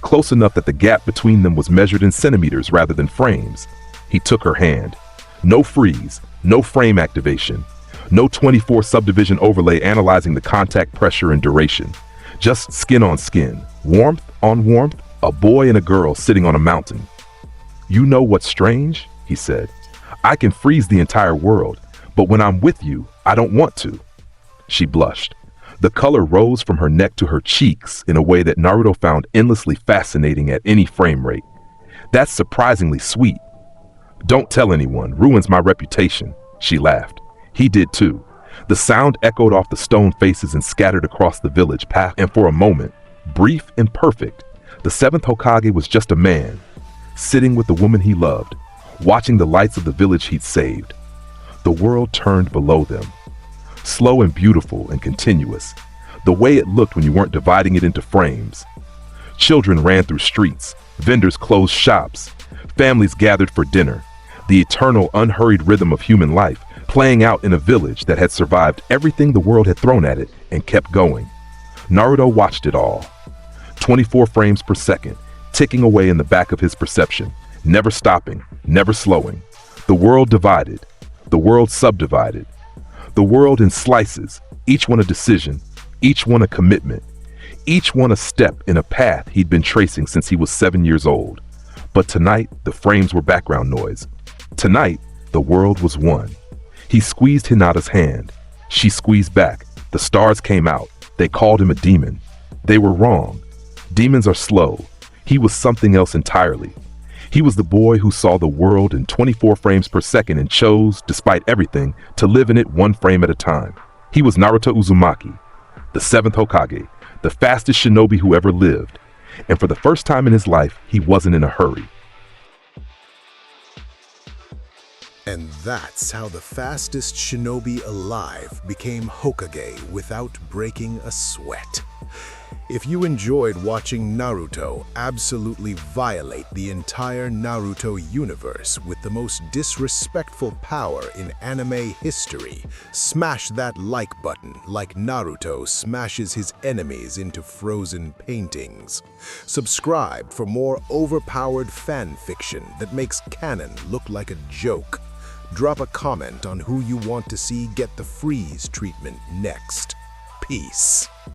close enough that the gap between them was measured in centimeters rather than frames. He took her hand. No freeze, no frame activation, no 24 subdivision overlay analyzing the contact pressure and duration. Just skin on skin, warmth on warmth, a boy and a girl sitting on a mountain. You know what's strange? He said. I can freeze the entire world, but when I'm with you, I don't want to. She blushed. The color rose from her neck to her cheeks in a way that Naruto found endlessly fascinating at any frame rate. That's surprisingly sweet. Don't tell anyone, ruins my reputation, she laughed. He did too. The sound echoed off the stone faces and scattered across the village path, and for a moment, brief and perfect, the seventh Hokage was just a man, sitting with the woman he loved, watching the lights of the village he'd saved. The world turned below them. Slow and beautiful and continuous, the way it looked when you weren't dividing it into frames. Children ran through streets, vendors closed shops, families gathered for dinner, the eternal unhurried rhythm of human life playing out in a village that had survived everything the world had thrown at it and kept going. Naruto watched it all. 24 frames per second, ticking away in the back of his perception, never stopping, never slowing. The world divided, the world subdivided. The world in slices, each one a decision, each one a commitment, each one a step in a path he'd been tracing since he was 7 years old. But tonight, the frames were background noise. Tonight, the world was one. He squeezed Hinata's hand. She squeezed back. The stars came out. They called him a demon. They were wrong. Demons are slow. He was something else entirely. He was the boy who saw the world in 24 frames per second and chose, despite everything, to live in it one frame at a time. He was Naruto Uzumaki, the seventh Hokage, the fastest shinobi who ever lived. And for the first time in his life, he wasn't in a hurry. And that's how the fastest shinobi alive became Hokage without breaking a sweat. If you enjoyed watching Naruto absolutely violate the entire Naruto universe with the most disrespectful power in anime history, smash that like button like Naruto smashes his enemies into frozen paintings. Subscribe for more overpowered fan fiction that makes canon look like a joke. Drop a comment on who you want to see get the freeze treatment next. Peace.